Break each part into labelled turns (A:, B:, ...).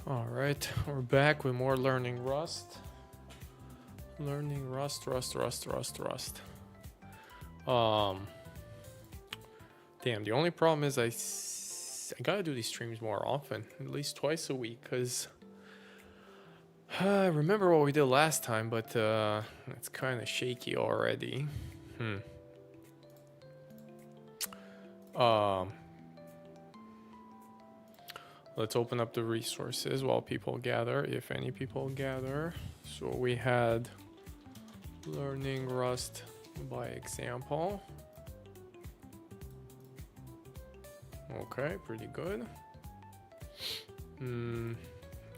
A: All right, we're back with more learning Rust. Learning Rust. Damn, the only problem is I gotta do these streams more often, at least twice a week, because I remember what we did last time, but it's kind of shaky already. Um, let's open up the resources while people gather, if any people gather. So we had learning Rust by example. Okay, pretty good.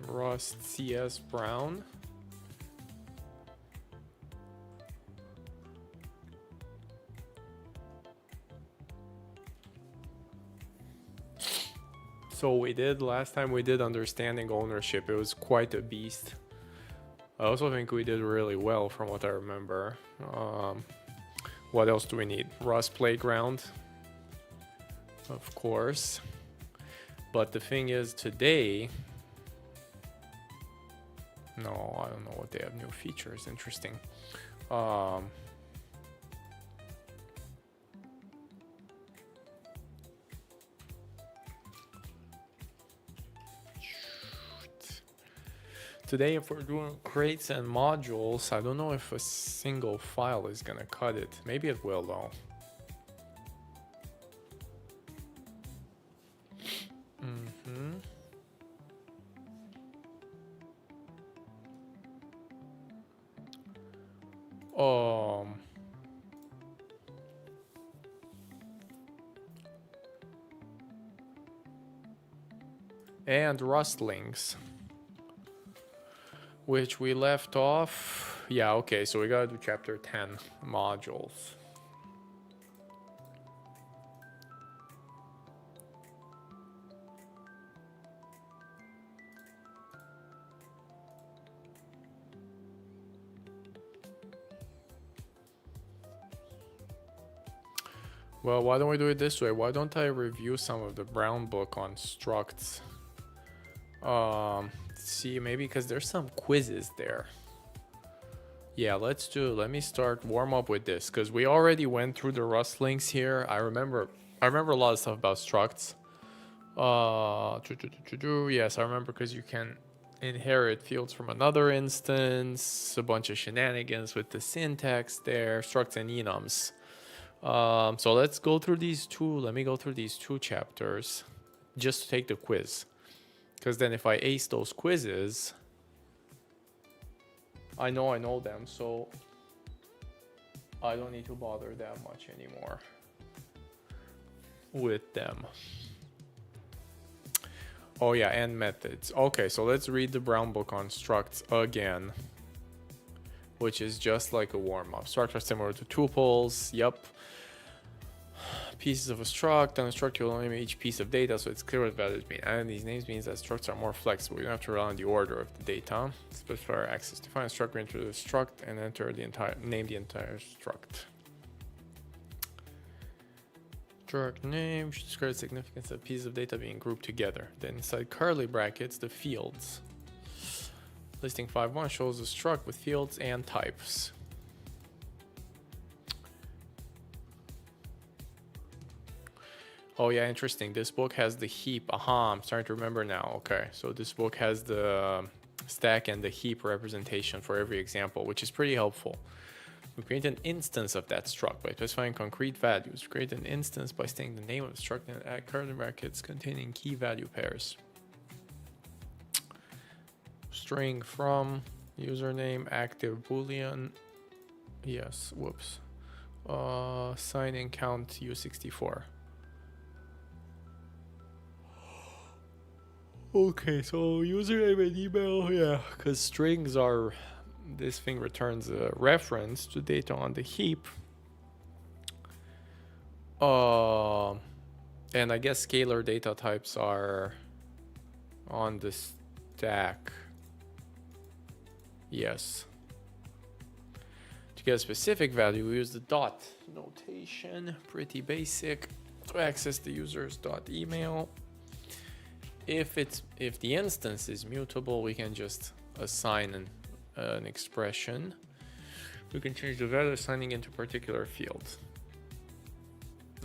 A: Rust CS Brown. So we did last time we did understanding ownership. It was quite a beast. I also think we did really well from what I remember. What else do we need? Rust Playground, of course. But the thing is, today, no, I don't know what they have new features. Interesting. Today, if we're doing crates and modules, I don't know if a single file is gonna cut it. Maybe it will though. And Rustlings, which we left off. Yeah, okay, so we gotta do chapter 10 modules. Well, why don't we do it this way? Why don't I review some of the Brown book on structs? See, maybe because there's some quizzes there. Yeah, let me start warm up with this, because we already went through the Rustlings here. I remember a lot of stuff about structs. Yes, I remember, because you can inherit fields from another instance, a bunch of shenanigans with the syntax there, structs and enums. So let's go through these two. Let me go through these two chapters just to take the quiz. Because then if I ace those quizzes, I know them, so I don't need to bother that much anymore with them. Oh yeah, and methods. Okay, so let's read the Brown book on structs again, which is just like a warm-up. Structs are similar to tuples. Yep. Pieces of a struct, and a struct will only name each piece of data, so it's clear what values mean. And these names means that structs are more flexible. You don't have to rely on the order of the data. Specify access. Define a struct, enter the struct, and name the entire struct. Struct name should describe the significance of pieces of data being grouped together. Then inside curly brackets, the fields. Listing 5.1 shows a struct with fields and types. Oh yeah, interesting. This book has the heap. Aha, I'm starting to remember now. Okay, so this book has the stack and the heap representation for every example, which is pretty helpful. We create an instance of that struct by specifying concrete values. Create an instance by stating the name of the struct and add curly brackets containing key value pairs. String from username active boolean. Yes, whoops. Sign in count U64. Okay, so username and email, yeah, because strings are, this thing returns a reference to data on the heap. And I guess scalar data types are on the stack. Yes. To get a specific value, we use the dot notation, pretty basic, to access the user's dot email. if the instance is mutable, we can just assign an expression. We can change the value assigning into particular fields.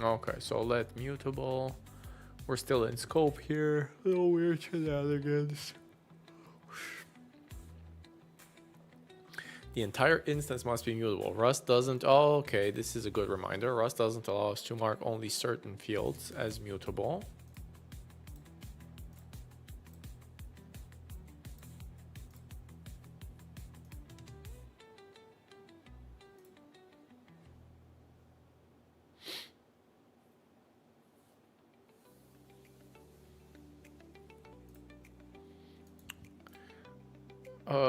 A: Okay, so let mutable. We're still in scope here. Little weird shenanigans. The entire instance must be mutable. Rust doesn't. Oh, okay, this is a good reminder. Rust doesn't allow us to mark only certain fields as mutable.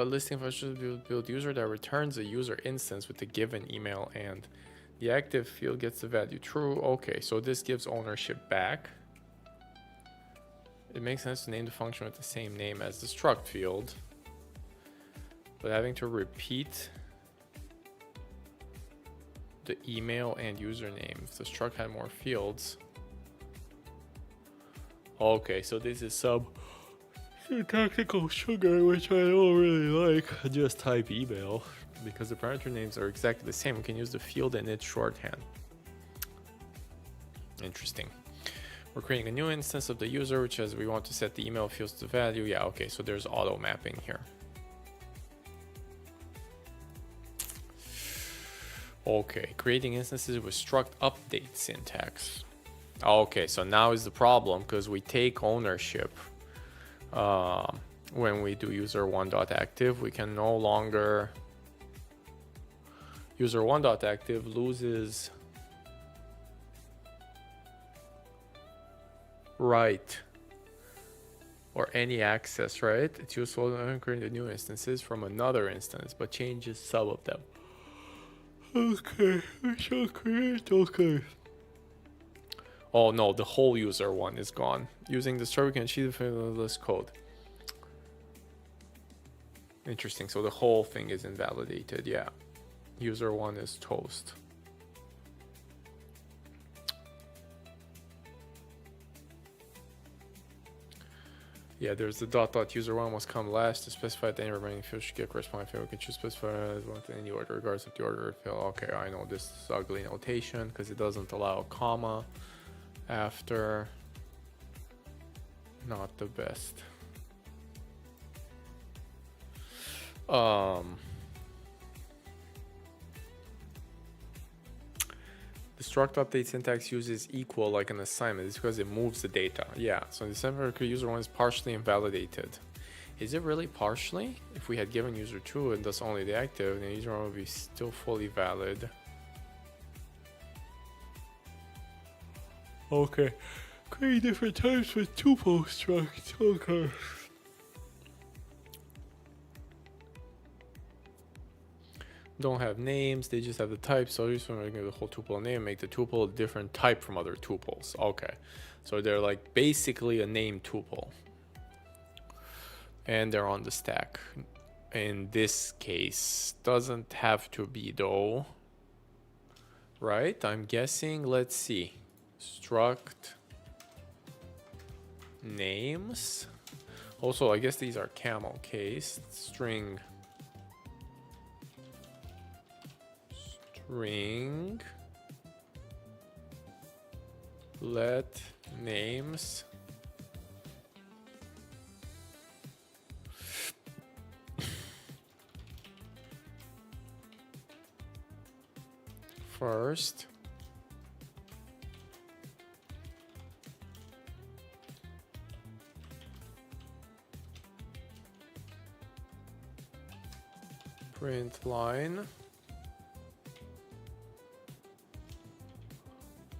A: Listing function build user that returns a user instance with the given email, and the active field gets the value true. Okay, so this gives ownership back. It makes sense to name the function with the same name as the struct field, but having to repeat the email and username. If the struct had more fields. Okay, so this is some tactical sugar, which I don't really like. Just type email because the parameter names are exactly the same. We can use the field in its shorthand. Interesting. We're creating a new instance of the user, which is we want to set the email fields to value. Yeah, okay, so there's auto mapping here. Okay, creating instances with struct update syntax. Okay, so now is the problem because we take ownership. When we do user1.active, we can no longer user1.active loses right or any access, right? It's useful to create the new instances from another instance, but changes some of them. Okay, I shall create. Okay. Oh no, the whole user one is gone. Using the struct, we can achieve the list code. Interesting. So the whole thing is invalidated. Yeah. User one is toast. Yeah, there's the dot user one must come last to specify that any remaining field should get corresponding field. We can choose specify as one in any order, regardless of the order of field. Okay, I know this is ugly notation because it doesn't allow a comma after. Not the best. The struct update syntax uses equal like an assignment. It's because it moves the data. Yeah, so the December user one is partially invalidated. Is it really partially? If we had given user 2 and thus only the active, then user one would be still fully valid. Okay. Create different types with tuple struct. Okay. Don't have names, they just have the type. So just want to give the whole tuple a name, make the tuple a different type from other tuples. Okay, so they're like basically a name tuple, and they're on the stack. In this case, doesn't have to be though, right? I'm guessing. Let's see, struct names. Also, I guess these are camel case string. String let names first print line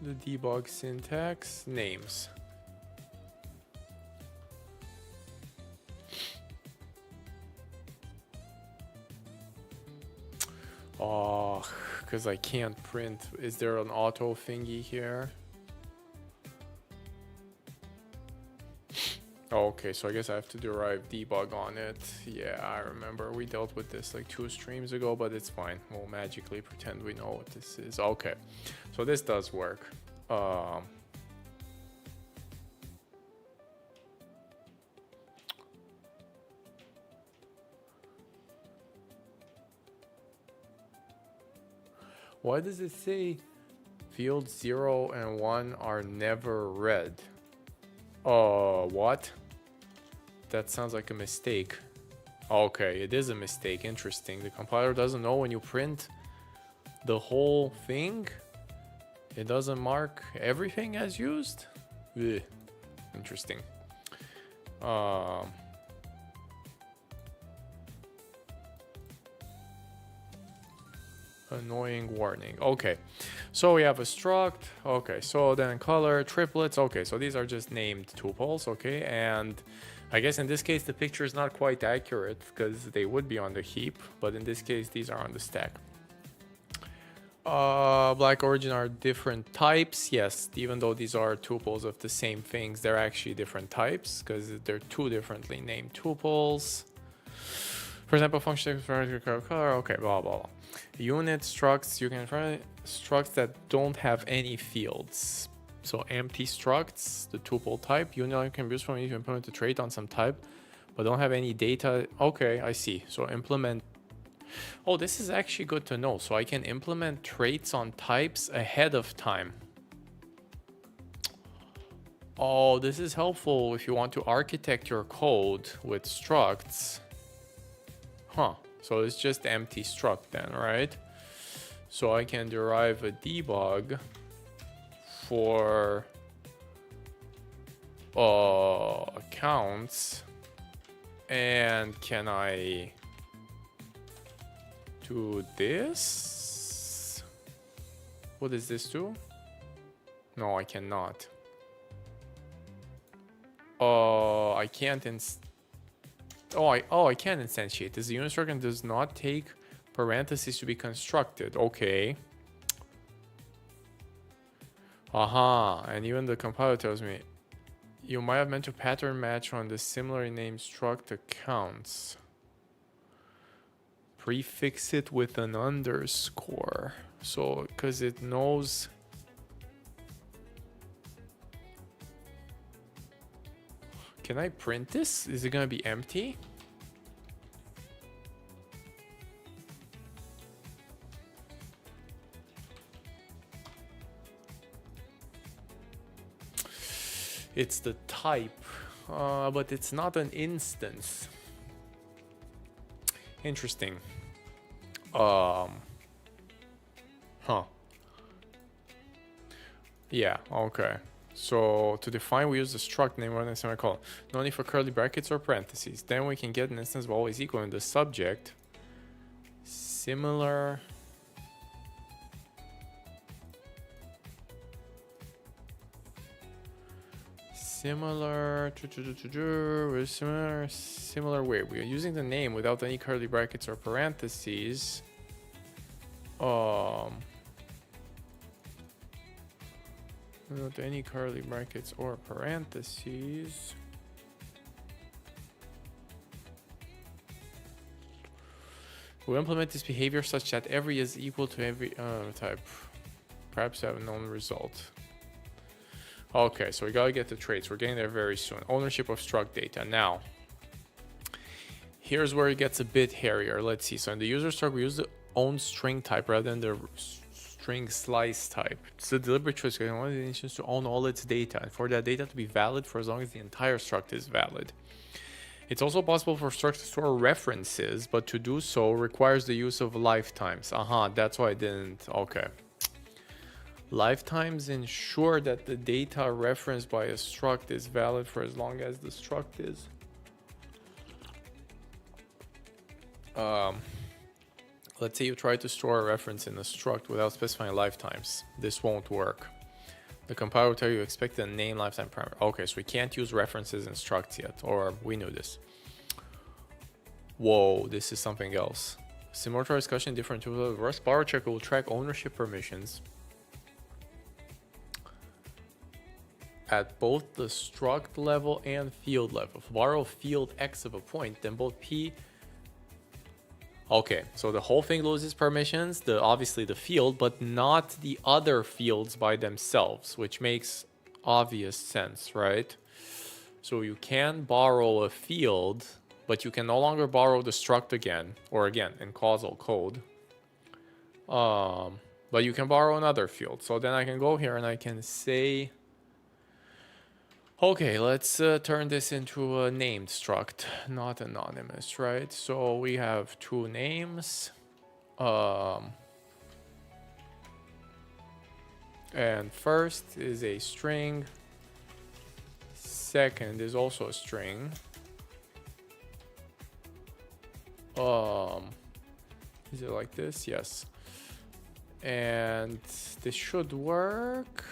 A: the debug syntax names. Oh, because I can't print. Is there an auto thingy here? Oh, okay, so I guess I have to derive debug on it. Yeah, I remember we dealt with this like 2 streams ago, but it's fine. We'll magically pretend we know what this is. Okay, so this does work. Why does it say fields 0 and 1 are never read? What? That sounds like a mistake. Okay, it is a mistake. Interesting. The compiler doesn't know when you print the whole thing. It doesn't mark everything as used. Ugh. Interesting. Annoying warning. Okay, so we have a struct. Okay, so then color, triplets. Okay, so these are just named tuples. Okay, and I guess in this case the picture is not quite accurate because they would be on the heap, but in this case these are on the stack. Black origin are different types. Yes, even though these are tuples of the same things, they're actually different types because they're two differently named tuples. For example, function color. Okay, blah blah blah. Unit structs, you can find structs that don't have any fields. So empty structs, the tuple type. Unit can be used for you to implement a trait on some type, but don't have any data. Okay, I see. So implement. Oh, this is actually good to know. So I can implement traits on types ahead of time. Oh, this is helpful if you want to architect your code with structs. Huh. So it's just empty struct then, right? So I can derive a debug for accounts. And can I do this? What does this do? No, I cannot. I can't I can instantiate this. The unit struct does not take parentheses to be constructed. Okay. And even the compiler tells me you might have meant to pattern match on the similarly named struct accounts. Prefix it with an underscore. So, because it knows. Can I print this? Is it gonna be empty? It's the type, but it's not an instance. Interesting. Yeah, okay. So to define, we use the struct name rather than semicolon. No need for curly brackets or parentheses. Then we can get an instance of always equal in the subject. Similar. Similar way. We are using the name without any curly brackets or parentheses. Without any curly brackets or parentheses. We'll implement this behavior such that every is equal to every type. Perhaps have a known result. Okay, so we gotta get the traits. We're getting there very soon. Ownership of struct data. Now, here's where it gets a bit hairier. Let's see. So in the user struct, we use the own string type rather than the string slice type. It's a deliberate choice because we want the instance to own all its data and for that data to be valid for as long as the entire struct is valid. It's also possible for structs to store references, but to do so requires the use of lifetimes. That's why I didn't. Okay. Lifetimes ensure that the data referenced by a struct is valid for as long as the struct is. Let's say you try to store a reference in a struct without specifying lifetimes. This won't work. The compiler will tell you expect a name lifetime parameter. Okay, so we can't use references in structs yet, or we knew this. Whoa, this is something else. Similar to our discussion, different tools. Rust borrow checker will track ownership permissions at both the struct level and field level. If borrow field X of a point, then both P. Okay, so the whole thing loses permissions, obviously the field, but not the other fields by themselves, which makes obvious sense, right? So you can borrow a field, but you can no longer borrow the struct again, or again in causal code. But you can borrow another field. So then I can go here and I can say, okay, let's turn this into a named struct, not anonymous, right? So we have two names. And first is a string. Second is also a string. Is it like this? Yes. And this should work.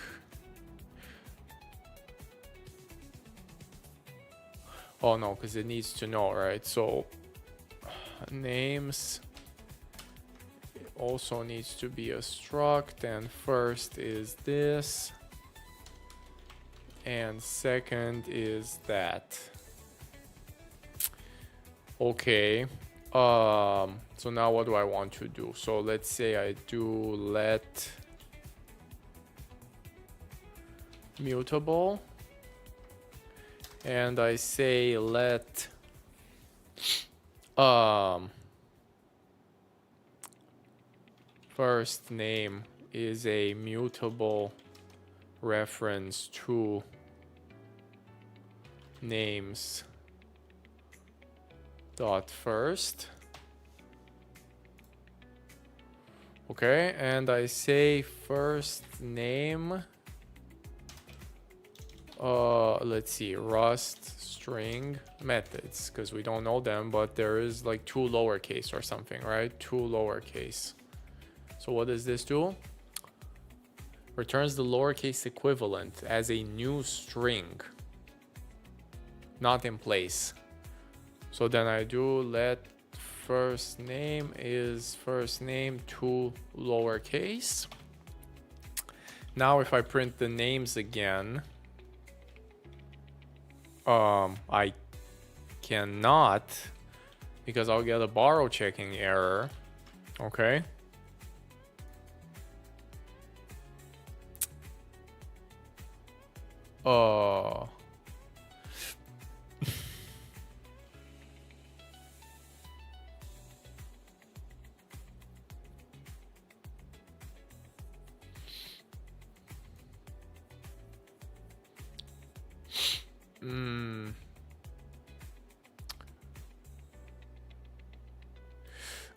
A: Oh no, because it needs to know, right? So names also needs to be a struct, and first is this, and second is that. Okay. So now what do I want to do? So let's say I do let mutable, and I say let first name is a mutable reference to names dot first. Okay, and I say first name, let's see, Rust string methods, because we don't know them, but there is like two lowercase or something, right? Two lowercase. So what does this do? Returns the lowercase equivalent as a new string, not in place. So then I do let first name is first name to lowercase. Now if I print the names again, I cannot, because I'll get a borrow checking error. Okay.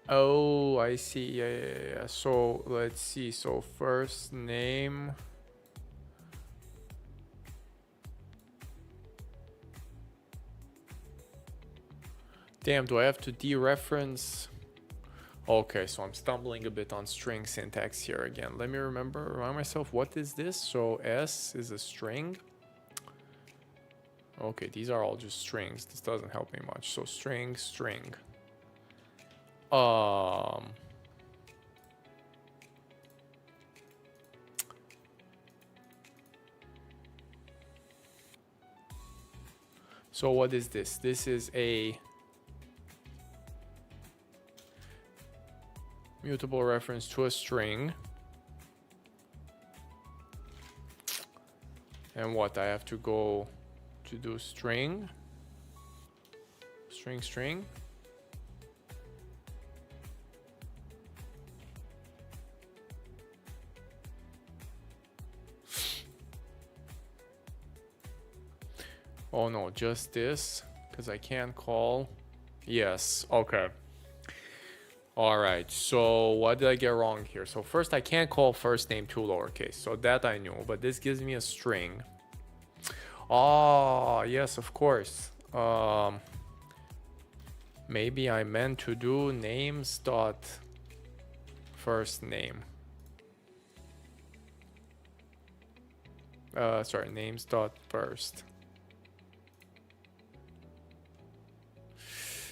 A: Oh, I see. Yeah. So let's see. So first name. Damn, do I have to dereference? Okay, so I'm stumbling a bit on string syntax here again. Let me remind myself, what is this? So S is a string. Okay, these are all just strings. This doesn't help me much. So string. So what is this? This is a mutable reference to a string. And what? I have to go to do string. Oh no, just this, because I can't call. Yes, okay. All right, so what did I get wrong here? So first, I can't call first name to lowercase, so that I knew, but this gives me a string. Oh, yes, of course. Maybe I meant to do names dot first name. Sorry, names dot first.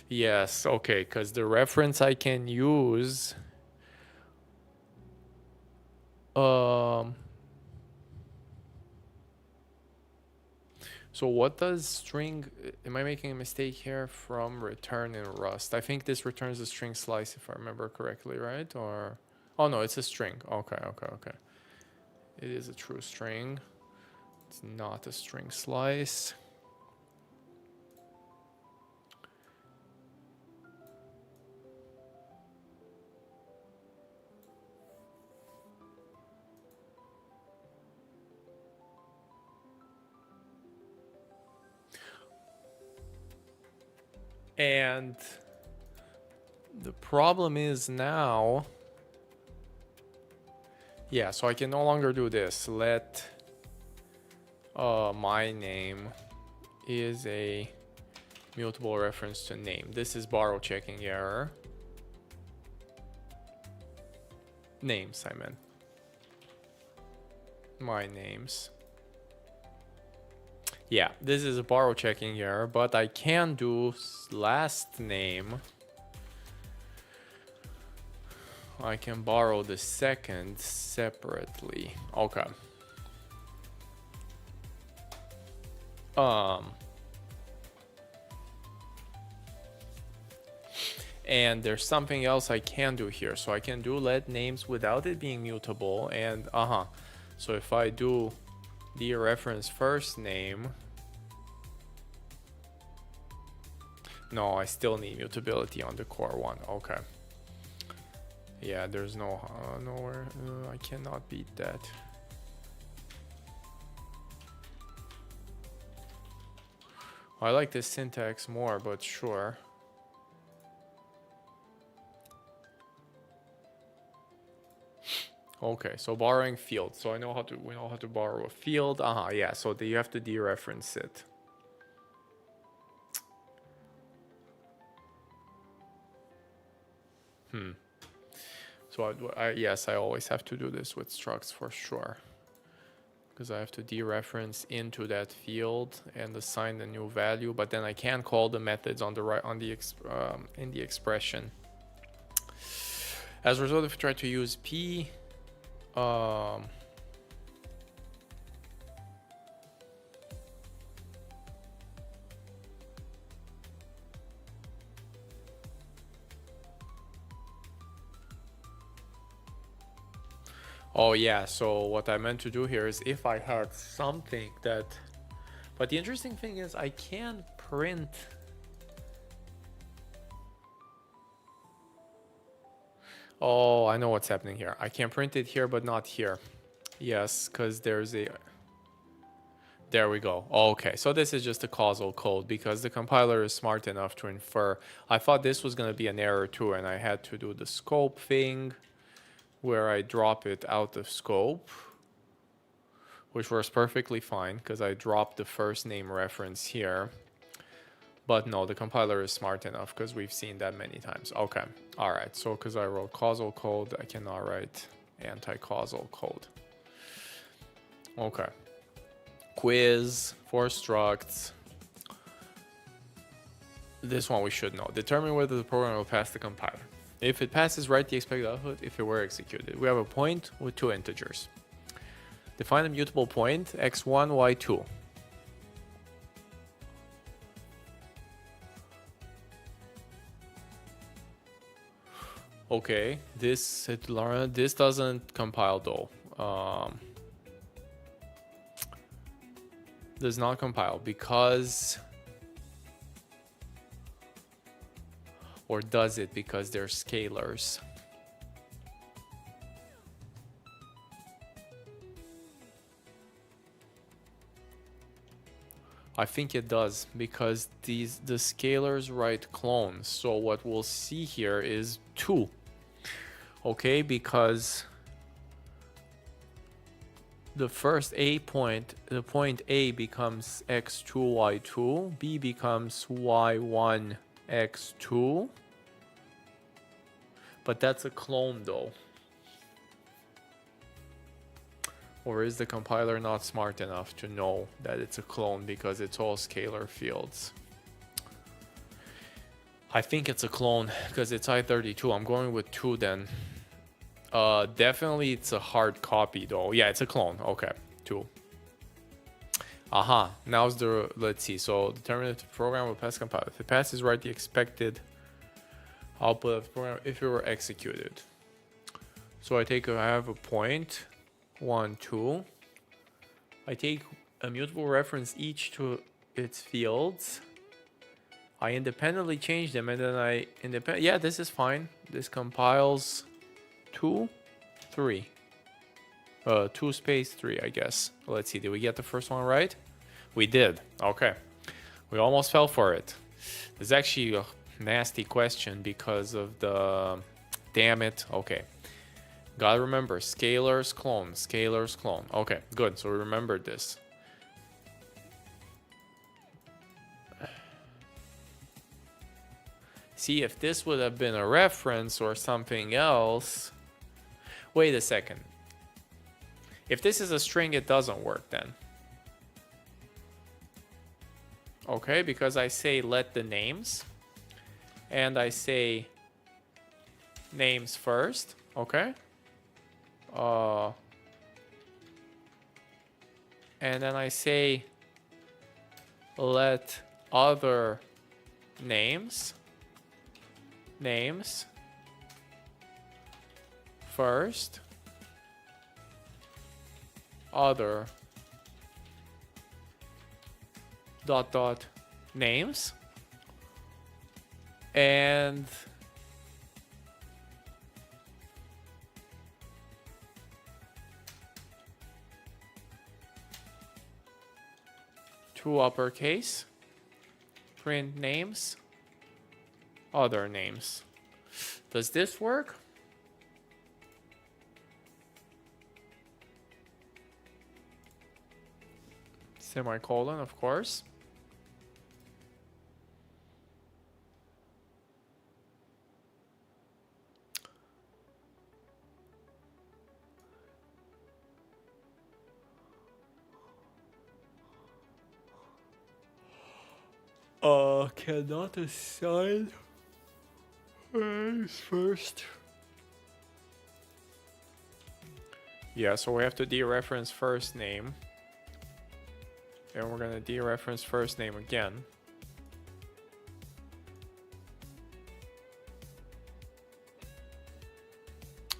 A: Yes, okay, because the reference I can use, so what does string, am I making a mistake here? From return in Rust. I think this returns a string slice if I remember correctly, right? Or, oh no, it's a string. Okay. It is a true string. It's not a string slice. And the problem is now, yeah, so I can no longer do this. Let my name is a mutable reference to name. This is borrow checking error. Names, I meant. My names. Yeah, this is a borrow checking error, but I can do last name. I can borrow the second separately. Okay. And there's something else I can do here. So I can do let names without it being mutable. And so if I do dereference first name, no, I still need mutability on the core one. Okay. Yeah, there's nowhere. I cannot beat that. I like this syntax more, but sure. Okay, so borrowing field. So we know how to borrow a field. Yeah, so you have to dereference it. So yes, I always have to do this with structs for sure, because I have to dereference into that field and assign the new value. But then I can call the methods on the right in the expression. As a result, if we try to use p, oh yeah, so what I meant to do here is if I had something that, but the interesting thing is I can print. Oh, I know what's happening here. I can print it here, but not here. Yes, because there's a, there we go. Okay, so this is just a causal code because the compiler is smart enough to infer. I thought this was going to be an error too, and I had to do the scope thing where I drop it out of scope, which was perfectly fine because I dropped the first name reference here. But no, the compiler is smart enough because we've seen that many times. Okay, all right, so because I wrote causal code, I cannot write anti-causal code. Okay. Quiz for structs. This one we should know. Determine whether the program will pass the compiler. If it passes, write the expected output if it were executed. We have a point with two integers. Define a mutable point, x1, y2. Okay, this doesn't compile though. Does not compile because, or does it because they're scalars? I think it does because the scalars write clones. So what we'll see here is 2. Okay, because the first A point, the point A becomes x2, y2, B becomes y1, x2. But that's a clone though. Or is the compiler not smart enough to know that it's a clone because it's all scalar fields? I think it's a clone because it's I32. I'm going with 2 then. Definitely it's a hard copy though. Yeah, it's a clone. Okay, 2. Now's the, let's see. So determine if the program will pass compiler. If it passes, write the expected output of the program if it were executed. So I have a point, 1, 2. I take a mutable reference each to its fields. I independently change them and then yeah, this is fine. This compiles 2, 3. 2 space 3, I guess. Let's see, did we get the first one right? We did. Okay. We almost fell for it. This is actually a nasty question because of the, damn it. Okay. Gotta remember, scalars clone, scalars clone. Okay, good. So we remembered this. See, if this would have been a reference or something else. Wait a second. If this is a string, it doesn't work then. Okay, because I say let the names. And I say names first. Okay. And then I say let other names first, other dot names, and to uppercase, print names, other names. Does this work? Semicolon, of course. Cannot assign names first. Yeah, so we have to dereference first name. And we're gonna dereference first name again.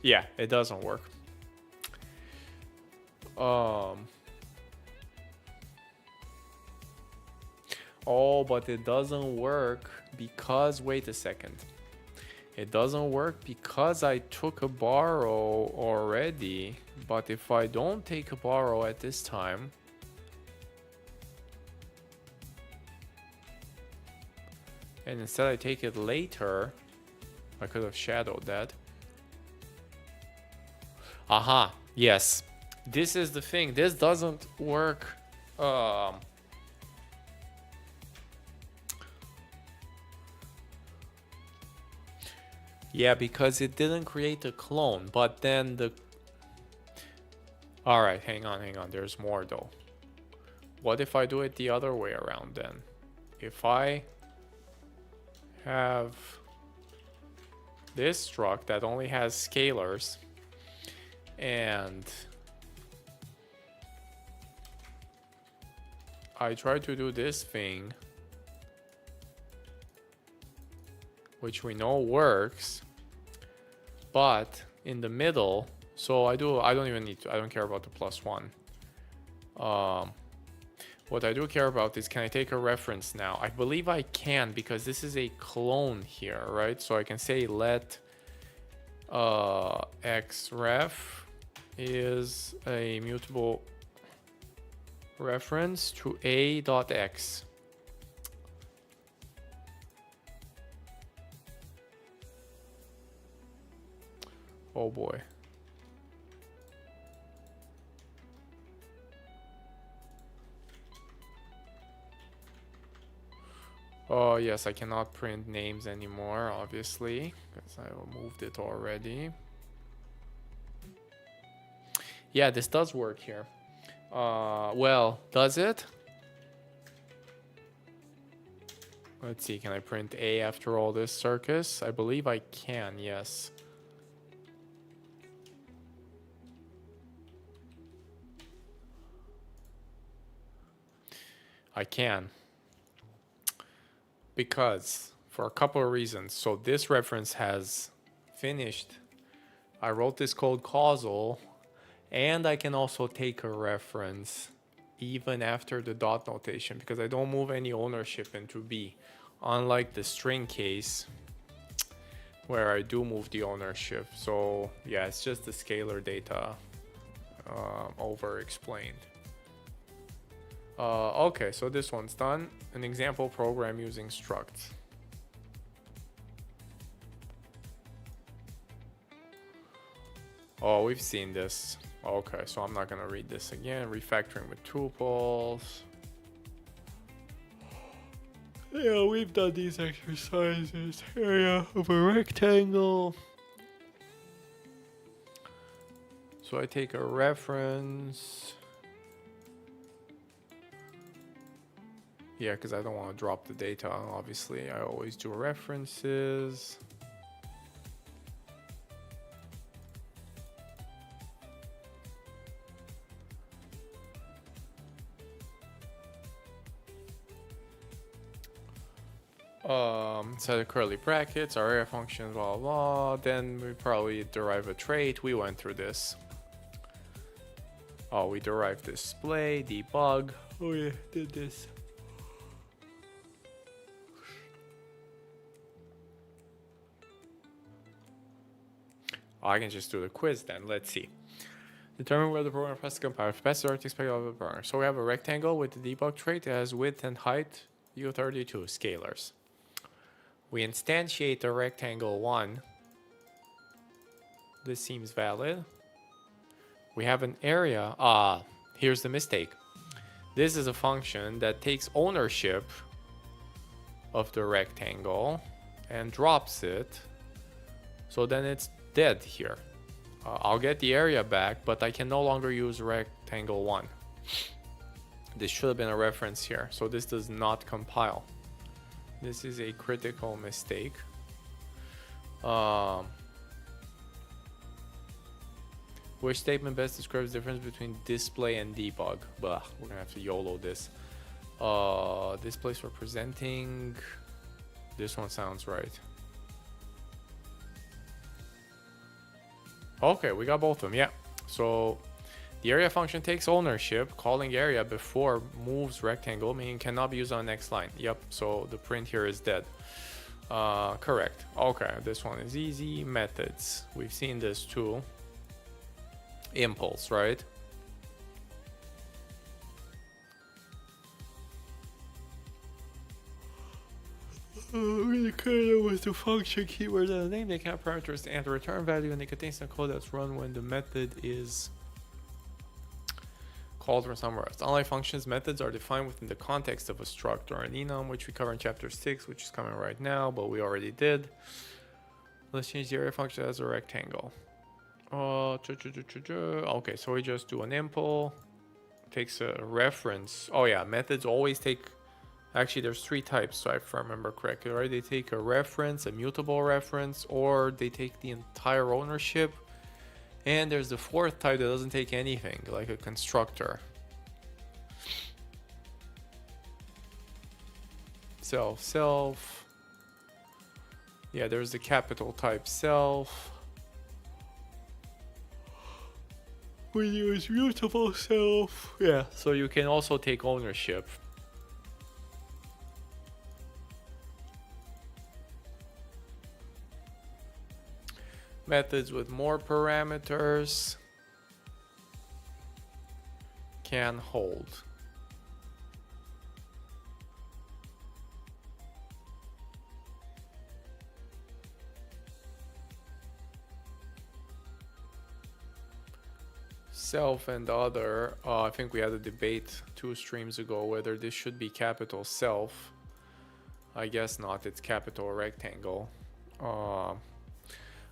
A: Yeah, it doesn't work. Oh, but it doesn't work because, wait a second. It doesn't work because I took a borrow already. But if I don't take a borrow at this time, and instead I take it later, I could have shadowed that. Aha, yes. This is the thing. This doesn't work. Yeah, because it didn't create a clone, but then the... Alright, hang on. There's more though. What if I do it the other way around then? If I have this struct that only has scalars and I try to do this thing, which we know works, but in the middle, so I don't even need to, I don't care about the +1. What I do care about is, can I take a reference now? I believe I can, because this is a clone here, right? So I can say let xref is a mutable reference to a.x. Oh boy. Oh yes, I cannot print names anymore, obviously, because I moved it already. Yeah, this does work here. Well, does it? Let's see, can I print A after all this circus? I believe I can, yes. I can. Because, for a couple of reasons. So this reference has finished. I wrote this code causal, and I can also take a reference even after the dot notation, because I don't move any ownership into B. Unlike the string case, where I do move the ownership. So yeah, it's just the scalar data over explained. Okay, so this one's done. An example program using struct. Oh, we've seen this. Okay, so I'm not gonna read this again. Refactoring with tuples. Yeah, we've done these exercises. Area of a rectangle. So I take a reference. Yeah, because I don't want to drop the data. Obviously, I always do references. Set of curly brackets, our area functions, blah, blah. Then we probably derive a trait. We went through this. Oh, we derived display, debug. Oh yeah, did this. Oh, I can just do the quiz then. Let's see. Determine whether the program has to compile best or expected of the program. So we have a rectangle with the debug trait that has width and height U32 scalars. We instantiate the rectangle 1. This seems valid. We have an area. Here's the mistake. This is a function that takes ownership of the rectangle and drops it. So then it's dead here. I'll get the area back, but I can no longer use rectangle 1. This should have been a reference here. So this does not compile. This is a critical mistake. Which statement best describes the difference between display and debug? Bah, we're gonna have to YOLO this. Displays for presenting. This one sounds right. Okay, we got both of them, yeah. So the area function takes ownership, calling area before moves rectangle, meaning cannot be used on the next line. Yep, so the print here is dead. Correct. Okay, this one is easy. Methods. We've seen this too. Impulse, right? Really clear with the function keyword and the name. They count parameters and the return value, and they contain some code that's run when the method is called from somewhere else. Unlike functions, methods are defined within the context of a struct or an enum, which we cover in chapter 6, which is coming right now, but we already did. Let's change the area function as a rectangle. Okay, so we just do an impl. Takes a reference. Oh yeah, methods always take. Actually, there's 3 types, so if I remember correctly, right? They take a reference, a mutable reference, or they take the entire ownership. And there's the 4th type that doesn't take anything, like a constructor. Self. Yeah, there's the capital type self. We use mutable self. Yeah, so you can also take ownership. Methods with more parameters can hold. Self and other. I think we had a debate 2 streams ago whether this should be capital self. I guess not. It's capital rectangle.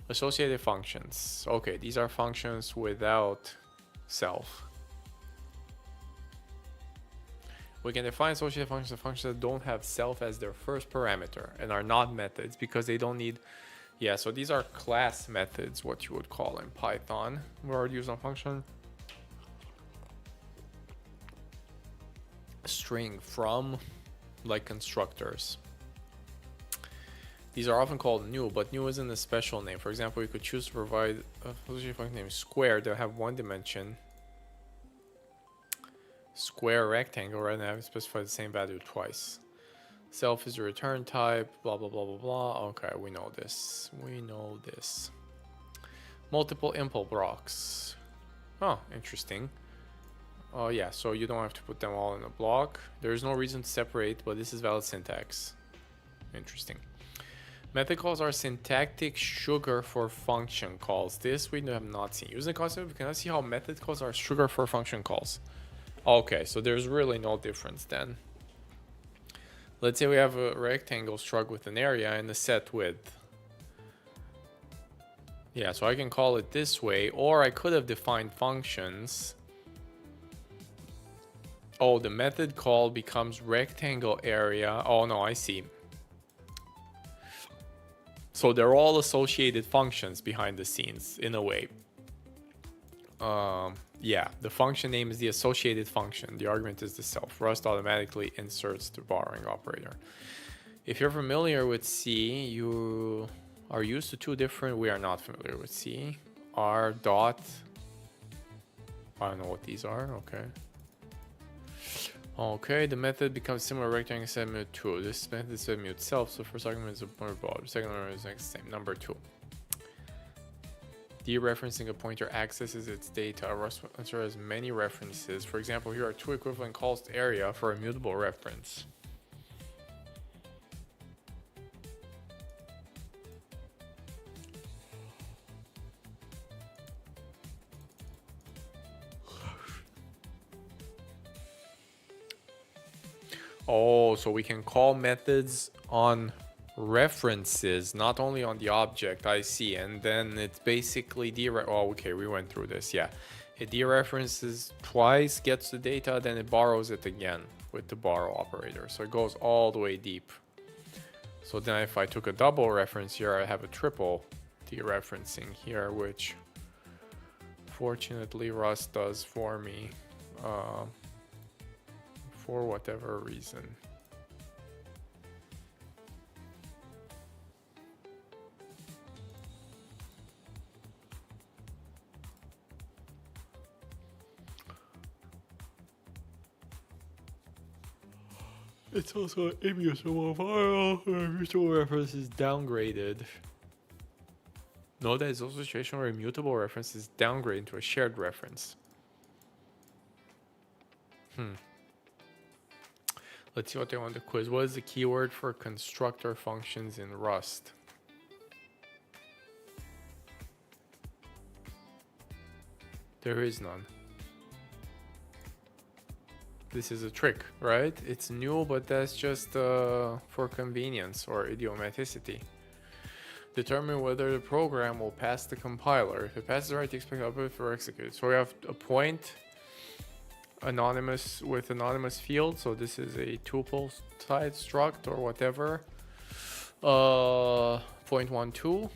A: Associated functions. Okay, these are functions without self. We can define associated functions as functions that don't have self as their first parameter and are not methods because they don't need. Yeah, so these are class methods, what you would call in Python. We already use a function. String from, like constructors. These are often called new, but new isn't a special name. For example, you could choose to provide a associated function named square that have 1 dimension. Square rectangle, right? And I have specified the same value twice. Self is a return type, blah, blah, blah, blah, blah. Okay, we know this. We know this. Multiple impl blocks. Oh, interesting. Oh yeah, so you don't have to put them all in a block. There's no reason to separate, but this is valid syntax. Interesting. Method calls are syntactic sugar for function calls. This we have not seen. Using the concept, we cannot see how method calls are sugar for function calls. Okay, so there's really no difference then. Let's say we have a rectangle struck with an area and a set width. Yeah, so I can call it this way, or I could have defined functions. Oh, the method call becomes rectangle area. Oh no, I see. So they're all associated functions behind the scenes in a way. Yeah, the function name is the associated function. The argument is the self. Rust automatically inserts the borrowing operator. If you're familiar with C, you are used to two different. We are not familiar with C. R dot. I don't know what these are. Okay. Okay, the method becomes similar rectangle set mute 2. This method is set mute self, so first argument is a pointer ball. Second argument is the same. Number 2. Dereferencing a pointer accesses its data. Rust has many references. For example, here are two equivalent calls to area for a mutable reference. Oh, so we can call methods on references, not only on the object. I see. And then it's basically oh, okay, we went through this. Yeah, it dereferences twice, gets the data, then it borrows it again with the borrow operator. So it goes all the way deep. So then if I took a double reference here, I have a triple dereferencing here, which fortunately Rust does for me. For whatever reason. It's also an immutable file. Immutable reference is downgraded. Note that it's also a situation where immutable reference is downgraded to a shared reference. Let's see what they want to quiz. What is the keyword for constructor functions in Rust? There is none. This is a trick, right? It's new, but that's just for convenience or idiomaticity. Determine whether the program will pass the compiler. If it passes the right, expect output for execute. So we have a point anonymous with anonymous field, so this is a tuple type struct or whatever. 0.12.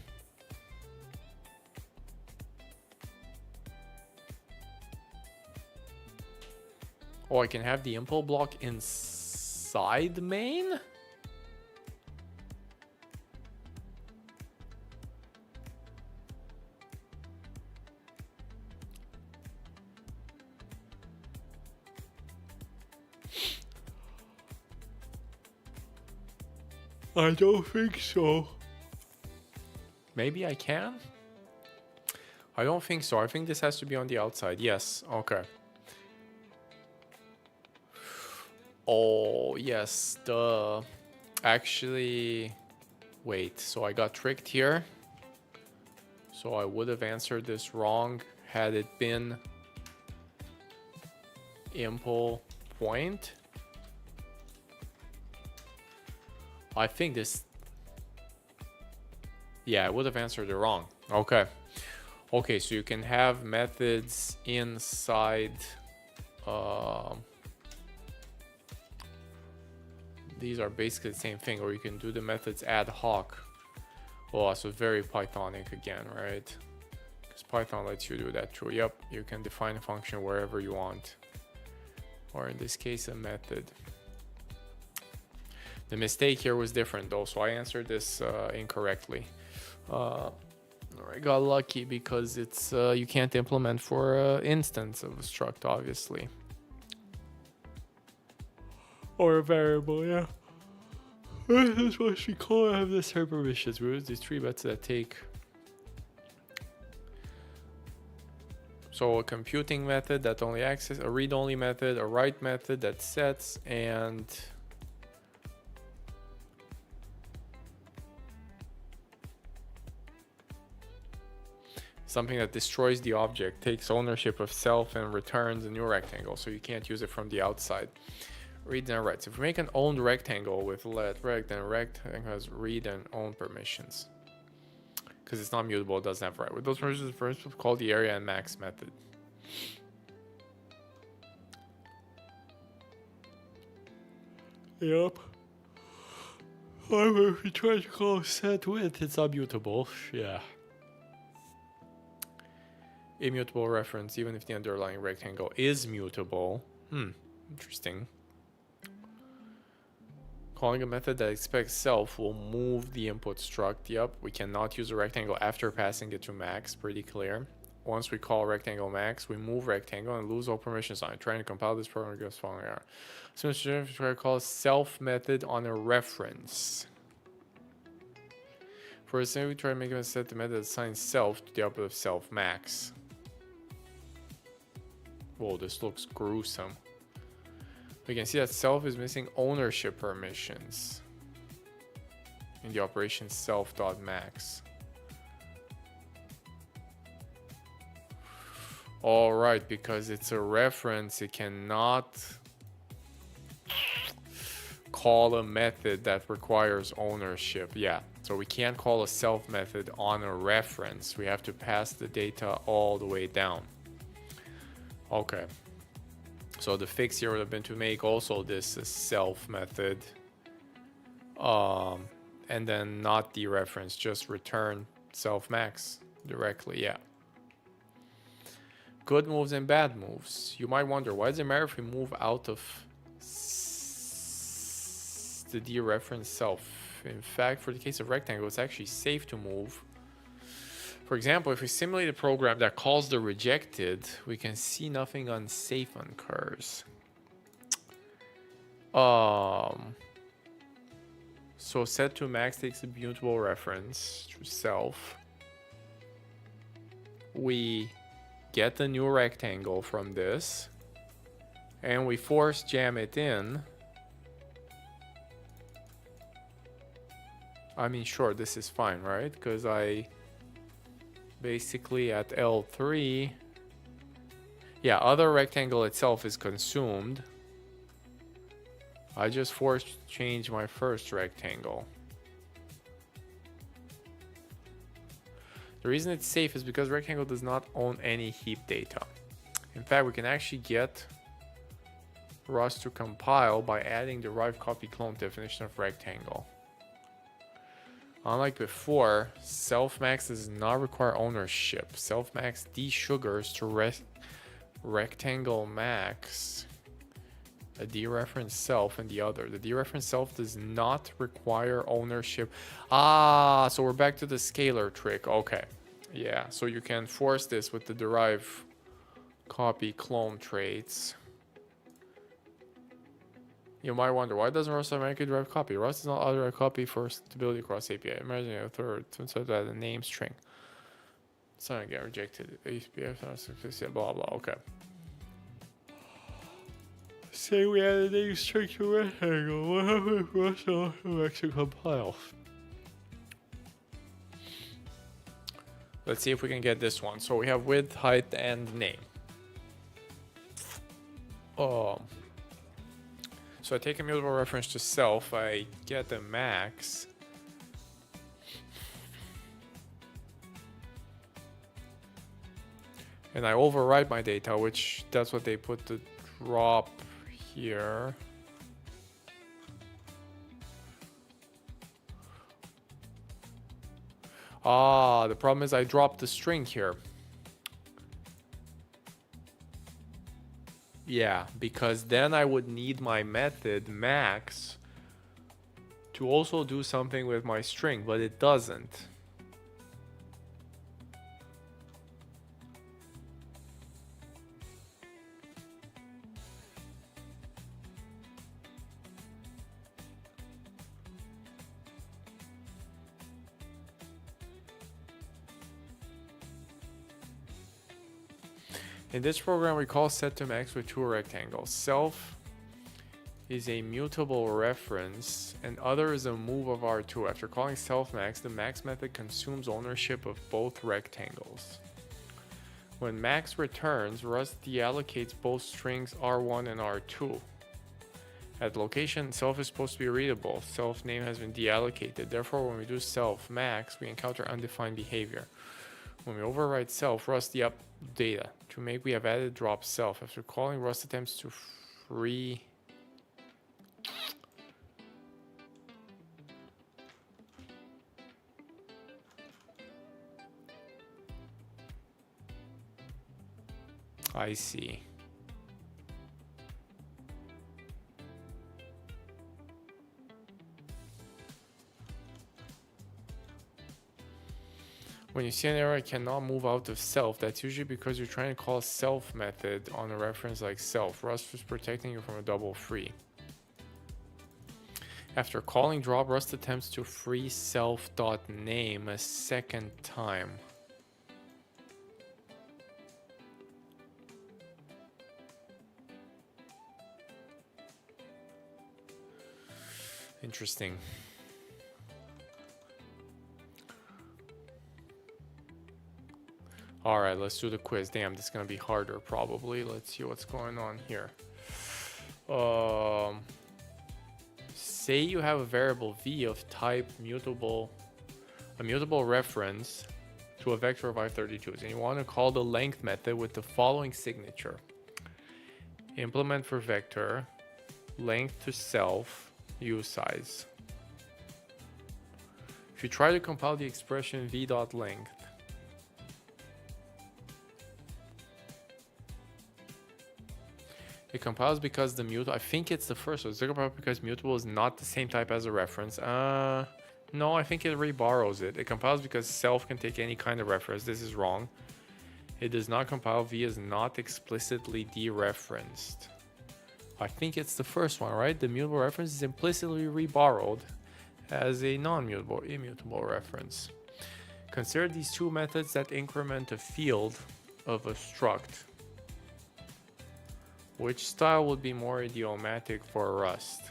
A: Oh, I can have the impl block inside the main? I don't think so. Maybe I can? I don't think so. I think this has to be on the outside. Yes. Okay. Oh, yes. Duh. Actually, wait. So I got tricked here. So I would have answered this wrong had it been impl point. I think this... Yeah, I would have answered it wrong. Okay. Okay, so you can have methods inside... these are basically the same thing, or you can do the methods ad hoc. Oh, so very Pythonic again, right? Because Python lets you do that too. Yep, you can define a function wherever you want. Or in this case, a method. The mistake here was different though, so I answered this incorrectly. I got lucky because it's you can't implement for instance of a struct, obviously. Or a variable, yeah. This is what she call have this her permissions. We use these 3 bits that take So a computing method that only access, a read-only method, a write method that sets, and something that destroys the object, takes ownership of self, and returns a new rectangle. So you can't use it from the outside. Reads and writes. If we make an owned rectangle with let rect, then rectangle has read and own permissions. Because it's not mutable, it doesn't have write. With those permissions, for instance, call the area and max method. Yep. However, if you try to call set width, it's immutable. Yeah. Immutable reference, even if the underlying rectangle is mutable. Interesting. Calling a method that expects self will move the input struct. Yep, we cannot use a rectangle after passing it to max. Pretty clear. Once we call rectangle max, we move rectangle and lose all permissions on it. Trying to compile this program against following error. So we try to call self method on a reference. For example, we try to make a set the method that assigns self to the output of self max. Whoa, this looks gruesome. We can see that self is missing ownership permissions in the operation self.max. All right, because it's a reference, it cannot call a method that requires ownership. Yeah, so we can't call a self method on a reference. We have to pass the data all the way down. Okay. So the fix here would have been to make also this a self method. And then not dereference, just return self max directly. Yeah. Good moves and bad moves. You might wonder, why does it matter if we move out of the dereference self? In fact, for the case of rectangle, it's actually safe to move. For example, if we simulate a program that calls the rejected, we can see nothing unsafe occurs. So set to max takes a mutable reference to self. We get a new rectangle from this, and we force jam it in. I mean, sure, this is fine, right? Because I basically at L3, yeah, other rectangle itself is consumed. I just force change my first rectangle. The reason it's safe is because rectangle does not own any heap data. In fact, we can actually get Rust to compile by adding derived copy clone definition of rectangle. Unlike before, self-max does not require ownership. Self-max desugars to rectangle max a dereference self and the other. The dereference self does not require ownership. Ah, so we're back to the scalar trick. Okay. Yeah, so you can force this with the derive copy clone traits. You might wonder, why doesn't Rust automatically derive copy? Rust is not auto copy for stability across API. Imagine a third, so that a name string. It's not gonna get rejected. Blah blah. Okay. Say we had a name string to rectangle. What happened if Rust automatically compile? Let's see if we can get this one. So we have width, height, and name. So I take a mutable reference to self, I get the max. And I overwrite my data, which that's what they put the drop here. Ah, the problem is I dropped the string here. Yeah, because then I would need my method max to also do something with my string, but it doesn't. In this program, we call set to max with two rectangles. Self is a mutable reference, and other is a move of R2. After calling self max, the max method consumes ownership of both rectangles. When max returns, Rust deallocates both strings R1 and R2. At location, self is supposed to be readable. Self name has been deallocated. Therefore, when we do self max, we encounter undefined behavior. When we overwrite self, Rust the up data. To make, we have added drop self. After calling, Rust attempts to free. I see. When you see an error, I cannot move out of self. That's usually because you're trying to call self method on a reference like self. Rust is protecting you from a double free. After calling drop, Rust attempts to free self.name a second time. Interesting. All right, let's do the quiz. Damn, this is gonna be harder probably. Let's see what's going on here. Say you have a variable v of type mutable, a mutable reference to a vector of I32s, and you want to call the length method with the following signature. Implement for vector, length to self, usize. If you try to compile the expression v.length, it compiles because the mutable, I think it's the first one. It's compiled because mutable is not the same type as a reference. No, I think it reborrows it. It compiles because self can take any kind of reference. This is wrong. It does not compile. V is not explicitly dereferenced. I think it's the first one, right? The mutable reference is implicitly reborrowed as a non-mutable, immutable reference. Consider these two methods that increment a field of a struct. Which style would be more idiomatic for Rust?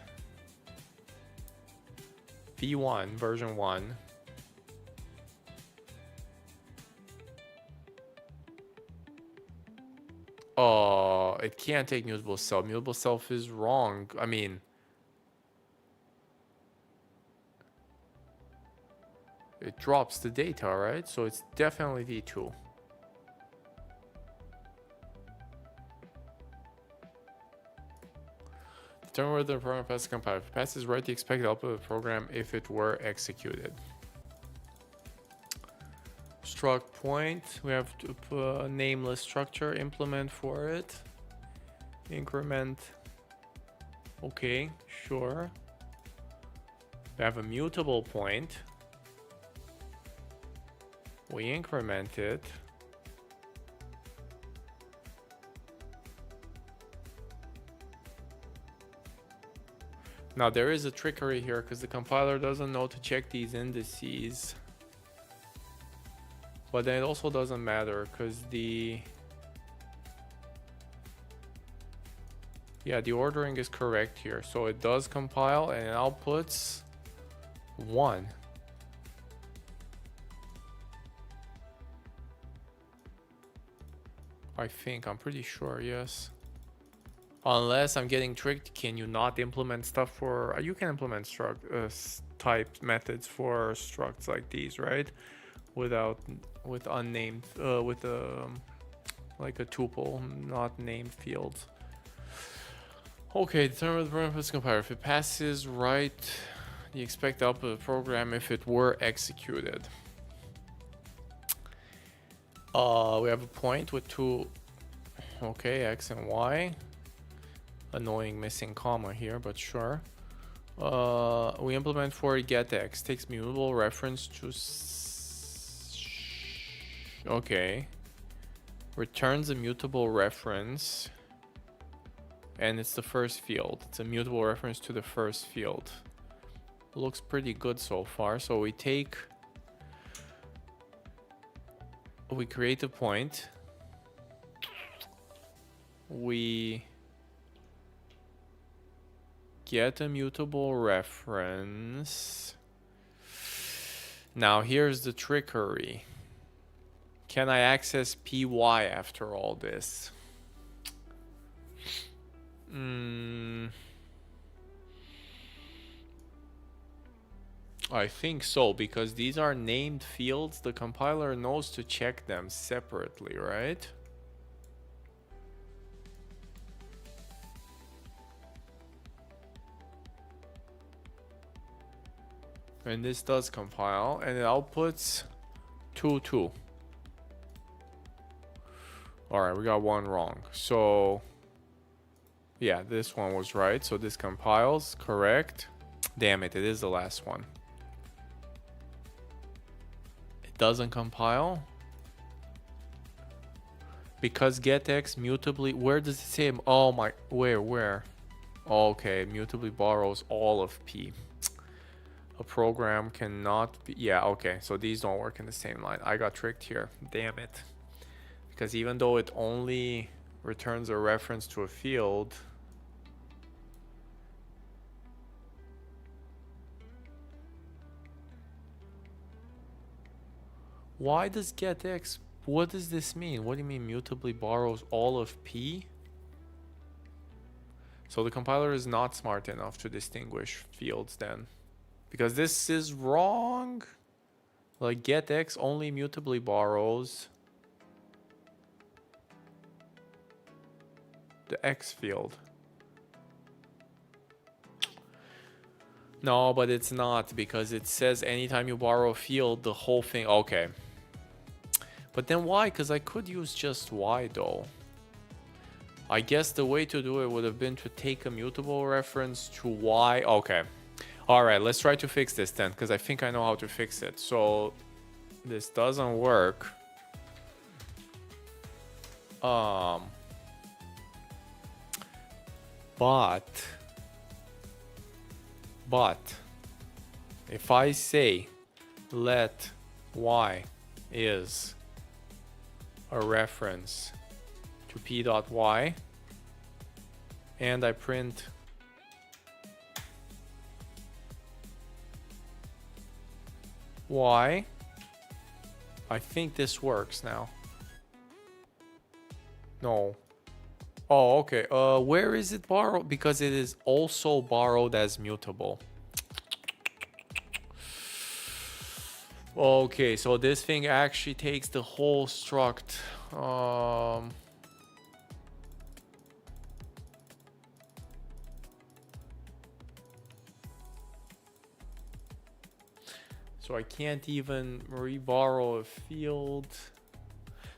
A: V1, version 1. Oh, it can't take mutable self. Mutable self is wrong. I mean, it drops the data, right? So it's definitely V2. Determine whether the program passes compile. If it passes, write the expected output of the program if it were executed. Struct point, we have to put a nameless structure, implement for it. Increment. Okay, sure. We have a mutable point. We increment it. Now there is a trickery here because the compiler doesn't know to check these indices. But then it also doesn't matter because the ordering is correct here. So it does compile and it outputs 1. I think, I'm pretty sure, yes. Unless I'm getting tricked, can you not implement stuff for... You can implement type methods for structs like these, right? With unnamed, like a tuple, not named fields. Okay, determine the program passes compiler. If it passes, write the expected output of the program if it were executed. We have a point with two, okay, X and Y. Annoying missing comma here, but sure. We implement for get X, takes mutable reference to okay, returns a mutable reference, and it's the first field. It's a mutable reference to the first field. Looks pretty good so far. So we create a point. we get a mutable reference. Now here's the trickery. Can I access PY after all this? I think so, because these are named fields. The compiler knows to check them separately, right? And this does compile, and it outputs 2, 2. Alright, we got one wrong. So, yeah, this one was right. So this compiles, correct. Damn it, it is the last one. It doesn't compile. Because getX mutably, where does it say? Oh my, where? Okay, mutably borrows all of P. A program cannot be, yeah, okay, so these don't work in the same line. I got tricked here, damn it. Because even though it only returns a reference to a field, why does getX, what does this mean? What do you mean mutably borrows all of P? So the compiler is not smart enough to distinguish fields then. Because this is wrong. Like getX only mutably borrows the X field. No, but it's not, because it says anytime you borrow a field, the whole thing. Okay. But then why? Because I could use just Y though. I guess the way to do it would have been to take a mutable reference to Y. Okay. Alright, let's try to fix this then, because I think I know how to fix it. So this doesn't work. But if I say let Y is a reference to P.Y and I print Y, I think this works now. No. Oh, okay. Where is it borrowed? Because it is also borrowed as mutable. Okay, so this thing actually takes the whole struct. So I can't even reborrow a field.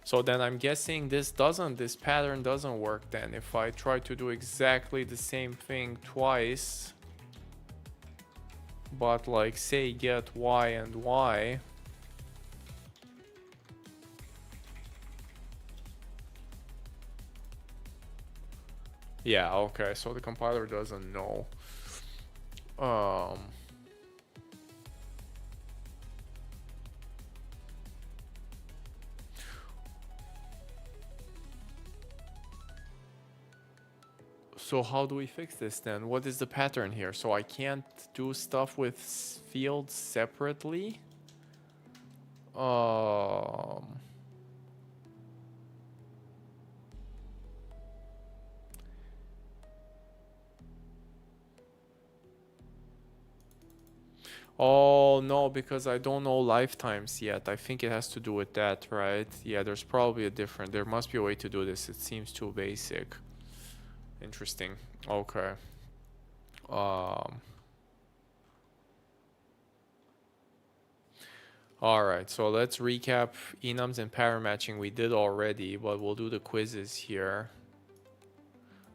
A: So then I'm guessing this pattern doesn't work then. If I try to do exactly the same thing twice, but like say get Y and Y. Yeah, okay, so the compiler doesn't know. So how do we fix this then? What is the pattern here? So I can't do stuff with fields separately? Oh no, because I don't know lifetimes yet. I think it has to do with that, right? Yeah, there's probably a different, there must be a way to do this. It seems too basic. Interesting. Okay. Alright, so let's recap enums and pattern matching we did already, but we'll do the quizzes here.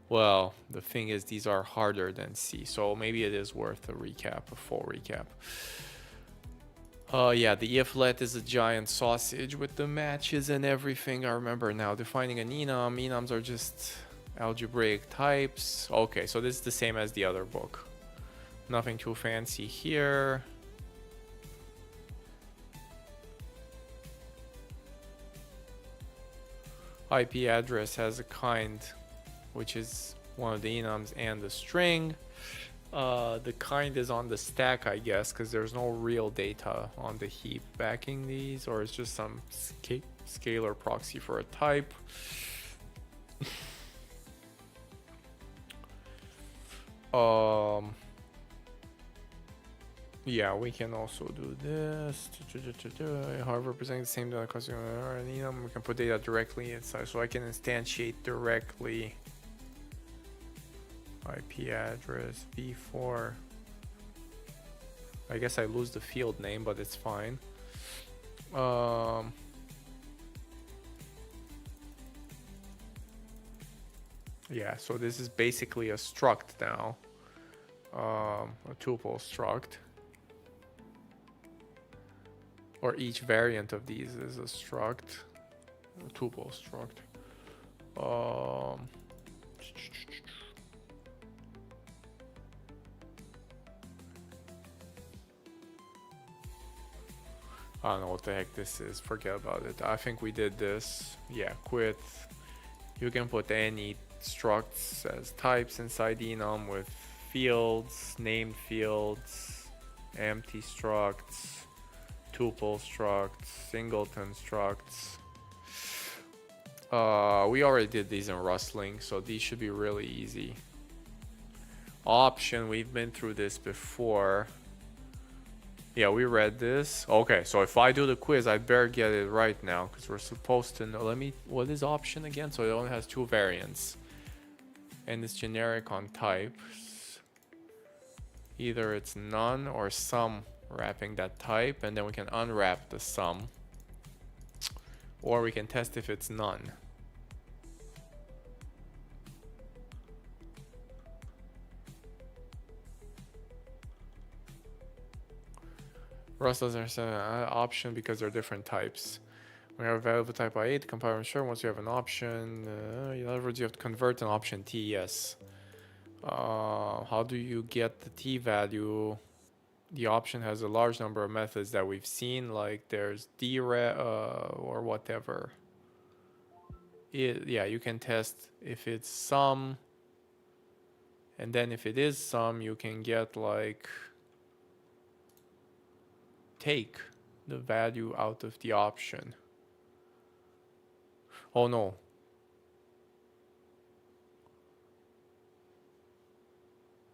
A: Well, the thing is these are harder than C, so maybe it is worth a recap, a full recap. Yeah, the if let is a giant sausage with the matches and everything. I remember now. Defining an enum. Enums are just algebraic types. Okay, so this is the same as the other book. Nothing too fancy here. IP address has a kind which is one of the enums, and the string. The kind is on the stack, I guess, because there's no real data on the heap backing these, or it's just some scalar proxy for a type. Yeah, we can also do this. However, presenting the same data costing an enum, we can put data directly inside, so I can instantiate directly IP address v4. I guess I lose the field name, but it's fine. Yeah, so this is basically a struct now, a tuple struct, or each variant of these is a struct, a tuple struct. I don't know what the heck this is. Forget about it. I think we did this. Yeah, quit. You can put any structs as types inside enum with fields, named fields, empty structs, tuple structs, singleton structs. We already did these in Rustlings, so these should be really easy. Option, we've been through this before. Yeah, we read this. Okay, so if I do the quiz, I better get it right now, because we're supposed to know. What is option again? So it only has two variants. And it's generic on types. Either it's none or some wrapping that type, and then we can unwrap the sum. Or we can test if it's none. Rustlings are an option because they're different types. We have a variable type I8, compile and sure. Once you have an option, in other words, you have to convert an option T, yes. How do you get the T value? The option has a large number of methods that we've seen, like there's DRE or whatever. Yeah, you can test if it's sum, and then if it is sum, you can get like take the value out of the option. Oh no.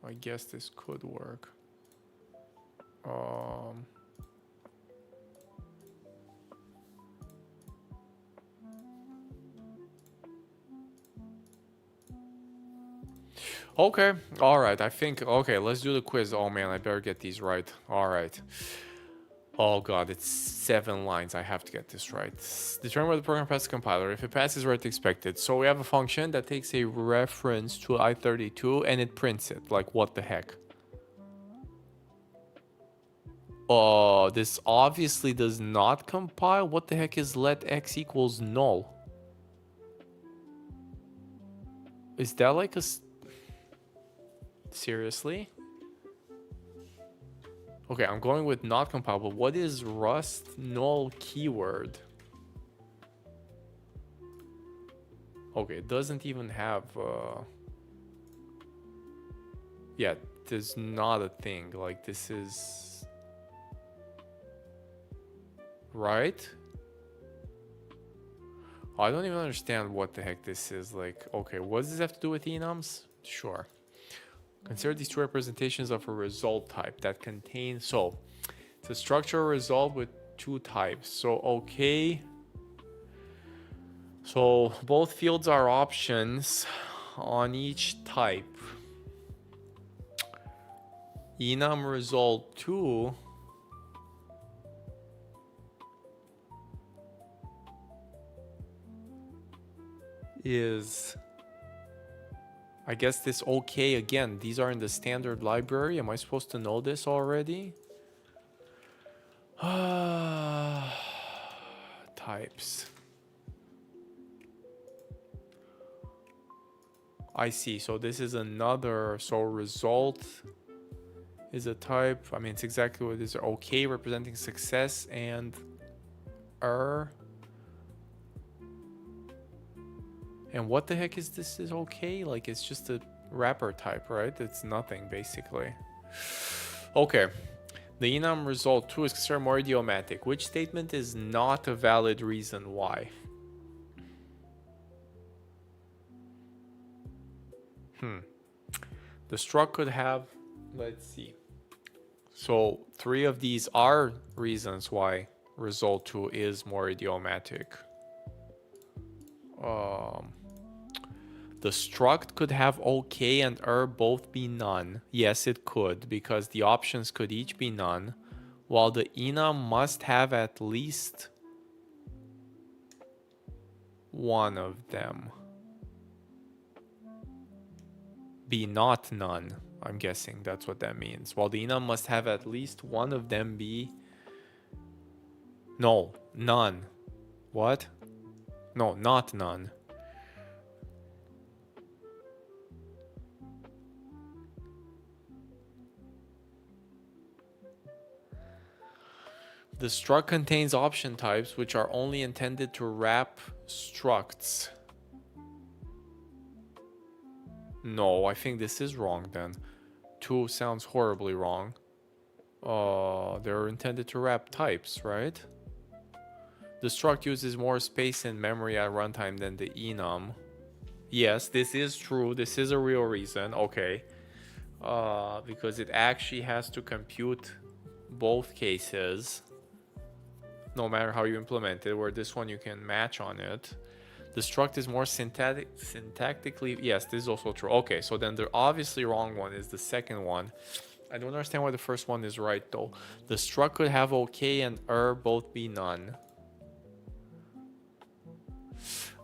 A: I guess this could work. Okay, all right. I think, okay, let's do the quiz. Oh man, I better get these right. All right. Oh god, it's 7 lines. I have to get this right. Determine whether the program passes the compiler. If it passes right expected. So we have a function that takes a reference to I32 and it prints it. Like, what the heck? Oh, this obviously does not compile. What the heck is let x equals null? Is that like a... Seriously? Okay, I'm going with not compilable. What is rust null keyword? Okay, it doesn't even have... Yeah, there's not a thing. Like, this is... Right? I don't even understand what the heck this is. Like, okay, what does this have to do with enums? Sure. Consider these two representations of a result type that contain... So, it's a structural result with two types. So, okay. So, both fields are options on each type. Enum result 2 is... I guess this okay again. These are in the standard library. Am I supposed to know this already? Types. I see. So this is another. So result is a type. I mean, it's exactly what it is. Okay, representing success, and And what the heck is this is okay? Like, it's just a wrapper type, right? It's nothing, basically. Okay. The enum result 2 is considered more idiomatic. Which statement is not a valid reason why? The struct could have, let's see. So 3 of these are reasons why result 2 is more idiomatic. The struct could have OK and both be none. Yes, it could, because the options could each be none, while the enum must have at least one of them be not none. I'm guessing that's what that means. While the enum must have at least one of them be... No, none. What? No, not none. The struct contains option types which are only intended to wrap structs. No, I think this is wrong then. 2 sounds horribly wrong. They're intended to wrap types, right? The struct uses more space in memory at runtime than the enum. Yes, this is true. This is a real reason. Okay. Because it actually has to compute both cases, no matter how you implement it, where this one you can match on it. The struct is more syntactically... Yes, this is also true. Okay, so then the obviously wrong one is the second one. I don't understand why the first one is right, though. The struct could have OK and both be none.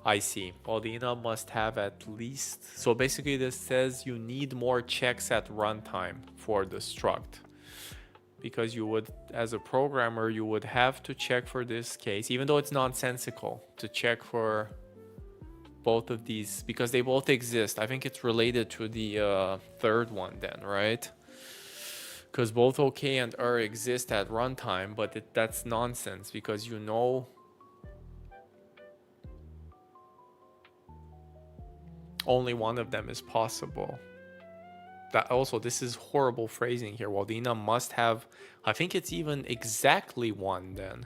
A: I see. Well, the enum must have at least... So basically this says you need more checks at runtime for the struct. Because you would, as a programmer, you would have to check for this case, even though it's nonsensical, to check for both of these, because they both exist. I think it's related to the third one then, right? Because both OK and exist at runtime, but that's nonsense, because you know only one of them is possible. That also, this is horrible phrasing here. Well, the enum must have, I think it's even exactly one then,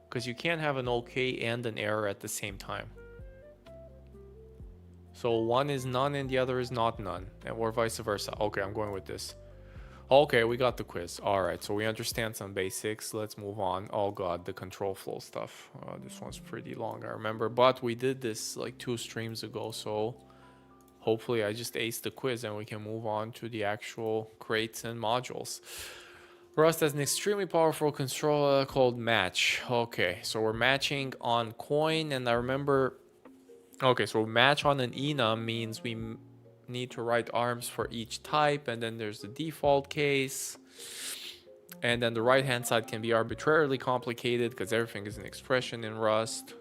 A: because you can't have an OK and an error at the same time. So one is none and the other is not none, or vice versa. Okay, I'm going with this. Okay, we got the quiz. All right, so we understand some basics. Let's move on. Oh god, the control flow stuff. This one's pretty long, I remember, but we did this like 2 streams ago, so hopefully I just aced the quiz and we can move on to the actual crates and modules. Rust has an extremely powerful controller called match. Okay, so we're matching on coin, and I remember... Okay, so match on an enum means we need to write arms for each type, and then there's the default case. And then the right-hand side can be arbitrarily complicated because everything is an expression in Rust.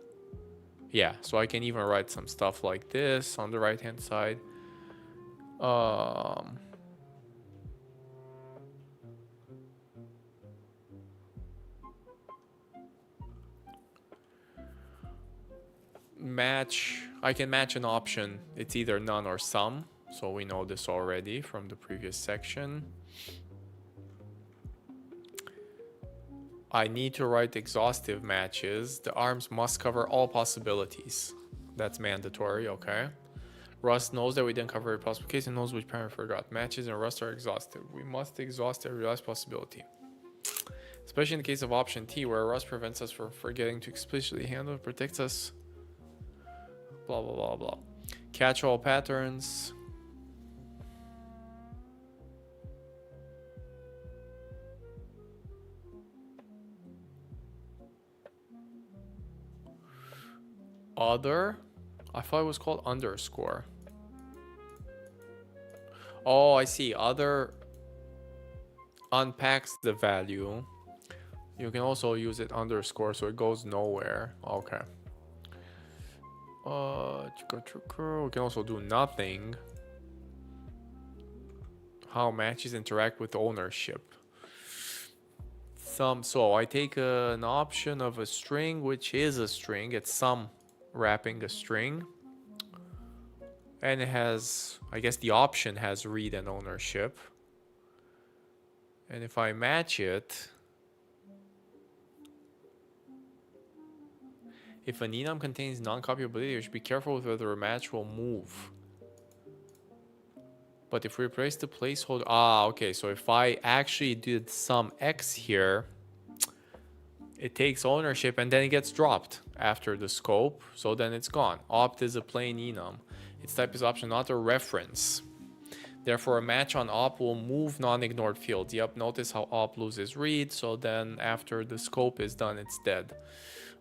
A: Yeah, so I can even write some stuff like this on the right-hand side. Match, I can match an option. It's either none or some. So we know this already from the previous section. I need to write exhaustive matches. The arms must cover all possibilities. That's mandatory, okay. Rust knows that we didn't cover every possible case and knows which parameter forgot. Matches in Rust are exhaustive. We must exhaust every last possibility. Especially in the case of option T, where Rust prevents us from forgetting to explicitly handle, protects us. Blah, blah, blah, blah. Catch all patterns. Other? I thought it was called underscore. Oh, I see. Other unpacks the value. You can also use it underscore, so it goes nowhere. Okay. We can also do nothing. How matches interact with ownership. So I take an option of a string, which is a string. It's some wrapping a string. And it has, I guess the option has read and ownership. And if I match it, if an enum contains non-copyability, you should be careful with whether a match will move. But if we replace the placeholder, okay, so if I actually did some X here, it takes ownership and then it gets dropped after the scope, so then it's gone. Opt is a plain enum. Its type is option, not a reference. Therefore, a match on op will move non-ignored fields. Yep, notice how op loses read, so then after the scope is done, it's dead.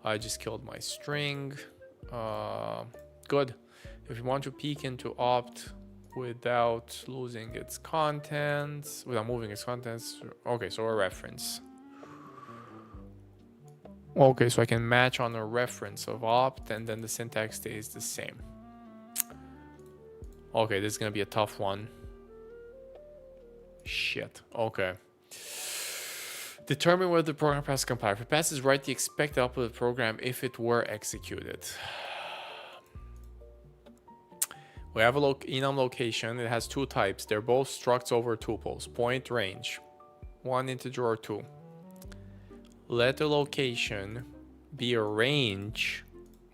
A: I just killed my string. Good. If you want to peek into opt without losing its contents, without moving its contents, okay, so a reference. Okay, so I can match on a reference of opt and then the syntax stays the same. Okay, this is gonna be a tough one. Shit, okay. Determine whether the program passes compile. If it passes, write the expected output of the program if it were executed. We have a enum location. It has two types. They're both structs over tuples. Point, range. One integer or two. Let the location be a range.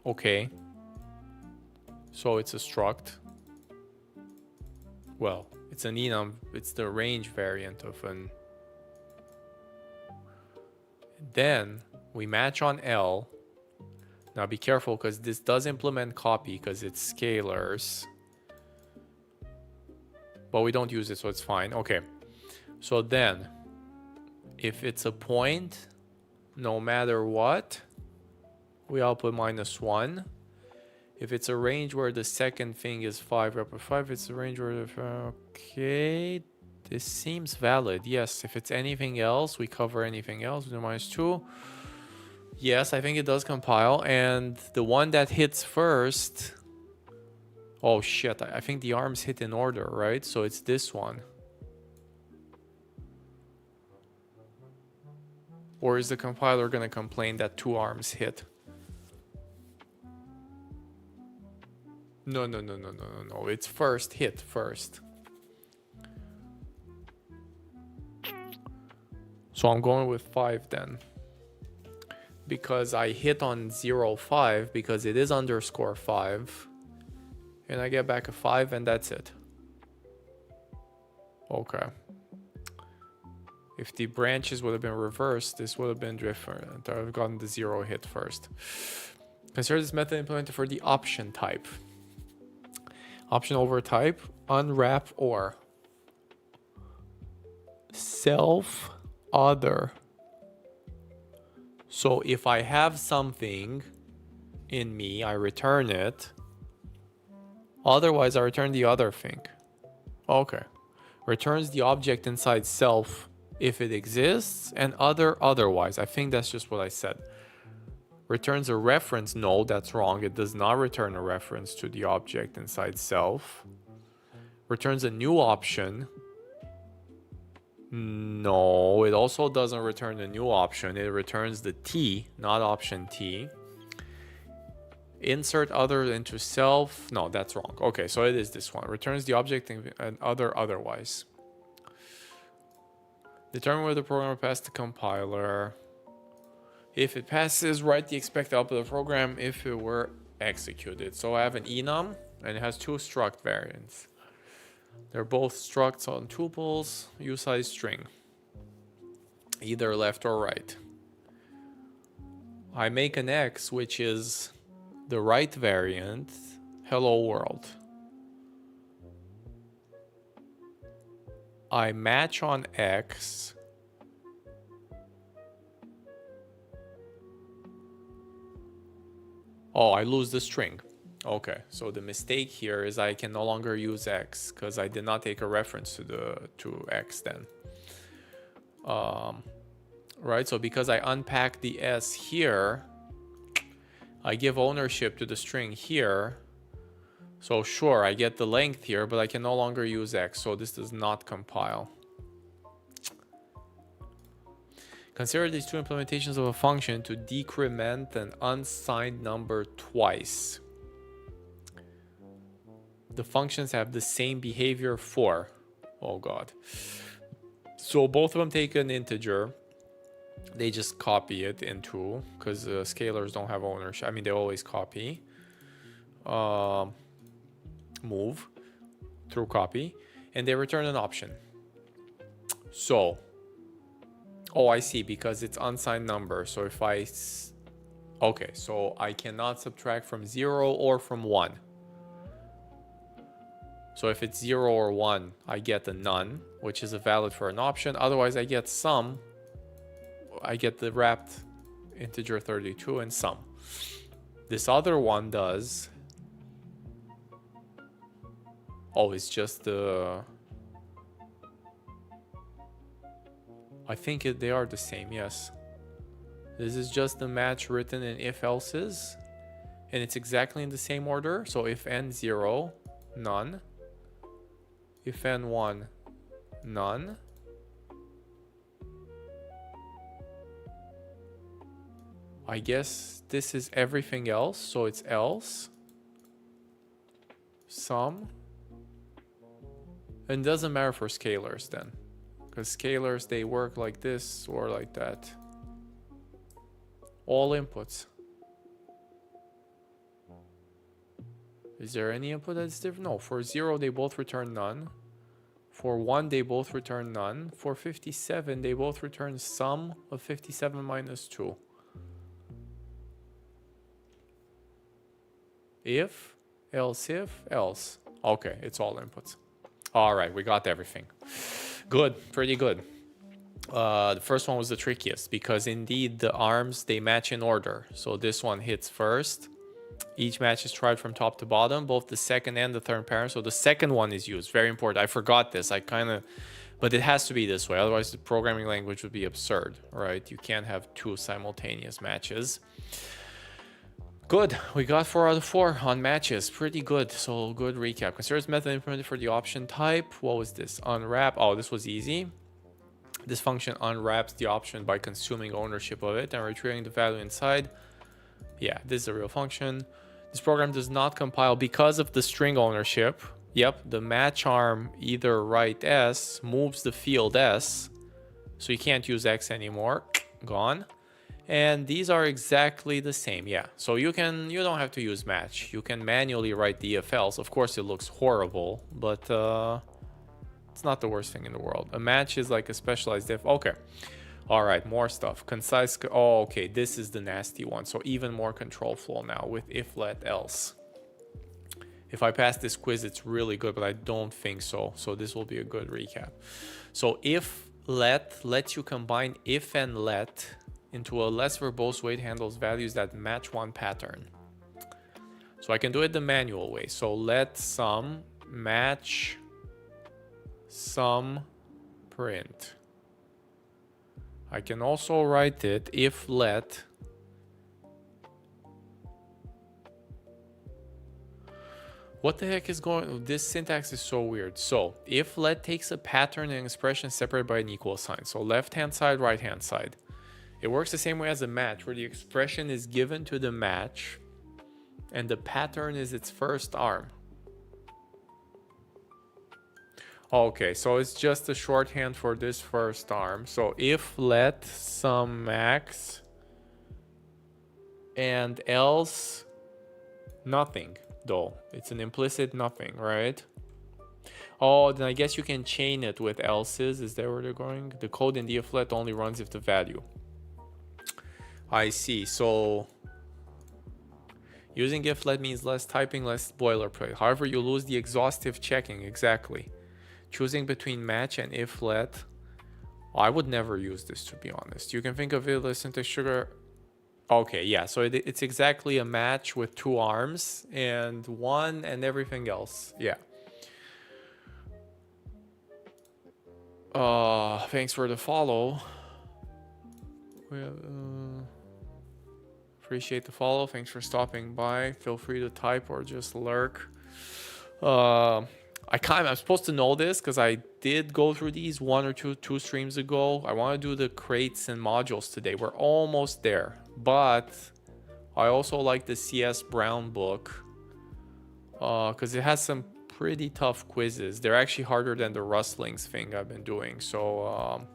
A: Okay. So it's a struct. Well, it's an enum. It's the range variant of an. Then we match on L. Now be careful because this does implement copy because it's scalars. But we don't use it, so it's fine. Okay. So then, if it's a point, no matter what, we output -1. If it's a range where the second thing is 5, we output 5. It's a range where okay, this seems valid. Yes, if it's anything else, we cover anything else. We do -2. Yes, I think it does compile. And the one that hits first, oh shit, I think the arms hit in order, right? So it's this one. Or is the compiler going to complain that 2 arms hit? No. It's first hit first. So I'm going with 5 then. Because I hit on 0.5 because it is _5. And I get back a 5 and that's it. Okay. If the branches would have been reversed, this would have been different. I would have gotten the 0 hit first. Consider this method implemented for the option type. Option over type, unwrap or. Self other. So if I have something in me, I return it. Otherwise, I return the other thing. Okay. Returns the object inside self if it exists, and otherwise. I think that's just what I said. Returns a reference. No, that's wrong. It does not return a reference to the object inside self. Returns a new option. No, it also doesn't return a new option. It returns the T, not option T. Insert other into self. No, that's wrong. Okay, so it is this one. Returns the object and otherwise. Determine whether the program will pass the compiler. If it passes, write the expected output of the program if it were executed. So I have an enum and it has 2 struct variants. They're both structs on tuples, usize string. Either left or right. I make an X, which is the right variant, hello world. I match on X. Oh, I lose the string. Okay, so the mistake here is I can no longer use X because I did not take a reference to X then. Right, so because I unpack the S here, I give ownership to the string here. So sure, I get the length here, but I can no longer use X, so this does not compile. Consider these 2 implementations of a function to decrement an unsigned number twice. the functions have the same behavior for, oh god. So both of them take an integer. They just copy it into, because scalars don't have ownership. I mean, they always copy. Move through copy, and they return an option. So, oh, I see, because it's unsigned number. So if okay, so I cannot subtract from 0 or from 1. So if it's 0 or 1, I get a none, which is a valid for an option. Otherwise, I get sum. I get the wrapped integer 32 and sum. This other one does... Oh, it's just the... I think they are the same, yes. This is just the match written in if-else's. And it's exactly in the same order. So if n0, none. If n1, none. I guess this is everything else. So it's else. Sum. And it doesn't matter for scalars then. Because scalars, they work like this or like that. All inputs. Is there any input that's different? No, for 0 they both return none. For 1 they both return none. For 57 they both return sum of 57 minus 2. If, else. Okay, it's all inputs. All right, we got everything. Good, pretty good. The first one was the trickiest because indeed the arms, they match in order. So this one hits first. Each match is tried from top to bottom, both the second and the third parent. So the second one is used. Very important. I forgot this. But it has to be this way. Otherwise, the programming language would be absurd, right? You can't have two simultaneous matches. Good. We got 4 out of 4 on matches. Pretty good. So good recap. Consider this method implemented for the option type. What was this? Unwrap. Oh, this was easy. This function unwraps the option by consuming ownership of it and retrieving the value inside. Yeah, this is a real function. This program does not compile because of the string ownership. Yep, the match arm either write S moves the field S, so you can't use X anymore. Gone. And these are exactly the same. Yeah, so you don't have to use match. You can manually write the if else. Of course, it looks horrible, but it's not the worst thing in the world. A match is like a specialized if. Okay. All right, more stuff. Concise. Oh, okay. This is the nasty one. So even more control flow now with if, let, else. If I pass this quiz, it's really good, but I don't think so. So this will be a good recap. So if, let, lets you combine if and let into a less verbose way. It handles values that match one pattern. So I can do it the manual way. So let sum match sum print. I can also write it if let what the heck is going, this syntax is so weird. So if let takes a pattern and expression separated by an equal sign. So left hand side, right hand side. It works the same way as a match where the expression is given to the match and the pattern is its first arm. Okay, so it's just a shorthand for this first arm. So if let sum max and else nothing, though. It's an implicit nothing, right? Oh, then I guess you can chain it with else's. Is that where they're going? The code in the if let only runs if the value. I see. So using if let means less typing, less boilerplate. However, you lose the exhaustive checking. Exactly. Choosing between match and if let. I would never use this, to be honest. You can think of it as syntax sugar. Okay, yeah. So it's exactly a match with two arms and one and everything else. Yeah. Thanks for the follow. Appreciate the follow. Thanks for stopping by. Feel free to type or just lurk. I'm supposed to know this because I did go through these one or two streams ago. I want to do the crates and modules today. We're almost there, but I also like the CS Brown book because it has some pretty tough quizzes. They're actually harder than the Rustlings thing I've been doing. So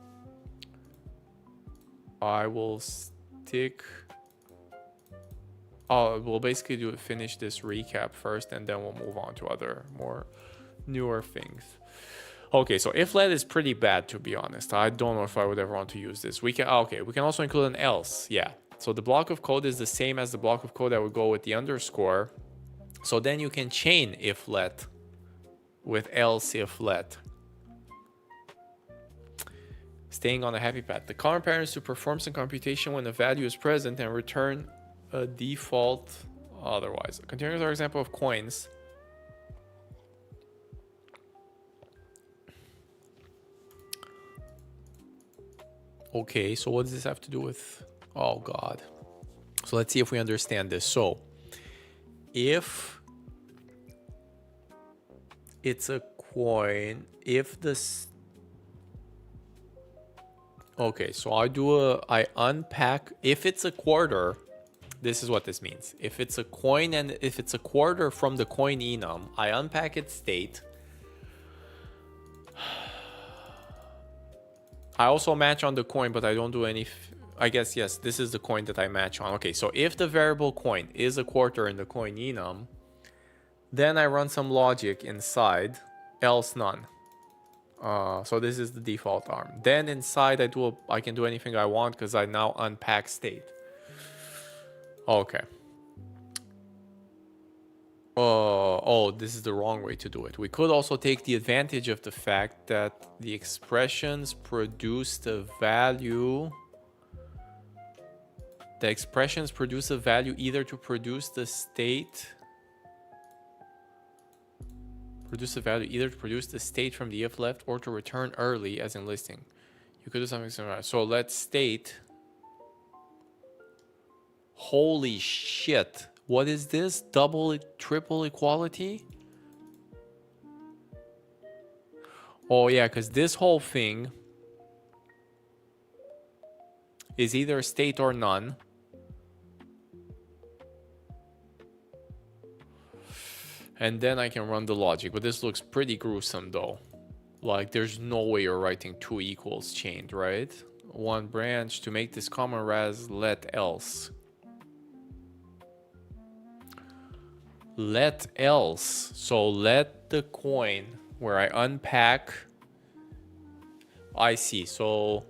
A: I will stick. Oh, we'll basically finish this recap first, and then we'll move on to other more newer things. Okay, so if let is pretty bad, to be honest. I don't know if I would ever want to use this. We can also include an else. Yeah. So the block of code is the same as the block of code that would go with the underscore. So then you can chain if let with else if let. Staying on the happy path. The common pattern is to perform some computation when a value is present and return a default otherwise. Continuing with our example of coins. Okay, so what does this have to do with... Oh, God. So let's see if we understand this. So if it's a coin, if this... Okay, so I unpack... If it's a quarter, this is what this means. If it's a coin and if it's a quarter from the coin enum, I unpack its state. I also match on the coin, but I don't do any... I guess, yes, this is the coin that I match on. Okay, so if the variable coin is a quarter in the coin enum, then I run some logic inside, else none. So this is the default arm. Then inside I can do anything I want because I now unpack state. Okay. Oh, this is the wrong way to do it. We could also take the advantage of the fact that the expressions produce the value. The expressions produce a value either to produce the state. Produce a value either to produce the state from the if left or to return early as in listing. You could do something similar. So let's state. Holy shit. What is this? Double, triple equality? Oh yeah, because this whole thing is either state or none. And then I can run the logic. But this looks pretty gruesome though. Like there's no way you're writing two equals chained, right? One branch to make this common res let else. Let else. So let the coin where I unpack. I see. So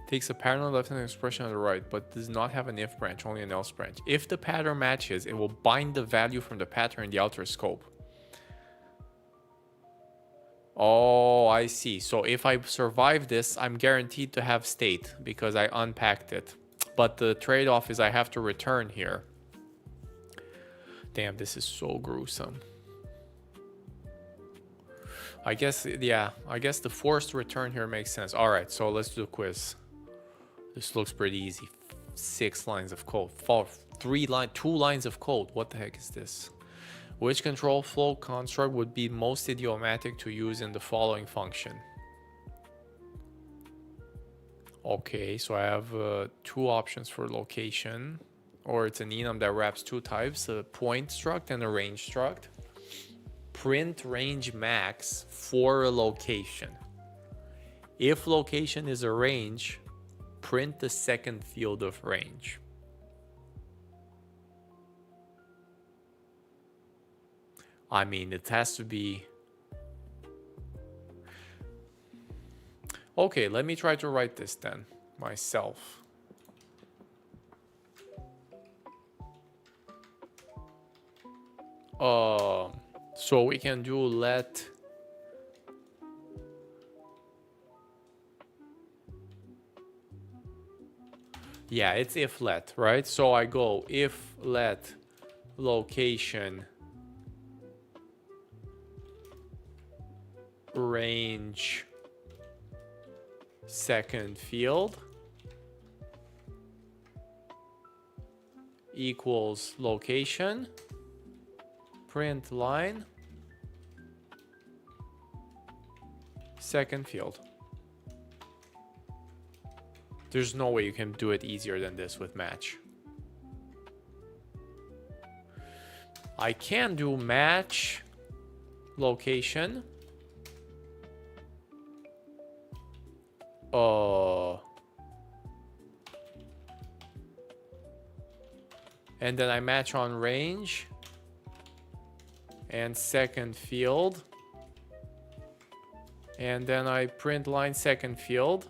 A: takes a pattern on the left and an expression on the right, but does not have an if branch, only an else branch. If the pattern matches, it will bind the value from the pattern in the outer scope. Oh, I see. So if I survive this, I'm guaranteed to have state because I unpacked it. But the trade-off is I have to return here. Damn, this is so gruesome. I guess, yeah, I guess the forced return here makes sense. All right, so let's do a quiz. This looks pretty easy. 6 lines of code. 2 lines of code. What the heck is this? Which control flow construct would be most idiomatic to use in the following function? Okay, so I have 2 options for location, or it's an enum that wraps 2 types, a point struct and a range struct. Print range max for a location. If location is a range, print the second field of range. I mean, it has to be... Okay, let me try to write this then, myself. So we can do let... Yeah, it's if let, right? So I go if let location range second field equals location print line second field. There's no way you can do it easier than this with match. I can do match location. And then I match on range and second field. And then I print line second field.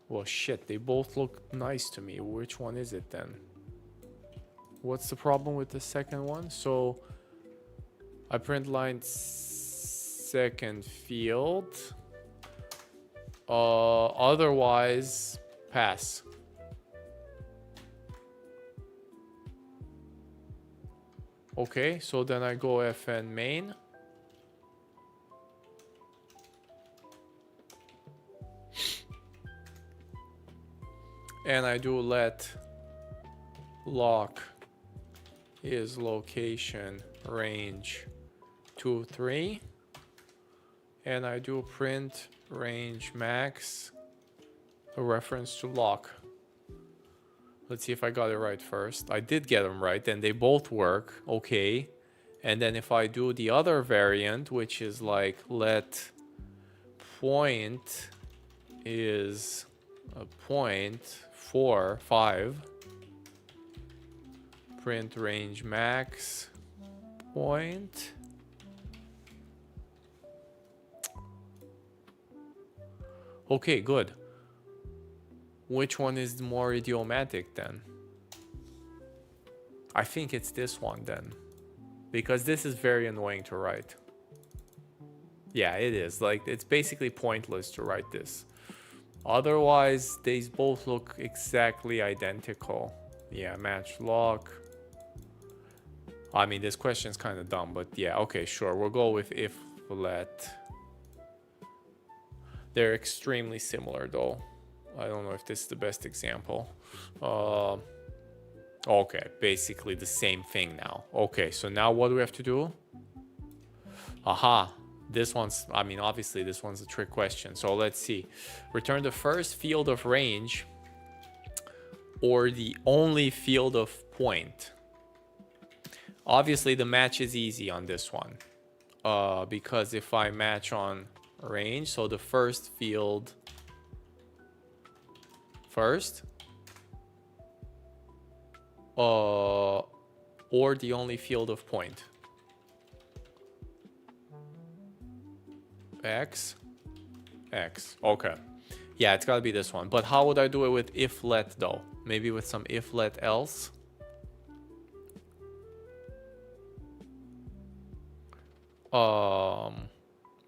A: Well, shit, they both look nice to me. Which one is it then? What's the problem with the second one? So I print line second field. Otherwise, pass. Okay, so then I go fn main. And I do let lock is location range 2, 3. And I do print range max a reference to lock. Let's see if I got it right first. I did get them right, and they both work. Okay. And then if I do the other variant, which is like let point is a point 4, 5. Print range max point. Okay, good. Which one is more idiomatic then? I think it's this one then. Because this is very annoying to write. Yeah, it is. Like, it's basically pointless to write this. Otherwise, these both look exactly identical. Yeah, match lock. I mean, this question is kind of dumb, but yeah, okay, sure. We'll go with if let. They're extremely similar though. I don't know if this is the best example. Okay, basically the same thing now. Okay, so now what do we have to do? Aha, this one's, I mean, obviously this one's a trick question. So let's see. Return the first field of range or the only field of point. Obviously the match is easy on this one. Because if I match on range, so the first field first, or the only field of point. X. Okay. Yeah, it's gotta be this one. But how would I do it with if let though? Maybe with some if let else.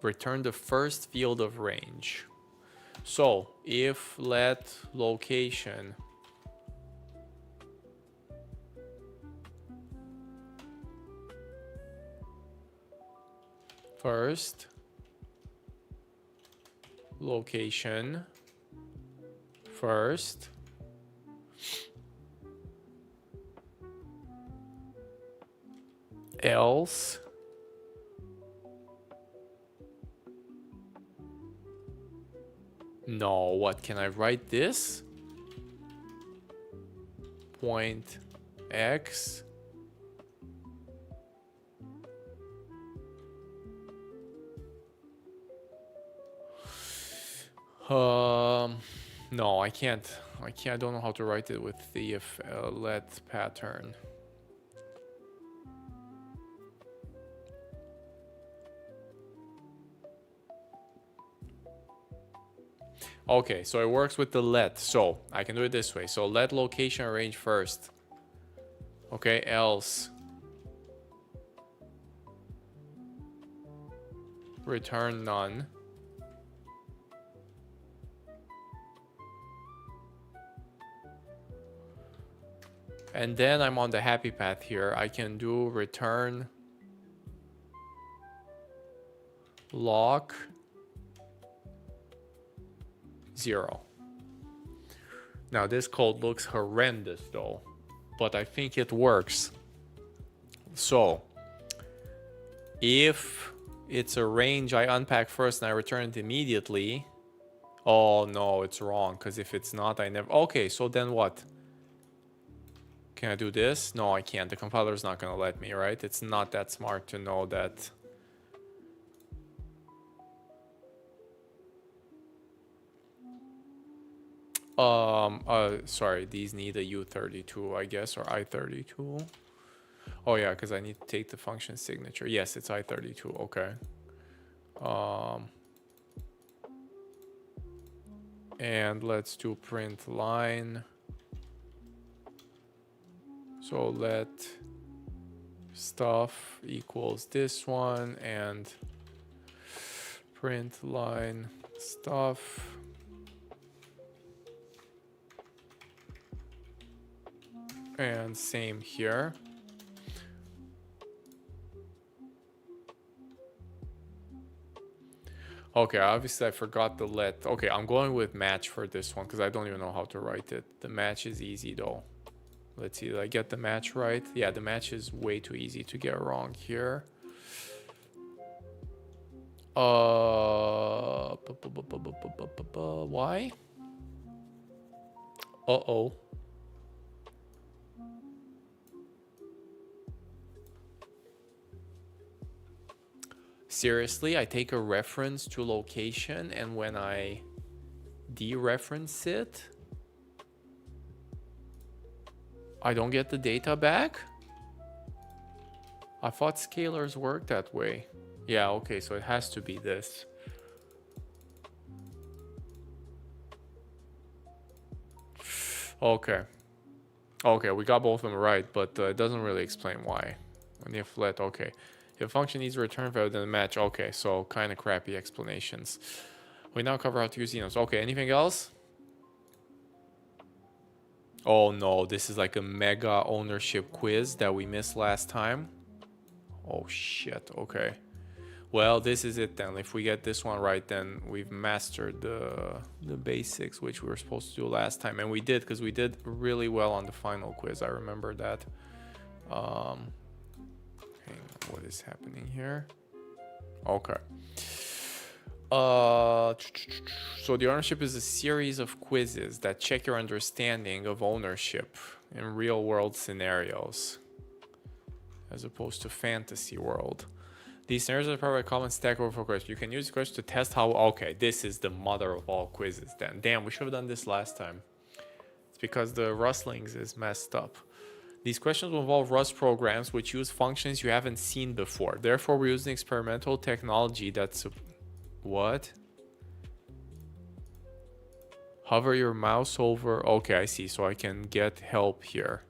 A: Return the first field of range. So if let location first location first else no, what can I write this? Point X no, I can't. I don't know how to write it with the if let pattern. Okay, so it works with the let. So I can do it this way. So let location range first. Okay, else return none. And then I'm on the happy path here. I can do return lock 0. Now this code looks horrendous though, but I think it works. So if it's a range I unpack first and I return it immediately. Oh no, it's wrong, because if it's not, I never... Okay, so then what? Can I do this? No, I can't. The compiler's not going to let me, right? It's not that smart to know that. Sorry, these need a U32, I guess, or I32. Oh yeah, because I need to take the function signature. Yes, it's I32, okay. And let's do print line. So let stuff equals this one, and print line stuff. And same here. Okay, obviously I forgot the let. Okay, I'm going with match for this one because I don't even know how to write it. The match is easy though. Let's see, did I get the match right? Yeah, the match is way too easy to get wrong here. Why? Uh-oh. Seriously, I take a reference to location, and when I dereference it, I don't get the data back? I thought scalars work that way. Yeah, okay, so it has to be this. Okay. Okay, we got both of them right, but it doesn't really explain why. When if let, okay. If a function needs a return value, then a match. Okay, so kind of crappy explanations. We now cover how to use enums. Okay, anything else? Oh no, this is like a mega ownership quiz that we missed last time. Oh shit, okay. Well, this is it then. If we get this one right, then we've mastered the basics, which we were supposed to do last time. And we did, because we did really well on the final quiz. I remember that. Hang on, what is happening here? Okay. So the ownership is a series of quizzes that check your understanding of ownership in real world scenarios, as opposed to fantasy world. These scenarios are part of a common stack overflow question. You can use the question to test how... Okay, this is the mother of all quizzes then. Damn, we should have done this last time. It's because the Rustlings is messed up. These questions will involve Rust programs which use functions you haven't seen before. Therefore, we're using experimental technology that's... What? Hover your mouse over... Okay, I see. So I can get help here.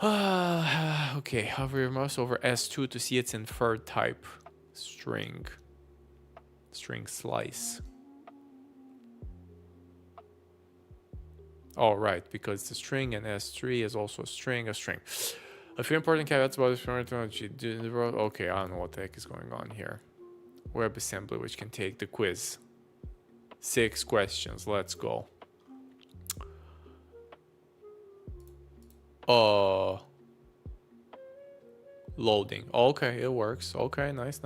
A: Okay, hover your mouse over S2 to see its inferred type. String slice. Oh, right, because the string and S3 is also a string. A few important caveats about this technology. Okay, I don't know what the heck is going on here. WebAssembly, which can take the quiz. 6 questions, let's go. Loading. Okay, it works. Okay, nice.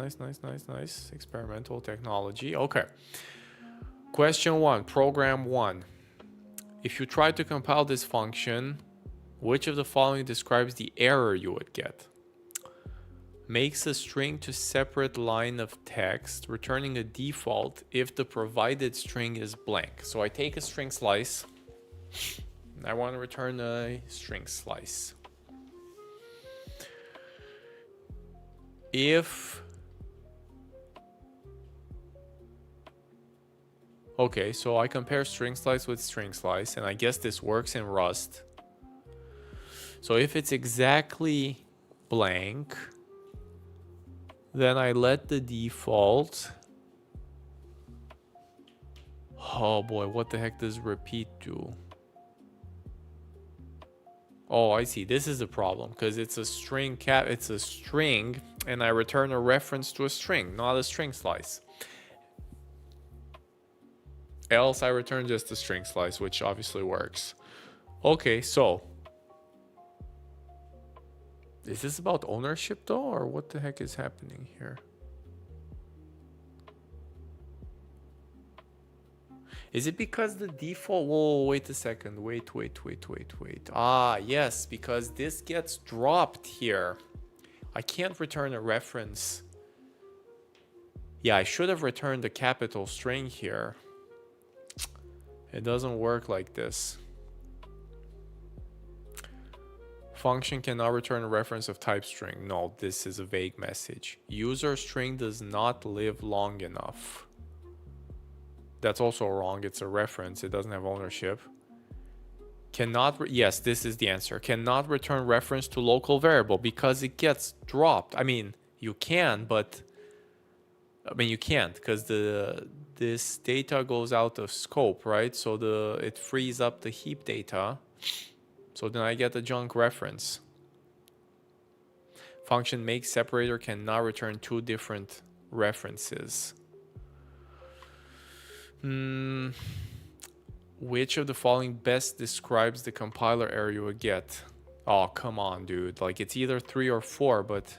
A: Experimental technology. Okay. Question 1, program 1. If you try to compile this function, which of the following describes the error you would get? Makes a string to separate line of text, returning a default if the provided string is blank. So I take a string slice. I want to return a string slice. If... Okay, so I compare string slice with string slice, and I guess this works in Rust. So if it's exactly blank, then I let the default... Oh boy, what the heck does repeat do? Oh, I see. This is the problem, because it's a string it's a string, and I return a reference to a string, not a string slice. Else I return just a string slice, which obviously works. Okay, so is this about ownership though, or what the heck is happening here? Is it because the default? Whoa, wait a second. Wait. Ah, yes, because this gets dropped here. I can't return a reference. Yeah, I should have returned a capital string here. It doesn't work like this. Function cannot return a reference of type string. No, this is a vague message. User string does not live long enough. That's also wrong. It's a reference. It doesn't have ownership. Cannot, yes, this is the answer. Cannot return reference to local variable because it gets dropped. I mean, you can, but you can't because this data goes out of scope, right? So it frees up the heap data. So then I get the junk reference. Function make separator cannot return two different references. Which of the following best describes the compiler error you would get? Oh, come on, dude. Like, it's either 3 or 4, but...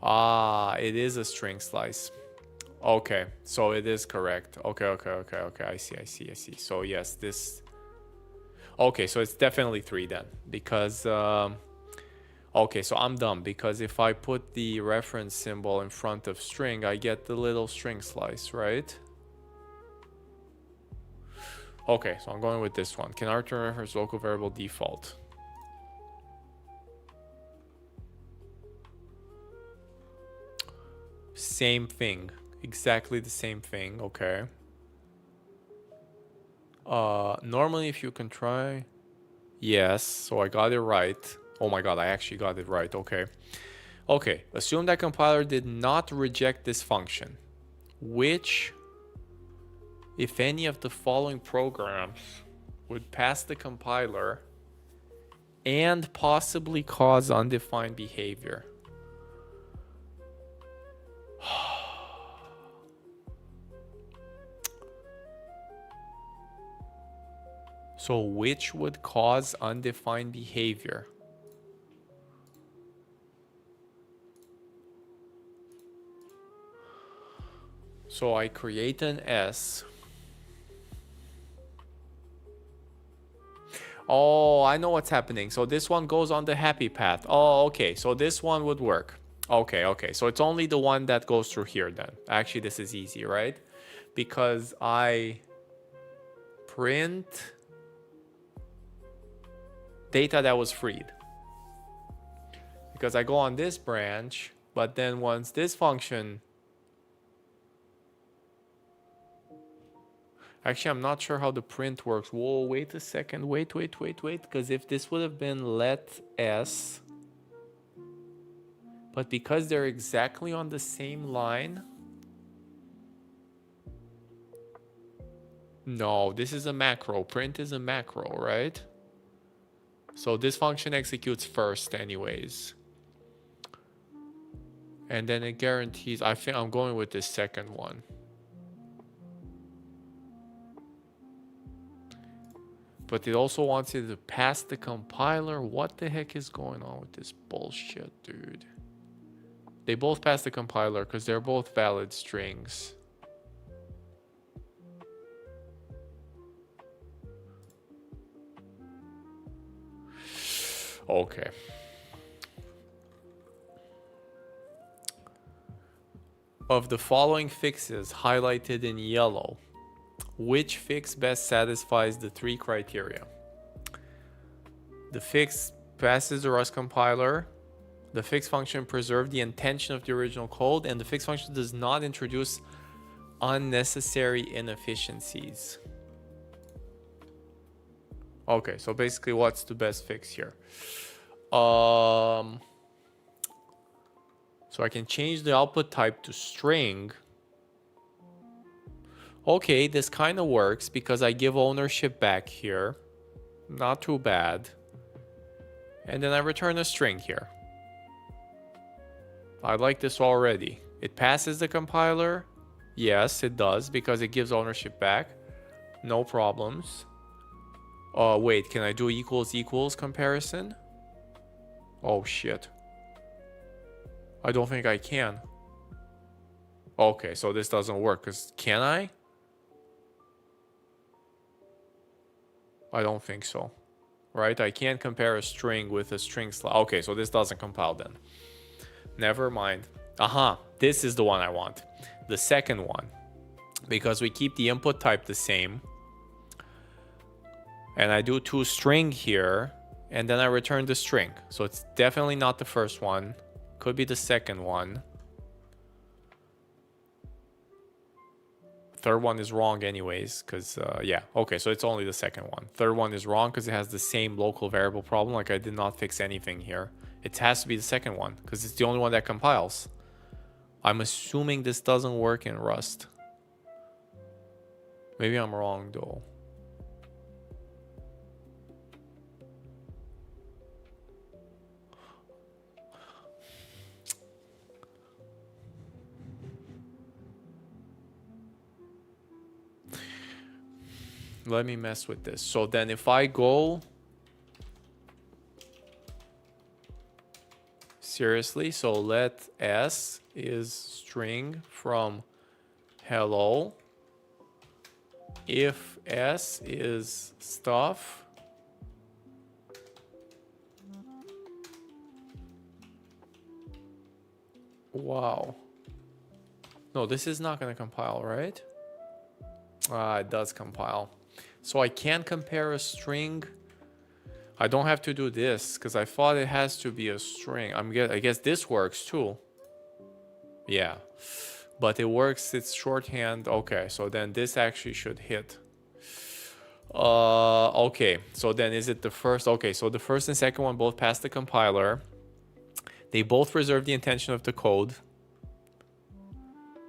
A: Ah, it is a string slice. Okay, so it is correct. Okay. I see. So yes, this... Okay, so it's definitely 3 then. Because... Okay, so I'm dumb. Because if I put the reference symbol in front of string, I get the little string slice, right? Okay, so I'm going with this one. Can I return reference local variable default? Same thing. Exactly the same thing. Okay. Normally if you can try... Yes, so I got it right. Oh my god, I actually got it right. Okay. Okay, assume that compiler did not reject this function. Which, if any of the following programs would pass the compiler and possibly cause undefined behavior? So which would cause undefined behavior? So I create an S. Oh, I know what's happening. So this one goes on the happy path. Oh, okay. So this one would work. Okay. So it's only the one that goes through here then. Actually, this is easy, right? Because I print data that was freed. Because I go on this branch, but then once this function... Actually, I'm not sure how the print works. Whoa, wait a second. Wait. Because if this would have been let s, but because they're exactly on the same line... No, this is a macro. Print is a macro, right? So this function executes first anyways. And then it guarantees... I think I'm going with this second one. But it also wants you to pass the compiler. What the heck is going on with this bullshit, dude? They both pass the compiler because they're both valid strings. Okay. Of the following fixes highlighted in yellow, which fix best satisfies the 3 criteria? The fix passes the Rust compiler, the fix function preserves the intention of the original code, and the fix function does not introduce unnecessary inefficiencies. Okay, so basically what's the best fix here? So I can change the output type to string. Okay, this kind of works because I give ownership back here. Not too bad. And then I return a string here. I like this already. It passes the compiler. Yes, it does because it gives ownership back. No problems. Wait, can I do equals comparison? Oh shit. I don't think I can. Okay, so this doesn't work, because can I? I don't think so. Right? I can't compare a string with a string slot. Okay, so this doesn't compile then. Never mind. Aha, this is the one I want. The second one. Because we keep the input type the same. And I do toString here. And then I return the string. So it's definitely not the first one. Could be the second one. Third one is wrong anyways, because yeah, okay, so it's only the second one. Third one is wrong because it has the same local variable problem. Like I did not fix anything here. It has to be the second one because it's the only one that compiles. I'm assuming this doesn't work in Rust. Maybe I'm wrong though. Let me mess with this. So then if I go seriously, so let s is string from hello. If s is stuff, wow. No, this is not going to compile, right? It does compile. So I can't compare a string. I don't have to do this because I thought it has to be a string. I guess this works too. Yeah, but it works. It's shorthand. Okay, so then this actually should hit. Okay, so then is it the first? Okay, so the first and second one both pass the compiler. They both preserve the intention of the code.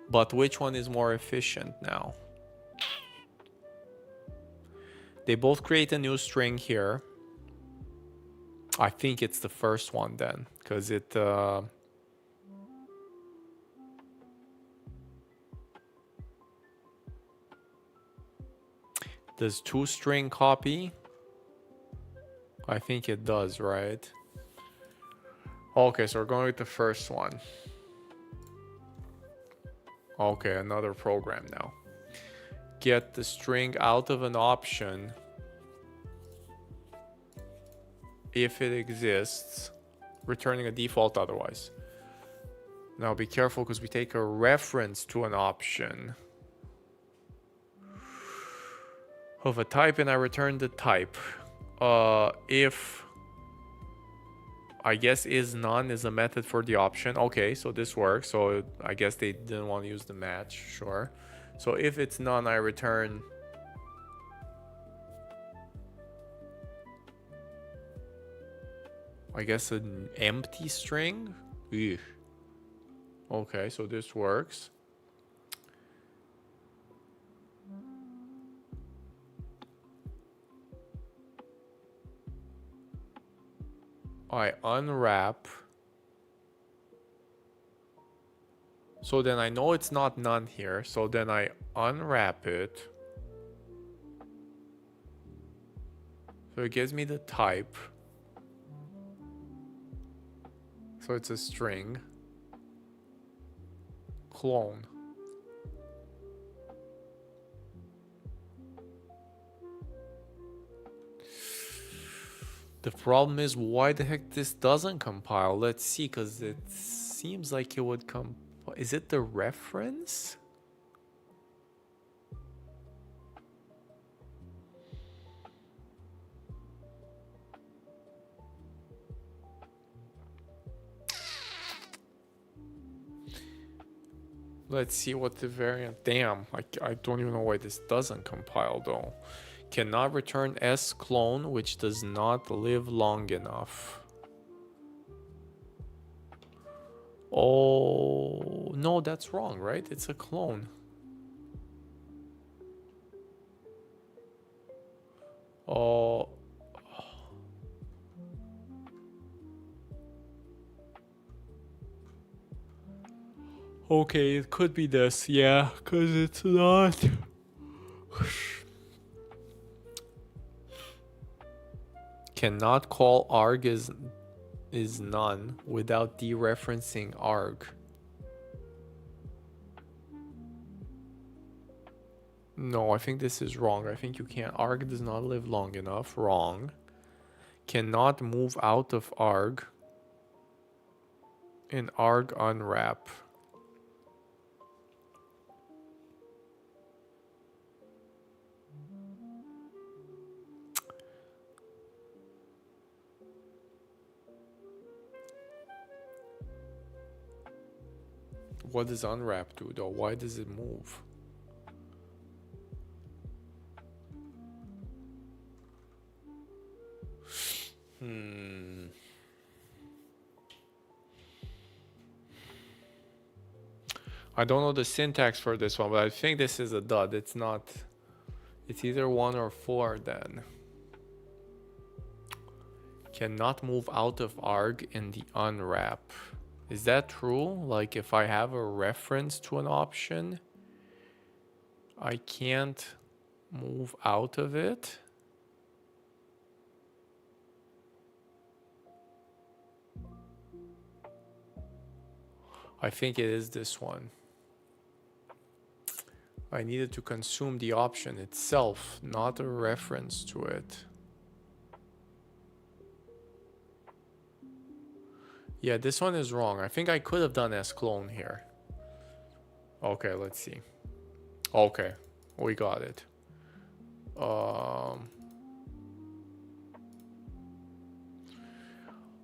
A: But which one is more efficient now? They both create a new string here. I think it's the first one then, because it does toString copy. I think it does, right? Okay, so we're going with the first one. Okay, another program now. Get the string out of an option if it exists, returning a default otherwise. Now be careful because we take a reference to an option of a type and I return the type. If I guess is none is a method for the option. Okay, so this works. So I guess they didn't want to use the match, sure. So if it's none, I return I guess an empty string. Eesh. Okay, so this works. I unwrap. So then I know it's not none here. So then I unwrap it. So it gives me the type. So it's a string. Clone. The problem is why the heck this doesn't compile. Let's see, because it seems like it would compile. Is it the reference? Let's see what the variant. Damn, I don't even know why this doesn't compile though. Cannot return S clone, which does not live long enough. Oh, no, that's wrong, right? It's a clone. Oh. Okay, it could be this, yeah, because it's not. Cannot call arg is none without dereferencing arg. No, I think this is wrong. I think you can't. Arg does not live long enough. Wrong. Cannot move out of arg in arg unwrap. What does unwrap do though? Why does it move? I don't know the syntax for this one, but I think this is a dud. It's not. It's either 1 or 4 then. Cannot move out of arg in the unwrap. Is that true? Like if I have a reference to an option, I can't move out of it? I think it is this one. I needed to consume the option itself, not a reference to it. Yeah, this one is wrong. I think I could have done sclone here. Okay, let's see. Okay, we got it.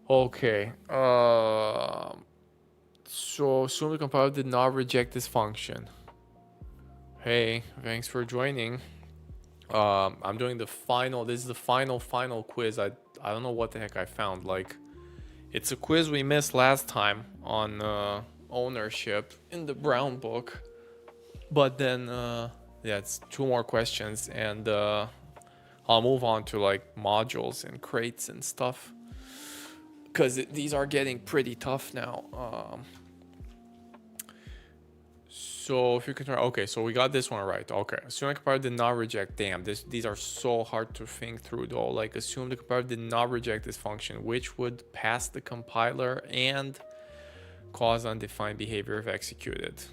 A: Okay. So assume the compiler did not reject this function. Hey, thanks for joining. I'm doing the final. This is the final quiz. I don't know what the heck I found. Like, it's a quiz we missed last time on ownership in the brown book. But then, yeah, it's 2 more questions, and I'll move on to like modules and crates and stuff, because these are getting pretty tough now. So if you can, okay, so we got this one right. Okay, assume the compiler did not reject. Damn, these are so hard to think through though. Like, assume the compiler did not reject this function, which would pass the compiler and cause undefined behavior if executed.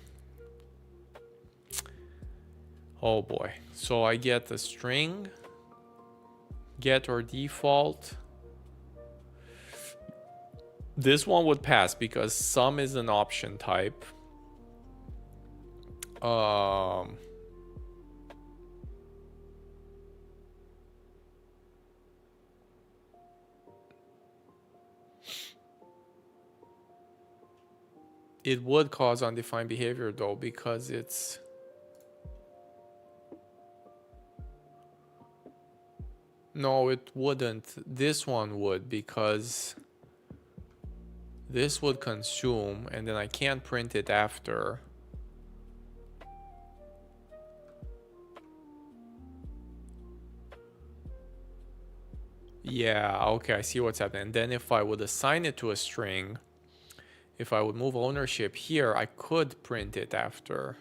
A: Oh boy. So I get the string, get or default. This one would pass because sum is an option type. It would cause undefined behavior though, because it's no, it wouldn't. This one would, because this would consume and then I can't print it after. Yeah, okay, I see what's happening. And then if I would assign it to a string, if I would move ownership here, I could print it after.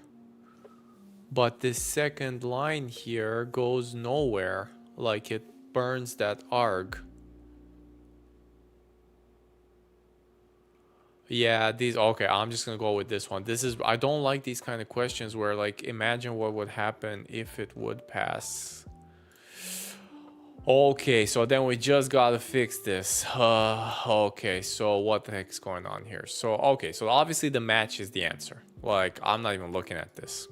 A: But this second line here goes nowhere. Like, it burns that arg. Yeah, these, okay, I'm just gonna go with this one. This is, I don't like these kind of questions where, like, imagine what would happen if it would pass. Okay, so then we just gotta fix this. Okay, so what the heck is going on here? So, okay, so obviously the match is the answer. Like, I'm not even looking at this.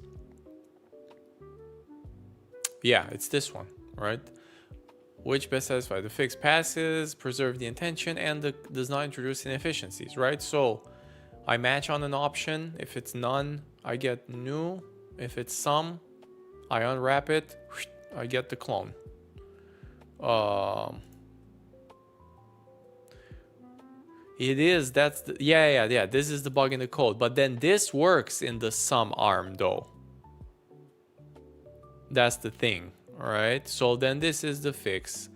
A: Yeah, it's this one, right? Which best satisfy the fix passes, preserve the intention, and does not introduce inefficiencies, right? So I match on an option. If it's none, I get new. If it's some, I unwrap it, I get the clone. It is, that's the, yeah, this is the bug in the code, but then this works in the sum arm though. That's the thing, all right? So then this is the fix.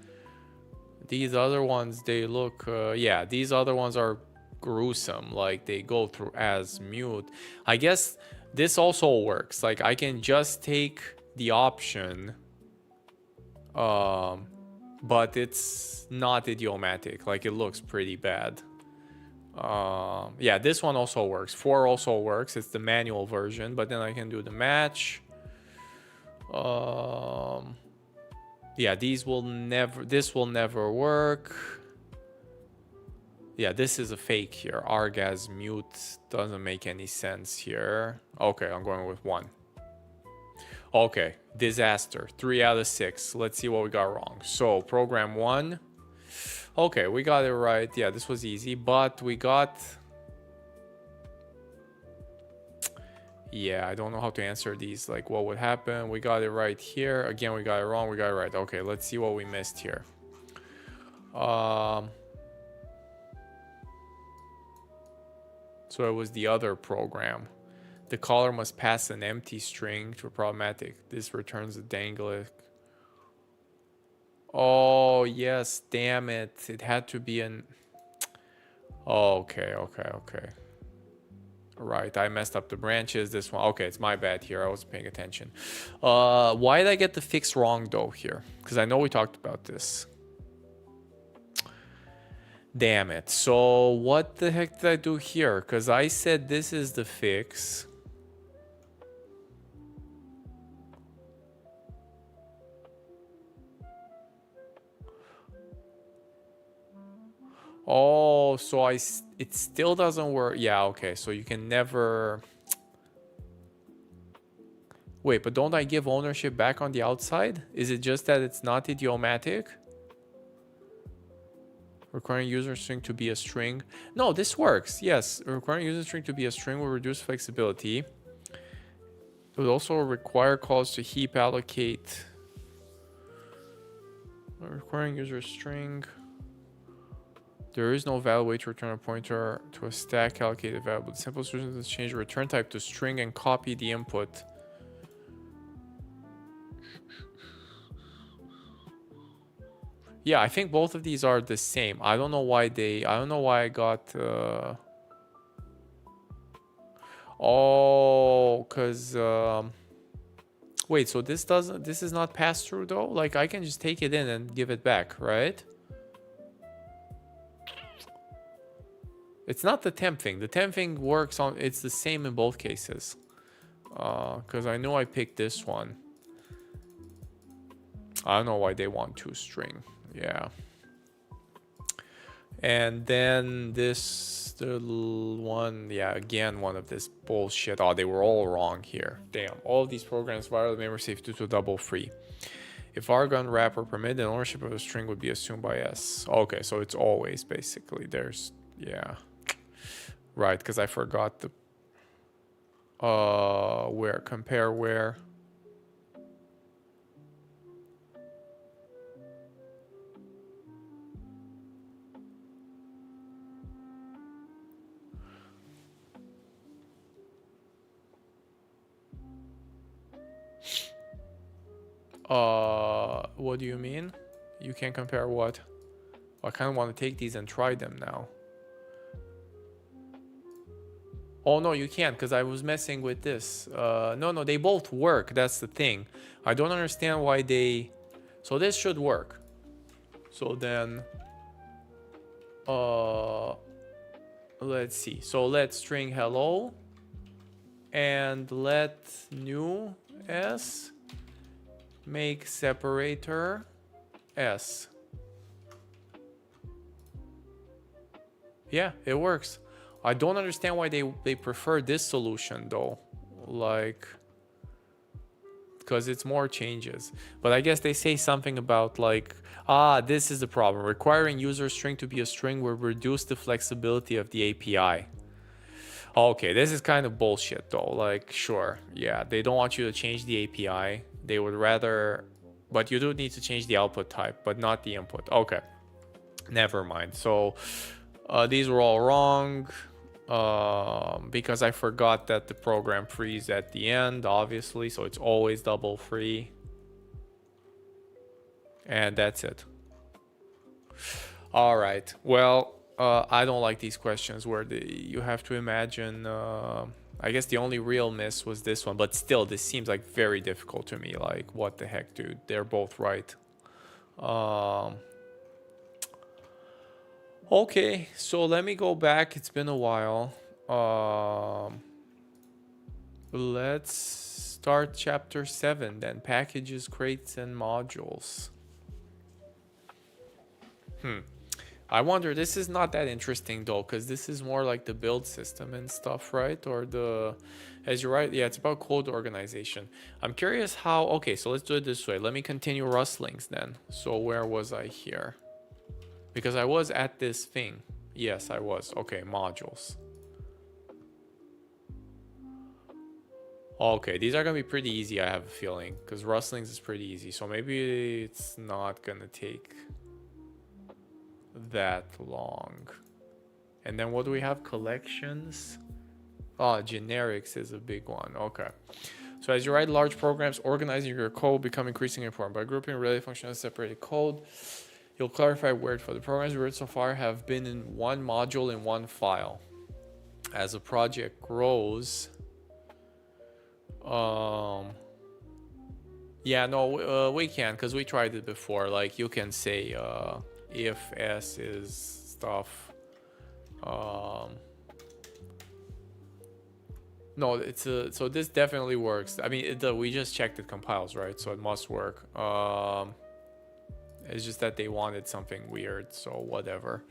A: These other ones, they look, yeah, these other ones are gruesome. Like, they go through as mute. I guess this also works. Like, I can just take the option, but it's not idiomatic. Like, it looks pretty bad. Yeah, this one also works. 4 also works. It's the manual version, but then I can do the match. Yeah, this will never work. Yeah, this is a fake here. Argas mute doesn't make any sense here. Okay, I'm going with 1. Okay, disaster. 3 out of 6. Let's see what we got wrong. So, program 1. Okay, we got it right. Yeah, this was easy, but we got... Yeah, I don't know how to answer these. Like, what would happen? We got it right here. Again, we got it wrong. We got it right. Okay, let's see what we missed here. So it was the other program. The caller must pass an empty string to a problematic. This returns a dangling. Oh, yes. Damn it. It had to be an... Oh, okay. Right, I messed up the branches. This one, okay, it's my bad here. I wasn't paying attention. Why did I get the fix wrong though here? Because I know we talked about this. Damn it. So what the heck did I do here? Because I said this is the fix. Oh, so it still doesn't work. Yeah, okay. So you can never... Wait, but don't I give ownership back on the outside? Is it just that it's not idiomatic? Requiring user string to be a string. No, this works. Yes, requiring user string to be a string will reduce flexibility. It would also require calls to heap allocate. Requiring user string. There is no valid way to return a pointer to a stack allocated variable. The simplest solution is to change the return type to string and copy the input. Yeah, I think both of these are the same. I don't know why I got... Oh, because... Wait, so this is not pass through though? Like, I can just take it in and give it back, right? It's not the temp thing. The temp thing works on... It's the same in both cases. Because I know I picked this one. I don't know why they want toString. Yeah. And then this little one, yeah, again, one of this bullshit. Oh, they were all wrong here. Damn. All of these programs violate memory safe due to double free. If Argon wrapper permitted, then ownership of a string would be assumed by S. Okay, so it's always basically there's, yeah. Right, because I forgot the where, compare where. What do you mean? You can compare what? I kind of want to take these and try them now. Oh no, you can't, because I was messing with this. No, they both work. That's the thing. I don't understand why they... So this should work. So then... let's see. So let's string hello. And let new s make separator s. Yeah, it works. I don't understand why they prefer this solution though. Like, because it's more changes. But I guess they say something about like, this is the problem. Requiring user string to be a string will reduce the flexibility of the API. Okay, this is kind of bullshit though. Like, sure, yeah, they don't want you to change the API. They would rather, but you do need to change the output type, but not the input. Okay, never mind. So these were all wrong because I forgot that the program frees at the end, obviously. So it's always double free. And that's it. All right. Well, I don't like these questions where you have to imagine. I guess the only real miss was this one, but still, this seems like very difficult to me. Like, what the heck, dude? They're both right. Okay, so let me go back. It's been a while. Um, let's start chapter 7 then. Packages, crates, and modules. I wonder, this is not that interesting though, because this is more like the build system and stuff, right? Or the, as you're right, yeah, it's about code organization. I'm curious how, okay, so let's do it this way. Let me continue Rustlings then. So where was I here? Because I was at this thing. Yes, I was. Okay, modules. Okay, these are gonna be pretty easy, I have a feeling, because Rustlings is pretty easy. So maybe it's not gonna take that long. And then what do we have? Collections. Oh, generics is a big one. Okay. So as you write large programs, organizing your code become increasingly important. By grouping related functions as separated code, you'll clarify where for the programs we wrote so far have been in one module in one file. As a project grows, yeah, no, we can, because we tried it before. Like you can say if s is stuff. No, it's a, so this definitely works. I mean, we just checked it compiles, right? So it must work. It's just that they wanted something weird, so whatever.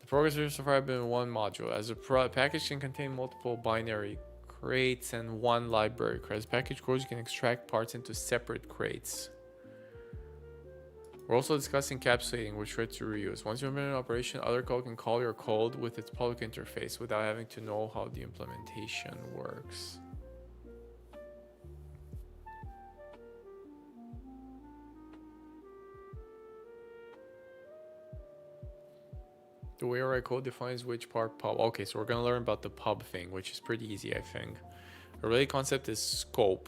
A: The programs are so far have been in one module. As a package can contain multiple binary crates and one library crate. As package grows, you can extract parts into separate crates. We're also discussing encapsulating, which crates to reuse. Once you implement an operation, other code can call your code with its public interface without having to know how the implementation works. The way I write code defines which part pub. Okay, so we're gonna learn about the pub thing, which is pretty easy, I think. A related concept is scope.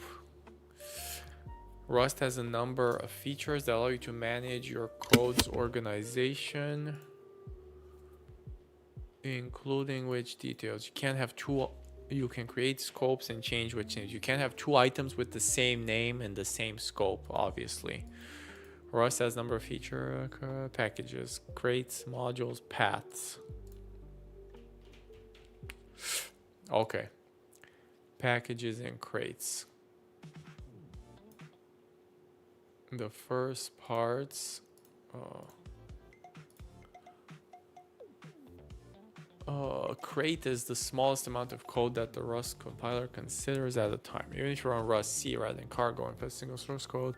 A: Rust has a number of features that allow you to manage your code's organization, including which details. You can't have two. You can create scopes and change which names. You can't have two items with the same name and the same scope, obviously. Rust has a number of feature packages, crates, modules, paths. Okay. Packages and crates. The first parts. Crate is the smallest amount of code that the Rust compiler considers at a time. Even if you run Rust C rather than cargo and put single source code.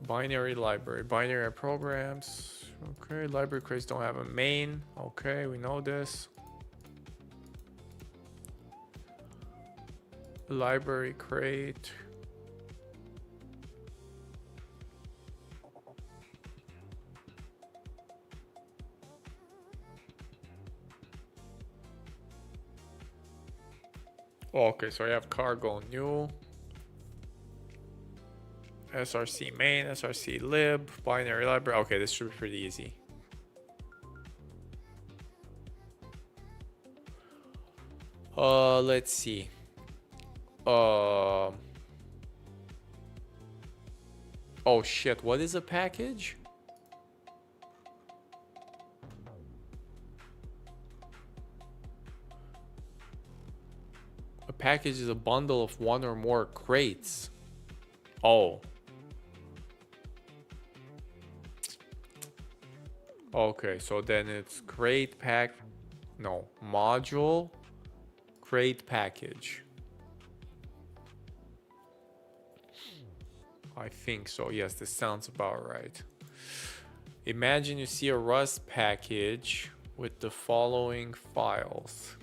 A: Binary library, binary programs. Okay, library crates don't have a main. Okay, we know this. Library crate. Okay, so I have cargo new. SRC main, SRC lib, binary library. Okay, this should be pretty easy. Let's see. Oh shit, what is a package? A package is a bundle of one or more crates. Oh. Okay, so then it's crate pack, no, module, crate package. I think so, yes, this sounds about right. Imagine you see a Rust package with the following files.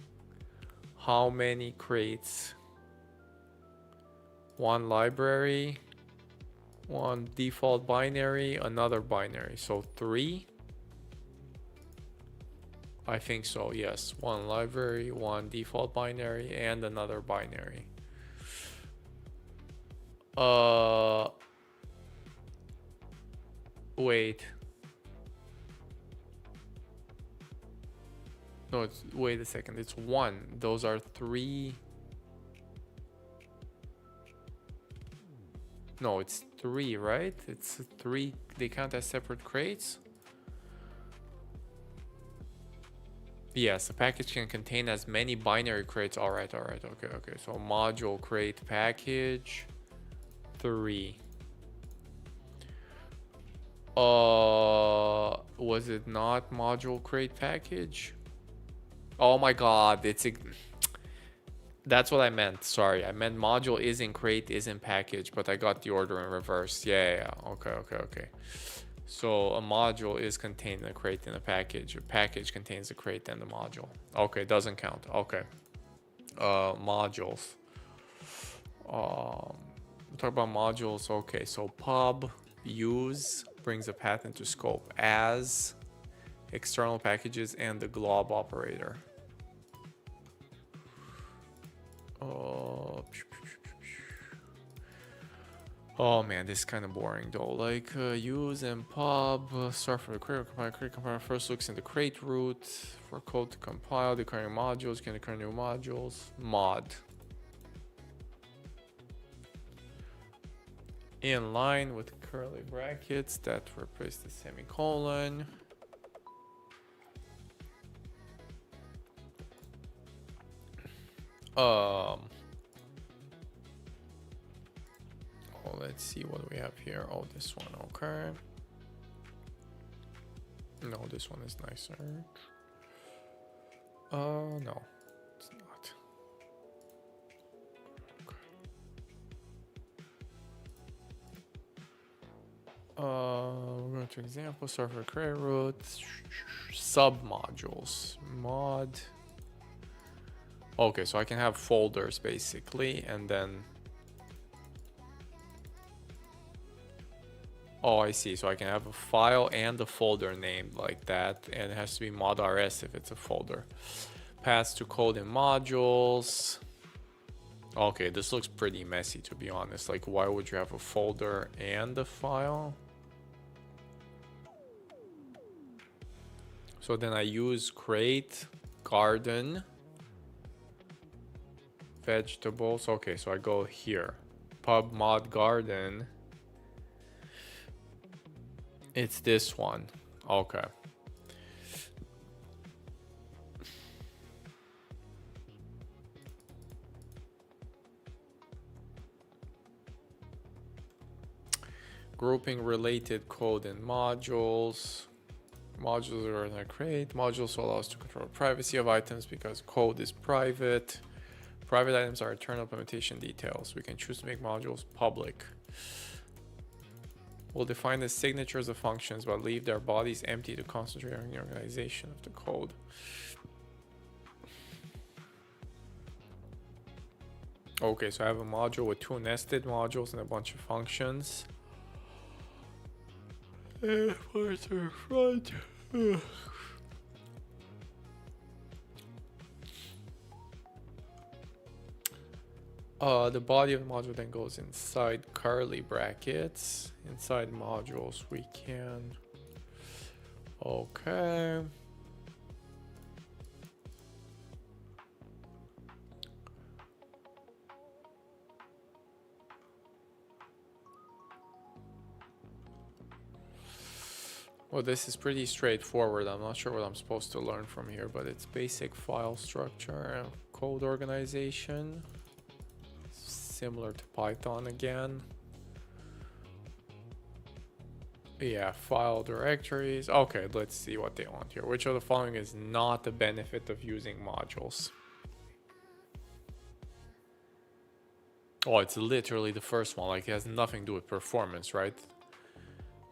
A: How many crates? One library, one default binary, another binary, so 3. I think so, yes. One library, one default binary, and another binary. Wait. No, it's, wait a second. It's 1. Those are 3. No, it's 3, right? It's 3. They count as separate crates. Yes, the package can contain as many binary crates. All right, okay. So module crate package 3. Was it not module crate package? Oh my god, that's what I meant. Sorry, I meant module is in crate, is in package, but I got the order in reverse. Yeah. Okay. So a module is contained in a crate and a package. A package contains a crate and the module. Okay, doesn't count. Okay. Modules. We'll talk about modules. Okay, so pub use brings a path into scope as external packages and the glob operator. Oh man, this is kind of boring though. Like use and pub start from the crate compiler first looks in the crate root for code to compile declaring modules, can declare new modules. Mod in line with curly brackets that replace the semicolon. Oh, let's see what we have here. Oh, this one. Okay. No, this one is nicer. No, it's not. We're going to example server crate root submodules mod. Okay, so I can have folders basically, and then oh, I see. So I can have a file and a folder named like that, and it has to be mod rs if it's a folder. Paths to code in modules. Okay, this looks pretty messy to be honest. Like, why would you have a folder and a file? So then I use crate, garden, vegetables. Okay, so I go here. Pub mod garden. It's this one. Okay. Grouping related code in modules. Modules are in a crate. Modules allow us to control privacy of items because code is private. Private items are internal implementation details. We can choose to make modules public. We'll define the signatures of functions but leave their bodies empty to concentrate on the organization of the code. Okay, so I have a module with 2 nested modules and a bunch of functions. Where's the front? The body of the module then goes inside curly brackets. Inside modules we can. Okay. Well, this is pretty straightforward. I'm not sure what I'm supposed to learn from here, but it's basic file structure and code organization. Similar to Python again. Yeah, file directories. Okay, let's see what they want here. Which of the following is not a benefit of using modules? Oh, it's literally the first one. Like, it has nothing to do with performance, right?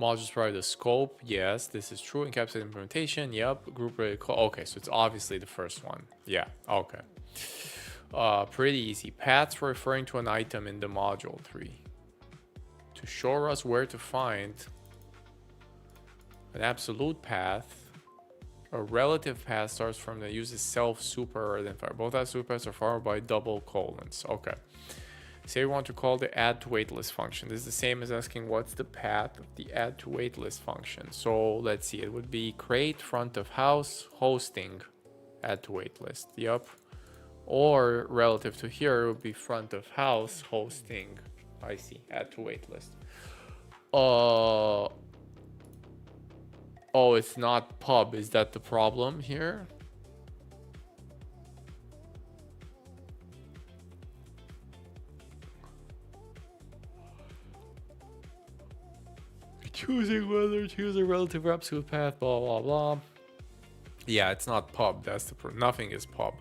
A: Modules provide the scope. Yes, this is true. Encapsulated implementation. Yep. Group related code. Okay, so it's obviously the first one. Yeah. Okay. Pretty easy. Paths for referring to an item in the module 3. To show us where to find an absolute path, a relative path starts from the uses self super identifier. Both absolute paths are followed by double colons. Okay. Say we want to call the add to waitlist function. This is the same as asking what's the path of the add to waitlist function. So let's see, it would be create front of house hosting add to waitlist. Yep. Or relative to here, it would be front of house hosting. I see, add to waitlist. Oh, it's not pub. Is that the problem here? Choosing whether to use a relative or absolute path, blah, blah, blah. Yeah, it's not pub. That's the nothing is pub.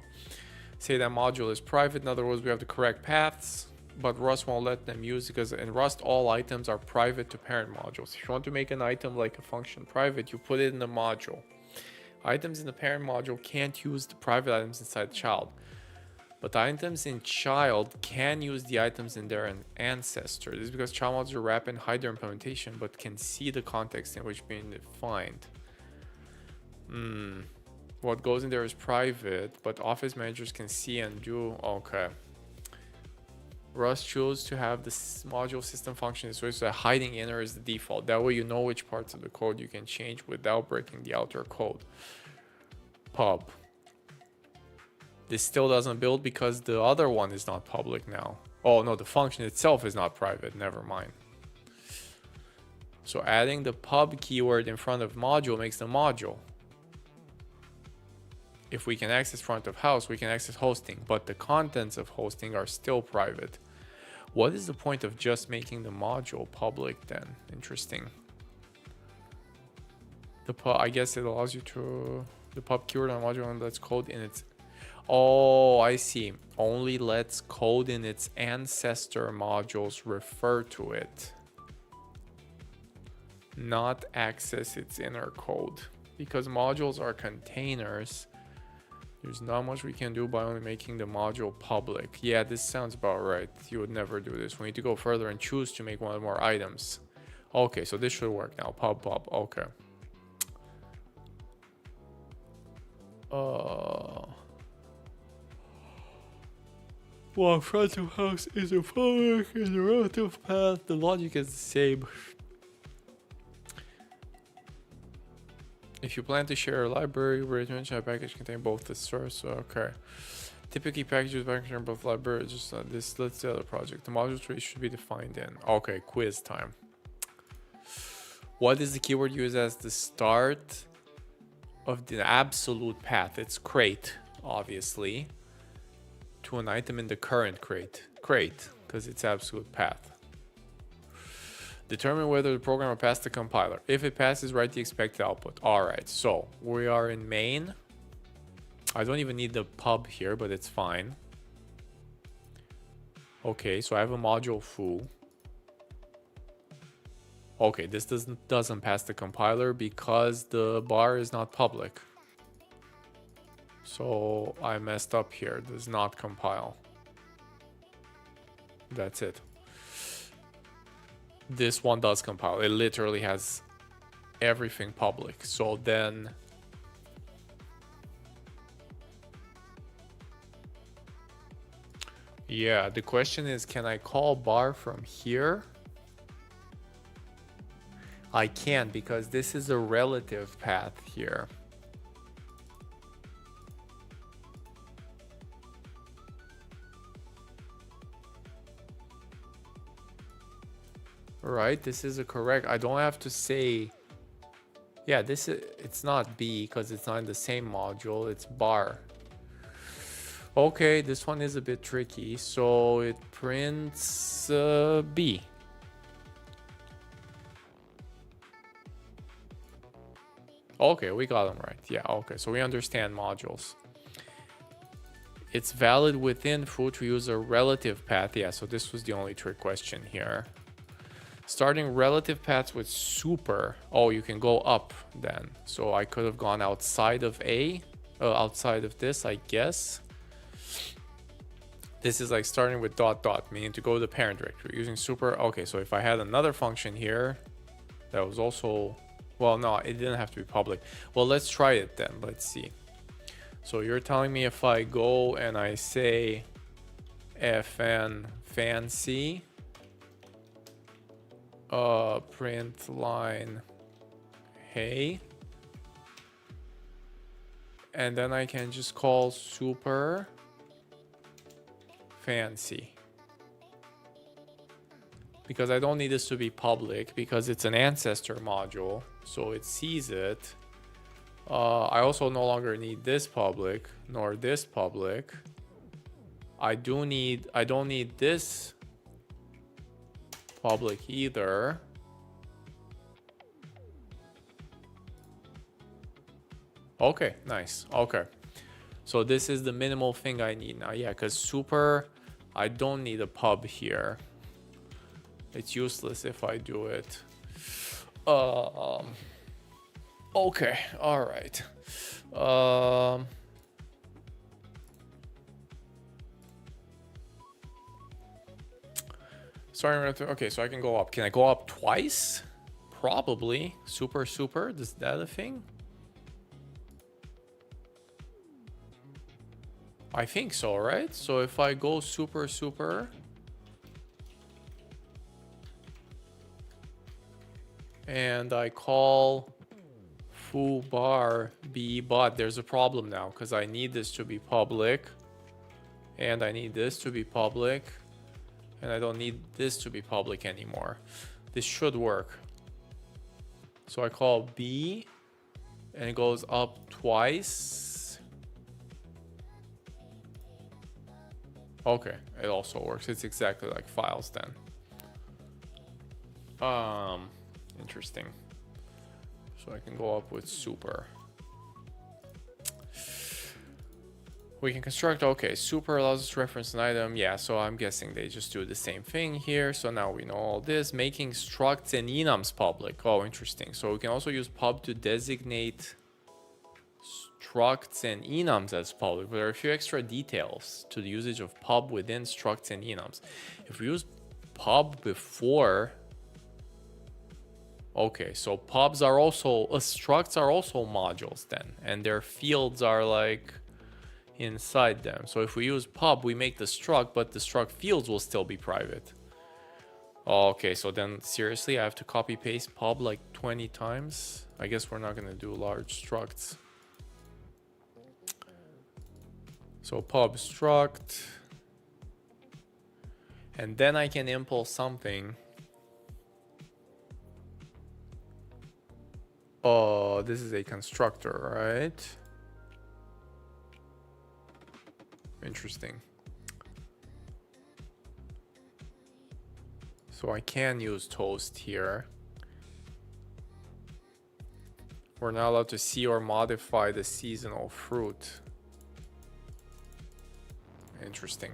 A: Say that module is private. In other words, we have the correct paths, but Rust won't let them use it because in Rust, all items are private to parent modules. If you want to make an item like a function private, you put it in the module. Items in the parent module can't use the private items inside child, but items in child can use the items in their ancestor. This is because child modules wrap and hide their implementation, but can see the context in which being defined. What goes in there is private, but office managers can see and do. Okay. Rust chose to have this module system function this way, so that hiding inner is the default. That way you know which parts of the code you can change without breaking the outer code. Pub. This still doesn't build because the other one is not public now. Oh no, the function itself is not private. Never mind. So adding the pub keyword in front of module makes the module. If we can access front of house, we can access hosting, but the contents of hosting are still private. What is the point of just making the module public then? Interesting. The pub, I guess it allows you to, the pub keyword on module and lets code in its, oh, I see. Only lets code in its ancestor modules refer to it, not access its inner code. Because modules are containers, there's not much we can do by only making the module public. Yeah, this sounds about right. You would never do this. We need to go further and choose to make one or more items. Okay, so this should work now. Pub. Okay. Well, front of house is a public and the relative path. The logic is the same. If you plan to share a library, retention a package contain both the source. Okay. Typically, packages contain both libraries. Just this. Let's the other project. The module tree should be defined in. Okay, quiz time. What is the keyword used as the start of the absolute path? It's crate, obviously, to an item in the current crate. Crate, because it's absolute path. Determine whether the programmer passed the compiler. If it passes, write the expected output. All right, so we are in main. I don't even need the pub here, but it's fine. Okay, so I have a module foo. Okay, this doesn't pass the compiler because the bar is not public. So I messed up here. It does not compile. That's it. This one does compile. It literally has everything public. So then yeah, the question is, can I call bar from here? I can't because this is a relative path here. Right, this is a correct. I don't have to say, yeah, this is, it's not B because it's not in the same module, it's bar. Okay, this one is a bit tricky, so it prints B. Okay, we got them right. Yeah, okay, so we understand modules. It's valid within foo to use a relative path. Yeah, so this was the only trick question here. Starting relative paths with super. Oh, you can go up then. So I could have gone outside of A, outside of this, I guess. This is like starting with dot dot, meaning to go to the parent directory using super. Okay, so if I had another function here that was also, well, no, it didn't have to be public. Well, let's try it then. Let's see. So you're telling me if I go and I say fn fancy, print line hey, and then I can just call super fancy because I don't need this to be public because it's an ancestor module, so it sees it. I also no longer need this public nor this public. I don't need this public either. Okay, nice. Okay. So this is the minimal thing I need now. Yeah, because super, I don't need a pub here. It's useless if I do it. Okay, all right. Sorry, okay, so I can go up. Can I go up twice? Probably. Super, is that a thing? I think so, right? So if I go super, and I call foo bar b bot, there's a problem now because I need this to be public and I need this to be public and I don't need this to be public anymore. This should work. So I call b and it goes up twice. Okay, it also works. It's exactly like files then. Interesting. So I can go up with super. We can construct, okay, super allows us to reference an item. Yeah, so I'm guessing they just do the same thing here. So now we know all this. Making structs and enums public. Oh, interesting. So we can also use pub to designate structs and enums as public. But there are a few extra details to the usage of pub within structs and enums. If we use pub before... Okay, so pubs are also... structs are also modules then. And their fields are like... inside them. So if we use pub, we make the struct, but the struct fields will still be private. Okay, so then seriously, I have to copy paste pub like 20 times. I guess we're not going to do large structs. So pub struct. And then I can import something. Oh, this is a constructor, right? Interesting. So I can use toast here. We're not allowed to see or modify the seasonal fruit. Interesting.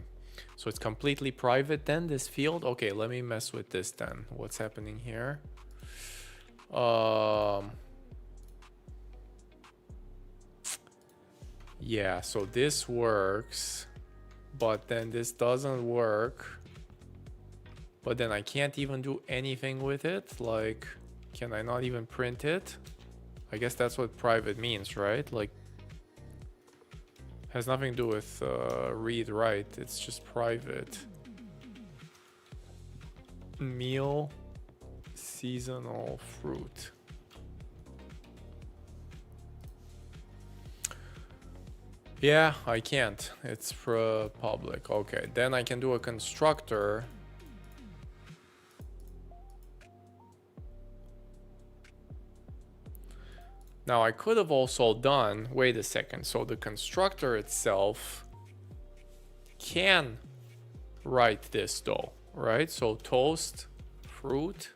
A: So it's completely private then, this field? Okay, let me mess with this then. What's happening here? Yeah, so this works, but then this doesn't work. But then I can't even do anything with it. Like, can I not even print it? I guess that's what private means, right? Like, has nothing to do with read write. It's just private. Meal, seasonal fruit. Yeah, I can't. It's for public. Okay, then I can do a constructor. Now I could have also done, wait a second. So the constructor itself can write this though, right? So toast, fruit,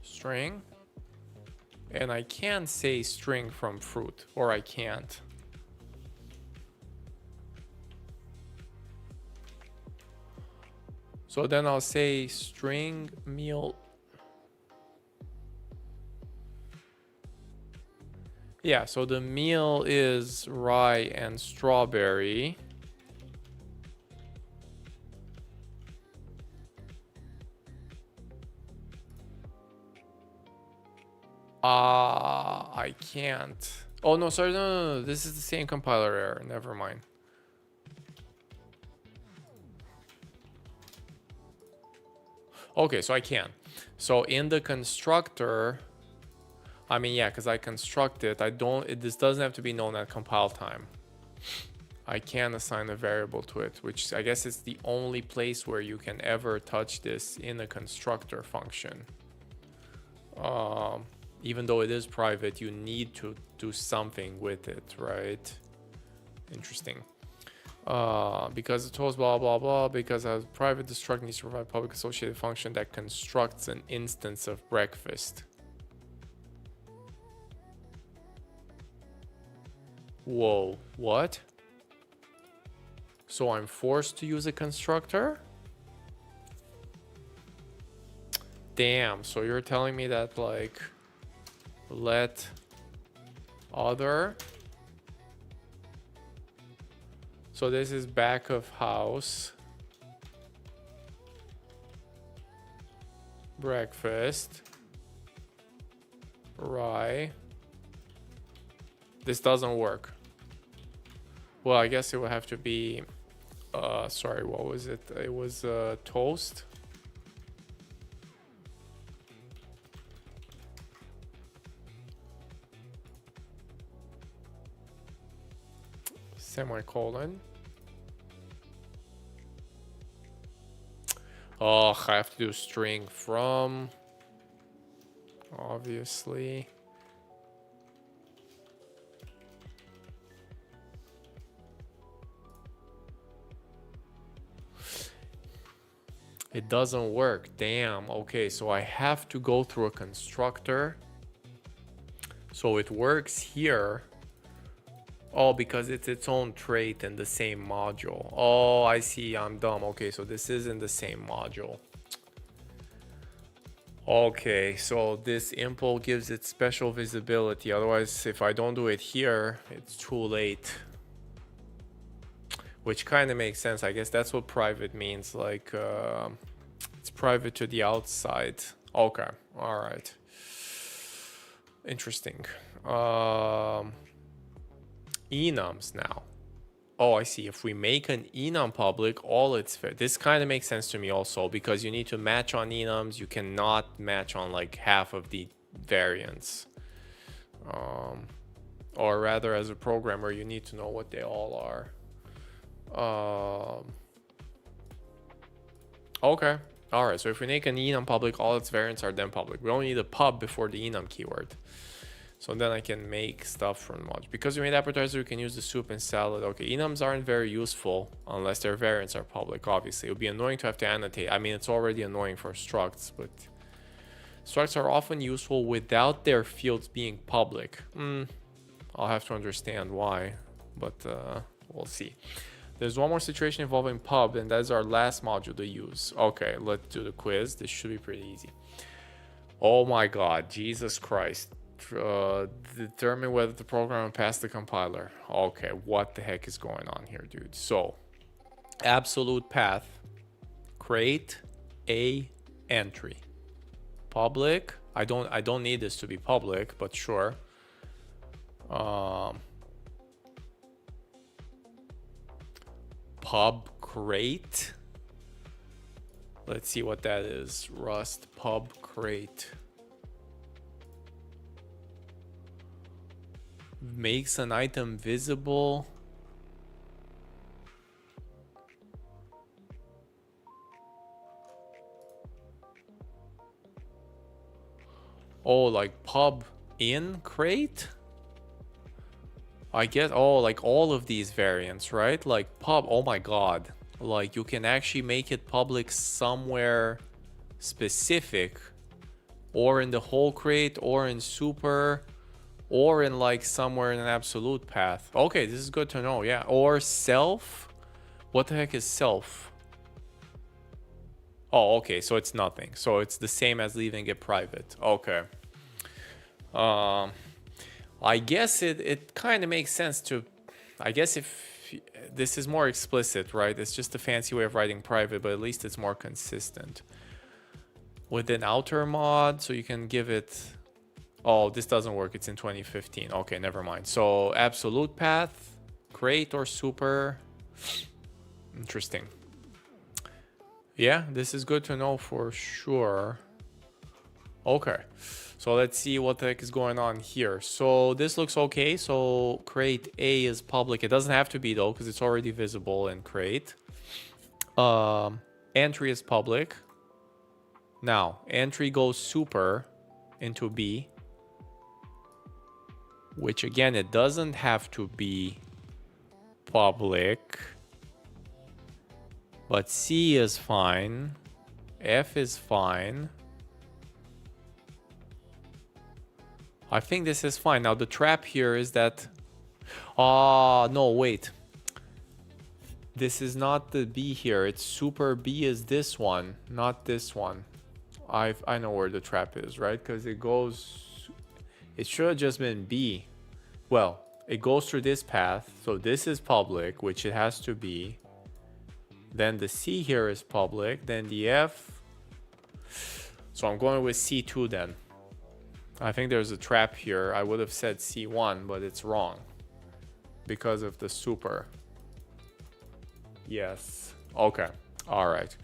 A: string. And I can say string from fruit, or I can't. So then I'll say string meal. Yeah, so the meal is rye and strawberry. I can't. Oh, no, sorry, no. This is the same compiler error. Never mind. Okay, so I can. So in the constructor, I mean, yeah, because I construct it, this doesn't have to be known at compile time. I can assign a variable to it, which I guess is the only place where you can ever touch this in a constructor function. Even though it is private, you need to do something with it, right? Interesting. Because it was blah blah blah, because as private, the struct needs to provide public associated function that constructs an instance of breakfast. Whoa, what? So I'm forced to use a constructor? Damn, so you're telling me that, like, let other. So this is back of house. Breakfast. Rye. This doesn't work. Well, I guess it would have to be, sorry, what was it? It was toast. Semicolon. Oh, I have to do string from, obviously. It doesn't work. Damn. Okay, so I have to go through a constructor. So it works here. Oh, because it's its own trait in the same module. Oh, I see. I'm dumb. Okay, so this is in the same module. Okay, so this impl gives it special visibility. Otherwise, if I don't do it here, it's too late. Which kind of makes sense. I guess that's what private means. Like, it's private to the outside. Okay, all right. Interesting. Enums now. Oh, I see. If we make an enum public, all it's fair. This kind of makes sense to me also, because you need to match on enums. You cannot match on like half of the variants. Or rather, as a programmer, you need to know what they all are. Okay. All right. So if we make an enum public, all its variants are then public. We only need a pub before the enum keyword. So then I can make stuff from module. Because we made appetizer, we can use the soup and salad. Okay, enums aren't very useful unless their variants are public, obviously. It would be annoying to have to annotate. I mean, it's already annoying for structs, but structs are often useful without their fields being public. I'll have to understand why, but we'll see. There's one more situation involving pub, and that's our last module to use. Okay, let's do the quiz. This should be pretty easy. Oh my God, Jesus Christ. Determine whether the program passed the compiler. Okay, what the heck is going on here, dude? So, absolute path, create a entry. Public. I don't need this to be public, but sure. Pub create. Let's see what that is. Rust pub create. Makes an item visible. Oh, like pub in crate? I get, oh, like all of these variants, right? Like pub, oh my God. Like you can actually make it public somewhere specific, or in the whole crate, or in super, or in like somewhere in an absolute path. Okay, this is good to know. Yeah. Or self. What the heck is self? Oh, okay. So it's nothing. So it's the same as leaving it private. Okay. I guess it kind of makes sense to, I guess if this is more explicit, right? It's just a fancy way of writing private, but at least it's more consistent. With an outer mod, so you can give it, oh, this doesn't work. It's in 2015. Okay, never mind. So absolute path, create or super. Interesting. Yeah, this is good to know for sure. Okay, so let's see what the heck is going on here. So this looks okay. So create A is public. It doesn't have to be though, because it's already visible in create. Entry is public. Now entry goes super into B, which again, it doesn't have to be public, but C is fine. F is fine. I think this is fine. Now the trap here is that Ah, no, wait. This is not the B here. It's super B is this one, not this one. I know where the trap is, right? Because it goes... It should have just been B. Well, it goes through this path. So this is public, which it has to be. Then the C here is public. Then the F. So I'm going with C2 then. I think there's a trap here. I would have said C1, but it's wrong. Because of the super. Yes. Okay. All right.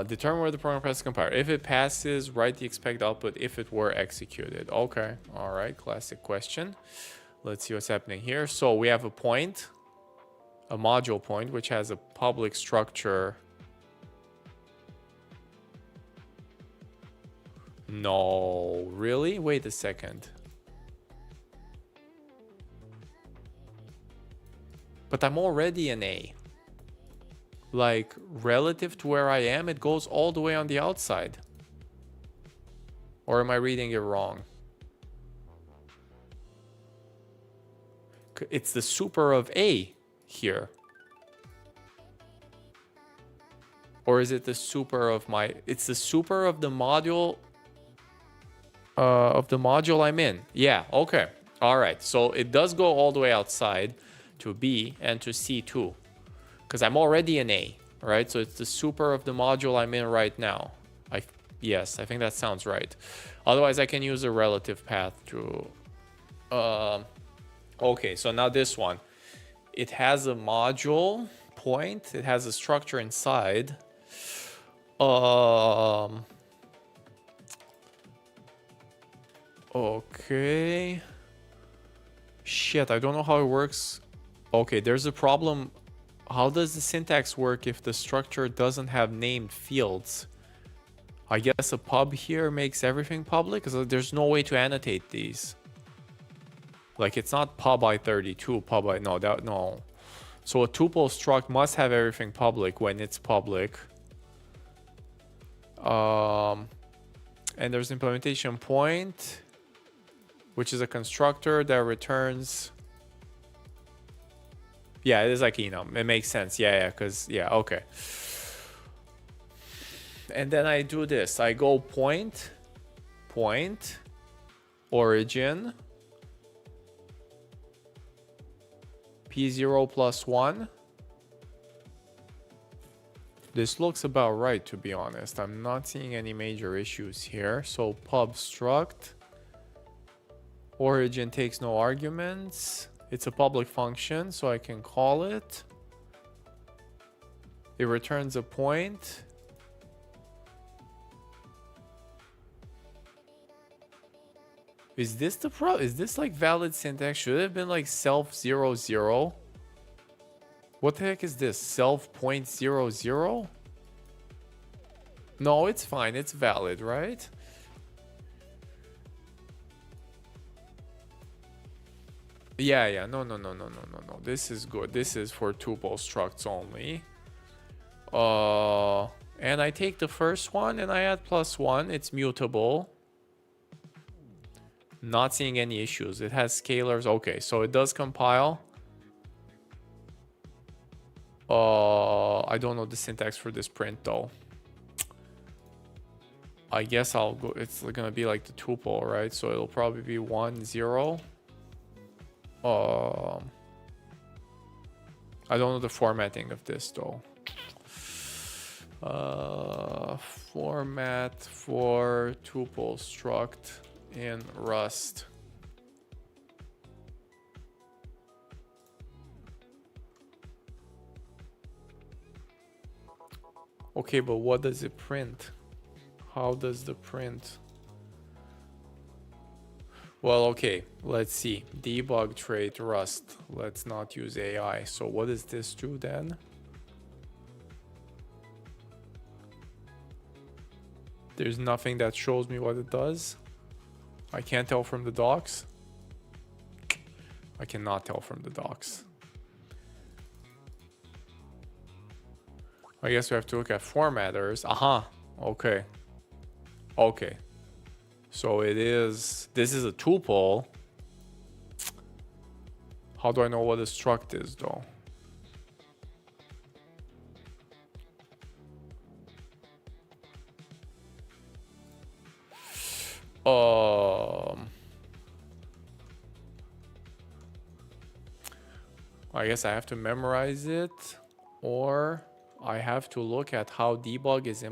A: Determine where the program passes compile. If it passes, write the expected output if it were executed. Okay. All right. Classic question. Let's see what's happening here. So we have a point, a module point, which has a public structure. No, really? Wait a second. But I'm already an A. Like, relative to where I am, it goes all the way on the outside. Or am I reading it wrong? It's the super of A here. Or is it the super of my... It's the super of the module... I'm in. Yeah, okay. All right. So it does go all the way outside to B and to C2. Because I'm already an A, right? So it's the super of the module I'm in right now. Yes, I think that sounds right. Otherwise, I can use a relative path to... okay, so now this one. It has a module point. It has a structure inside. Okay. Shit, I don't know how it works. Okay, there's a problem. How does the syntax work if the structure doesn't have named fields? I guess a pub here makes everything public because there's no way to annotate these. Like, it's not pub I32, pub I... No, that... No. So a tuple struct must have everything public when it's public. And there's implementation point, which is a constructor that returns... Yeah, it is like enum. It makes sense. Yeah, because... Yeah, okay. And then I do this. I go point, origin, P0 plus 1. This looks about right, to be honest. I'm not seeing any major issues here. So pub struct. Origin takes no arguments. It's a public function, so I can call it. It returns a point. Is this the is this like valid syntax? Should it have been like self 0 0? What the heck is this? Self point 0 0? No, it's fine. It's valid, right? Yeah. No. This is good. This is for tuple structs only. And I take the first one and I add +1. It's mutable. Not seeing any issues. It has scalars. Okay, so it does compile. I don't know the syntax for this print though. I guess I'll go. It's gonna be like the tuple, right? So it'll probably be 1 0. I don't know the formatting of this though. Format for tuple struct in Rust. Okay, but what does it print? How does the print? Well, okay, let's see. Debug trait Rust. Let's not use AI. So what does this do then? There's nothing that shows me what it does. I can't tell from the docs. I cannot tell from the docs. I guess we have to look at formatters. Aha. Okay. Okay. So it is... This is a tuple. How do I know what a struct is though? I guess I have to memorize it, or I have to look at how debug is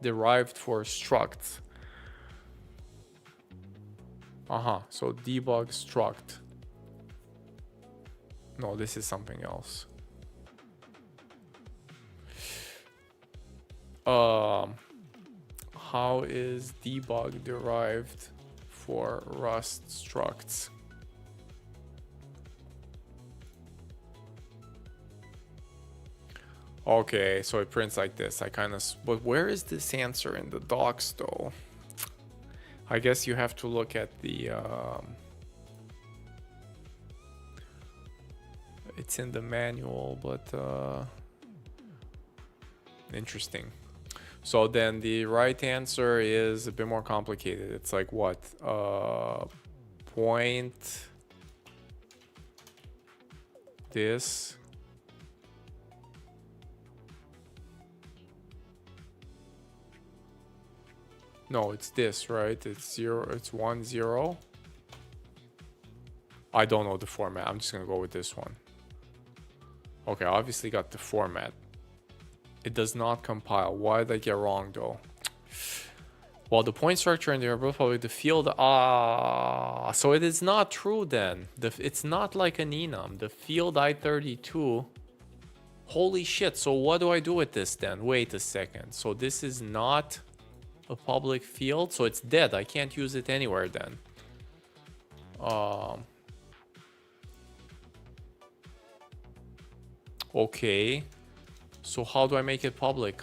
A: derived for structs. So debug struct. No, this is something else. How is debug derived for Rust structs? Okay, so it prints like this. But where is this answer in the docs though? I guess you have to look at the, it's in the manual, but interesting. So then the right answer is a bit more complicated. It's like what? Point this. No, it's this, right? It's 0, it's 1, 0. I don't know the format. I'm just gonna go with this one. Okay, obviously got the format. It does not compile. Why did I get wrong though? Well, the point structure and the both probably the field. So it is not true then. It's not like an enum. The field I32. Holy shit. So what do I do with this then? Wait a second. So this is not a public field, so it's dead. I can't use it anywhere then. Okay, so how do I make it public?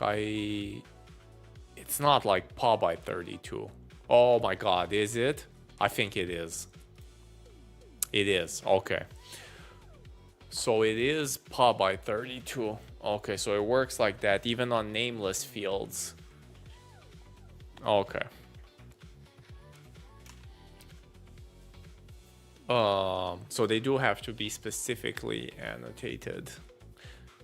A: It's not like pub I32. Oh my god, is it? I think it is. It is. Okay, so it is pub I32. Okay, so it works like that even on nameless fields. Okay. So they do have to be specifically annotated.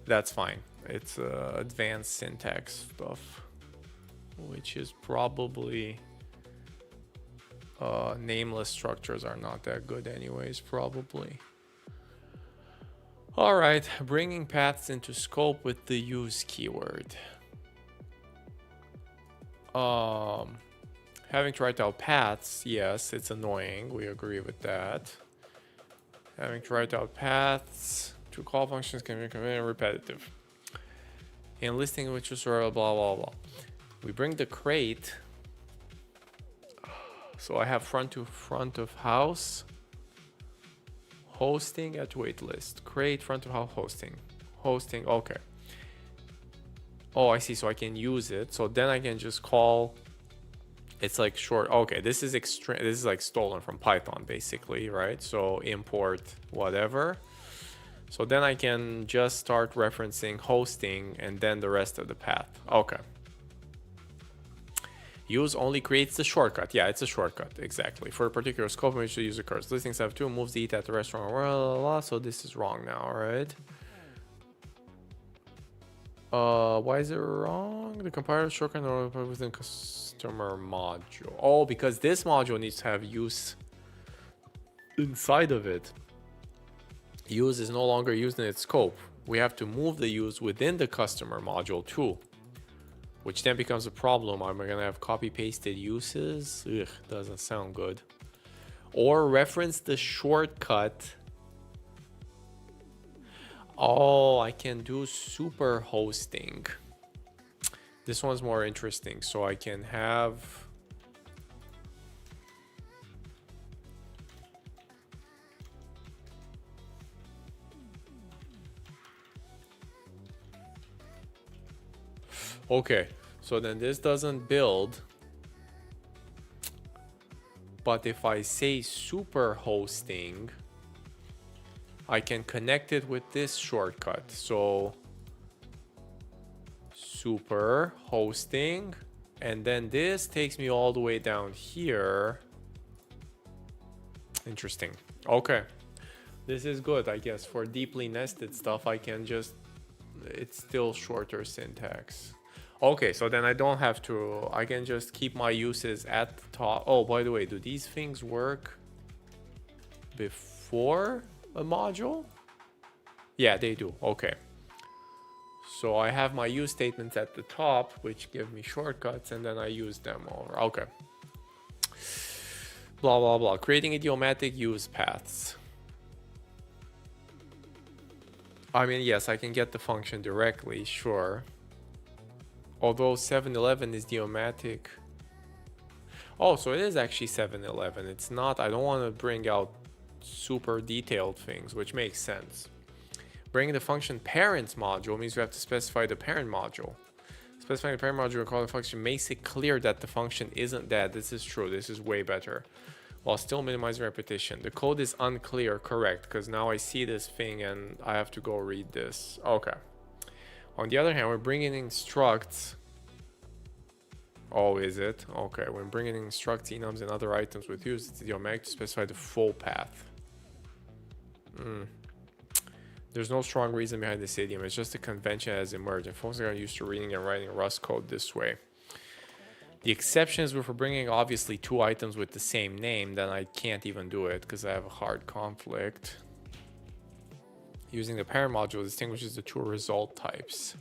A: That's fine. It's advanced syntax stuff, which is probably nameless structures are not that good anyways, probably. All right, bringing paths into scope with the use keyword. Having to write out paths, yes, it's annoying. We agree with that. Having to write out paths to call functions can be repetitive. In listing which is blah blah blah. We bring the crate. So I have front to front of house. Hosting at waitlist. Crate front of house hosting. Hosting, okay. Oh, I see. So I can use it. So then I can just call. It's like short. Okay, this is extreme. This is like stolen from Python, basically, right? So import whatever. So then I can just start referencing hosting and then the rest of the path. Okay. Use only creates the shortcut. Yeah, it's a shortcut, exactly. For a particular scope in which the user occurs. Listings have 2 moves to eat at the restaurant. Blah, blah, blah. So this is wrong now, right? Why is it wrong? The compiler shortcut within customer module. Oh, because this module needs to have use inside of it. Use is no longer used in its scope. We have to move the use within the customer module too, which then becomes a problem. I'm gonna have copy pasted uses. Ugh, doesn't sound good. Or reference the shortcut. Oh, I can do super hosting. This one's more interesting. So I can have. Okay, so then this doesn't build. But if I say super hosting, I can connect it with this shortcut. So super hosting, and then this takes me all the way down here. Interesting. Okay. This is good, I guess. For deeply nested stuff, I can just, it's still shorter syntax. Okay, so then I don't have to, I can just keep my uses at the top. Oh, by the way, do these things work before a module? Yeah, they do. Okay. So I have my use statements at the top, which give me shortcuts, and then I use them over. Okay. Blah, blah, blah. Creating idiomatic use paths. I mean, yes, I can get the function directly, sure. Although 711 is idiomatic. Oh, so it is actually 711. It's not, I don't want to bring out super detailed things, which makes sense. Bringing the function parents module means we have to specify the parent module. Specifying the parent module and calling the function makes it clear that the function isn't dead. This is true. This is way better. While still minimizing repetition. The code is unclear, correct, because now I see this thing and I have to go read this. Okay. On the other hand, we're bringing in structs. Oh, is it? Okay, when bringing in structs, enums, and other items with use, it's idiomatic to specify the full path. There's no strong reason behind this idiom. It's just a convention as emerged, and folks are used to reading and writing Rust code this way. The exception is if we're bringing obviously two items with the same name, then I can't even do it because I have a hard conflict. Using the parent module distinguishes the two result types.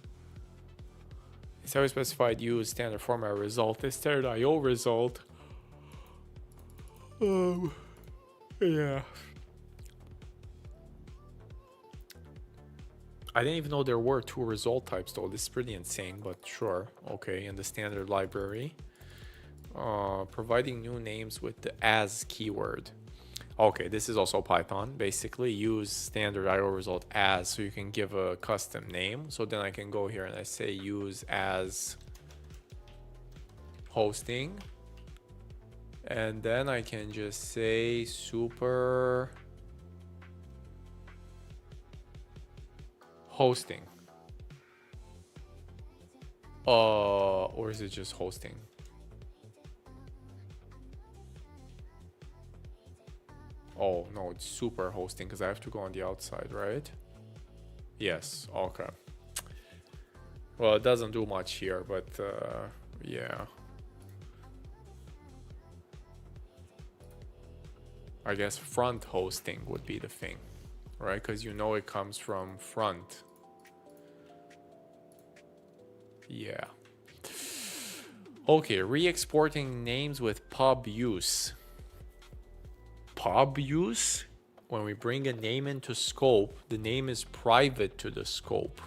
A: It's always specified use standard format result is standard IO result. Yeah. I didn't even know there were two result types though. This is pretty insane, but sure. Okay, in the standard library. Providing new names with the as keyword. Okay, this is also Python. Basically, use standard IO result as, so you can give a custom name. So then I can go here and I say use as hosting. And then I can just say super hosting. Or is it just hosting? Oh, no, it's super hosting because I have to go on the outside, right? Yes, okay. Well, it doesn't do much here, but yeah. I guess front hosting would be the thing, right? Because you know it comes from front. Yeah. Okay, re-exporting names with pub use. Pub use? When we bring a name into scope, the name is private to the scope.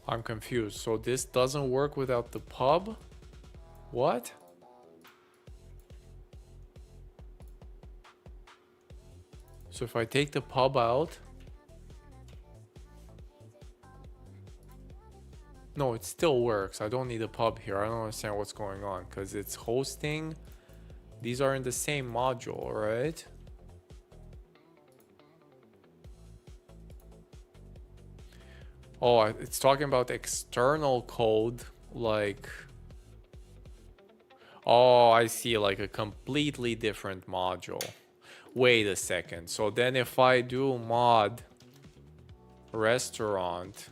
A: I'm confused. So this doesn't work without the pub? What? So if I take the pub out, no, it still works. I don't need a pub here. I don't understand what's going on because it's hosting. These are in the same module, right? Oh, it's talking about external code, like, oh, I see, like a completely different module. Wait a second. So then if I do mod restaurant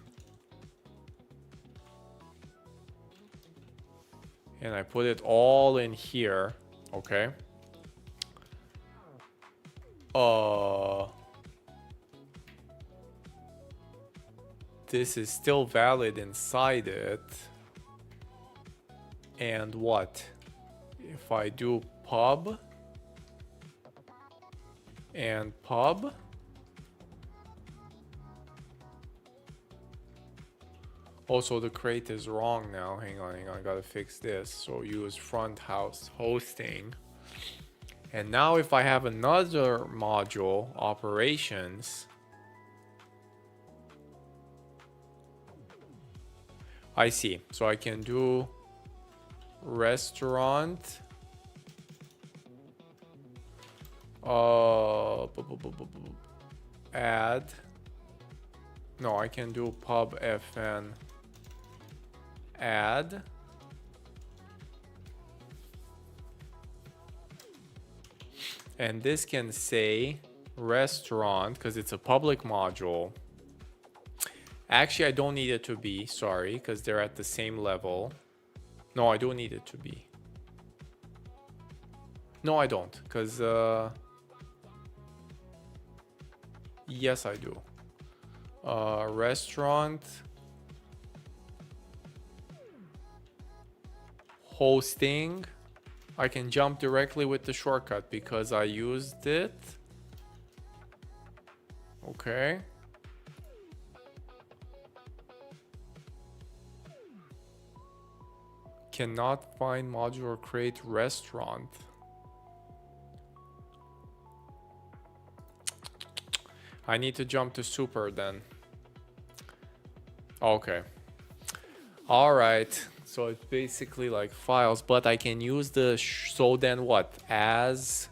A: and I put it all in here, okay? This is still valid inside it. And what? If I do pub and pub, also the crate is wrong now. Hang on, I gotta fix this. So use front house hosting. And now if I have another module, operations, I see. So I can do restaurant Add. No, I can do pub fn add. And this can say restaurant because it's a public module. Actually, I don't need it to be, sorry, because they're at the same level. No, I don't need it to be. No, I don't, because yes, I do. Restaurant hosting. I can jump directly with the shortcut because I used it. Okay. Cannot find module or create restaurant. I need to jump to super then. Okay. All right. So it's basically like files, but I can use the so then what? As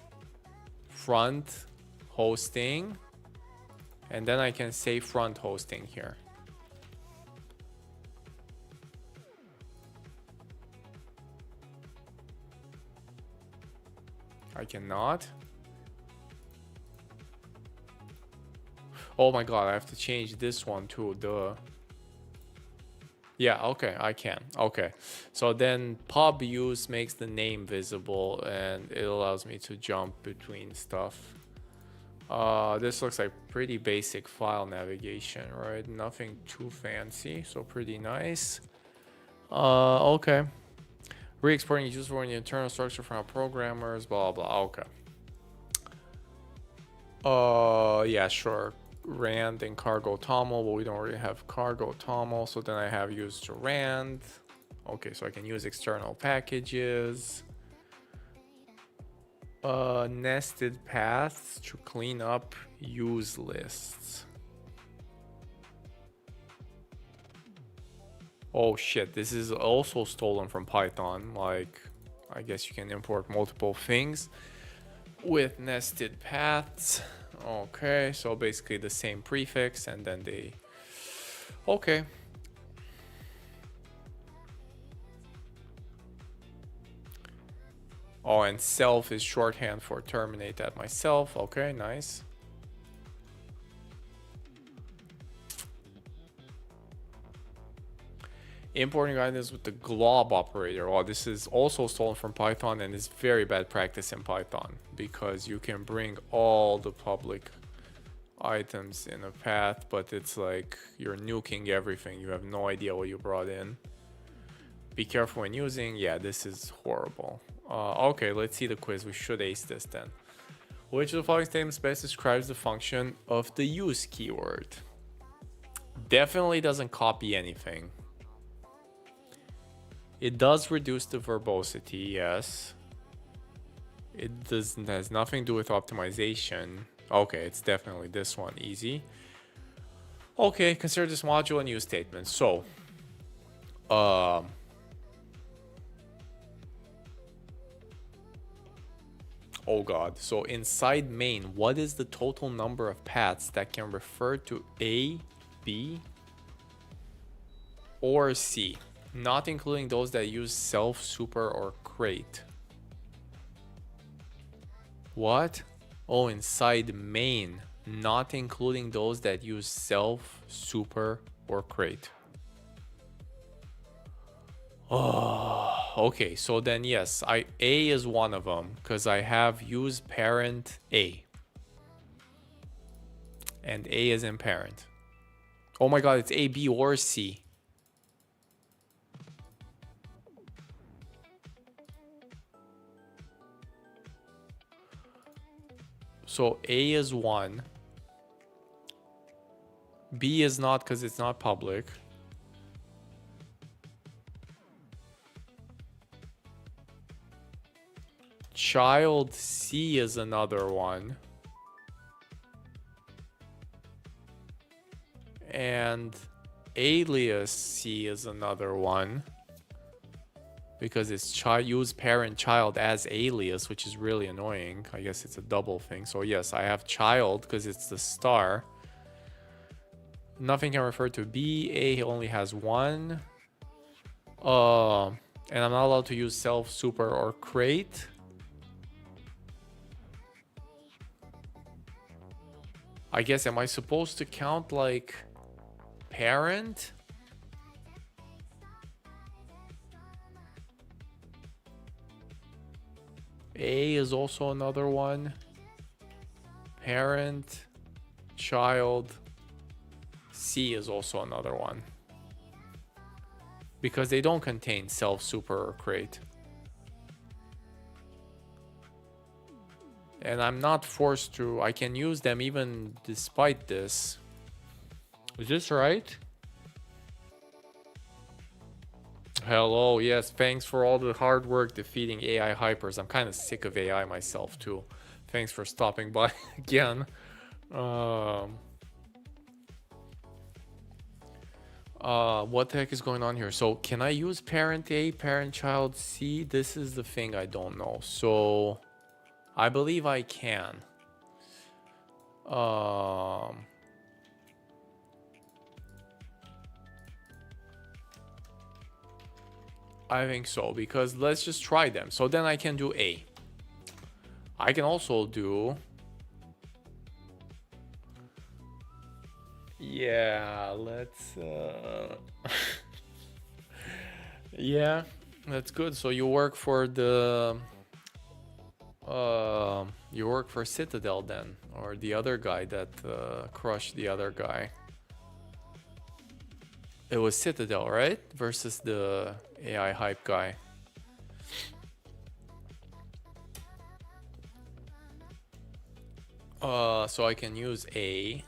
A: front hosting. And then I can say front hosting here. I cannot. Oh my god, I have to change this one too. Duh. Yeah, okay, I can. Okay. So then pub use makes the name visible and it allows me to jump between stuff. This looks like pretty basic file navigation, right? Nothing too fancy, so pretty nice. Okay. Re-exporting is useful in the internal structure for our programmers, blah, blah, okay. Yeah, sure. Rand and cargo toml, but we don't really have cargo toml, so then I have used to rand. Okay, so I can use external packages. Nested paths to clean up use lists. Oh shit, this is also stolen from Python. Like, I guess you can import multiple things with nested paths. Okay, so basically the same prefix and then they... Okay. Oh, and self is shorthand for terminate at myself. Okay, nice. Importing items with the glob operator. Oh, this is also stolen from Python and is very bad practice in Python because you can bring all the public items in a path, but it's like you're nuking everything. You have no idea what you brought in. Be careful when using. Yeah, this is horrible. Okay, let's see the quiz. We should ace this then. Which of the following statements best describes the function of the use keyword? Definitely doesn't copy anything. It does reduce the verbosity, yes. It has nothing to do with optimization. Okay, it's definitely this one, easy. Okay, consider this module and use statement. So, oh god, so inside main, what is the total number of paths that can refer to A, B, or C? Not including those that use self, super, or crate. What? Oh, inside main, not including those that use self, super, or crate. Oh, okay. So then yes, A is one of them because I have use parent A. And A is in parent. Oh my god, it's A, B, or C. So A is one. B is not because it's not public. Child C is another one. And alias C is another one. because it's use parent child as alias, which is really annoying. I guess it's a double thing. So yes, I have child because it's the star. Nothing can refer to B. A only has one. And I'm not allowed to use self, super, or crate. I guess, am I supposed to count like parent? A is also another one. Parent, child. C is also another one. Because they don't contain self, super, or crate. And I'm not forced to. I can use them even despite this. Is this right? Hello, yes, thanks for all the hard work defeating AI hypers. I'm kind of sick of AI myself too. Thanks for stopping by again. What the heck is going on here? So can I use parent A, parent child C? This is the thing I don't know. So I believe I can. I think so, because let's just try them. So then I can do A. I can also do... Yeah, let's... Yeah, that's good. So you work for the... You work for Citadel then, or the other guy that crushed the other guy. It was Citadel, right? Versus the AI hype guy. So I can use A.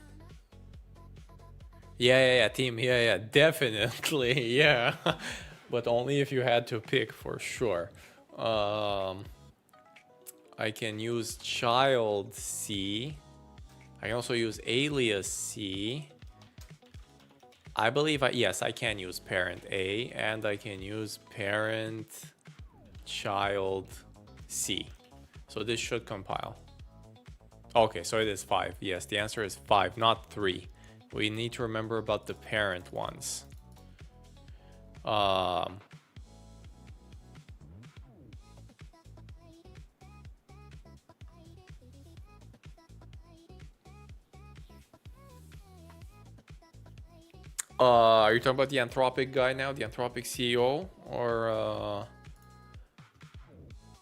A: Yeah, team. Yeah, definitely. Yeah. But only if you had to pick, for sure. I can use child C. I can also use alias C. I believe yes, I can use parent A, and I can use parent child C. So this should compile. Okay, so it is 5. Yes, the answer is 5, not 3. We need to remember about the parent ones. Are you talking about the Anthropic guy now, the Anthropic CEO, or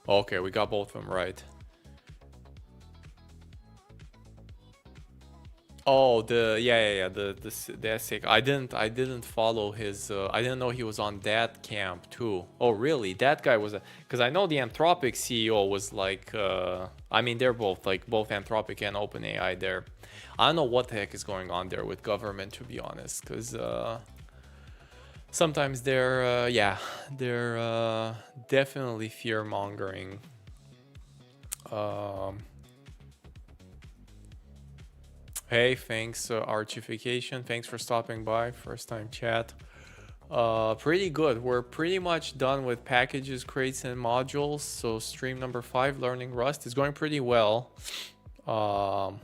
A: Okay, we got both of them right. Oh, the essay. I didn't follow his. I didn't know he was on that camp too. Oh, really? That guy was because I know the Anthropic CEO was like. I mean, they're both both Anthropic and OpenAI. There, I don't know what the heck is going on there with government, to be honest, because sometimes they're they're definitely fear mongering. Hey, thanks, Archification. Thanks for stopping by. First time chat. Pretty good. We're pretty much done with packages, crates, and modules. So stream number 5, Learning Rust, is going pretty well. I'm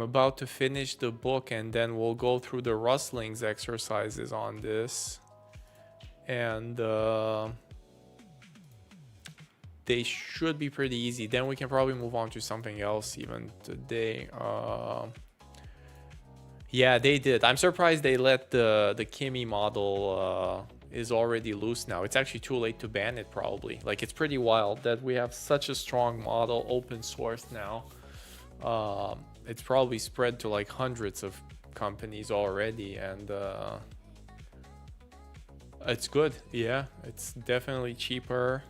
A: about to finish the book, and then we'll go through the Rustlings exercises on this. And they should be pretty easy. Then we can probably move on to something else even today. Yeah, they did. I'm surprised they let the Kimi model is already loose now. It's actually too late to ban it, probably. Like, it's pretty wild that we have such a strong model open source now. It's probably spread to like hundreds of companies already, and it's good. Yeah, it's definitely cheaper.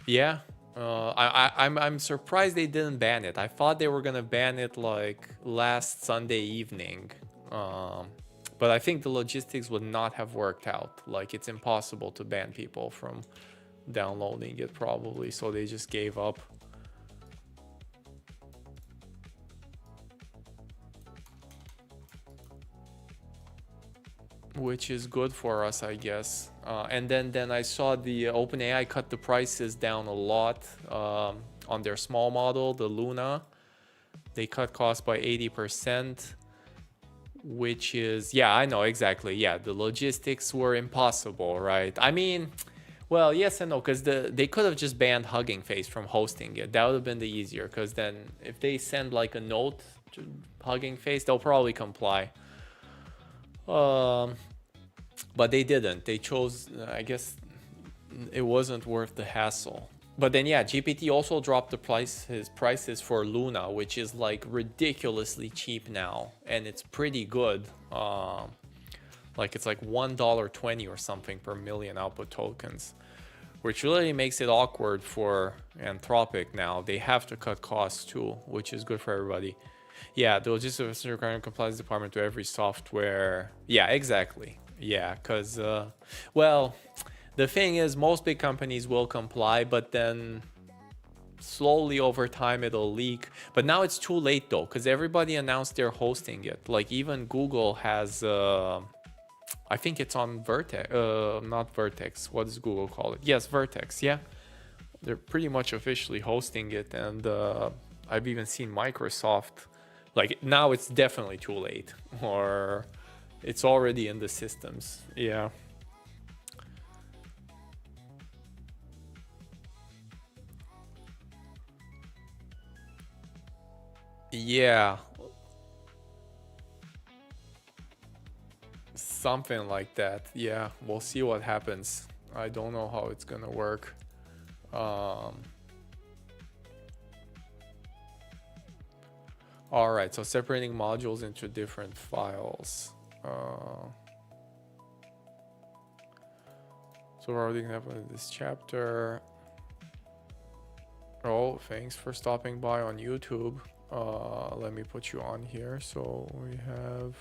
A: Yeah, I'm surprised they didn't ban it. I thought they were gonna ban it like last Sunday evening, but I think the logistics would not have worked out. Like, it's impossible to ban people from downloading it, probably, so they just gave up. which is good for us, I guess. And then I saw the OpenAI cut the prices down a lot on their small model, the Luna. They cut costs by 80%, which is, yeah, I know exactly. Yeah, the logistics were impossible, right? I mean, well, yes and no, because they could have just banned Hugging Face from hosting it. That would have been the easier, because then if they send like a note to Hugging Face, they'll probably comply. But they didn't. They chose, I guess it wasn't worth the hassle. But then yeah, GPT also dropped his prices for Luna, which is like ridiculously cheap now, and it's pretty good. Like it's like $1.20 or something per million output tokens, which really makes it awkward for Anthropic now. They have to cut costs too, which is good for everybody. Yeah, the logistics requirement compliance department to every software. Yeah, exactly. Yeah, because, well, the thing is, most big companies will comply, but then slowly over time it'll leak. But now it's too late though, because everybody announced they're hosting it. Like even Google has, I think it's on Vertex, not Vertex. What does Google call it? Yes, Vertex. Yeah, they're pretty much officially hosting it, and I've even seen Microsoft. Like now it's definitely too late, or it's already in the systems. Yeah. Yeah, something like that. Yeah, we'll see what happens. I don't know how it's gonna work. All right, so separating modules into different files. So we're already gonna have this chapter. Oh, thanks for stopping by on YouTube. Let me put you on here. So we have.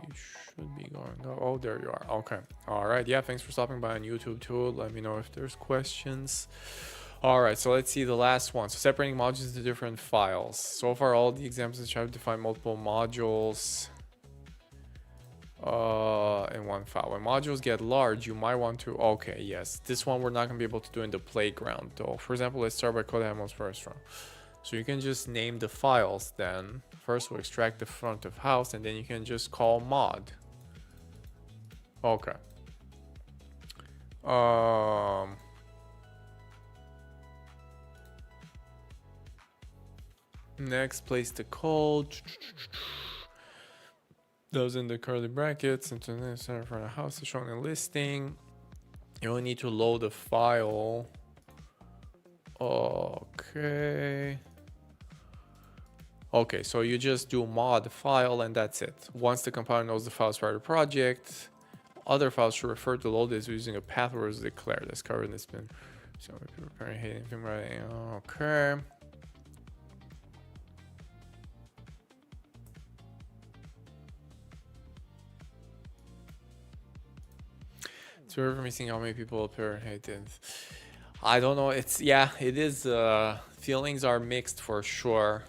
A: You should be going. Oh, there you are. Okay. All right. Yeah. Thanks for stopping by on YouTube too. Let me know if there's questions. All right. So let's see the last one. So separating modules into different files. So far, all the examples have defined multiple modules in one file. When modules get large, you might want to. Okay. Yes. This one we're not gonna be able to do in the playground though. For example, let's start by code animals first. So you can just name the files then. First we'll extract the front of house, and then you can just call mod. Okay. Next, place the code. Those in the curly brackets into the center front of house is shown in listing. You only need to load the file. Okay. Okay, so you just do mod file and that's it. Once the compiler knows the files for the project, other files should refer to load this using a path where it's declared. That's covered in this bin. So preparing anything writing. Okay. So we're missing how many people appear hated. I don't know. It's yeah, it is. Feelings are mixed for sure.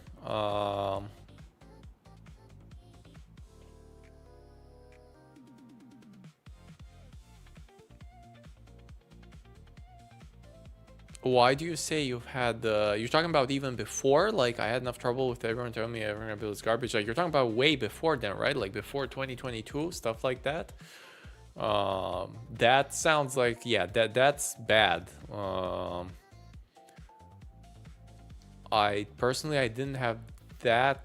A: Why do you say you've had you're talking about even before? Like I had enough trouble with everyone telling me everyone gonna build this garbage. Like you're talking about way before then, right? Like before 2022, stuff like that. That sounds like yeah, that's bad. I personally I didn't have that.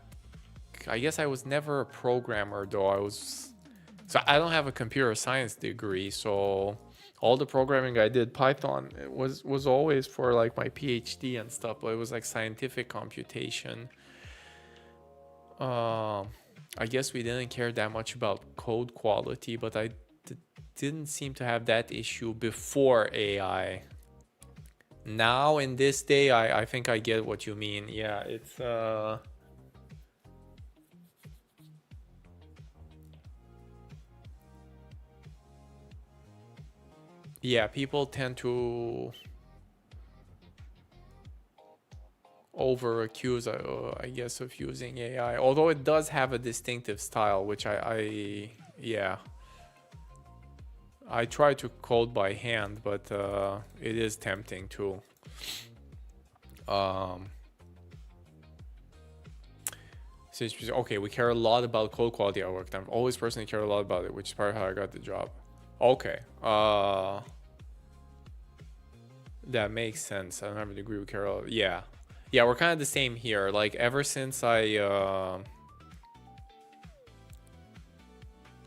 A: I guess I was never a programmer though. So I don't have a computer science degree, so all the programming I did Python it was always for like my PhD and stuff, but it was like scientific computation. I guess we didn't care that much about code quality, but I didn't seem to have that issue before AI. Now in this day, I think I get what you mean. Yeah, it's yeah, people tend to over accused, I guess, of using AI. Although it does have a distinctive style, which yeah, I try to code by hand, but it is tempting too. Okay, we care a lot about code quality at work. I've always personally cared a lot about it, which is part of how I got the job. Okay, that makes sense. I don't have a degree. We care a lot. Yeah, yeah, we're kind of the same here. Like ever since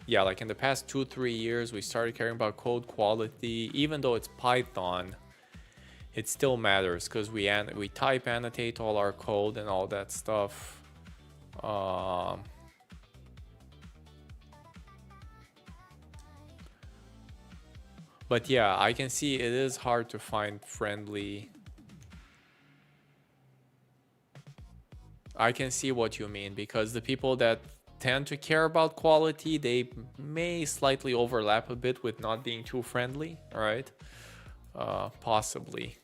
A: yeah, like in the past 2-3 years, we started caring about code quality. Even though it's Python, it still matters because we type annotate all our code and all that stuff. But yeah, I can see it is hard to find friendly. I can see what you mean, because the people that tend to care about quality, they may slightly overlap a bit with not being too friendly, right? Possibly.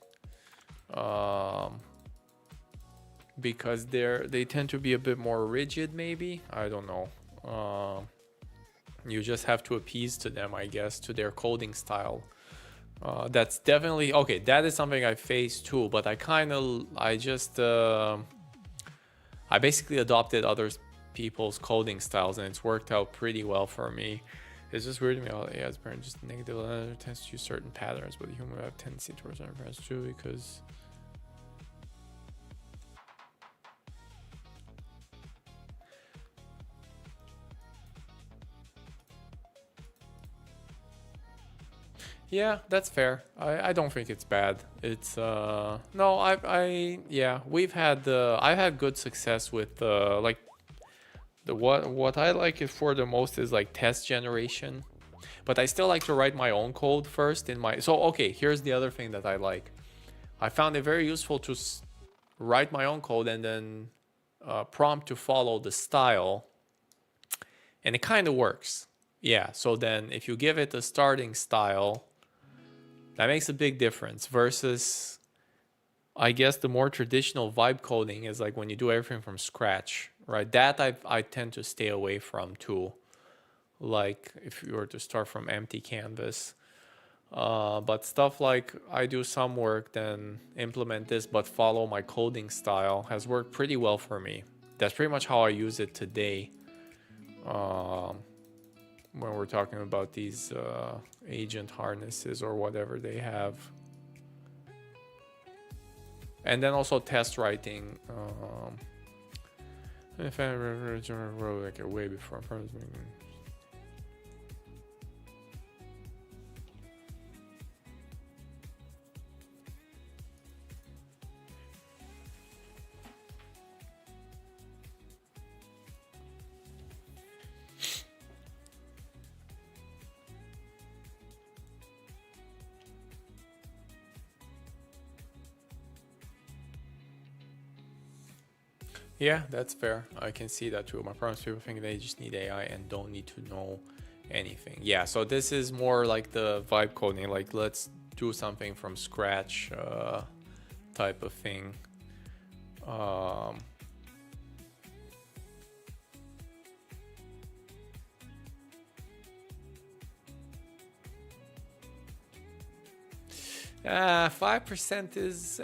A: Because they tend to be a bit more rigid, maybe. I don't know. You just have to appease to them, I guess, to their coding style. That's definitely okay. That is something I face too, but I basically adopted other people's coding styles, and it's worked out pretty well for me. It's just weird to me how AI is apparent just negative tends to use certain patterns, but the human have tendency towards certain patterns too, because yeah, that's fair. I don't think it's bad. It's no, yeah, I've had good success with like what I like it for the most is like test generation. But I still like to write my own code first in my so okay, here's the other thing that I like. I found it very useful to write my own code and then prompt to follow the style, and it kind of works. Yeah, so then if you give it a starting style, that makes a big difference versus, I guess, the more traditional vibe coding is like when you do everything from scratch, right? That I tend to stay away from too. Like if you were to start from empty canvas. But stuff like I do some work, then implement this, but follow my coding style has worked pretty well for me. That's pretty much how I use it today. When we're talking about these agent harnesses or whatever they have. And then also test writing. If I wrote like a way before. Yeah, that's fair. I can see that too. My problem is people think they just need AI and don't need to know anything. Yeah, so this is more like the vibe coding, like let's do something from scratch type of thing. Uh, 5% is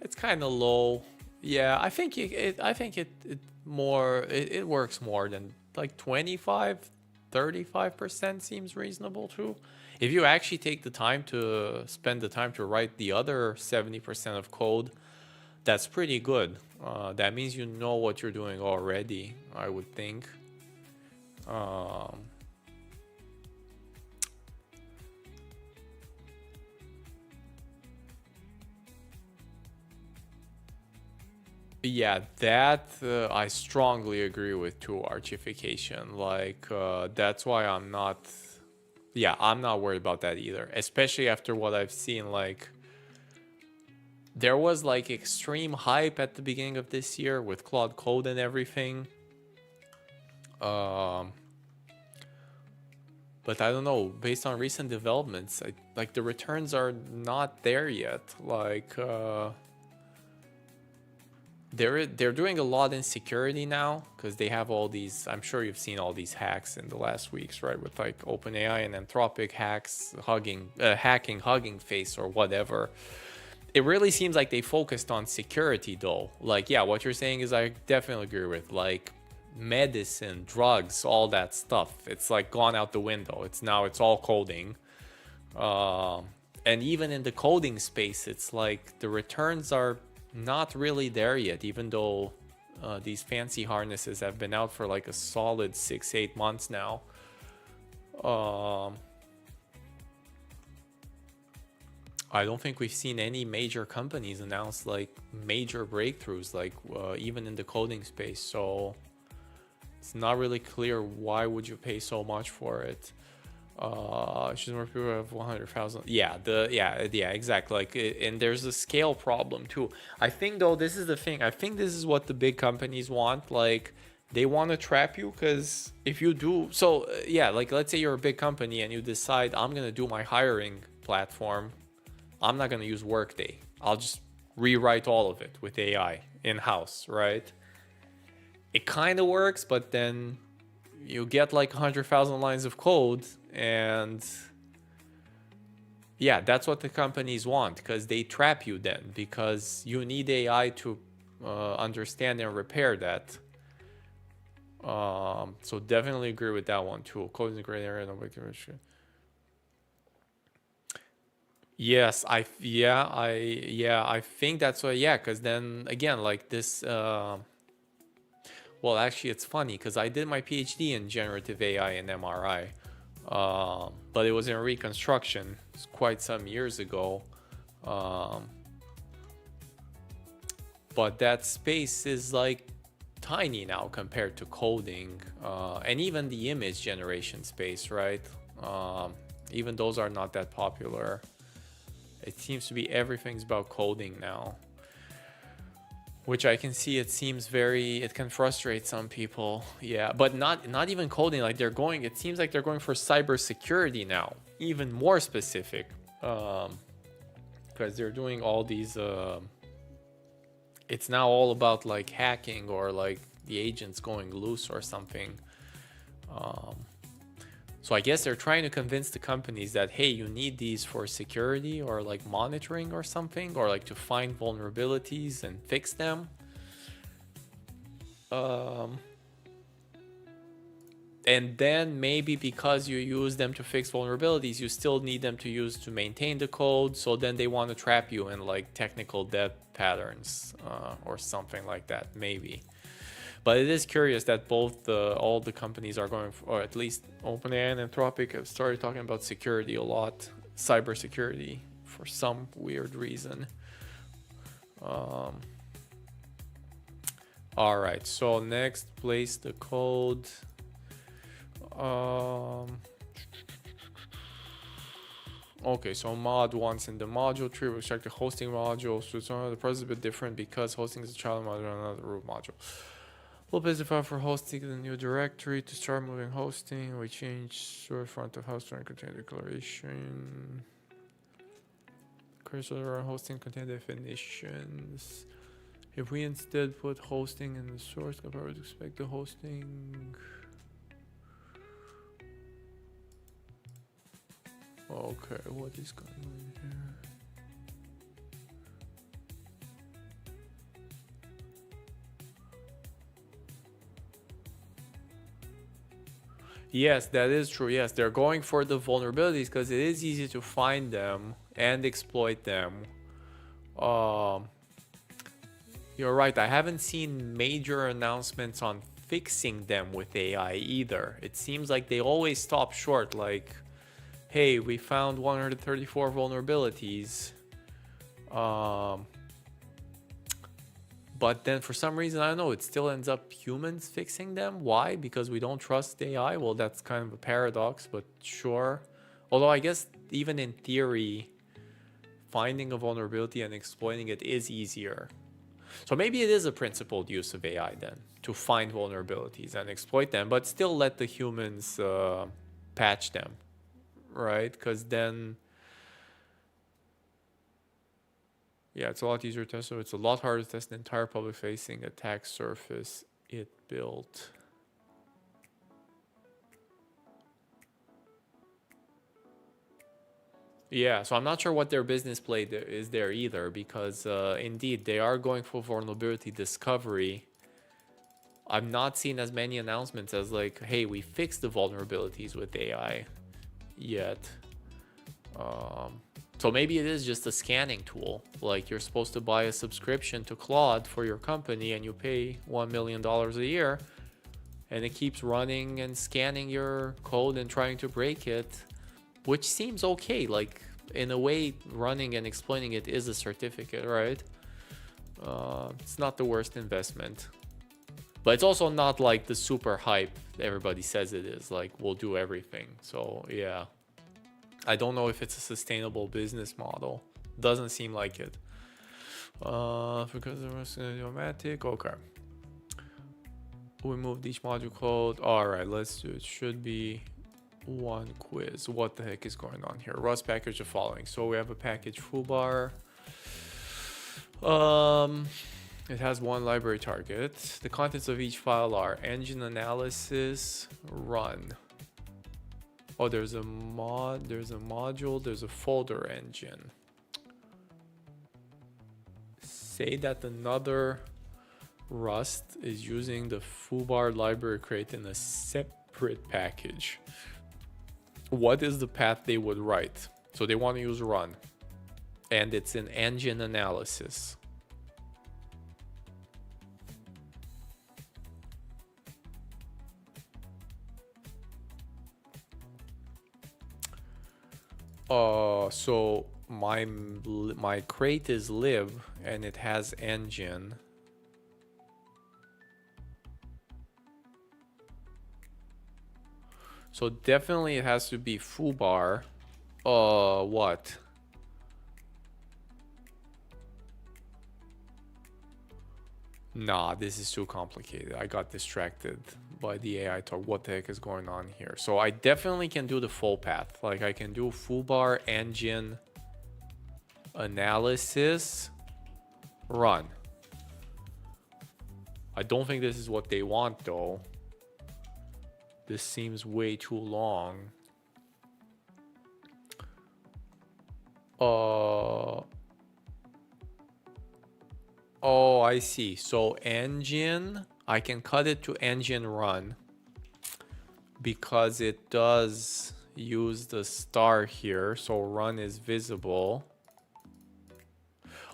A: it's kind of low. Yeah, I think it works more than like 35% seems reasonable too. If you actually take the time to spend the time to write the other 70% of code, that's pretty good. That means you know what you're doing already, I would think. Yeah, that I strongly agree with too, archification. Like, that's why I'm not, yeah, I'm not worried about that either. Especially after what I've seen, like, there was like extreme hype at the beginning of this year with Claude Code and everything. But I don't know, based on recent developments, like the returns are not there yet. Like, they're doing a lot in security now because they have all these. I'm sure you've seen all these hacks in the last weeks, right? With like OpenAI and Anthropic hacks, hacking Hugging Face or whatever. It really seems like they focused on security though. Like, yeah, what you're saying is I definitely agree with. Like medicine, drugs, all that stuff. It's like gone out the window. It's all coding. Uh, and even in the coding space, it's like the returns are not really there yet, even though these fancy harnesses have been out for like a solid 6-8 months now. Um, I don't think we've seen any major companies announce like major breakthroughs, like even in the coding space. So it's not really clear why would you pay so much for it. Should more people have 100,000? Yeah, exactly. Like, and there's a scale problem too. I think though, this is the thing. I think this is what the big companies want. Like, they want to trap you because if you do, so yeah, like let's say you're a big company and you decide I'm gonna do my hiring platform. I'm not gonna use Workday. I'll just rewrite all of it with AI in-house, right? It kind of works, but then you get like 100,000 lines of code, and yeah, that's what the companies want because they trap you then because you need AI to understand and repair that. So definitely agree with that one too. Code is a great area. Yes, I think that's what. Yeah, because then again, like this. Well, actually, it's funny because I did my PhD in generative AI and MRI, but it was in reconstruction. It's quite some years ago. But that space is like tiny now compared to coding, and even the image generation space, right? Even those are not that popular. It seems to be everything's about coding now, which I can see. It can frustrate some people. Yeah, but not even coding. Like it seems like they're going for cybersecurity now, even more specific, because they're doing all these. It's now all about like hacking or like the agents going loose or something. So I guess they're trying to convince the companies that, hey, you need these for security or like monitoring or something, or like to find vulnerabilities and fix them. And then maybe because you use them to fix vulnerabilities, you still need them to use to maintain the code. So then they want to trap you in like technical debt patterns or something like that, maybe. But it is curious that all the companies are going for, or at least OpenAI and Anthropic have started talking about security a lot, cybersecurity, for some weird reason. All right, so next, place the code. Okay, so mod once in the module tree, we'll check the hosting module. So the process is a bit different because hosting is a child module and not a root module. We'll place the file for hosting in the new directory. To start moving hosting, we change storefront of host and container declaration. Cursor hosting container definitions. If we instead put hosting in the source, I would expect the hosting. Okay, what is going on here? Yes, that is true. Yes, they're going for the vulnerabilities because it is easy to find them and exploit them. You're right. I haven't seen major announcements on fixing them with AI either. It seems like they always stop short, like, hey, we found 134 vulnerabilities. But then for some reason, I don't know, it still ends up humans fixing them. Why? Because we don't trust AI? Well, that's kind of a paradox, but sure. Although I guess even in theory, finding a vulnerability and exploiting it is easier. So maybe it is a principled use of AI then, to find vulnerabilities and exploit them, but still let the humans patch them, right? Because then... Yeah, it's a lot easier to test, so it's a lot harder to test the entire public-facing attack surface it built. Yeah, so I'm not sure what their business play is there either, because indeed they are going for vulnerability discovery. I'm not seeing as many announcements as like, hey, we fixed the vulnerabilities with AI yet. So maybe it is just a scanning tool. Like you're supposed to buy a subscription to Claude for your company and you pay $1 million a year and it keeps running and scanning your code and trying to break it, which seems okay. Like in a way, running and explaining it is a certificate, right? It's not the worst investment, but it's also not like the super hype everybody says it is. Like we'll do everything. So yeah, I don't know if it's a sustainable business model. Doesn't seem like it. Because it was automatic. Okay. We moved each module code. All right, let's do it. Should be one quiz. What the heck is going on here? Rust package the following. So we have a package foobar. It has one library target. The contents of each file are engine analysis run. Oh, there's a module, there's a folder engine. Say that another Rust is using the foobar library created in a separate package. What is the path they would write? So they want to use run, and it's an engine analysis. So my crate is lib and it has engine. So definitely it has to be foobar. What? Nah, this is too complicated. I got distracted by the AI talk. What the heck is going on here? So I definitely can do the full path. Like I can do foobar engine analysis run. I don't think this is what they want though. This seems way too long. Oh, I see. So engine, I can cut it to engine run because it does use the star here. So run is visible.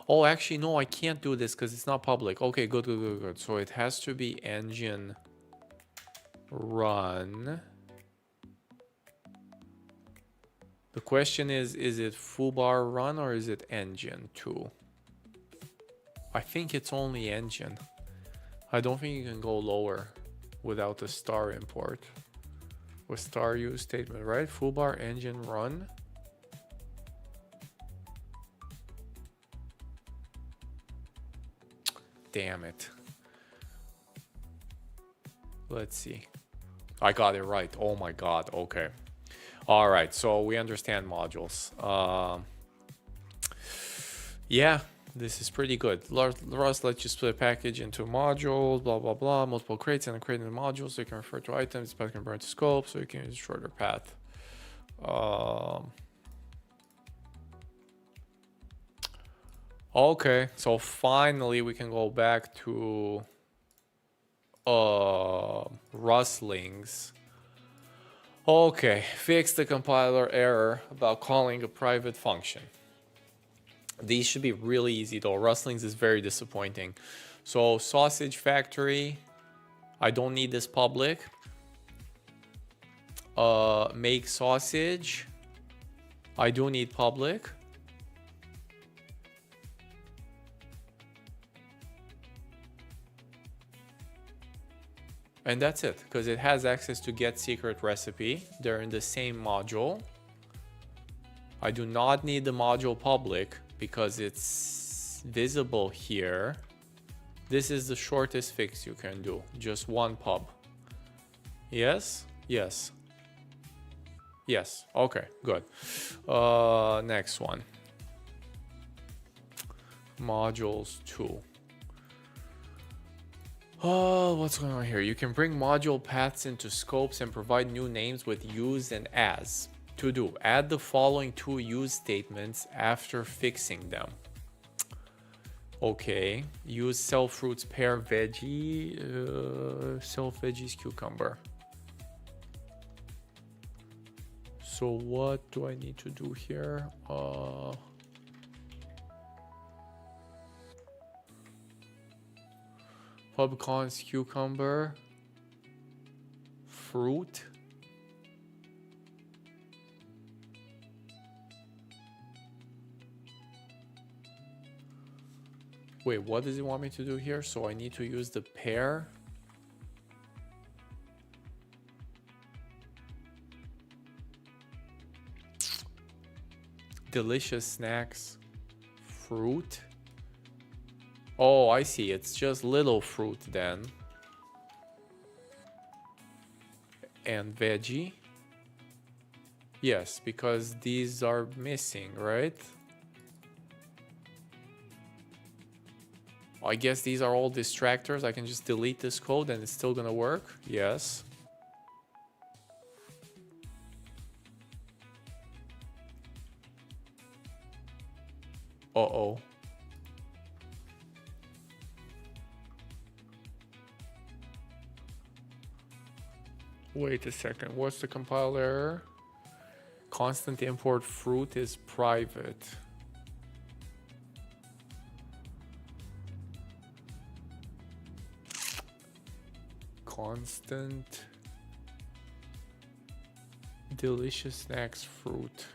A: Oh, actually, no, I can't do this because it's not public. Okay, good, good, good, good. So it has to be engine run. The question is it foobar run or is it engine too? I think it's only engine. I don't think you can go lower without a star import. With star use statement, right? Foobar engine run. Damn it. Let's see. I got it right. Oh my god. Okay. All right. So we understand modules. Yeah. This is pretty good. Rust lets you split a package into modules, blah, blah, blah, multiple crates, and creating the modules so you can refer to items, path can burn to scope, so you can use a shorter path. Okay, so finally we can go back to Rustlings. Okay, fix the compiler error about calling a private function. These should be really easy though. Rustlings is very disappointing. So sausage factory, I don't need this public. Make sausage, I do need public. And that's it, because it has access to get secret recipe. They're in the same module. I do not need the module public because it's visible here. This is the shortest fix you can do. Just one pub. Yes? Yes. Yes. Okay, good. Next one. modules tool. Oh, what's going on here? You can bring module paths into scopes and provide new names with use and as. To do, add the following two use statements after fixing them. Okay, use self fruits pair veggie, self veggies cucumber. So what do I need to do here? Pubcon's cucumber, fruit. Wait, what does it want me to do here? So I need to use the pair. Delicious snacks, fruit. Oh, I see. It's just little fruit then. And veggie. Yes, because these are missing, right? I guess these are all distractors. I can just delete this code and it's still gonna work. Yes. Uh-oh. Wait a second. What's the compile error? Constant import fruit is private. Constant delicious snacks fruit.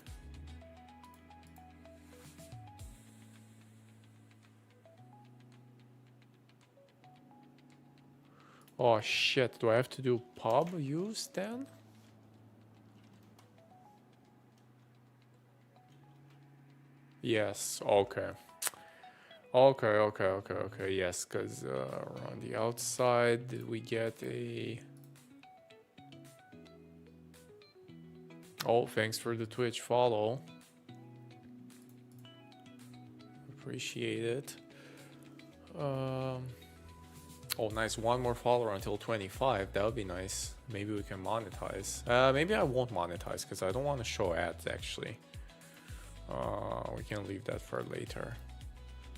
A: Oh shit, do I have to do pub use then? Yes, okay. Okay, yes, because around the outside, did we get a... Oh, thanks for the Twitch follow. Appreciate it. Oh, nice. One more follower until 25. That would be nice. Maybe we can monetize. Maybe I won't monetize because I don't want to show ads, actually. We can leave that for later.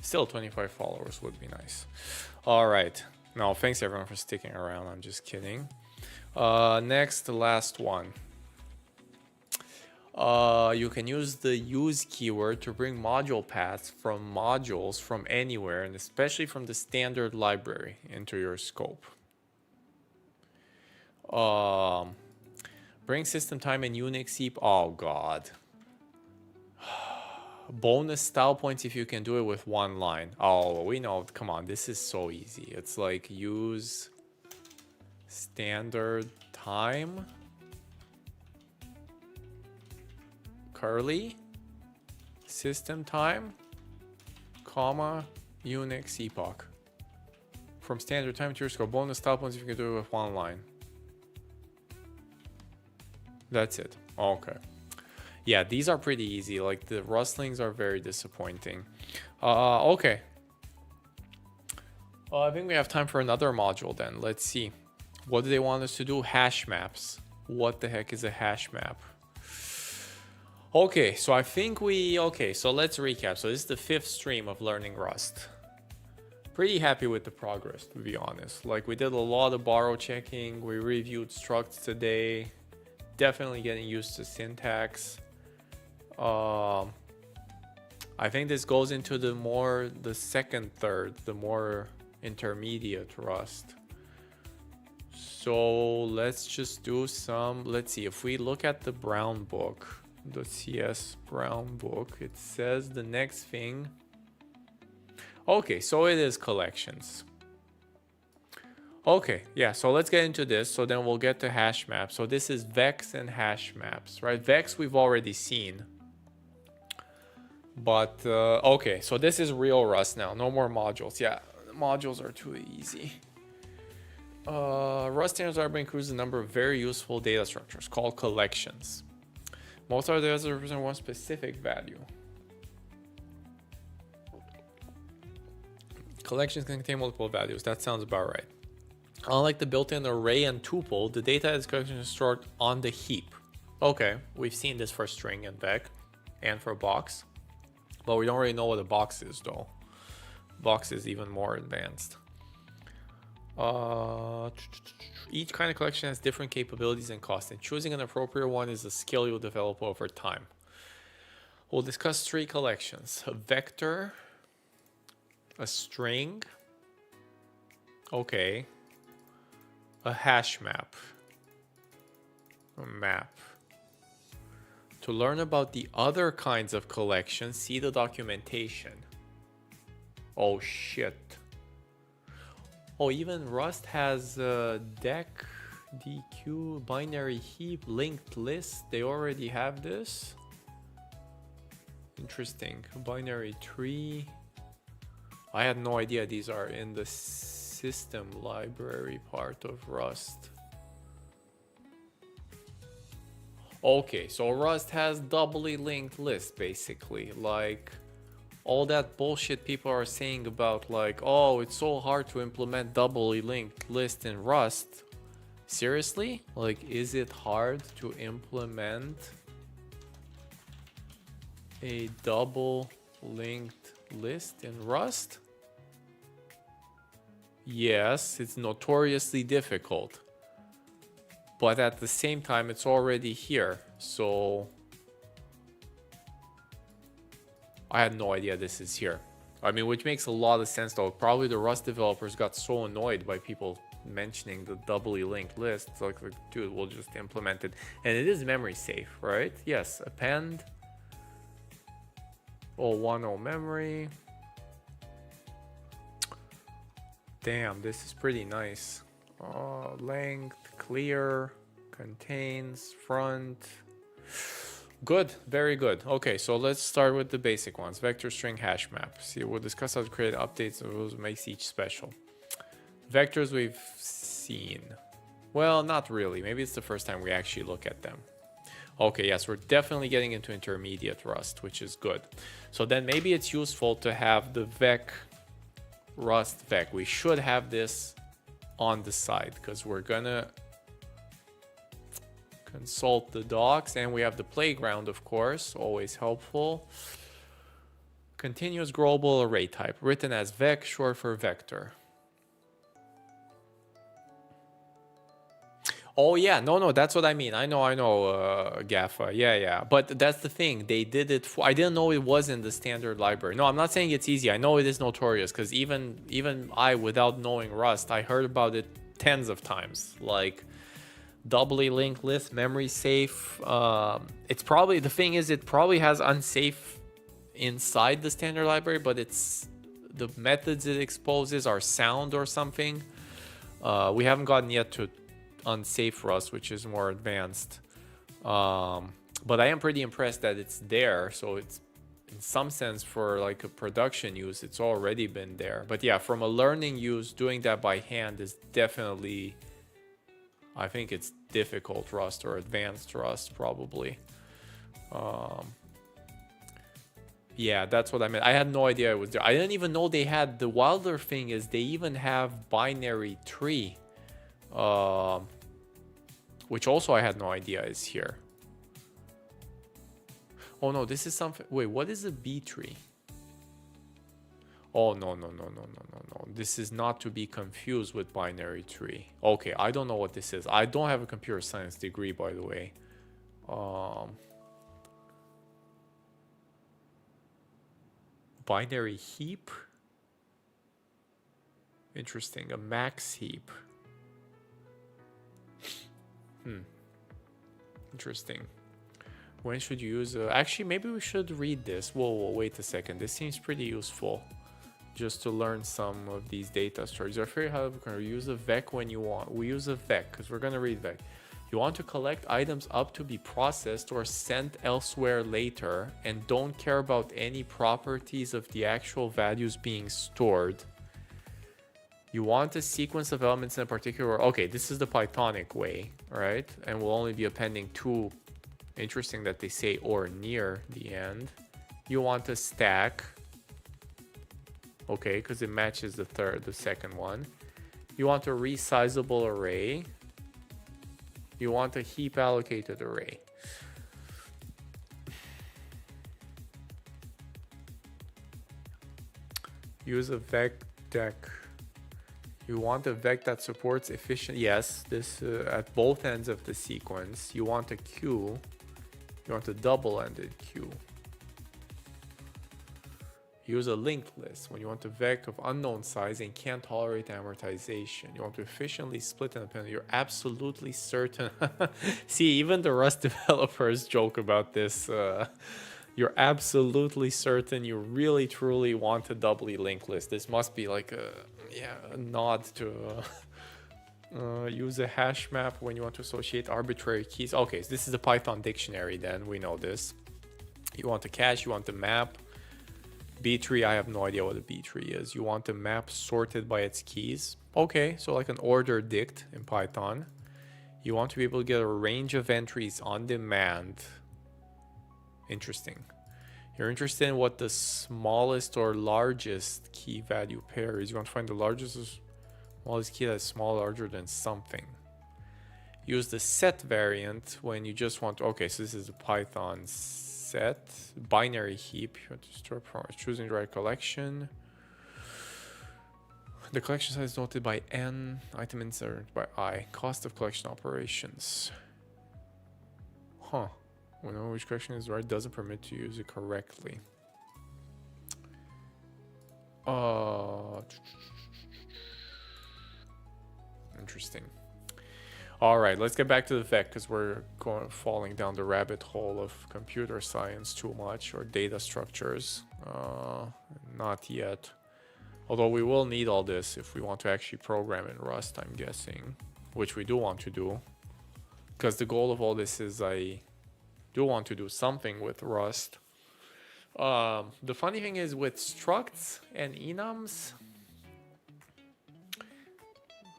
A: Still, 25 followers would be nice. All right. No, thanks everyone for sticking around. I'm just kidding. Next, the last one. You can use the use keyword to bring module paths from modules from anywhere, and especially from the standard library, into your scope. Bring system time and Unix heap. Oh god. Bonus style points if you can do it with one line. Oh, we know. Come on, this is so easy. It's like use standard time, curly, system time, comma, Unix epoch. From standard time to your scope. Bonus style points if you can do it with one line. That's it. Okay. Yeah, these are pretty easy. Like the Rustlings are very disappointing. Okay. I think we have time for another module then. Let's see. What do they want us to do? Hash maps. What the heck is a hash map? Okay, so I think so let's recap. So this is the 5th stream of learning Rust. Pretty happy with the progress, to be honest. Like we did a lot of borrow checking. We reviewed structs today. Definitely getting used to syntax. I think this goes into the second third, the more intermediate Rust. So let's just do some, let's see, if we look at the brown book, the CS brown book, it says the next thing. Okay, so it is collections. Okay, yeah, so let's get into this. So then we'll get to hash maps. So this is Vex and hash maps, right? Vex we've already seen. But, okay, so this is real Rust now. No more modules. Yeah, modules are too easy. Rust standards library includes a number of very useful data structures called collections. Most of our data represent one specific value. Collections can contain multiple values. That sounds about right. Unlike the built-in array and tuple, the data is collection is stored on the heap. Okay, we've seen this for string and vec and for box, but we don't really know what a box is though. Box is even more advanced. Each kind of collection has different capabilities and costs, and choosing an appropriate one is a skill you'll develop over time. We'll discuss three collections: a vector, a string, okay, a hash map, a map. To learn about the other kinds of collections, see the documentation. Oh shit. Oh, even Rust has deck, DQ, binary heap, linked list. They already have this. Interesting. Binary tree. I had no idea these are in the system library part of Rust. Okay, so Rust has doubly linked lists basically. Like all that bullshit people are saying about like, oh, it's so hard to implement doubly linked list in Rust. Seriously? Like, is it hard to implement a double linked list in Rust? Yes, it's notoriously difficult. But at the same time, it's already here. So I had no idea this is here. I mean, which makes a lot of sense though. Probably the Rust developers got so annoyed by people mentioning the doubly linked list. It's like, dude, we'll just implement it. And it is memory safe, right? Yes, append. Oh, 1.0 memory. Damn, this is pretty nice. Length, clear, contains, front. Good, very good. Okay, so let's start with the basic ones. Vector, string, hash map. See, we'll discuss how to create updates and what makes each special. Vectors we've seen. Well, not really. Maybe it's the first time we actually look at them. Okay, yes, we're definitely getting into intermediate Rust, which is good. So then maybe it's useful to have the vec Rust vec. We should have this on the side because we're gonna consult the docs, and we have the playground, of course, always helpful. Continuous global array type, written as vec, short for vector. Oh yeah, no, that's what I mean. I know, Gaffa. Yeah. But that's the thing. They did it for. I didn't know it was in the standard library. No, I'm not saying it's easy. I know it is notorious because even I, without knowing Rust, I heard about it tens of times. Like doubly linked list, memory safe. It's probably, the thing is, it probably has unsafe inside the standard library, but it's the methods it exposes are sound or something. We haven't gotten yet to unsafe Rust, which is more advanced, but I am pretty impressed that it's there. So it's, in some sense, for like a production use, it's already been there. But yeah, from a learning use, doing that by hand is definitely, I think it's difficult Rust or advanced Rust probably. Yeah, that's what I meant. I had no idea it was there. I didn't even know they had, the wilder thing is they even have binary tree, which also I had no idea is here. Oh no, this is something. Wait, what is a B tree? Oh no. This is not to be confused with binary tree. Okay, I don't know what this is. I don't have a computer science degree, by the way. Binary heap. Interesting. A max heap. Interesting. When should you use actually, maybe we should read this. Whoa, wait a second. This seems pretty useful just to learn some of these data structures. Are very how we can use a vec when you want. We use a vec because we're going to read vec. You want to collect items up to be processed or sent elsewhere later and don't care about any properties of the actual values being stored. You want a sequence of elements in a particular. Okay, this is the Pythonic way, right? And we'll only be appending two. Interesting that they say or near the end. You want a stack okay, because it matches the second one. You want a resizable array. You want a heap allocated array. Use a vec deck. You want a vec that supports efficient. Yes, this at both ends of the sequence. You want a queue. You want a double-ended queue. Use a linked list when you want a vec of unknown size and can't tolerate amortization. You want to efficiently split an append. You're absolutely certain. See, even the Rust developers joke about this. You're absolutely certain you really truly want a doubly linked list. This must be like a nod to use a hash map when you want to associate arbitrary keys. Okay, so this is a Python dictionary then, we know this. You want the cache, you want the map. B tree, I have no idea what a B tree is. You want the map sorted by its keys. Okay, so like an order dict in Python. You want to be able to get a range of entries on demand. Interesting. You're interested in what the smallest or largest key value pair is. You want to find the largest or smallest key that's small, larger than something. Use the set variant when you just want to, okay, so this is a Python set. Binary heap. You want to store choosing the right collection. The collection size is noted by N. Item inserted by I. Cost of collection operations. Huh. We know which collection is right, doesn't permit to use it correctly. Interesting. All right, let's get back to the vec because we're falling down the rabbit hole of computer science too much, or data structures. Not yet. Although we will need all this if we want to actually program in Rust, I'm guessing, which we do want to do. Because the goal of all this is I do want to do something with Rust. The funny thing is with structs and enums,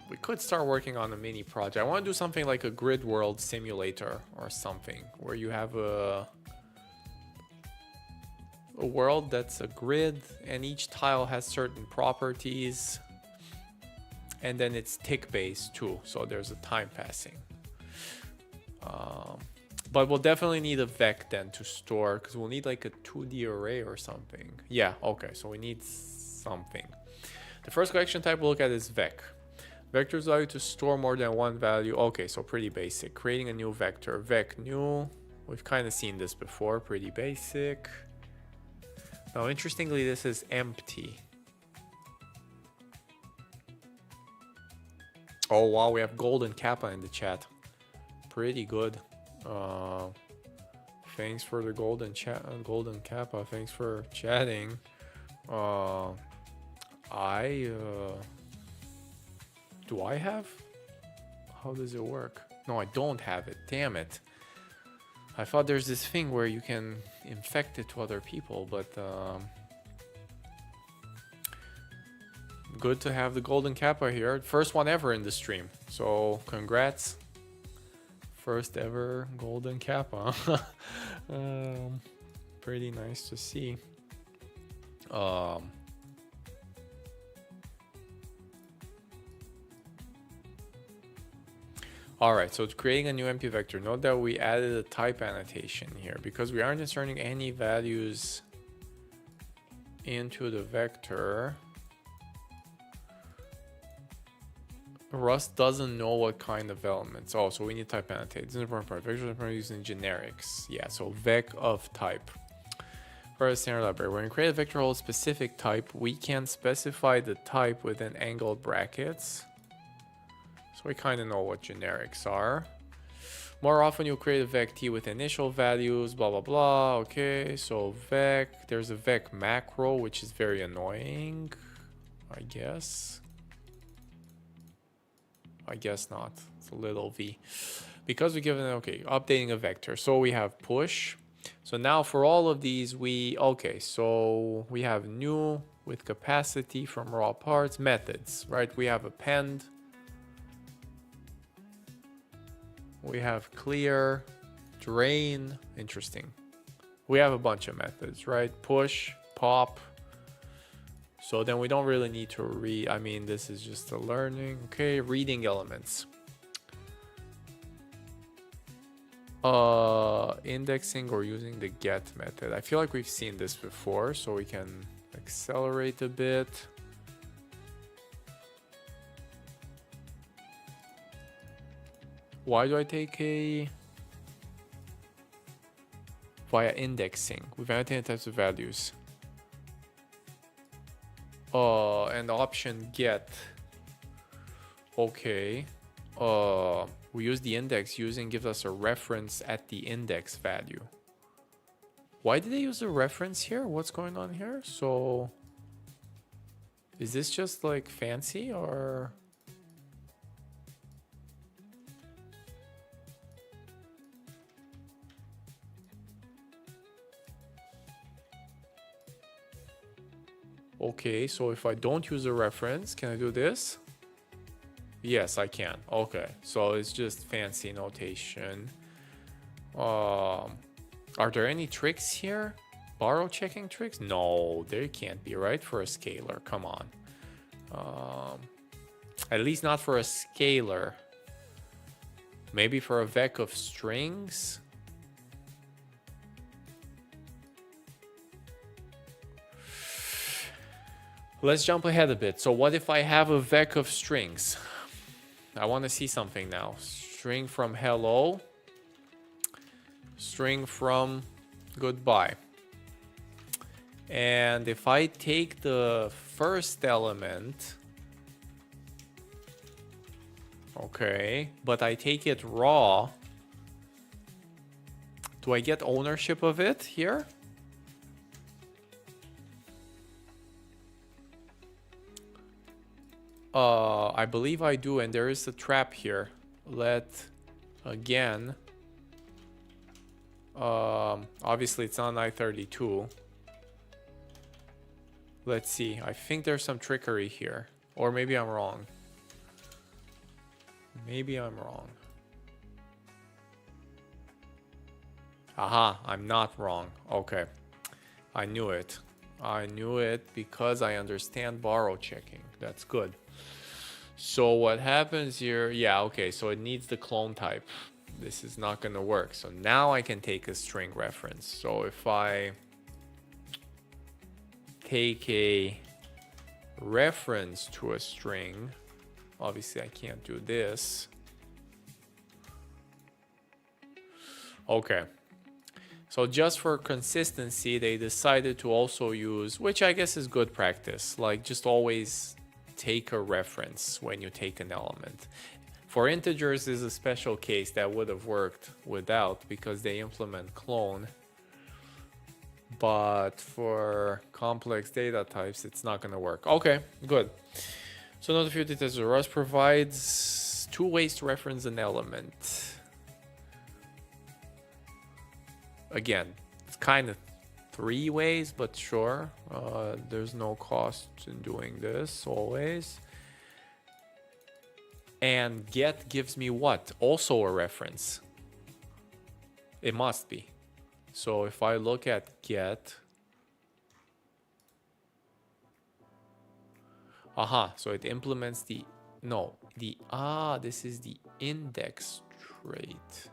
A: we could start working on a mini project. I want to do something like a grid world simulator or something where you have a world that's a grid and each tile has certain properties, and then it's tick based too, so there's a time passing. But we'll definitely need a vec then to store, because we'll need like a 2D array or something. Yeah, okay, so we need something. The first collection type we'll look at is vec. Vectors allow you to store more than one value. Okay, so pretty basic. Creating a new vector. Vec new. We've kind of seen this before. Pretty basic. Now, interestingly, this is empty. Oh, wow, we have Golden Kappa in the chat. Pretty good. Thanks for the Golden Kappa. Thanks for chatting. Do I have? How does it work? No, I don't have it. Damn it. I thought there's this thing where you can infect it to other people, but good to have the Golden Kappa here. First one ever in the stream. So congrats. First ever Golden Kappa. Pretty nice to see. Alright, so it's creating a new empty vector. Note that we added a type annotation here because we aren't inserting any values into the vector. Rust doesn't know what kind of elements. Oh, so we need type annotate. This is an important part. Vectors are using generics. Yeah, so vec of type. For a standard library, when we create a vector holds specific type, we can specify the type within angled brackets. So we kind of know what generics are. More often you'll create a vec t with initial values, blah, blah, blah. Okay, so vec, there's a vec macro, which is very annoying, I guess. I guess not. It's a little v. Because we give it, okay, updating a vector. So we have push. So now for all of these, okay, so we have new with capacity from raw parts, methods, right? We have append. We have clear, drain, interesting. We have a bunch of methods, right? Push, pop, So then we don't really need to read. I mean, this is just a learning. Okay, reading elements. Indexing or using the get method. I feel like we've seen this before, so we can accelerate a bit. Why do I take a via indexing with annotated types of values? And option get. Okay. We use the index using gives us a reference at the index value. Why did they use a reference here? What's going on here? So is this just like fancy or? Okay, so if I don't use a reference, can I do this? Yes, I can. Okay, so it's just fancy notation. Are there any tricks here? Borrow checking tricks? No, there can't be, right? For a scalar, come on. At least not for a scalar. Maybe for a vec of strings? Let's jump ahead a bit. So what if I have a vec of strings? I want to see something now. String from hello. String from goodbye. And if I take the first element, okay, but I take it raw, do I get ownership of it here? I believe I do, and there is a trap here. Let again. Obviously it's on I-32. Let's see. I think there's some trickery here, or maybe I'm wrong. Maybe I'm wrong. Aha, I'm not wrong. Okay, I knew it. I knew it because I understand borrow checking. That's good. So what happens here? Yeah, okay, so it needs the clone type. This is not going to work. So now I can take a string reference. So if I take a reference to a string, obviously I can't do this. Okay. So just for consistency, they decided to also use, which I guess is good practice, like just always take a reference when you take an element. For integers is a special case that would have worked without because they implement clone. But for complex data types, it's not going to work. Okay, good. So note a few details. Rust provides two ways to reference an element. Again, it's kind of three ways, but sure. There's no cost in doing this always. And get gives me what? Also a reference. It must be. So if I look at get. Aha, so it implements the, no, the, this is the index trait.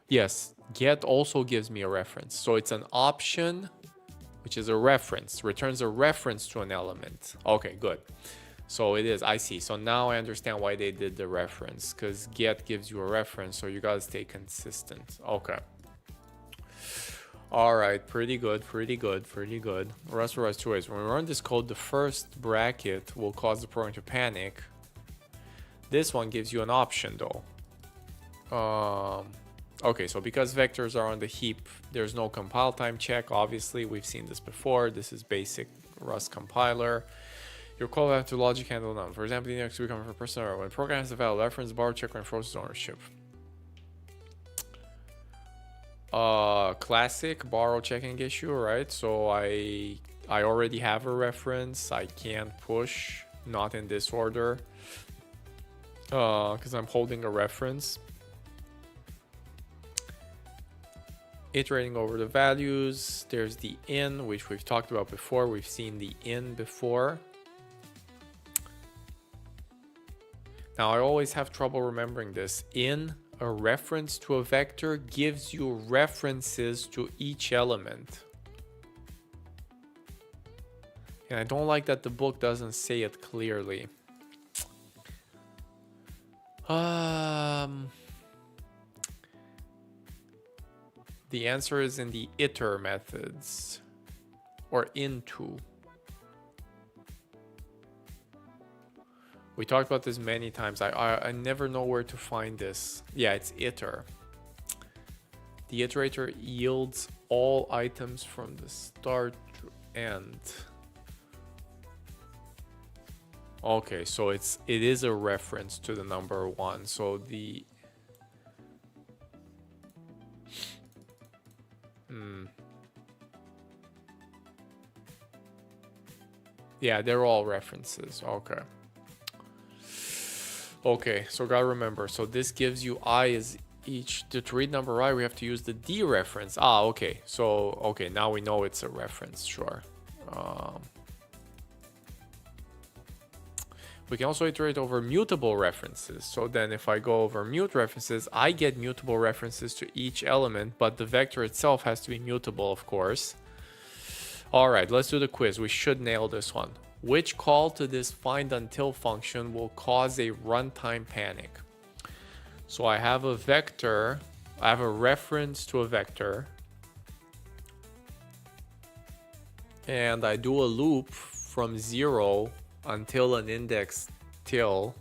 A: Yes, get also gives me a reference. So it's an option, which is a reference, returns a reference to an element. Okay, good. So it is, I see. So now I understand why they did the reference, because get gives you a reference, so you gotta stay consistent. Okay. All right, pretty good, pretty good, pretty good. Rust provides two ways. When we run this code, the first bracket will cause the program to panic. This one gives you an option though. Okay, so because vectors are on the heap, there's no compile time check. Obviously, we've seen this before. This is basic Rust compiler. Your call will have to logic handle none. For example, the index will become for person error. When a program has a valid reference, borrow check or enforces ownership. Classic borrow checking issue, right? So I already have a reference. I can't push, not in this order, because I'm holding a reference. iterating over the values. There's the in, which we've talked about before. We've seen the in before. Now, I always have trouble remembering this. In, a reference to a vector, gives you references to each element. And I don't like that the book doesn't say it clearly. The answer is in the iter methods, or into. We talked about this many times. I never know where to find this. Yeah, it's iter. The iterator yields all items from the start to end. Okay, so it is a reference to the number 1. So the yeah, they're all references. Okay. Okay, so gotta remember. So this gives you I is each. To read number I, we have to use the D reference. Ah, okay. So, okay, now we know it's a reference, sure. We can also iterate over mutable references. So then if I go over mute references, I get mutable references to each element, but the vector itself has to be mutable, of course. All right, let's do the quiz. We should nail this one. Which call to this find until function will cause a runtime panic? So I have a vector, I have a reference to a vector, and I do a loop from 0 until an index till,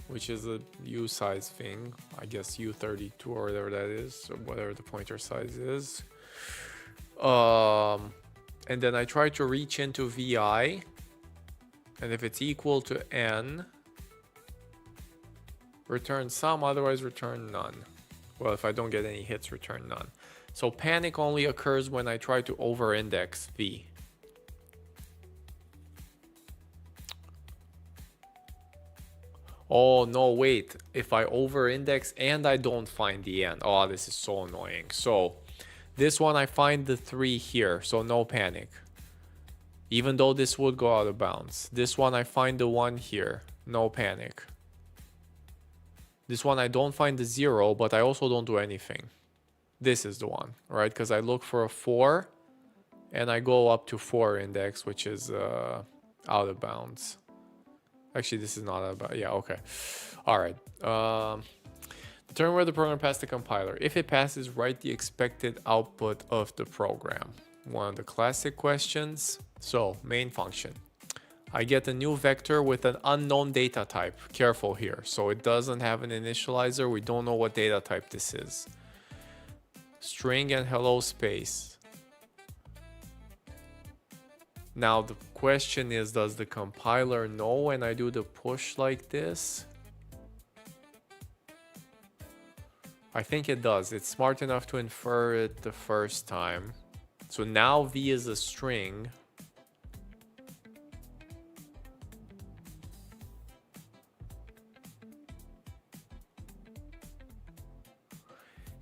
A: which is a U size thing, I guess U32 or whatever that is, or whatever the pointer size is. And then I try to reach into VI, and if it's equal to N, return some, otherwise return none. Well, if I don't get any hits, return none. So panic only occurs when I try to over-index V. Oh, no, wait. If I over-index and I don't find the N. Oh, this is so annoying. So this one, I find the 3 here, so no panic. Even though this would go out of bounds. This one, I find the 1 here, no panic. This one, I don't find the 0, but I also don't do anything. This is the one, right? Because I look for a 4, and I go up to 4 index, which is out of bounds. Actually, this is not out of bounds. Yeah, okay. All right. Determine where the program passed the compiler. If it passes, write the expected output of the program. One of the classic questions. So, main function. I get a new vector with an unknown data type. Careful here. So it doesn't have an initializer. We don't know what data type this is. String and hello space. Now the question is, does the compiler know when I do the push like this? I think it does. It's smart enough to infer it the first time. So now V is a string.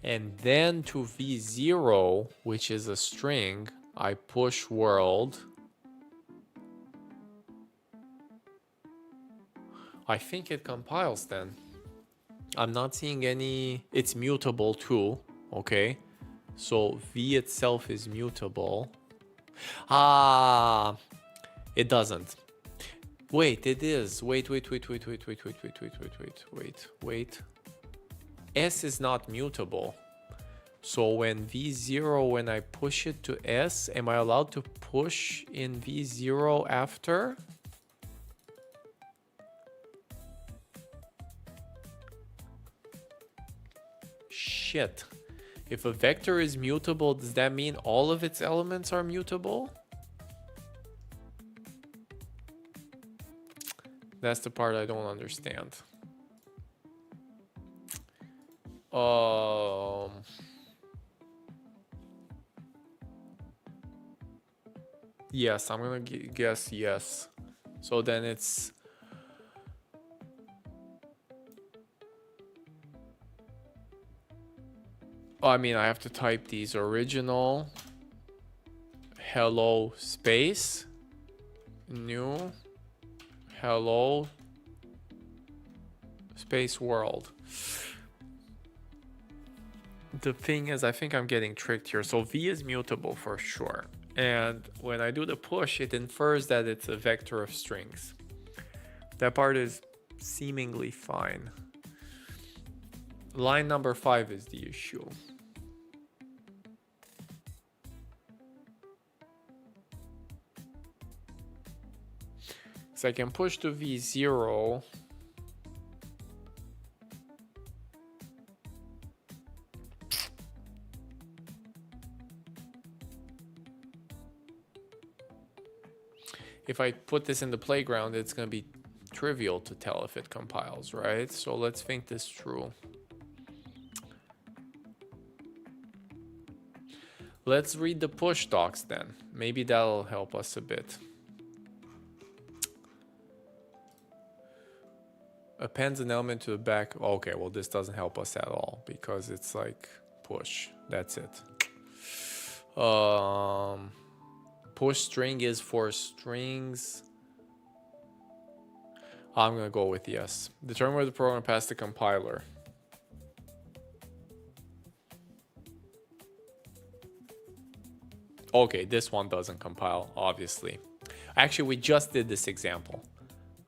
A: And then to V0, which is a string, I push world. I think it compiles then. I'm not seeing any. It's mutable too. Okay. So V itself is mutable. Ah, it doesn't. Wait, it is. Wait. S is not mutable. So when V0, when I push it to S, am I allowed to push in V0 after? Shit. If a vector is mutable, does that mean all of its elements are mutable? That's the part I don't understand. Yes, I'm gonna guess yes. So then it's I mean, I have to type these: original hello space new hello space world. The thing is, I think I'm getting tricked here. So v is mutable for sure, and when I do the push, it infers that it's a vector of strings. That part is seemingly fine. Line number 5 is the issue. So I can push to v0. If I put this in the playground, it's going to be trivial to tell if it compiles, right? So let's think this through. Let's read the push docs then. Maybe that'll help us a bit. Appends an element to the back. Okay, well, this doesn't help us at all because it's like push. That's it. Push string is for strings. I'm going to go with yes. Determine where the program passed the compiler. Okay, this one doesn't compile, obviously. Actually, we just did this example.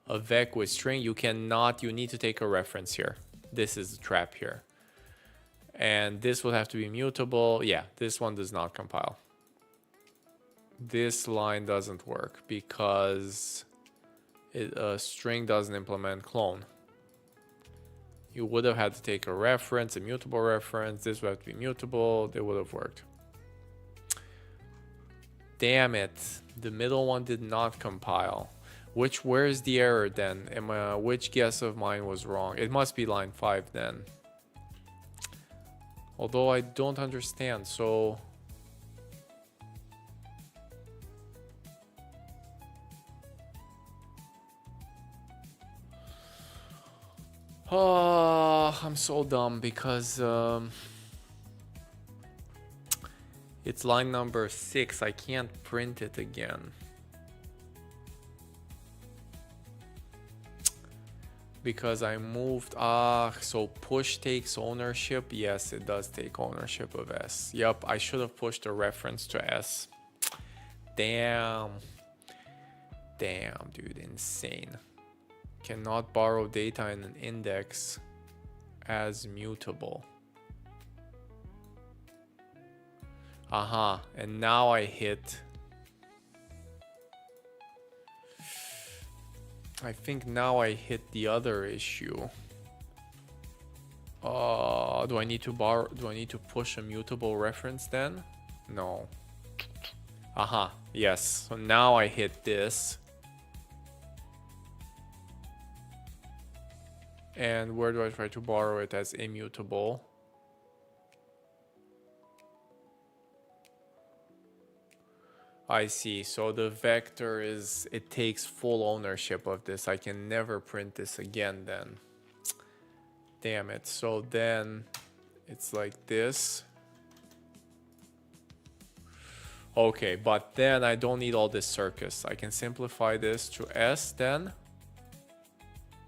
A: A vec with string, you need to take a reference here. This is the trap here. And this would have to be mutable. Yeah, this one does not compile. This line doesn't work because a string doesn't implement clone. You would have had to take a reference, a mutable reference. This would have to be mutable. They would have worked. Damn it. The middle one did not compile. Where's the error then? Which guess of mine was wrong? It must be line 5 then. Although I don't understand, so... Oh, I'm so dumb because it's line number 6. I can't print it again. Because I moved. So push takes ownership. Yes, it does take ownership of S. Yep, I should have pushed a reference to S. Damn. Damn, dude, insane. Cannot borrow data in an index as mutable. And now I hit... I think now I hit the other issue. Do I need to push a mutable reference then? No. Yes. So now I hit this. And where do I try to borrow it as immutable? I see. So the vector is, it takes full ownership of this. I can never print this again then. Damn it. So then it's like this. Okay, but then I don't need all this circus. I can simplify this to S then.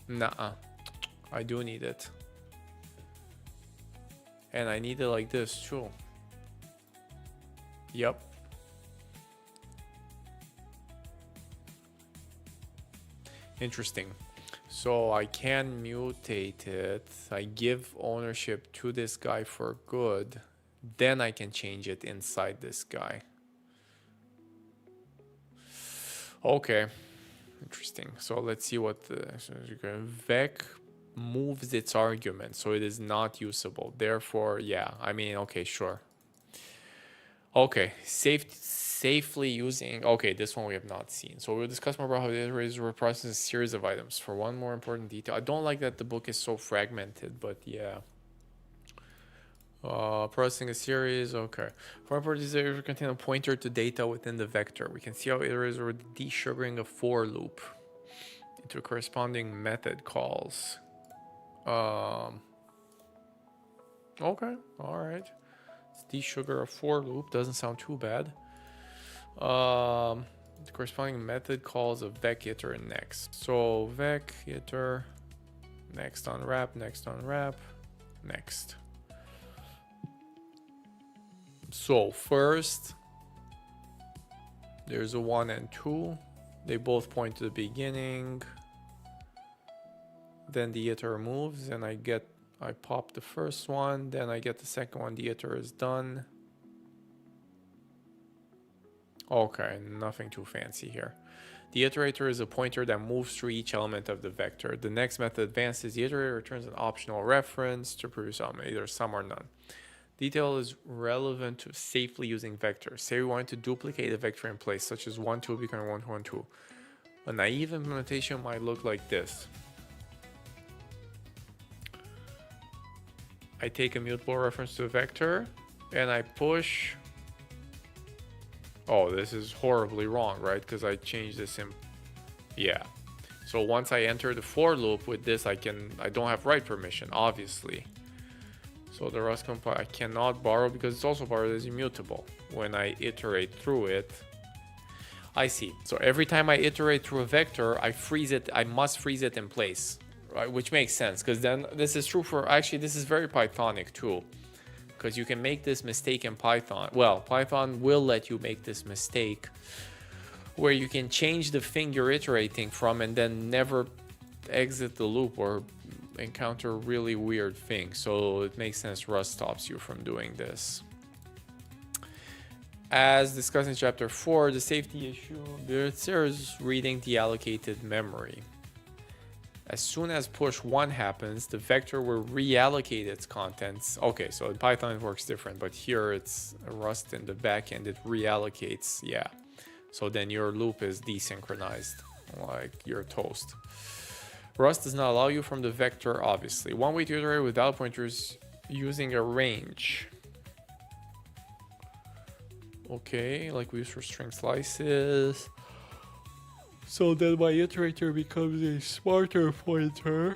A: Nuh-uh. I do need it. And I need it like this too. Yep. Interesting. So I can mutate it. I give ownership to this guy for good. Then I can change it inside this guy. Okay. Interesting. So let's see what the vec moves its argument, so it is not usable. Therefore, yeah, I mean, okay, sure. Okay, safely using... Okay, this one we have not seen. So we'll discuss more about how data arrays will process a series of items. For one more important detail, I don't like that the book is so fragmented, but yeah. Processing a series, okay. For important detail, it contain a pointer to data within the vector. We can see how iterations are desugaring a for loop into corresponding method calls. Okay, all right. The sugar of for loop doesn't sound too bad. The corresponding method calls a vec iter next. So vec iter next unwrap, next unwrap, next. So first, there's a 1 and 2. They both point to the beginning. Then the iter moves, and I pop the first one, then I get the second one, the iter is done. Okay, nothing too fancy here. The iterator is a pointer that moves through each element of the vector. The next method advances. The iterator returns an optional reference to produce either some or none. Detail is relevant to safely using vectors. Say we want to duplicate a vector in place, such as 1, 2 becoming 1, 2, 1, 2. A naive implementation might look like this. I take a mutable reference to a vector, and I push. Oh, this is horribly wrong, right? Because I changed this in. Yeah. So once I enter the for loop with this, I don't have write permission, obviously. So the Rust compile, I cannot borrow because it's also borrowed as immutable. When I iterate through it, I see. So every time I iterate through a vector, I freeze it. I must freeze it in place, right? Which makes sense because then this is true for, actually, this is very Pythonic too. Because you can make this mistake in Python. Well, Python will let you make this mistake where you can change the thing you're iterating from and then never exit the loop or encounter really weird things. So it makes sense Rust stops you from doing this. As discussed in chapter 4, the safety issue, there's reading the allocated memory. As soon as push 1 happens, the vector will reallocate its contents. Okay, so in Python it works different, but here it's Rust in the backend, it reallocates, yeah. So then your loop is desynchronized, like you're toast. Rust does not allow you from the vector, obviously. One way to iterate without pointers using a range. Okay, like we use for string slices. So then my iterator becomes a smarter pointer.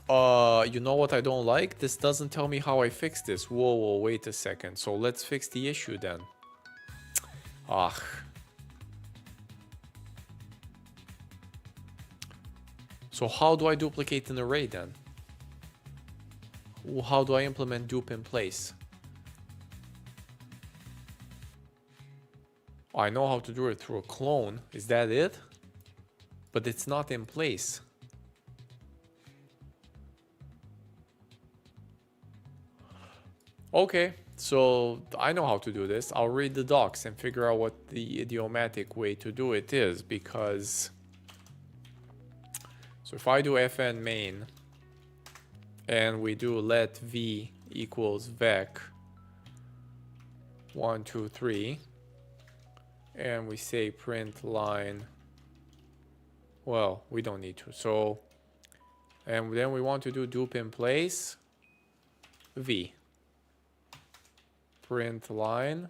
A: You know what I don't like? This doesn't tell me how I fix this. Whoa, wait a second. So let's fix the issue then. Ah. So how do I duplicate an array then? How do I implement dupe in place? I know how to do it through a clone. Is that it? But it's not in place. Okay, so I know how to do this. I'll read the docs and figure out what the idiomatic way to do it is, because... So if I do fn main and we do let v equals vec 1, 2, 3, and we say print line, well, we don't need to. So, and then we want to do dupe in place v print line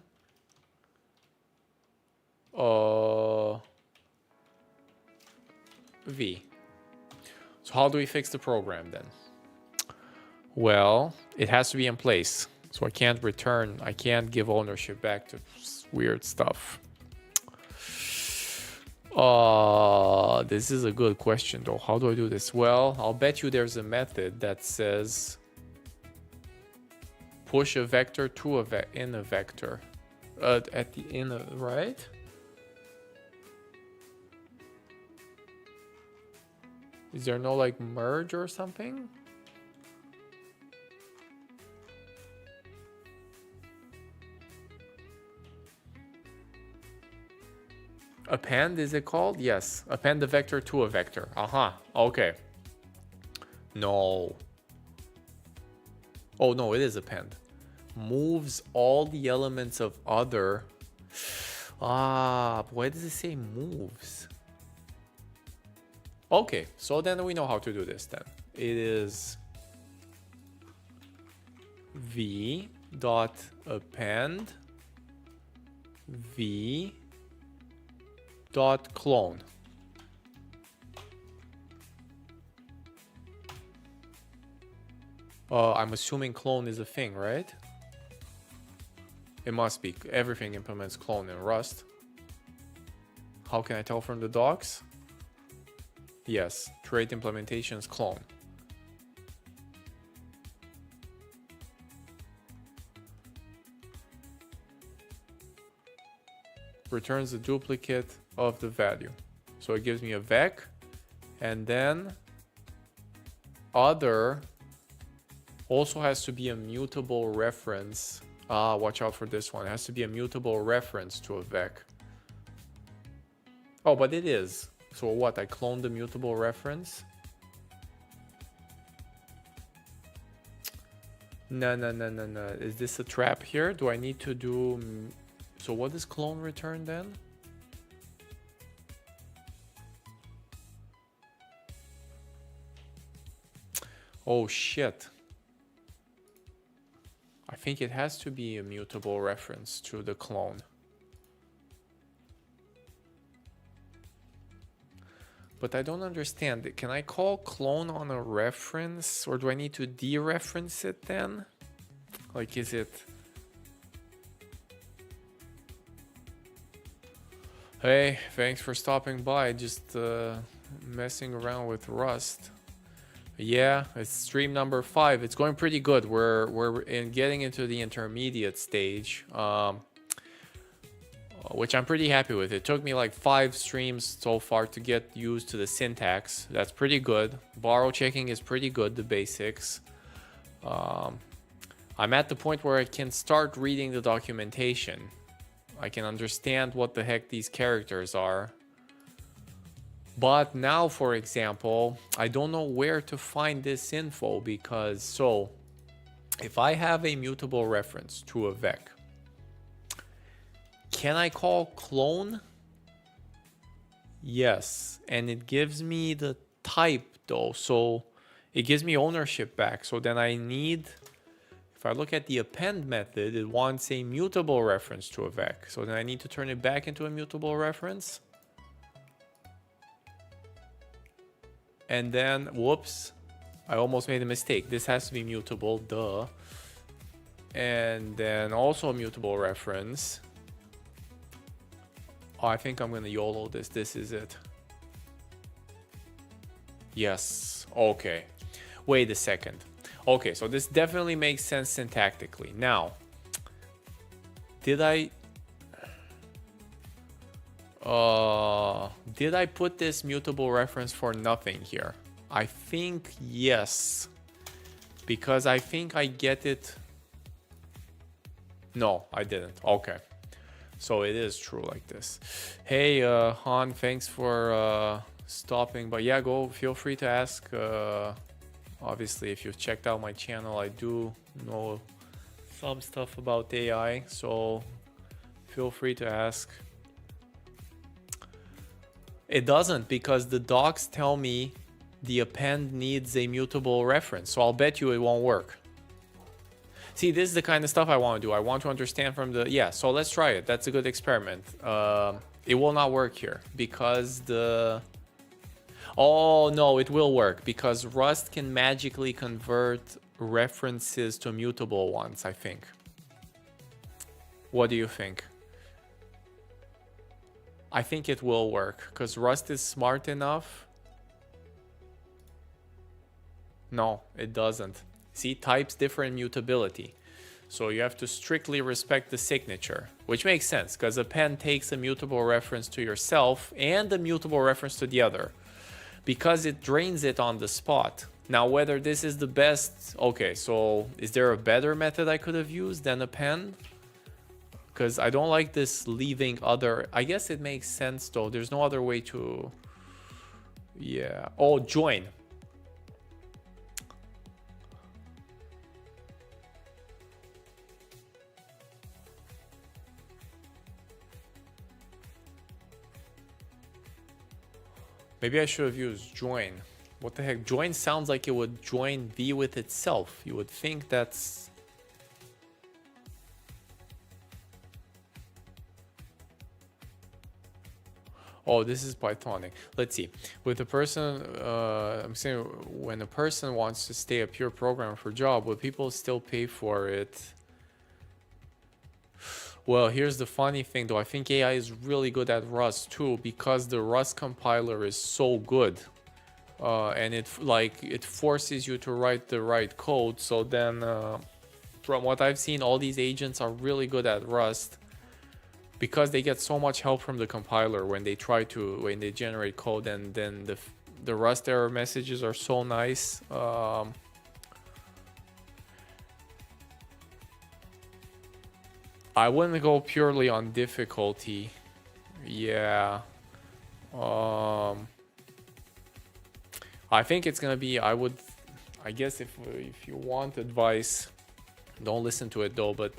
A: v. So how do we fix the program then? Well, it has to be in place. So I can't return, I can't give ownership back to weird stuff. This is a good question though. How do I do this? Well, I'll bet you there's a method that says push a vector to in a vector at the end of, right? Is there no like merge or something? Append, is it called? Yes. Append the vector to a vector. Okay. No. Oh, no, it is append. Moves all the elements of other. Why does it say moves? Okay, so then we know how to do this then. It is v dot append v dot clone. I'm assuming clone is a thing, right? It must be. Everything implements clone in Rust. How can I tell from the docs? Yes, trait implementations clone. Returns a duplicate of the value. So it gives me a vec, and then other also has to be a mutable reference. Watch out for this one. It has to be a mutable reference to a vec. Oh, but it is. So what? I cloned the mutable reference? No. Is this a trap here? Do I need to do... So what does clone return then? Oh shit. I think it has to be a mutable reference to the clone. But I don't understand it. Can I call clone on a reference, or do I need to dereference it then? Like, is it... Hey, thanks for stopping by. Just messing around with Rust. Yeah, it's stream number 5. It's going pretty good. We're getting into the intermediate stage, which I'm pretty happy with. It took me like 5 streams so far to get used to the syntax. That's pretty good. Borrow checking is pretty good, the basics. I'm at the point where I can start reading the documentation. I can understand what the heck these characters are. But now, for example, I don't know where to find this info because, so, if I have a mutable reference to a vec, can I call clone? Yes, and it gives me the type though, so it gives me ownership back. So then I need, if I look at the append method, it wants a mutable reference to a vec. So then I need to turn it back into a mutable reference. And then, whoops, I almost made a mistake. This has to be mutable, duh. And then also a mutable reference. Oh, I think I'm gonna YOLO this. This is it. Yes, okay. Wait a second. Okay, so this definitely makes sense syntactically. Now, did I put this mutable reference for nothing here? I think yes, because I think I get it. No, I didn't. Okay, so it is true like this. Hey, Han, thanks for stopping. But yeah, feel free to ask. Obviously, if you've checked out my channel, I do know some stuff about AI, so feel free to ask. It doesn't, because the docs tell me the append needs a mutable reference, so I'll bet you it won't work. See, this is the kind of stuff I want to do. I want to understand from the... Yeah, so let's try it. That's a good experiment. It will not work here because the... Oh, no, it will work because Rust can magically convert references to mutable ones, I think. What do you think? I think it will work because Rust is smart enough. No, it doesn't. See, types differ in mutability. So you have to strictly respect the signature, which makes sense because append takes a mutable reference to yourself and a mutable reference to the other because it drains it on the spot. Now, whether this is the best... Okay, so is there a better method I could have used than append? Because I don't like this leaving other... I guess it makes sense though. There's no other way to... Yeah. Oh, join. Maybe I should have used join. What the heck? Join sounds like it would join V with itself. You would think that's... Oh, this is Pythonic. Let's see. With a person, I'm saying when a person wants to stay a pure programmer for job, will people still pay for it? Well, here's the funny thing though. I think AI is really good at Rust too, because the Rust compiler is so good. And it forces you to write the right code. So then, from what I've seen, all these agents are really good at Rust, because they get so much help from the compiler when they generate code, and then the Rust error messages are so nice. I wouldn't go purely on difficulty. Yeah. I think it's gonna be, I guess if you want advice, don't listen to it though, but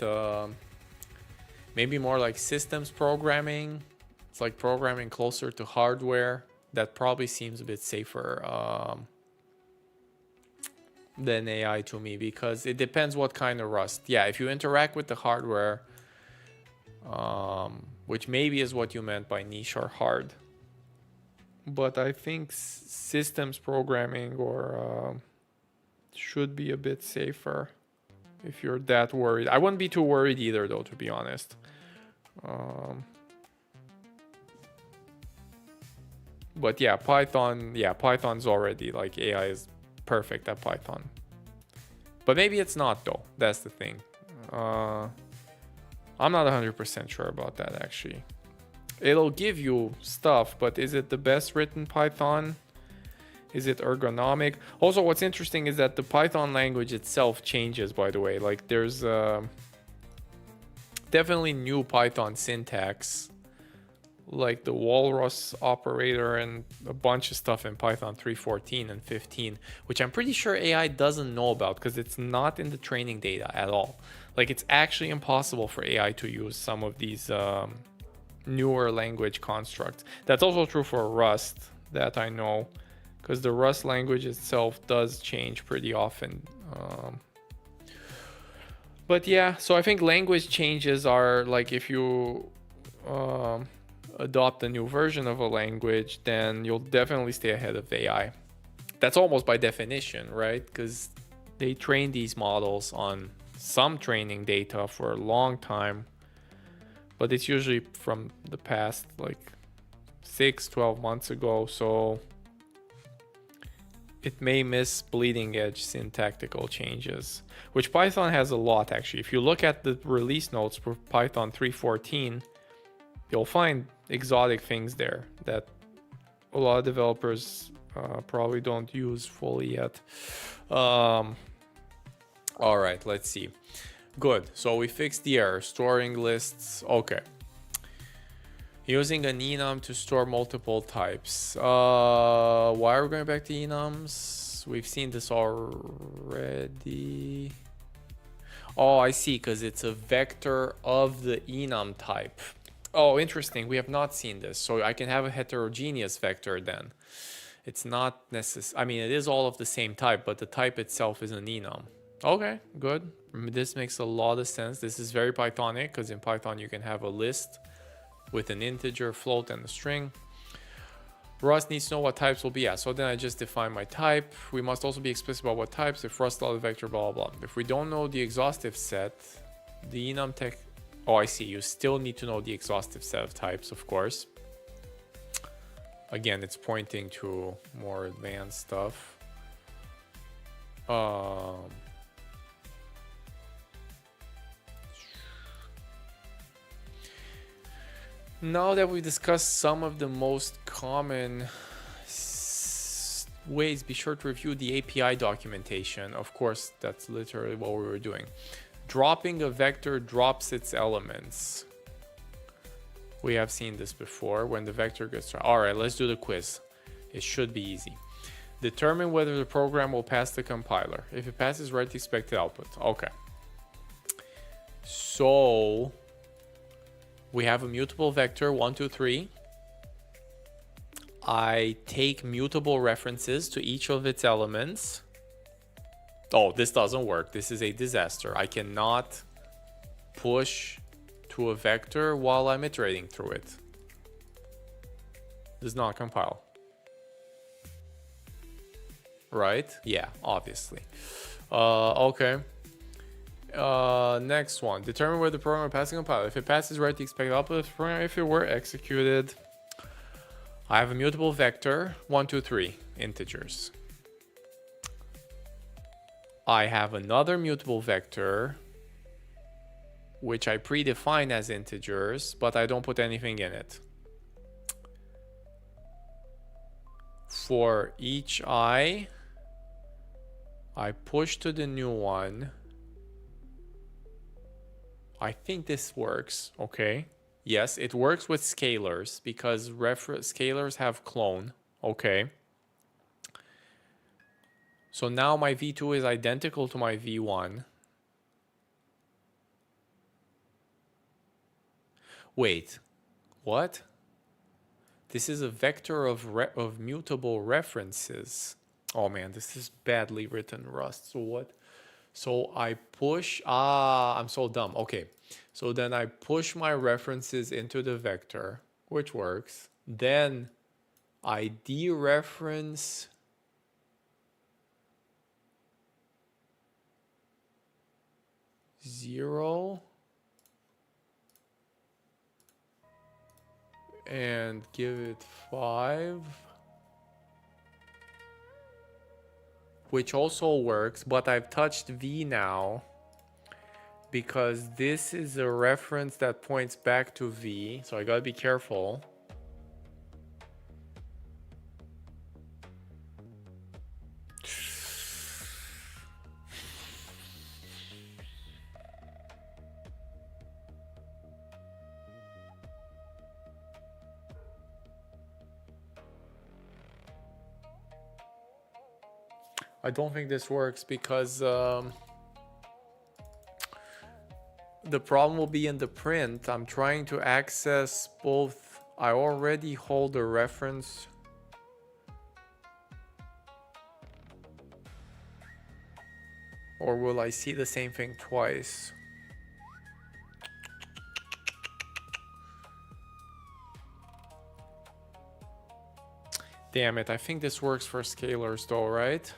A: maybe more like systems programming. It's like programming closer to hardware. That probably seems a bit safer than AI to me, because it depends what kind of Rust. Yeah, if you interact with the hardware, which maybe is what you meant by niche or hard. But I think systems programming or should be a bit safer if you're that worried. I wouldn't be too worried either, though, to be honest. But yeah, Python's already, like, AI is perfect at Python. But maybe it's not, though. That's the thing. I'm not 100% sure about that, actually. It'll give you stuff, but is it the best written Python? Is it ergonomic? Also, what's interesting is that the Python language itself changes, by the way. Like, there's definitely new Python syntax, like the walrus operator and a bunch of stuff in Python 3.14 and 15, which I'm pretty sure AI doesn't know about because it's not in the training data at all. Like, it's actually impossible for AI to use some of these newer language constructs. That's also true for Rust, that I know, because the Rust language itself does change pretty often. But yeah, so I think language changes are like, if you adopt a new version of a language, then you'll definitely stay ahead of AI. That's almost by definition, right? Because they train these models on some training data for a long time, but it's usually from the past like 6-12 months ago, so it may miss bleeding edge syntactical changes, which Python has a lot, actually. If you look at the release notes for Python 3.14, you'll find exotic things there that a lot of developers probably don't use fully yet. All right, let's see. Good, so we fixed the error, storing lists. Okay. Using an enum to store multiple types. Why are we going back to enums? We've seen this already. Oh, I see, because it's a vector of the enum type. Oh, interesting. We have not seen this. So I can have a heterogeneous vector then. It's not necessary. I mean, it is all of the same type, but the type itself is an enum. Okay, good. This makes a lot of sense. This is very Pythonic, because in Python you can have a list with an integer, float, and a string. Rust needs to know what types will be at. So then I just define my type. We must also be explicit about what types. If Rust vector, blah, blah, blah. If we don't know the exhaustive set, the enum tech. Oh, I see. You still need to know the exhaustive set of types, of course. Again, it's pointing to more advanced stuff. Now that we discussed some of the most common ways, be sure to review the API documentation. Of course, that's literally what we were doing. Dropping a vector drops its elements. We have seen this before when the vector gets... All right, let's do the quiz. It should be easy. Determine whether the program will pass the compiler. If it passes, write the expected output. Okay. So we have a mutable vector, 1, 2, 3. I take mutable references to each of its elements. Oh, this doesn't work. This is a disaster. I cannot push to a vector while I'm iterating through it. Does not compile. Right? Yeah, obviously. Okay. Next one. Determine whether the program passes compile. If it passes, write the expected output of the program. If it were executed, I have a mutable vector, 1, 2, 3 integers. I have another mutable vector, which I predefine as integers, but I don't put anything in it. For each I push to the new one. I think this works, okay. Yes, it works with scalars because scalars have clone, okay. So now my v2 is identical to my v1. Wait, what? This is a vector of mutable references. Oh man, this is badly written, Rust. So what? So I push, I'm so dumb. Okay, so then I push my references into the vector, which works. Then I dereference zero and give it 5, which also works, but I've touched V now because this is a reference that points back to V, so I gotta be careful. I don't think this works because the problem will be in the print. I'm trying to access both. I already hold a reference. Or will I see the same thing twice? Damn it, I think this works for scalars though, right?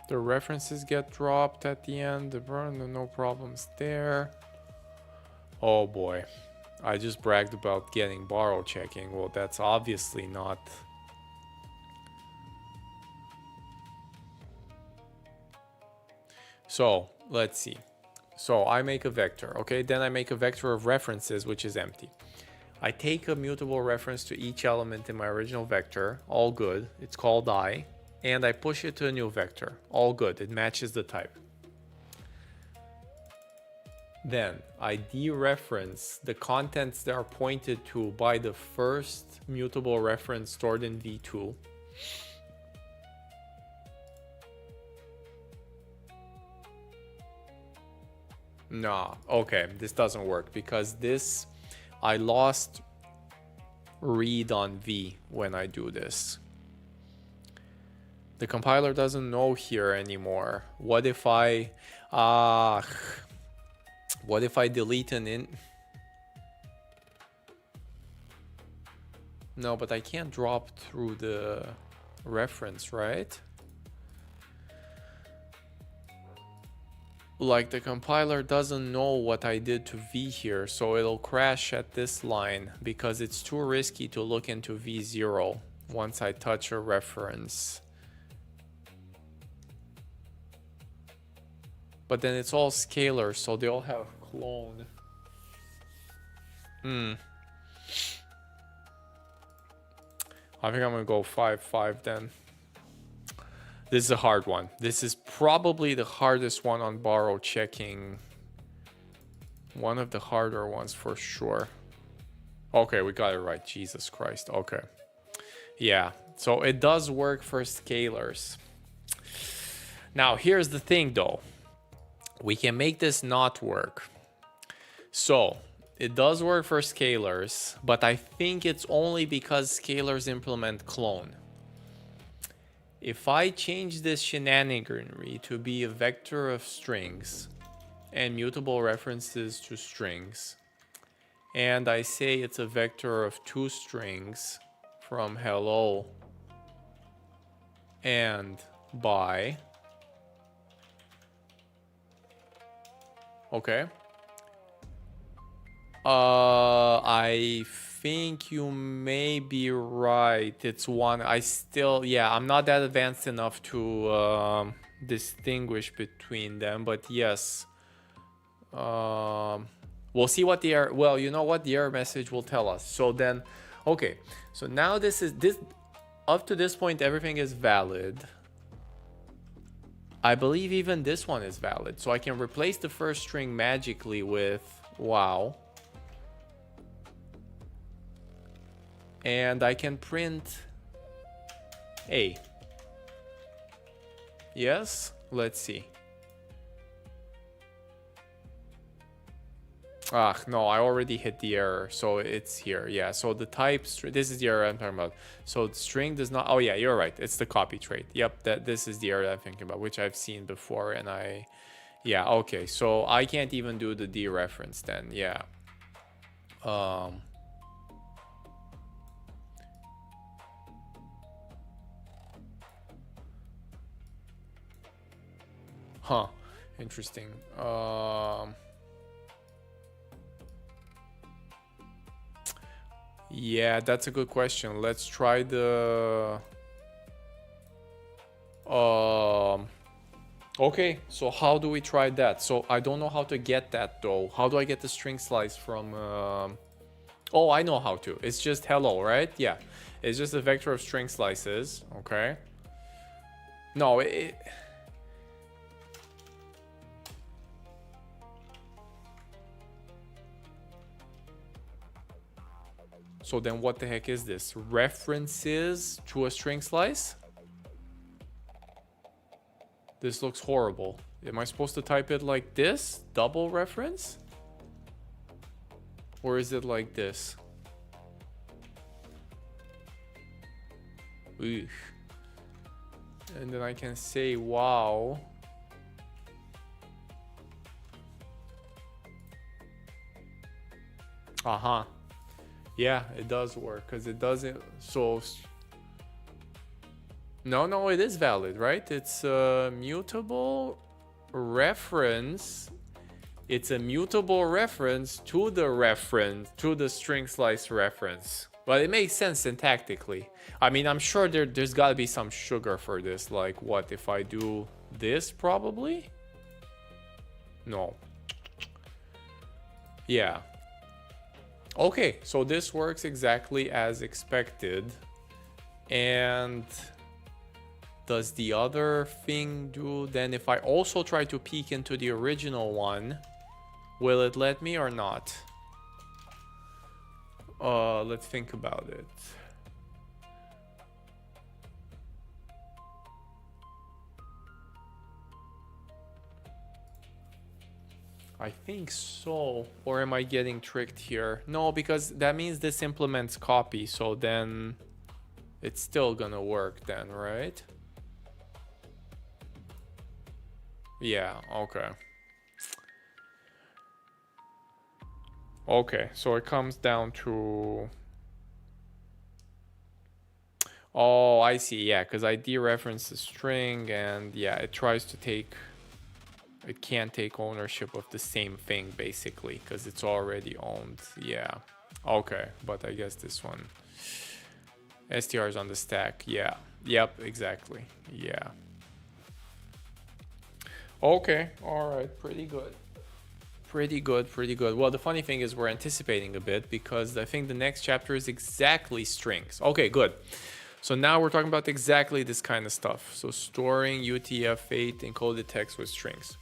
A: The references get dropped at the end, no problems there. Oh boy, I just bragged about getting borrow checking. Well, that's obviously not. So let's see. So I make a vector, okay? Then I make a vector of references, which is empty. I take a mutable reference to each element in my original vector, all good. It's called I. And I push it to a new vector. All good, it matches the type. Then I dereference the contents that are pointed to by the first mutable reference stored in v2. No, okay, this doesn't work because this, I lost read on v when I do this. The compiler doesn't know here anymore. What if I delete an int? No, but I can't drop through the reference, right? Like the compiler doesn't know what I did to V here, so it'll crash at this line because it's too risky to look into V0 once I touch a reference. But then it's all scalar, so they all have clone. I think I'm gonna go 5-5 then. This is a hard one. This is probably the hardest one on borrow checking. One of the harder ones for sure. Okay, we got it right. Jesus Christ. Okay. Yeah, so it does work for scalars. Now, here's the thing though. We can make this not work. So it does work for scalars, but I think it's only because scalars implement clone. If I change this shenaniganry to be a vector of strings, and mutable references to strings. And I say it's a vector of 2 strings from hello and bye. Okay. I think you may be right. It's 1. I'm not that advanced enough to distinguish between them, but yes. We'll see what the error, well, you know what, the error message will tell us. So then, okay, so now this up to this point everything is valid. I believe even this one is valid, so I can replace the first string magically with wow, and I can print A. Yes, let's see. No, I already hit the error, so it's here. Yeah, so the type, this is the error I'm talking about. So the string does not, oh yeah, you're right. It's the copy trait. Yep, this is the error that I'm thinking about, which I've seen before, and yeah, okay. So I can't even do the dereference then, yeah. Huh, interesting. Yeah, that's a good question. Let's try the... Okay, so how do we try that? So I don't know how to get that though. How do I get the string slice from... Oh, I know how to. It's just hello, right? Yeah, it's just a vector of string slices. Okay. No, So then what the heck is this? References to a string slice? This looks horrible. Am I supposed to type it like this? Double reference? Or is it like this? Oof. And then I can say wow. Uh-huh. Yeah, it does work because it doesn't. So no, it is valid, right? It's a mutable reference. It's a mutable reference to the string slice reference. But it makes sense syntactically. I mean, I'm sure there's got to be some sugar for this. Like what if I do this? Probably. No. Yeah. Okay, so this works exactly as expected. And does the other thing do then? If I also try to peek into the original one, will it let me or not? Let's think about it. I think so. Or am I getting tricked here? No, because that means this implements copy, so then it's still gonna work then, right? Yeah, okay. Okay, so it comes down to... Oh, I see, yeah, because I dereference the string and yeah, it tries to take... It can't take ownership of the same thing, basically, because it's already owned. Yeah. Okay, but I guess this one... STR is on the stack. Yeah. Yep, exactly. Yeah. Okay, alright, pretty good. Pretty good. Well, the funny thing is we're anticipating a bit because I think the next chapter is exactly strings. Okay, good. So now we're talking about exactly this kind of stuff. So storing UTF-8 encoded text with strings.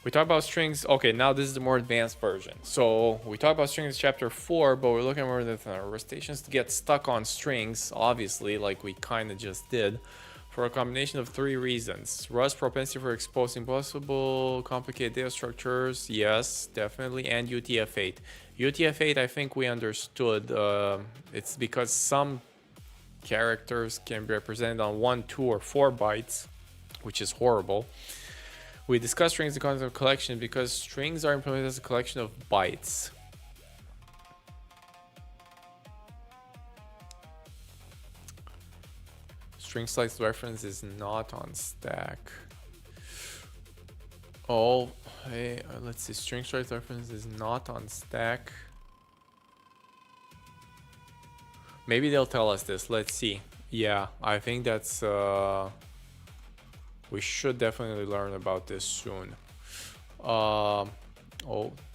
A: We talk about strings. Okay, now this is the more advanced version. So we talk about strings in chapter 4, but we're looking more at rustations to get stuck on strings, obviously, like we kind of just did, for a combination of 3 reasons. Rust propensity for exposing possible complicated data structures, yes, definitely, and UTF-8. UTF-8, I think we understood. It's because some characters can be represented on 1, 2, or 4 bytes, which is horrible. We discussed strings in the context of collection because strings are implemented as a collection of bytes. String slice reference is not on stack. Oh, hey, let's see. String slice reference is not on stack. Maybe they'll tell us this. Let's see. Yeah, I think that's... we should definitely learn about this soon. Oh,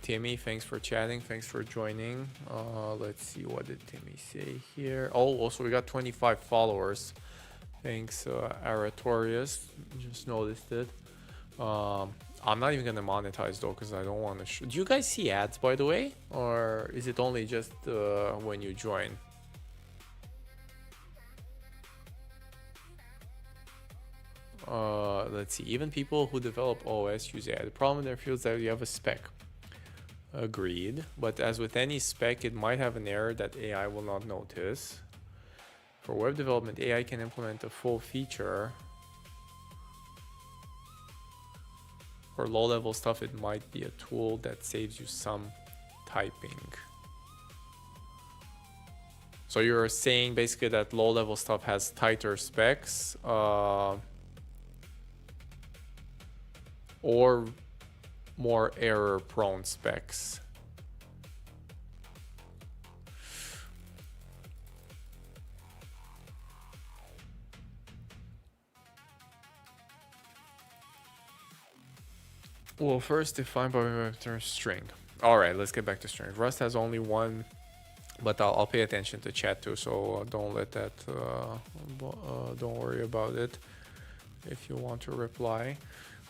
A: Timmy, thanks for chatting. Thanks for joining. Let's see. What did Timmy say here? Oh, also we got 25 followers. Thanks, Aratorius. Just noticed it. I'm not even gonna monetize though, because I don't want to. Do you guys see ads, by the way, or is it only just when you join? Let's see. Even people who develop OS use AI. The problem in their field is that you have a spec. Agreed. But as with any spec, it might have an error that AI will not notice. For web development, AI can implement a full feature. For low-level stuff, it might be a tool that saves you some typing. So you're saying basically that low-level stuff has tighter specs, or more error-prone specs. Well, first define by string. All right, let's get back to string. Rust has only one, but I'll pay attention to chat too, so don't let that, don't worry about it if you want to reply.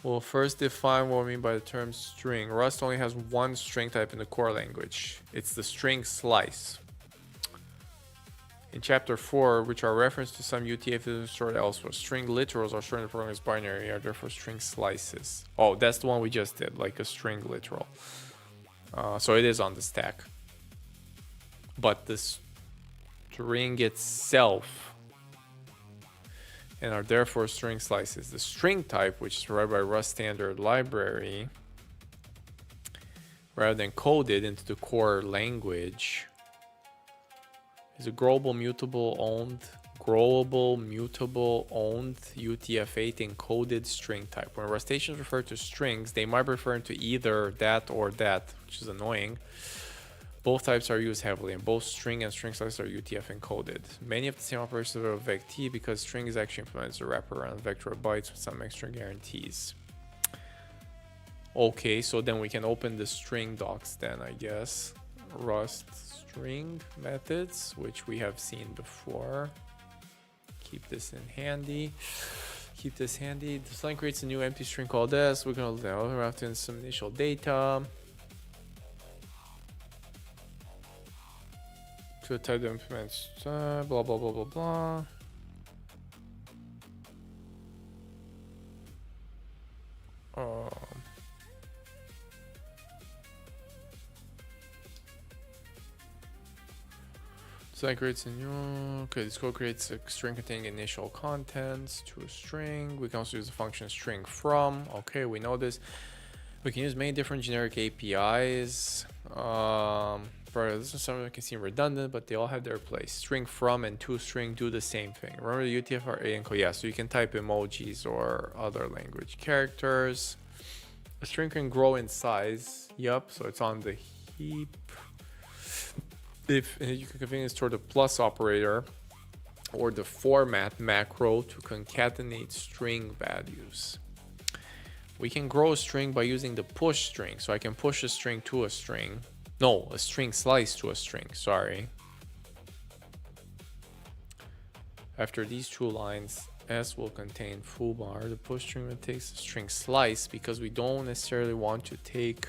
A: We'll first define what we mean by the term string. Rust only has one string type in the core language. It's the string slice. In chapter 4, which are reference to some UTF-8 stored elsewhere. String literals are stored in the program as binary, are therefore string slices. Oh, that's the one we just did, like a string literal. So it is on the stack. But the string itself and are therefore string slices. The string type, which is provided by Rust standard library, rather than coded into the core language, is a growable, mutable, owned UTF-8 encoded string type. When Rustaceans refer to strings, they might refer to either that or that, which is annoying. Both types are used heavily, and both string and string slice are UTF encoded. Many of the same operations are vect because string is actually implemented as a wraparound vector of bytes with some extra guarantees. Okay, so then we can open the string docs then, I guess. Rust string methods, which we have seen before. Keep this in handy. Keep this handy. This line creates a new empty string called s. We're going to wrap in some initial data. To a type that implements blah blah blah blah blah. So that creates a new. Okay, this code creates a string containing initial contents to a string. We can also use the function string from. Okay, we know this. We can use many different generic APIs. This is something that can seem redundant, but they all have their place. String from and toString do the same thing. Remember the UTF-8 encode? Yeah, so you can type emojis or other language characters. A string can grow in size. Yep, so it's on the heap. If you can configure store the plus operator or the format macro to concatenate string values. We can grow a string by using the push string. So I can push a string to a string. No, a string slice to a string, sorry. After these two lines, S will contain foobar. The push string takes a string slice because we don't necessarily want to take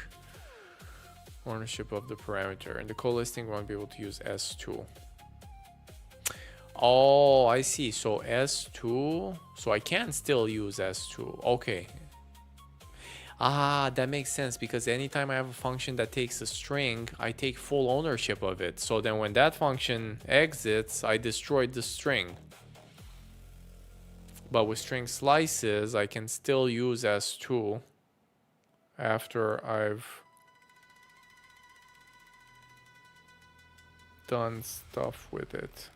A: ownership of the parameter. In the code listing, we won't be able to use S2. Oh, I see. So S2, so I can still use S2. Okay. Ah, that makes sense because anytime I have a function that takes a string, I take full ownership of it. So then when that function exits, I destroyed the string. But with string slices, I can still use S2 after I've done stuff with it.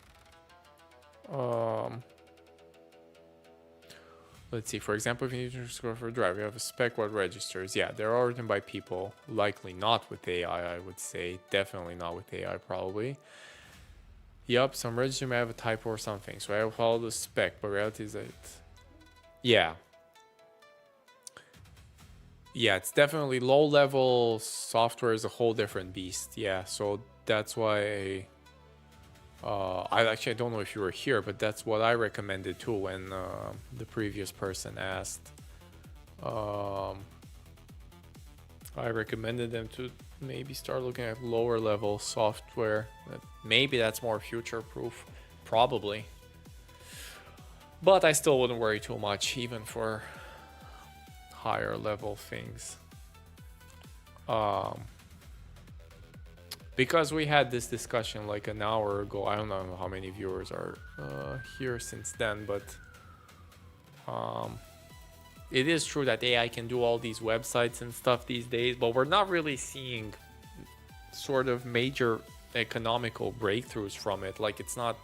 A: Let's see, for example, if you need to score for a drive, you have a spec what registers. Yeah, they're all written by people, likely not with AI, I would say. Definitely not with AI, probably. Yup, some register may have a typo or something, so I will follow the spec, but reality is that yeah. Yeah, it's definitely low-level software is a whole different beast. Yeah, so that's why I don't know if you were here, but that's what I recommended too when the previous person asked. I recommended them to maybe start looking at lower level software. Maybe that's more future proof, probably. But I still wouldn't worry too much, even for higher level things. Because we had this discussion like an hour ago. I don't know how many viewers are here since then, but it is true that AI can do all these websites and stuff these days, but we're not really seeing sort of major economical breakthroughs from it. Like it's not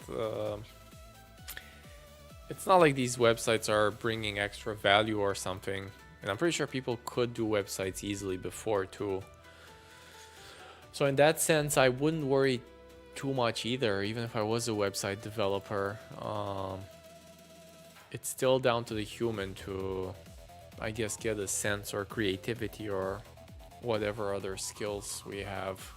A: like these websites are bringing extra value or something. And I'm pretty sure people could do websites easily before too. So in that sense, I wouldn't worry too much either, even if I was a website developer. It's still down to the human to, I guess, get a sense or creativity or whatever other skills we have.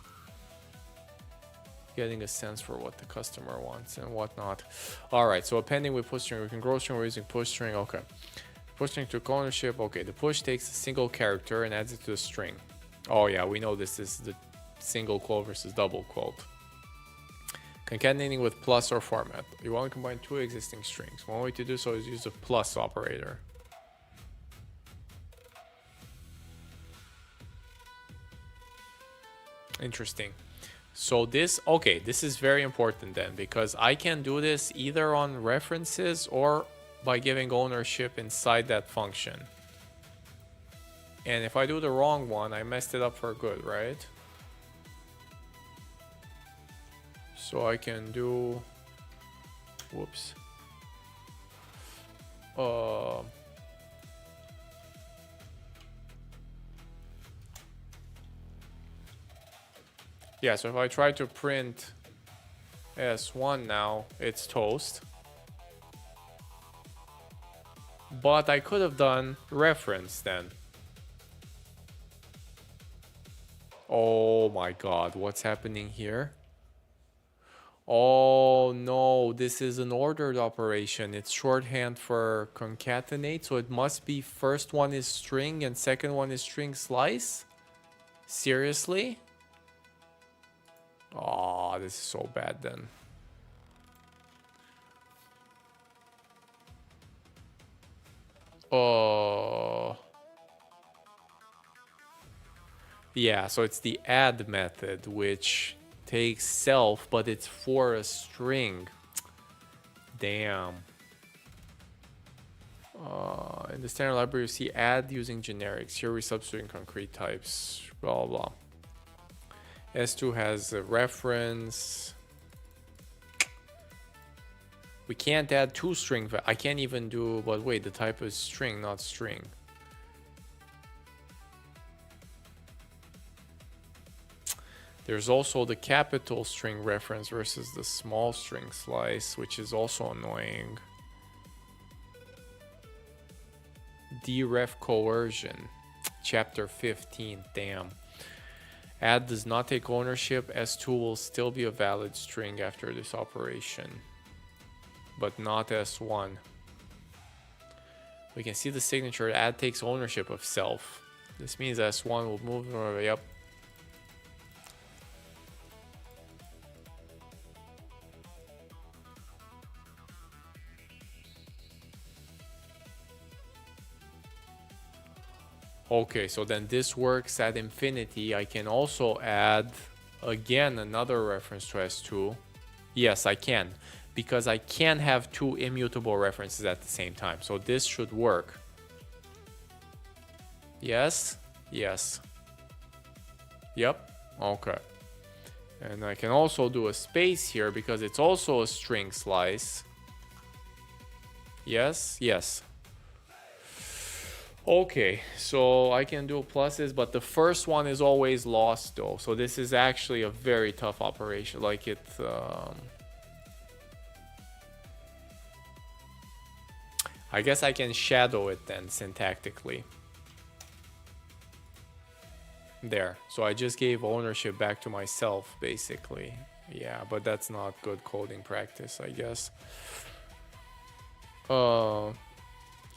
A: Getting a sense for what the customer wants and whatnot. All right, so appending with push string, we can grow string, we're using push string. Okay. Push string took ownership. Okay, the push takes a single character and adds it to the string. Oh yeah, we know this is the single quote versus double quote. Concatenating with plus or format. You want to combine two existing strings. One way to do so is use the plus operator. Interesting. So this, okay, this is very important then, because I can do this either on references or by giving ownership inside that function. And if I do the wrong one, I messed it up for good, right? So I can do, whoops. Yeah, so if I try to print S1 now, it's toast. But I could have done reference then. Oh my god, what's happening here? Oh no, this is an ordered operation. It's shorthand for concatenate, so it must be first one is string and second one is string slice? Seriously? Oh, this is so bad then. Oh. Yeah, so it's the add method, which takes self, but it's for a string. Damn. In the standard library, you see add using generics. Here we substituting concrete types, blah, blah. S2 has a reference. We can't add two string. I can't even do, but wait, the type is string, not string. There's also the capital string reference versus the small string slice, which is also annoying. Deref coercion, chapter 15, damn. Add does not take ownership. S2 will still be a valid string after this operation, but not S1. We can see the signature. Add takes ownership of self. This means S1 will move. Yep. Okay, so then this works at infinity. I can also add, again, another reference to S2. Yes, I can, because I can have two immutable references at the same time. So this should work. Yes? Yes. Yep. Okay. And I can also do a space here because it's also a string slice. Yes. Yes. Okay, so I can do pluses, but the first one is always lost though. So this is actually a very tough operation. Like it, I guess I can shadow it then syntactically. There. So I just gave ownership back to myself, basically. Yeah, but that's not good coding practice, I guess.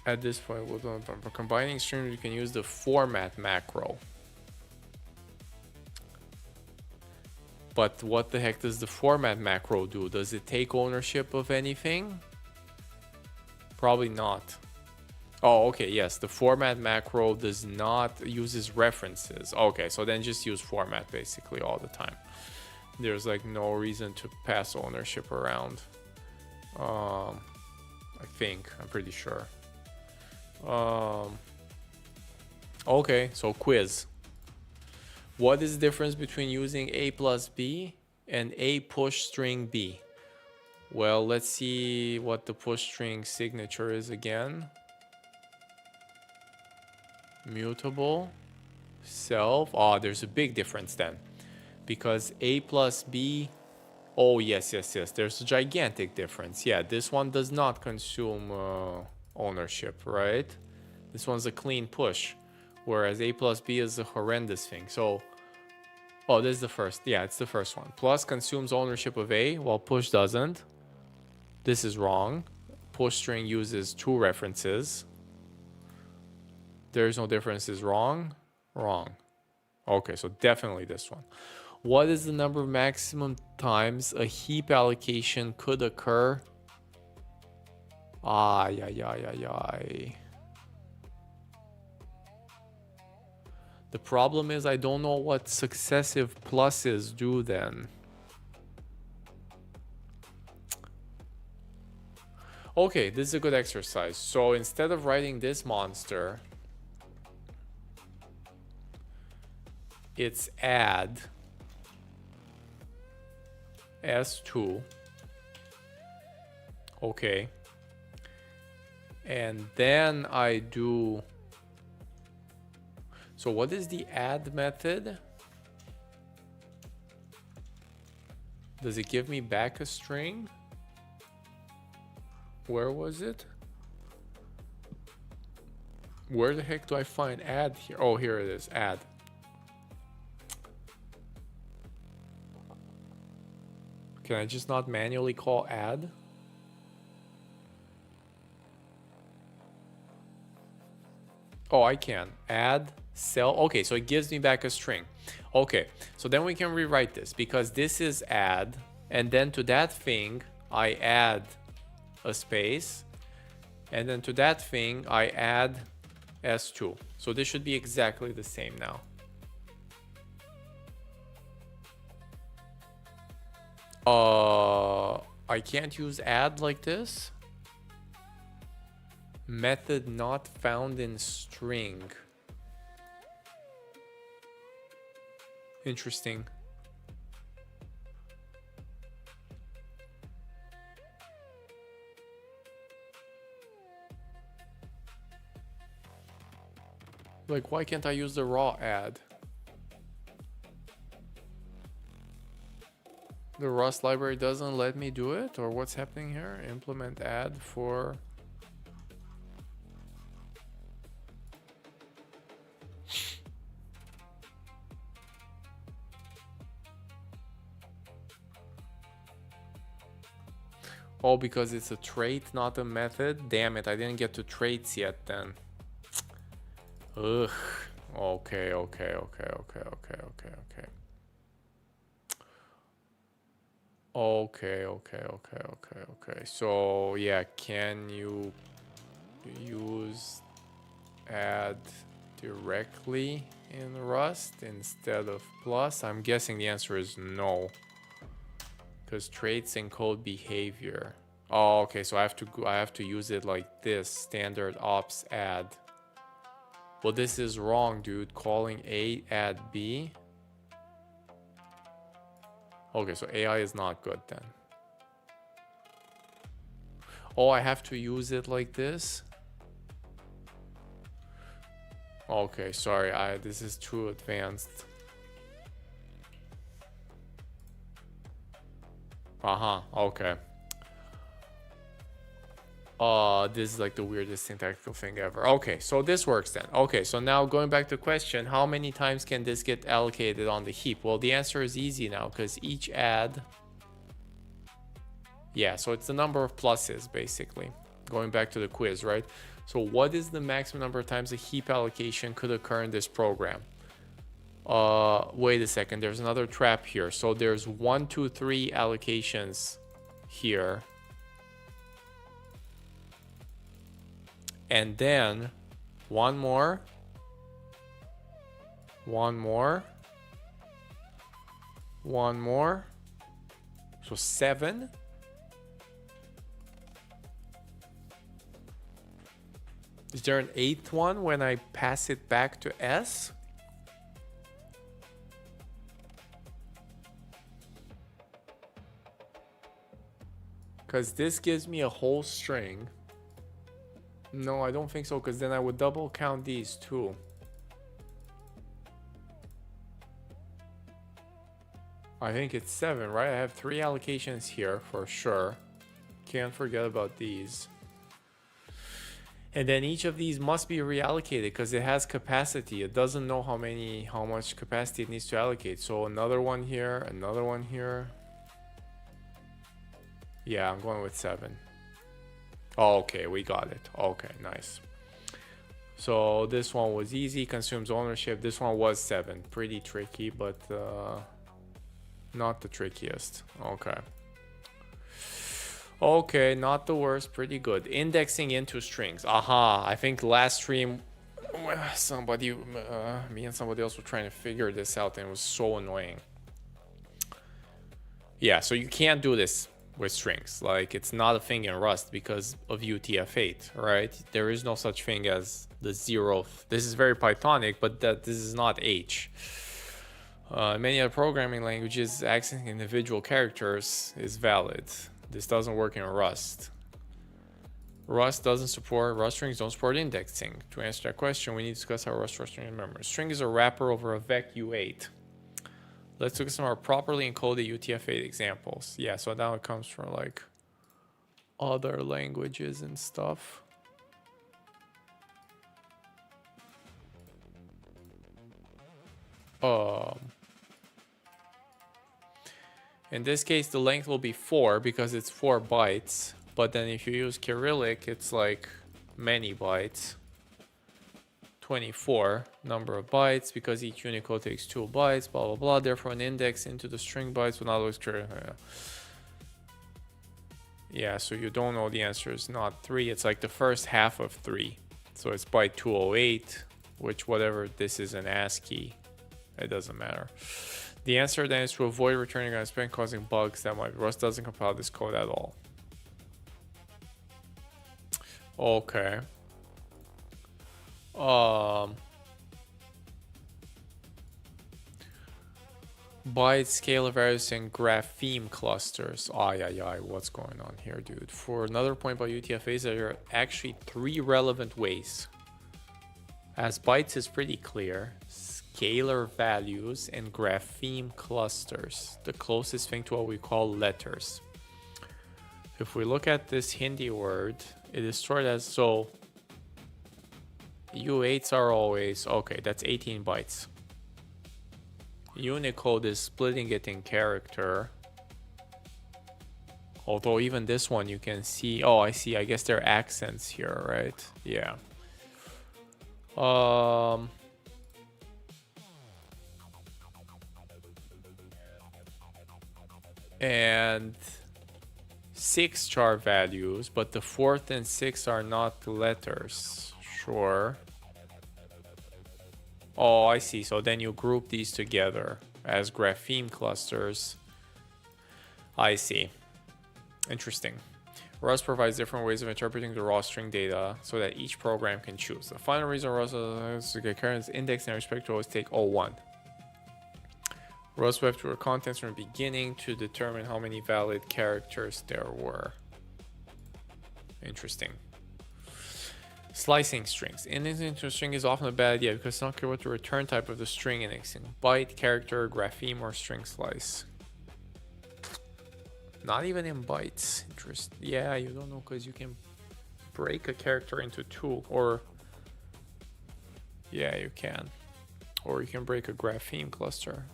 A: At this point, for combining strings, you can use the format macro. But what the heck does the format macro do? Does it take ownership of anything? Probably not. Oh, okay, yes, the format macro does not uses references. Okay, so then just use format basically all the time. There's like no reason to pass ownership around. I think, I'm pretty sure. Okay, so quiz. What is the difference between using a plus b and a push string b? Well, let's see what the push string signature is again. Mutable, self. Oh, there's a big difference then. Because a plus b, oh yes, there's a gigantic difference. Yeah, this one does not consume ownership, right? This one's a clean push, whereas a plus b is a horrendous thing. So, oh, this is the first. Yeah, it's the first one. Plus consumes ownership of a, while push doesn't. This is wrong. Push string uses two references. There's no difference is wrong. Wrong. Okay, so definitely this one. What is the number of maximum times a heap allocation could occur? The problem is I don't know what successive pluses do then. Okay, this is a good exercise. So instead of writing this monster, it's add S2. Okay. And then I do... So what is the add method? Does it give me back a string? Where was it? Where the heck do I find add here? Oh, here it is, add. Can I just not manually call add? Oh, I can. Add, cell. Okay, so it gives me back a string. Okay, so then we can rewrite this because this is add, and then to that thing, I add a space, and then to that thing, I add S2. So this should be exactly the same now. I can't use add like this. Method not found in string. Interesting. Like, why can't I use the raw add? The Rust library doesn't let me do it, or what's happening here? Implement add for... Oh, because it's a trait, not a method? Damn it, I didn't get to traits yet then. Ugh. Okay. Okay. So, yeah, can you use add directly in Rust instead of plus? I'm guessing the answer is no. Because traits encode behavior. Oh, okay, so I have to use it like this, standard ops add. Well, this is wrong, dude. Calling A add B. Okay, so AI is not good then. Oh, I have to use it like this? Okay, sorry. This is too advanced. Okay. This is like the weirdest syntactical thing ever. Okay, so this works then. Okay, so now going back to the question, how many times can this get allocated on the heap? Well, the answer is easy now because each add... Yeah, so it's the number of pluses, basically. Going back to the quiz, right? So what is the maximum number of times a heap allocation could occur in this program? Wait a second, there's another trap here. So there's 1, 2, 3 allocations here. And then one more. One more. One more. So 7. Is there an 8th one when I pass it back to S? Because this gives me a whole string. No, I don't think so, because then I would double count these too. I think it's 7, right? I have 3 allocations here for sure. Can't forget about these. And then each of these must be reallocated because it has capacity. It doesn't know how much capacity it needs to allocate. So another one here, another one here. Yeah, I'm going with 7. Oh, okay, we got it. Okay, nice. So this one was easy, consumes ownership. This one was 7. Pretty tricky, but not the trickiest. Okay. Okay, not the worst, pretty good. Indexing into strings. Aha, I think last stream, me and somebody else were trying to figure this out and it was so annoying. Yeah, so you can't do this with strings. Like, it's not a thing in Rust because of UTF-8, right? There is no such thing as the 0th. This is very Pythonic, but this is not H. Many other programming languages, accessing individual characters is valid. This doesn't work in Rust. Rust strings don't support indexing. To answer that question, we need to discuss how Rust stores string in memory. String is a wrapper over a vec U8. Let's look at some of our properly encoded UTF-8 examples. Yeah, so now it comes from like other languages and stuff. In this case, the length will be 4 because it's 4 bytes. But then if you use Cyrillic, it's like many bytes. 24 number of bytes because each Unicode takes 2 bytes, blah, blah, blah. Therefore, an index into the string bytes will not always true. Yeah, so you don't know the answer is not 3. It's like the first half of 3. So it's byte 208, which whatever this is an ASCII. It doesn't matter. The answer then is to avoid returning unspent, causing bugs that might. Rust doesn't compile this code at all. Okay. Byte scalar values and grapheme clusters. What's going on here, dude? For another point about UTF-8s, there are actually 3 relevant ways. As bytes is pretty clear. Scalar values and grapheme clusters, the closest thing to what we call letters. If we look at this Hindi word, it is stored as, so U8s are always, okay, that's 18 bytes. Unicode is splitting it in character. Although even this one you can see, oh, I see, I guess there are accents here, right? Yeah. And 6 char values, but the 4th and 6th are not letters. Sure. Oh, I see. So then you group these together as grapheme clusters. I see. Interesting. Rust provides different ways of interpreting the raw string data so that each program can choose. The final reason Rust is to get current index and respect to always take 01. Rust will have to read contents from the beginning to determine how many valid characters there were. Interesting. Slicing strings. Indexing to a string is often a bad idea because it's not clear what the return type of the string indexing. Byte, character, grapheme, or string slice. Not even in bytes. Yeah, you don't know because you can break a character into two, or yeah, you can. Or you can break a grapheme cluster.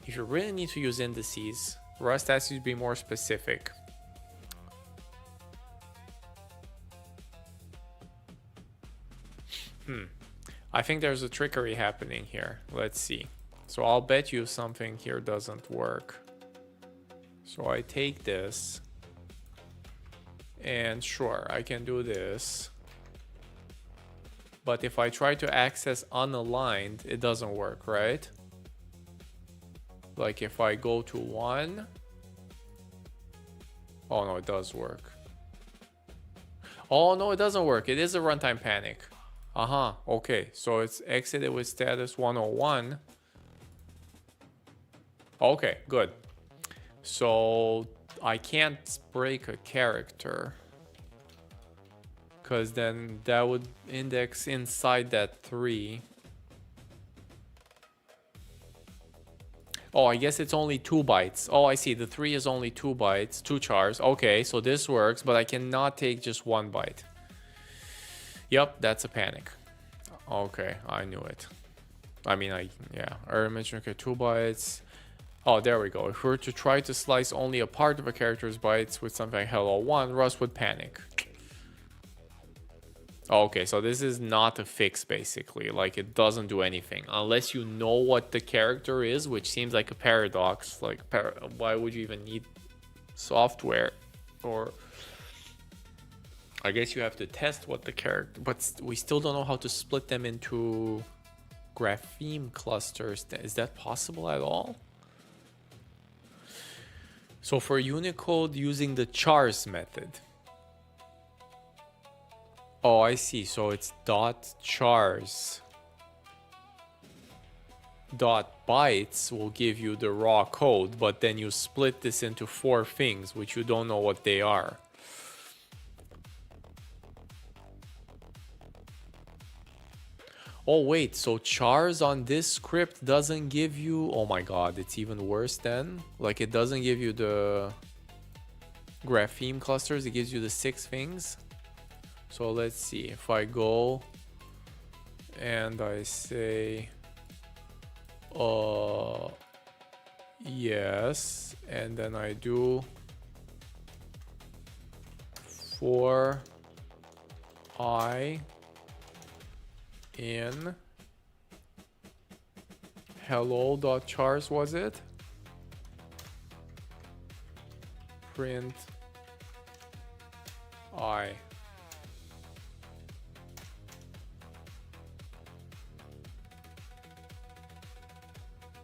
A: If you really need to use indices, Rust asks you to be more specific. I think there's a trickery happening here. Let's see. So I'll bet you something here doesn't work. So I take this, and sure, I can do this. But if I try to access unaligned, it doesn't work, right? Like if I go to 1. Oh no, it does work. Oh no, it doesn't work. It is a runtime panic. Okay, so it's exited with status 101. Okay, good. So I can't break a character, because then that would index inside that 3. Oh, I guess it's only 2 bytes. Oh, I see. The 3 is only 2 bytes, 2 chars. Okay, so this works, but I cannot take just 1 byte. Yep, that's a panic. Okay, I knew it. I mean, yeah. Error mentioned, okay, 2 bytes. Oh, there we go. If we were to try to slice only a part of a character's bytes with something like hello 1, Rust would panic. Okay, so this is not a fix, basically. Like, it doesn't do anything. Unless you know what the character is, which seems like a paradox. Like, why would you even need software? Or I guess you have to test what the character... But we still don't know how to split them into grapheme clusters. Is that possible at all? So for Unicode, using the chars method. Oh, I see. So it's .chars. .bytes will give you the raw code, but then you split this into 4 things, which you don't know what they are. Oh, wait. So chars on this script doesn't give you... Oh my god, it's even worse then. Like, it doesn't give you the grapheme clusters. It gives you the 6 things. So let's see, if I go and I say, yes, and then I do for I in hello.chars, was it? Print I.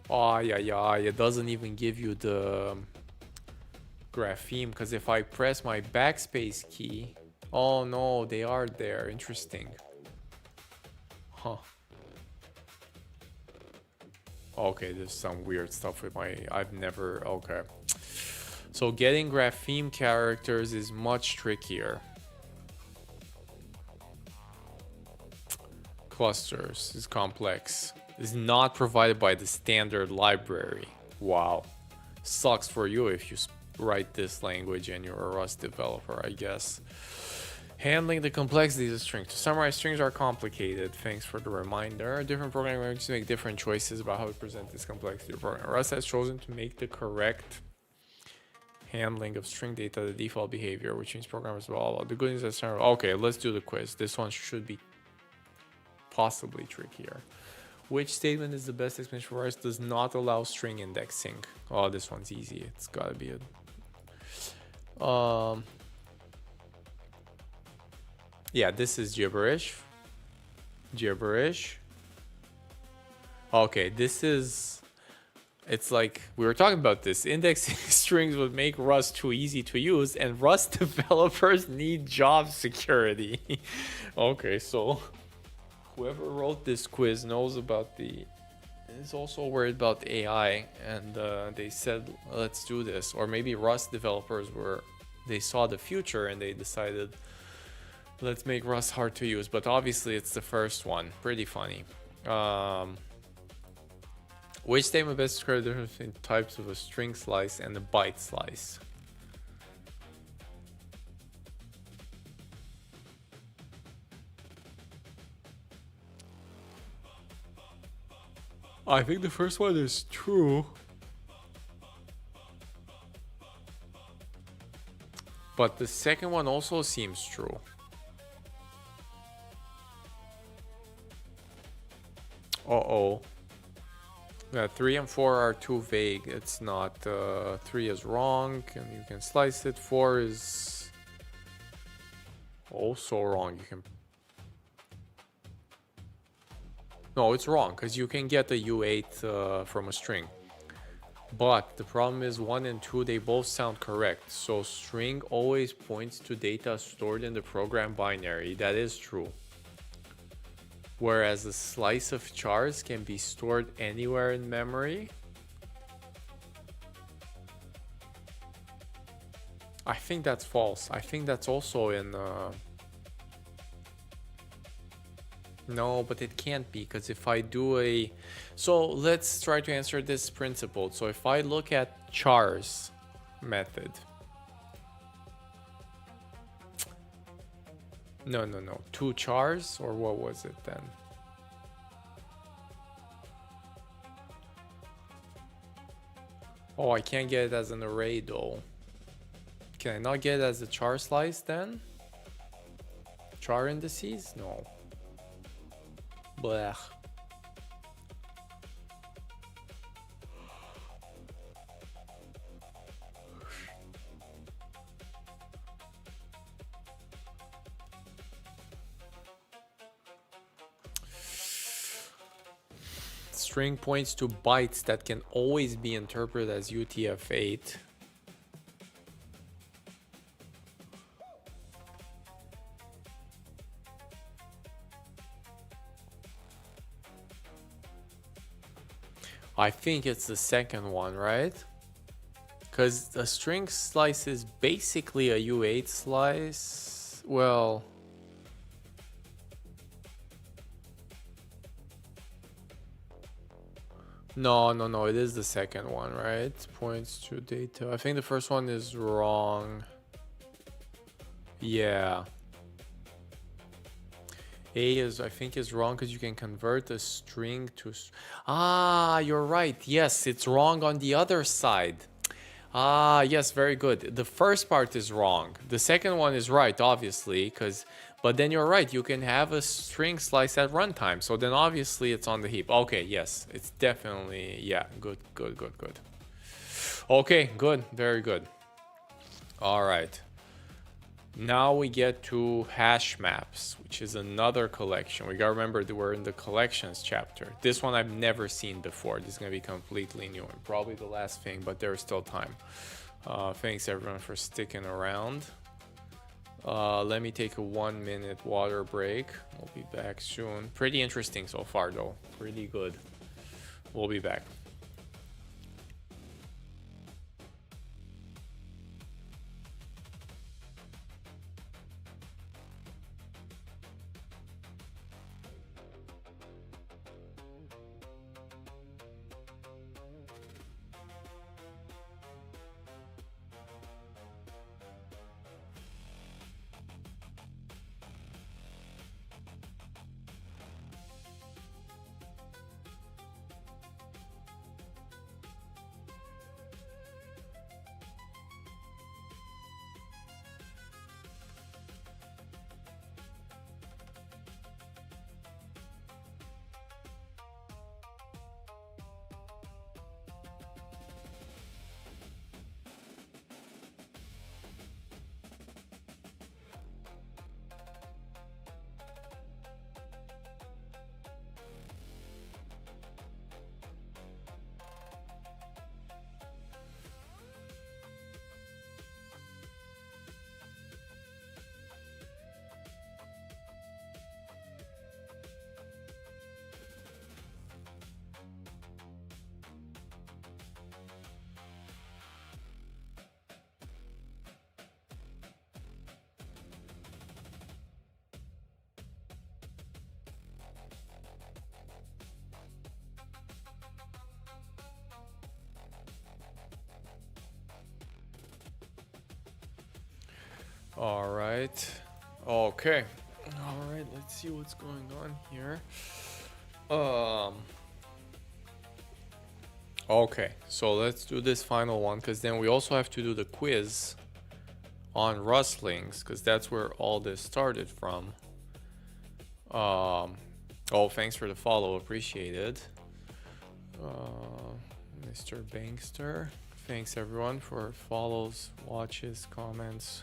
A: Oh, yeah, it doesn't even give you the grapheme, because if I press my backspace key... Oh no, they are there. Interesting. Huh. Okay, there's some weird stuff with my... I've never... Okay. So getting grapheme characters is much trickier. Clusters is complex. Is not provided by the standard library. Wow. Sucks for you if you write this language and you're a Rust developer, I guess. Handling the complexities of strings. To summarize, strings are complicated. Thanks for the reminder. Different programming languages make different choices about how to present this complexity to program. Rust has chosen to make the correct handling of string data the default behavior, which means programmers will all. The good news is, okay, let's do the quiz. This one should be possibly trickier. Which statement is the best explanation for Rust does not allow string indexing? Oh, this one's easy. It's gotta be a... Yeah, this is gibberish. Gibberish. Okay, this is... It's like we were talking about this. Indexing strings would make Rust too easy to use, and Rust developers need job security. Okay, so whoever wrote this quiz knows about the is also worried about AI, and they said let's do this. Or maybe Rust developers they saw the future and they decided let's make Rust hard to use. But obviously it's the first one. Pretty funny. Which statement best describes the difference between types of a string slice and a byte slice? I think the first one is true. But the second one also seems true. Uh-oh. Yeah, 3 and 4 are too vague. It's not. 3 is wrong, and you can slice it. 4 is also wrong. You can. No, it's wrong because you can get a U8 from a string. But the problem is 1 and 2, they both sound correct. So string always points to data stored in the program binary. That is true. Whereas a slice of chars can be stored anywhere in memory. I think that's false. I think that's also in... No, but it can't be, because if I do a... So let's try to answer this principle. So if I look at chars method... No. 2 chars, or what was it then? Oh, I can't get it as an array though. Can I not get it as a char slice then? Char indices? No. Blech. String points to bytes that can always be interpreted as UTF-8. I think it's the second one, right? Because a string slice is basically a U8 slice. Well... No, it is the second one, right? Points to data. I think the first one is wrong. Yeah. A is, I think, is wrong because you can convert a string to... Ah, you're right. Yes, it's wrong on the other side. Ah, yes, very good. The first part is wrong. The second one is right, obviously, because... But then you're right, you can have a string slice at runtime. So then obviously it's on the heap. Okay, yes, it's definitely... Yeah, good. Okay, good, very good. All right. Now we get to hash maps, which is another collection. We gotta remember that we're in the collections chapter. This one I've never seen before. This is gonna be completely new and probably the last thing, but there's still time. Thanks everyone for sticking around. Let me take a 1-minute water break. We'll be back soon. Pretty interesting so far though. Pretty good. We'll be back. All right. Okay. All right. Let's see what's going on here. Um. Okay. So let's do this final one because then we also have to do the quiz on Rustlings because that's where all this started from. Oh, thanks for the follow. Appreciated. Mr. Bankster. Thanks everyone for follows, watches, comments.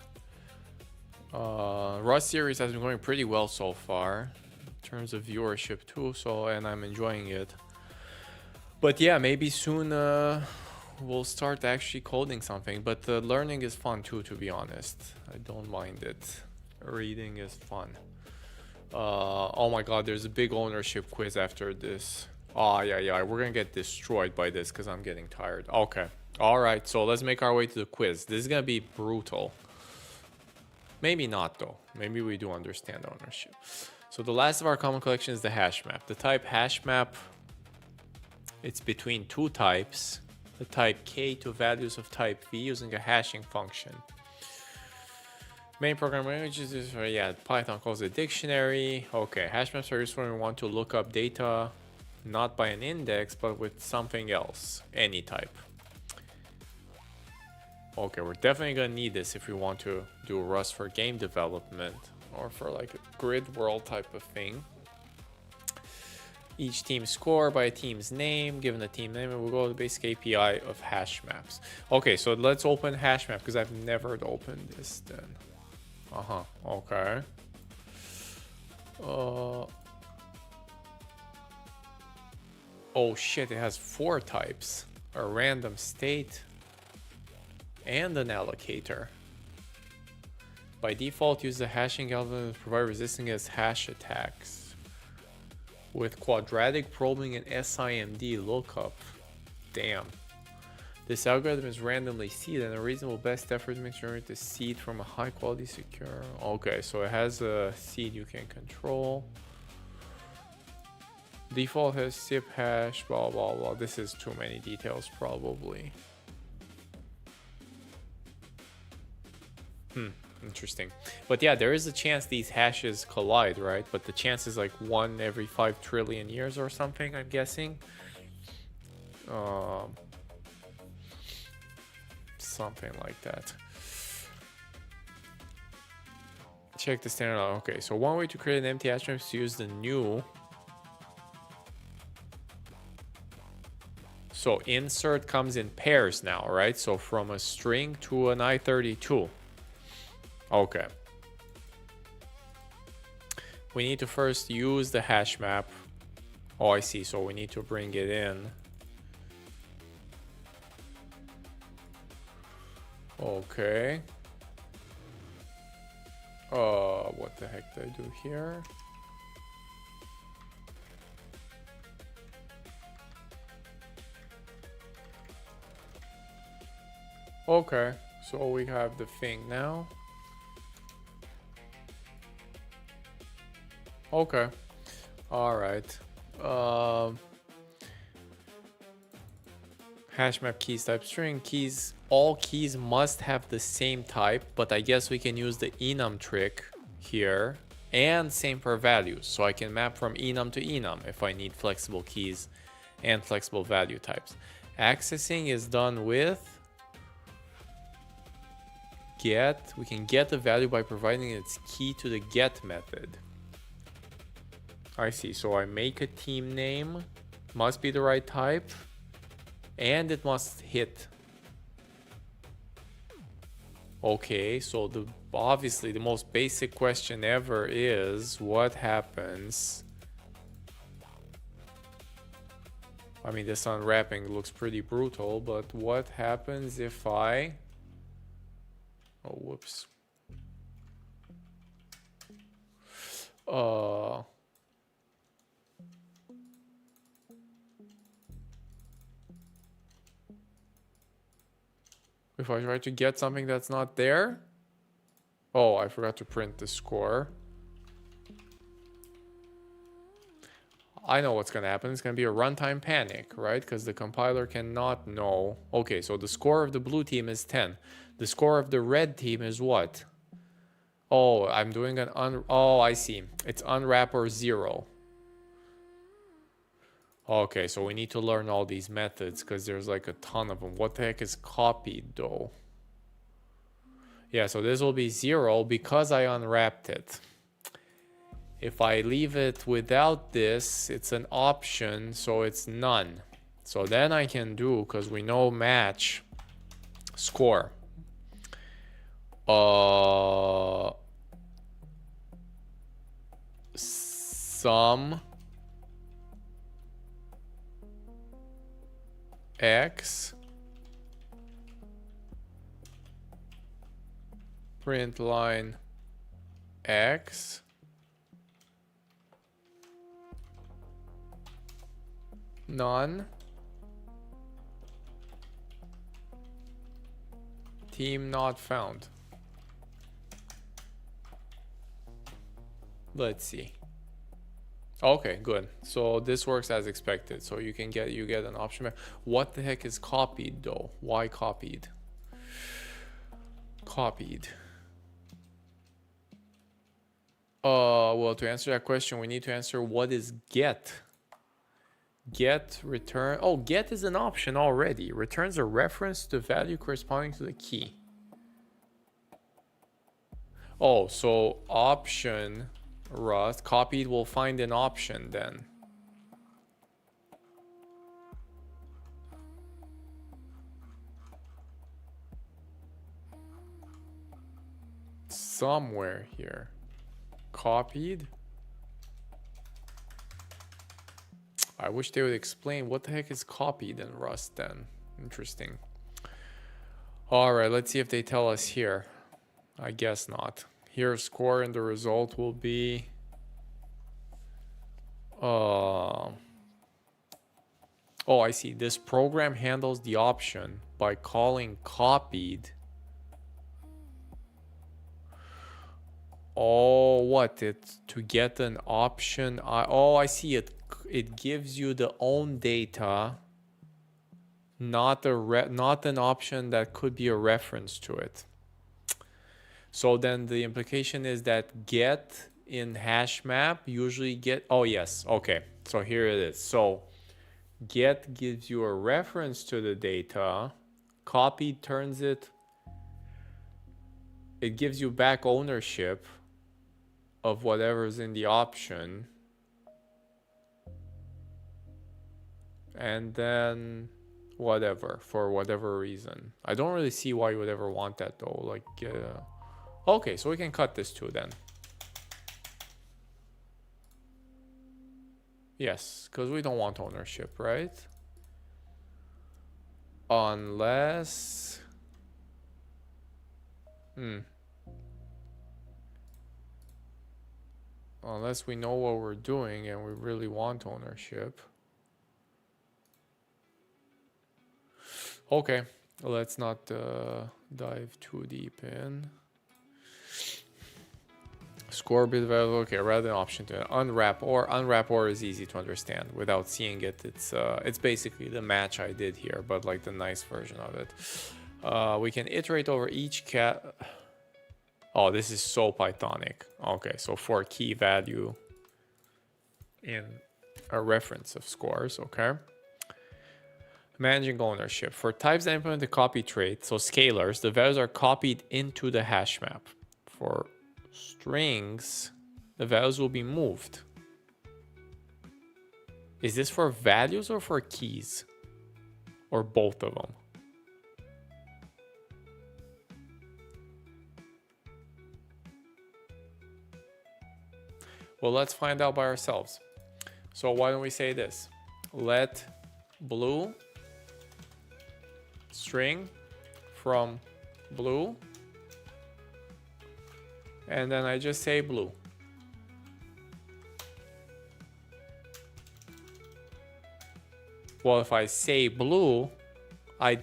A: Rust series has been going pretty well so far in terms of viewership too, so and I'm enjoying it. But yeah, maybe soon we'll start actually coding something, but learning is fun too, to be honest. I don't mind it. Reading is fun. Oh my god, there's a big ownership quiz after this. Oh yeah, we're gonna get destroyed by this because I'm getting tired. Okay, all right, so let's make our way to the quiz. This is gonna be brutal. Maybe not though. Maybe we do understand ownership. So the last of our common collection is the hash map. The type hash map, it's between two types. The type K to values of type V using a hashing function. Main programming languages is, yeah, Python calls it dictionary. Okay, hash maps are useful when we want to look up data not by an index, but with something else, any type. Okay, we're definitely gonna need this if we want to do Rust for game development or for like a grid world type of thing. Each team score by a team's name, given the team name, and we'll go to the basic API of hash maps. Okay, so let's open hash map because I've never opened this then. Okay. Oh shit, it has 4 types. A random state and an allocator. By default, use the hashing algorithm to provide resistance against hash attacks. With quadratic probing and SIMD lookup. Damn. This algorithm is randomly seeded and a reasonable best effort makes sure to seed from a high quality secure. Okay, so it has a seed you can control. Default has SIP hash, blah blah blah. This is too many details probably. Interesting. But yeah, there is a chance these hashes collide, right? But the chance is like 1 every 5 trillion years or something, I'm guessing. Something like that. Check the standard. Okay, so one way to create an empty hash map is to use the new. So insert comes in pairs now, right? So from a string to an I32. Okay. We need to first use the hash map. Oh, I see. So we need to bring it in. Okay. What the heck did I do here? Okay, so we have the thing now. Okay. All right. Hash map keys type string keys. All keys must have the same type, but I guess we can use the enum trick here, and same for values. So I can map from enum to enum if I need flexible keys and flexible value types. Accessing is done with get. We can get the value by providing its key to the get method. I see. So I make a team name, must be the right type, and it must hit. Okay, so obviously the most basic question ever is what happens. I mean, this unwrapping looks pretty brutal, but what happens if I... Oh, whoops. If I try to get something that's not there. Oh, I forgot to print the score. I know what's going to happen. It's going to be a runtime panic, right? Because the compiler cannot know. Okay, so the score of the blue team is 10. The score of the red team is what? Oh, I'm doing an oh, I see. It's unwrap or 0. Okay, so we need to learn all these methods because there's like a ton of them. What the heck is copied though? Yeah, so this will be 0 because I unwrapped it. If I leave it without this, it's an option, so it's none. So then I can do, because we know match score. Sum x print line x none team not found. Let's see. Okay, good. So this works as expected. So you get an option. What the heck is copied though? Why copied? Copied. Well, to answer that question, we need to answer what is get. Get, return. Oh, get is an option already. Returns a reference to the value corresponding to the key. Oh, so option Rust copied will find an option then. Somewhere here. Copied. I wish they would explain what the heck is copied in Rust then. Interesting. All right, let's see if they tell us here. I guess not. Here, score and the result will be oh, I see. This program handles the option by calling copied. Oh, what? It to get an option. I see it. It gives you the own data, not an option that could be a reference to it. So then the implication is that get in hash map usually get. Oh yes. Okay. So here it is. So get gives you a reference to the data. Copy turns it. It gives you back ownership of whatever's in the option. And then whatever, for whatever reason. I don't really see why you would ever want that though. Like, okay, so we can cut this too then. Yes, because we don't want ownership, right? Unless... Unless we know what we're doing and we really want ownership. Okay, let's not dive too deep in. Score bit value. Okay, rather than option to unwrap or is easy to understand without seeing it. It's basically the match I did here, but like the nice version of it. We can iterate over each cat. Oh, this is so Pythonic. Okay, so for key value in a reference of scores. Okay. Managing ownership. For types that implement the copy trait, so scalars, the values are copied into the hash map. For strings, the values will be moved. Is this for values or for keys? Or both of them? Well, let's find out by ourselves. So why don't we say this? Let blue string from blue, and then I just say blue. Well, if I say blue, I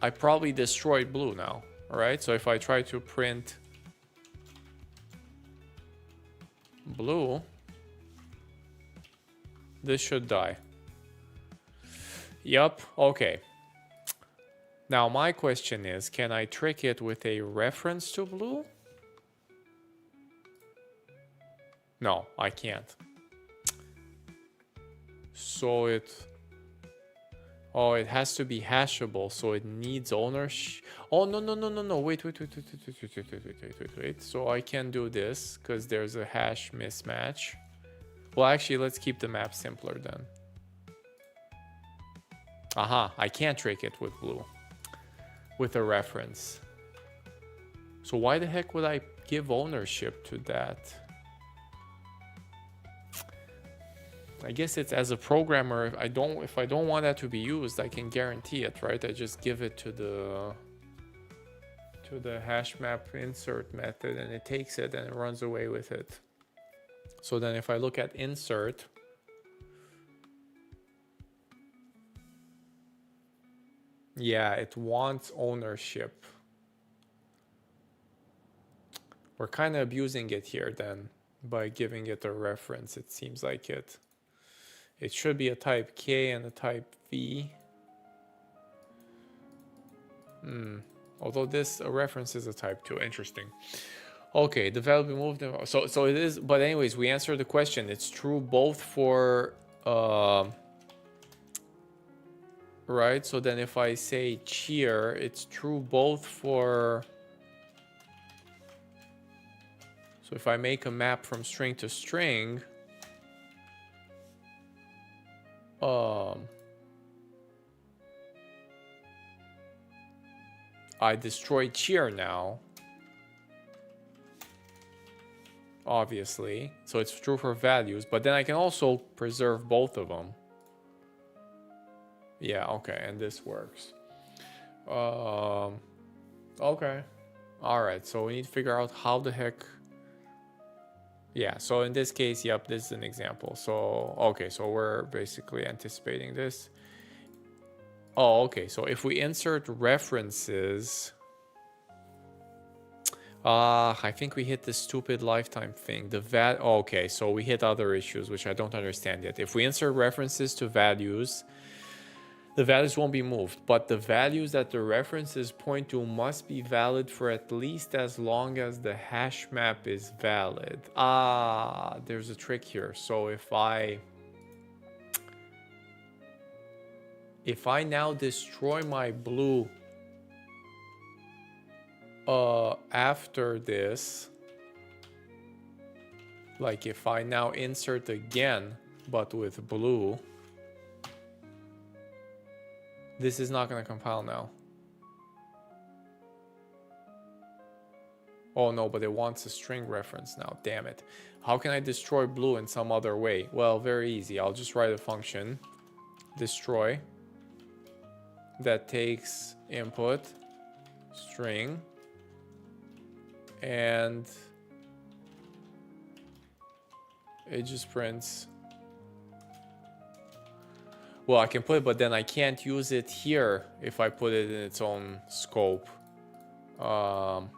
A: probably destroyed blue now. All right, so if I try to print blue, this should die. Yup, okay. Now my question is, can I trick it with a reference to blue? No, I can't. So it... Oh, it has to be hashable, so it needs ownership. Oh, no, no, no, no, no. Wait. So I can do this because there's a hash mismatch. Well, actually, let's keep the map simpler then. Aha, I can't trick it with blue. With a reference. So why the heck would I give ownership to that? I guess it's as a programmer, if I don't want that to be used, I can guarantee it, right? I just give it to the hash map insert method and it takes it and it runs away with it. So then if I look at insert, yeah, it wants ownership. We're kind of abusing it here then by giving it a reference. It seems like it. It should be a type K and a type V. Although this reference is a type 2. Interesting. Okay, the value moved. So it is. But anyways, we answered the question. It's true both for... right? So then if I say cheer, it's true both for... So if I make a map from string to string... I destroy cheer now. Obviously. So it's true for values. But then I can also preserve both of them. Yeah, okay. And this works. Okay. Alright, so we need to figure out how the heck... Yeah, so in this case, yep, this is an example. So, okay, so we're basically anticipating this. Oh, okay, so if we insert references... I think we hit the stupid lifetime thing. Okay, so we hit other issues, which I don't understand yet. If we insert references to values, the values won't be moved, but the values that the references point to must be valid for at least as long as the hash map is valid. There's a trick here. So if I now destroy my blue after this, like if I now insert again but with blue, this is not going to compile now. Oh no, but it wants a string reference now. Damn it. How can I destroy blue in some other way? Well, very easy. I'll just write a function, destroy, that takes input, string, and it just prints. Well, I can put it, but then I can't use it here if I put it in its own scope. Because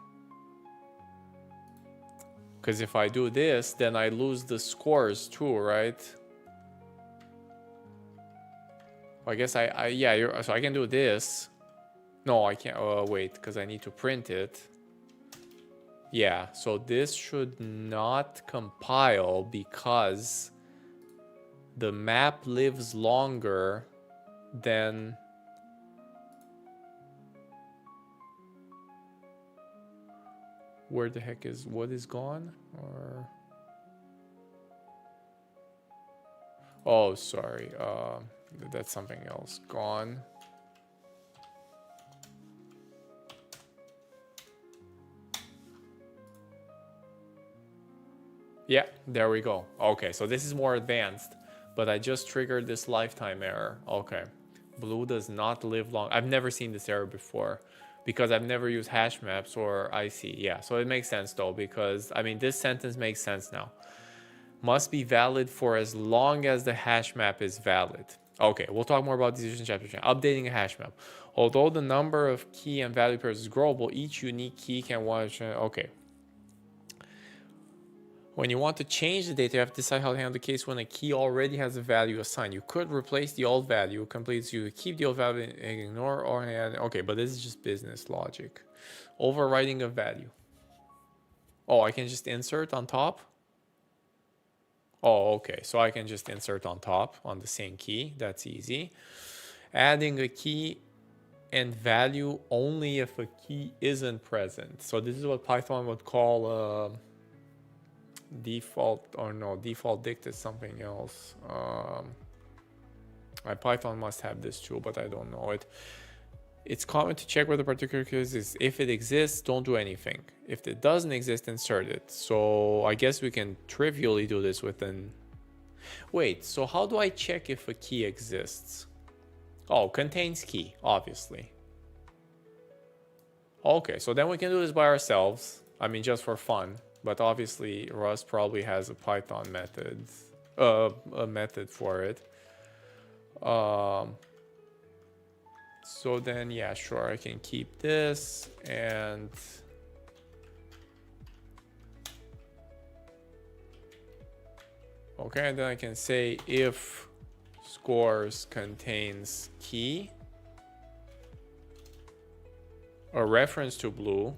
A: if I do this, then I lose the scores too, right? I guess so I can do this. No, I can't. Wait, because I need to print it. Yeah, so this should not compile because the map lives longer than... Where the heck is... What is gone? Or... Oh, sorry. That's something else. Gone. Yeah, there we go. Okay, so this is more advanced, but I just triggered this lifetime error. Okay, blue does not live long. I've never seen this error before because I've never used hash maps or IC. Yeah, so it makes sense though, because I mean, this sentence makes sense now. Must be valid for as long as the hash map is valid. Okay, we'll talk more about these in chapter 10. Updating a hash map. Although the number of key and value pairs is growable, each unique key can watch. Okay. When you want to change the data, you have to decide how to handle the case when a key already has a value assigned. You could replace the old value, completes you keep the old value and ignore or okay, but this is just business logic. Overriding a value. Oh, I can just insert on top? Oh, okay. So I can just insert on top on the same key. That's easy. Adding a key and value only if a key isn't present. So this is what Python would call default, or no, default dict is something else. Python must have this too, but I don't know it. It's common to check whether a particular key exists. If it exists, don't do anything. If it doesn't exist, insert it. So I guess we can trivially do this within... Wait, so how do I check if a key exists? Oh, contains key, obviously. Okay, so then we can do this by ourselves. I mean, just for fun. But obviously, Rust probably has a Python method, a method for it. So then, yeah, sure, I can keep this and... Okay, and then I can say if scores contains key, a reference to blue,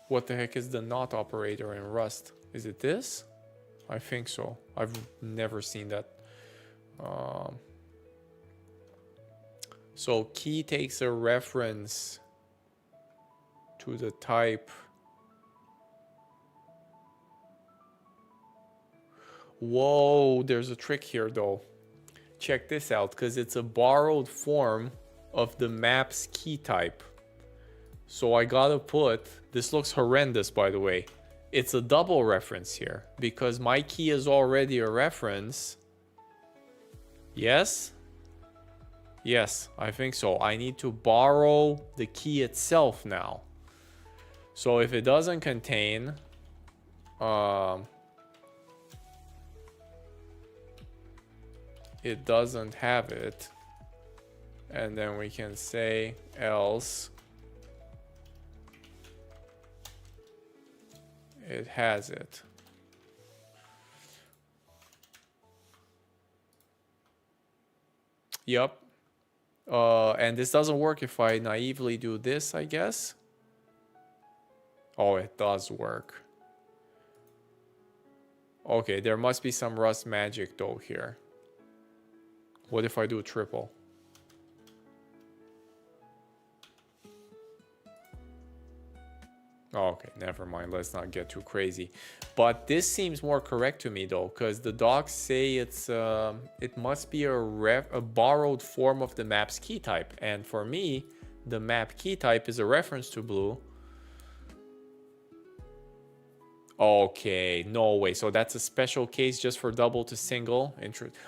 A: what the heck is the not operator in Rust? Is it this? I think so. I've never seen that. So key takes a reference to the type. Whoa, there's a trick here though. Check this out, because it's a borrowed form of the map's key type. So I gotta put, this looks horrendous by the way. It's a double reference here because my key is already a reference. Yes? Yes, I think so. I need to borrow the key itself now. So if it doesn't contain, it doesn't have it, and then we can say else it has it. Yep. And this doesn't work if I naively do this, I guess. Oh, it does work. Okay, there must be some Rust magic though here. What if I do a triple? Oh, okay, never mind. Let's not get too crazy. But this seems more correct to me though, because the docs say it's it must be a borrowed form of the map's key type, and for me, the map key type is a reference to blue. Okay, no way. So that's a special case just for double to single.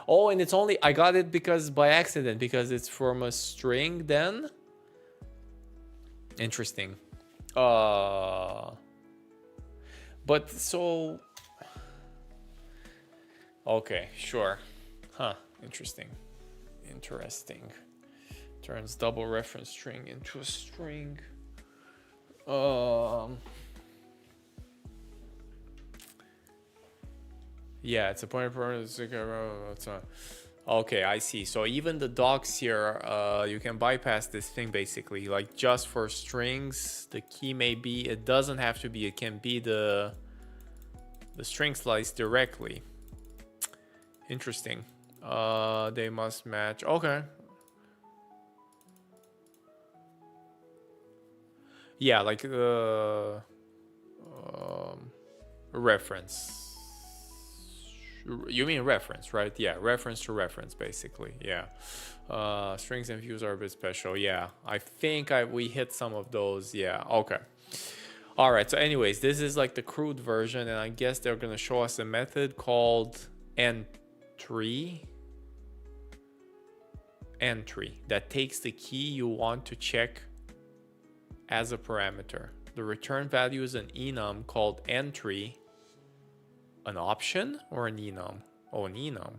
A: Oh, and it's only, I got it because by accident, because it's from a string then. Interesting. But so, okay, sure. Huh, interesting. Interesting. Turns double reference string into a string. Yeah, it's a point of okay, I see. So even the docs here, you can bypass this thing basically. Like just for strings, the key may be, it doesn't have to be, it can be the string slice directly. Interesting. They must match. Okay. Yeah, like reference. You mean reference, right? Yeah, reference to reference, basically. Yeah. Strings and views are a bit special. Yeah, I think we hit some of those. Yeah, okay. All right, so anyways, this is like the crude version, and I guess they're going to show us a method called entry that takes the key you want to check as a parameter. The return value is an enum called entry. An option or an enum? Oh, an enum.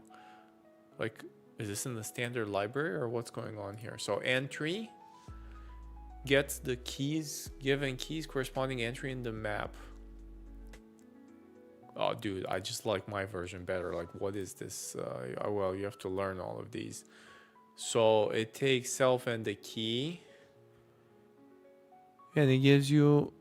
A: Like, is this in the standard library or what's going on here? So entry gets the keys, given keys corresponding entry in the map. Oh, dude, I just like my version better. Like, what is this? Well, you have to learn all of these. So it takes self and the key, and it gives you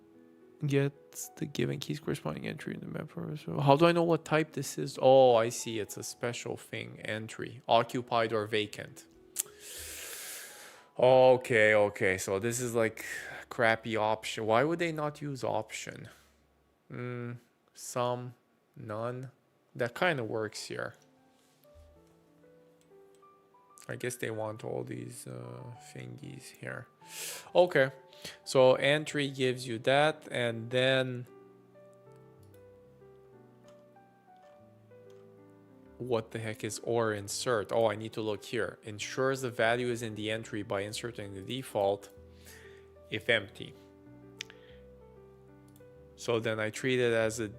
A: Get the given keys corresponding entry in the map. So how do I know what type this is? Oh, I see. It's a special thing. Entry. Occupied or vacant. Okay, okay. So this is like crappy option. Why would they not use option? Some, none. That kind of works here. I guess they want all these thingies here. Okay. So entry gives you that, and then what the heck is or insert? Oh, I need to look here. Ensures the value is in the entry by inserting the default if empty. So then I treat it as a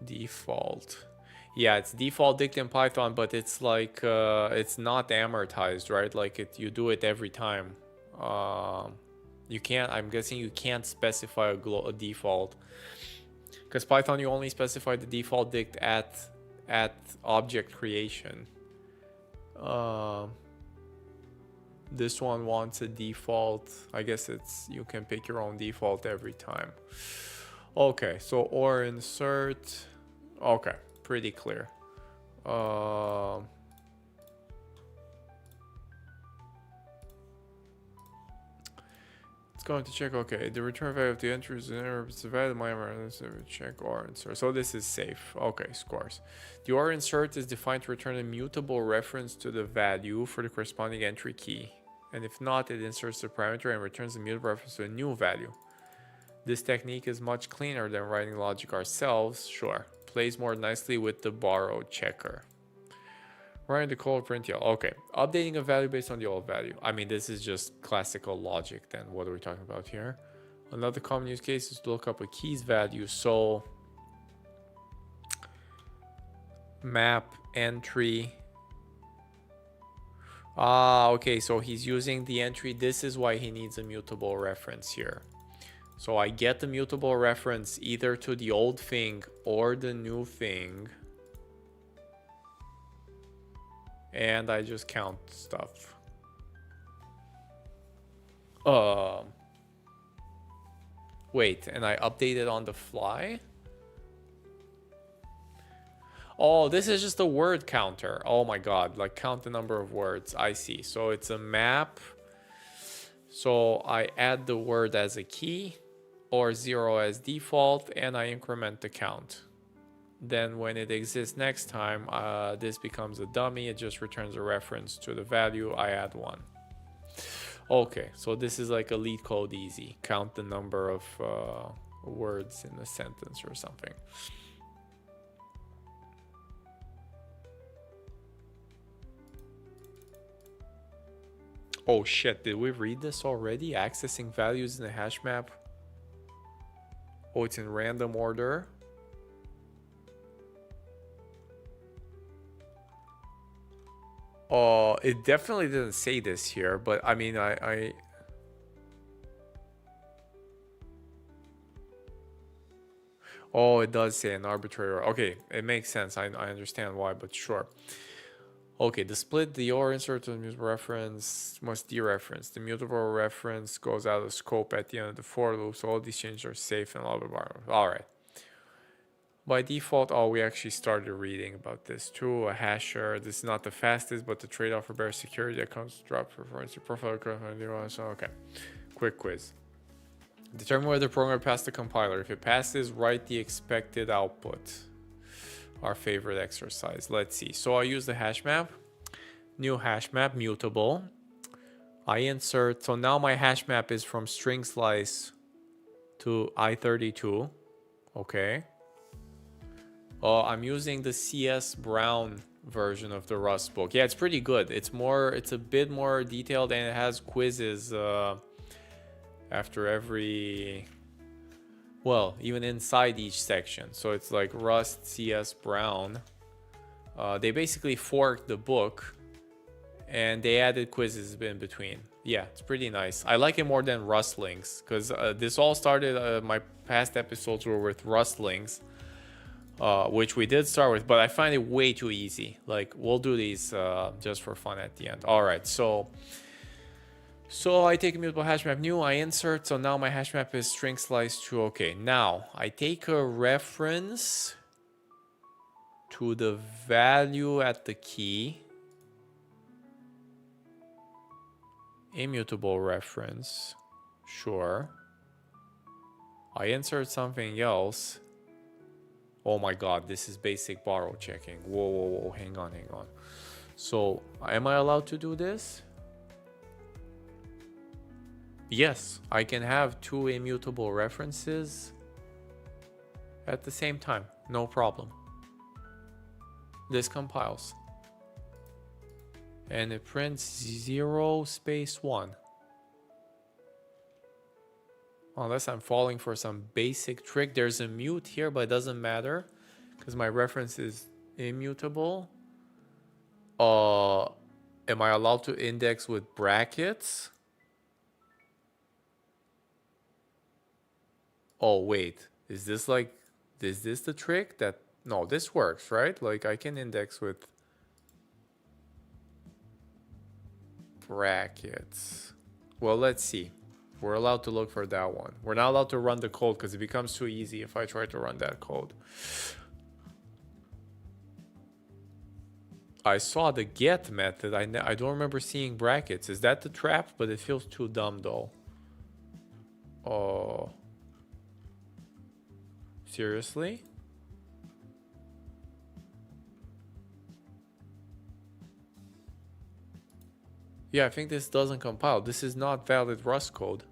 A: default. Yeah, it's default dict in Python, but it's like it's not amortized, right? Like you do it every time. You can't. I'm guessing you can't specify a default, because Python you only specify the default dict at object creation. This one wants a default. I guess you can pick your own default every time. Okay, so or insert. Okay, pretty clear. It's going to check. Okay, the return value of the entry is the value of my check or insert. So this is safe. Okay, scores. The or insert is defined to return a mutable reference to the value for the corresponding entry key, and if not, it inserts the parameter and returns a mutable reference to a new value. This technique is much cleaner than writing logic ourselves. Sure, plays more nicely with the borrowed checker. Writing the code print yellow. Okay, updating a value based on the old value. I mean, this is just classical logic then. What are we talking about here? Another common use case is to look up a key's value. So map entry. Okay, so he's using the entry. This is why he needs a mutable reference here. So I get the mutable reference either to the old thing or the new thing. And I just count stuff. Wait, and I update it on the fly? Oh, this is just a word counter. Oh my god, like count the number of words. I see. So it's a map. So I add the word as a key or 0 as default, and I increment the count. Then when it exists next time, this becomes a dummy. It just returns a reference to the value. I add 1. Okay, so this is like a lead code easy. Count the number of words in a sentence or something. Oh shit, did we read this already? Accessing values in a hash map. Oh, it's in random order. Oh, it definitely didn't say this here, but I mean, Oh, it does say an arbitrary. Okay, it makes sense. I understand why, but sure. Okay, the split, the or insert to the mutable reference must dereference. The mutable reference goes out of scope at the end of the for loop, so all these changes are safe and blah, blah, blah. All right. By default, we actually started reading about this too. A hasher. This is not the fastest, but the trade-off for better security that comes to drop performance profile. So, okay. Quick quiz. Determine whether the program passed the compiler. If it passes, write the expected output. Our favorite exercise. Let's see. So I use the hash map. New hash map, mutable. I insert. So now my hash map is from string slice to I32. Okay. I'm using the CS Brown version of the Rust book. Yeah, it's pretty good. It's a bit more detailed, and it has quizzes after every, well, even inside each section. So it's like Rust, CS Brown. They basically forked the book and they added quizzes in between. Yeah, it's pretty nice. I like it more than Rustlings, because this all started, my past episodes were with Rustlings. Which we did start with, but I find it way too easy. Like, we'll do these just for fun at the end. All right, so So I take immutable hash map new, I insert, so now my hash map is string slice true. Okay, now I take a reference to the value at the key. Immutable reference, sure. I insert something else. Oh my god, this is basic borrow checking. Whoa, whoa, whoa, hang on. So, am I allowed to do this? Yes, I can have two immutable references at the same time, no problem. This compiles. And it prints 0 space 1. Unless I'm falling for some basic trick. There's a mute here, but it doesn't matter because my reference is immutable. Am I allowed to index with brackets? Oh, wait. Is this the trick that... No, this works, right? Like I can index with brackets. Well, let's see. We're allowed to look for that one. We're not allowed to run the code because it becomes too easy if I try to run that code. I saw the get method. I don't remember seeing brackets. Is that the trap? But it feels too dumb though. Oh. Seriously? Yeah, I think this doesn't compile. This is not valid Rust code.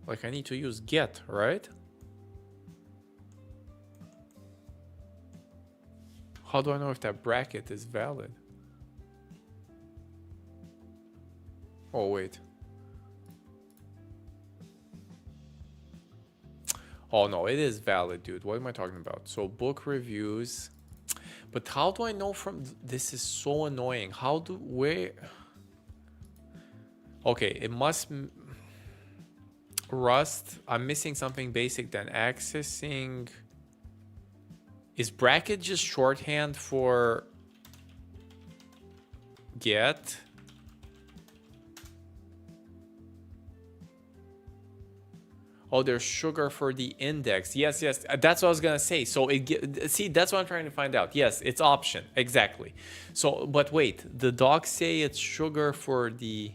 A: Like I need to use get, right? How do I know if that bracket is valid? Oh, wait. Oh, no, it is valid, dude. What am I talking about? So book reviews. But how do I know from... This is so annoying. How do... Where... Okay, it must... Rust. I'm missing something basic then. Accessing... Is bracket just shorthand for get? Oh, there's sugar for the index. Yes, that's what I was gonna say. So see, that's what I'm trying to find out. Yes, it's option exactly. So, but wait, the docs say it's sugar for the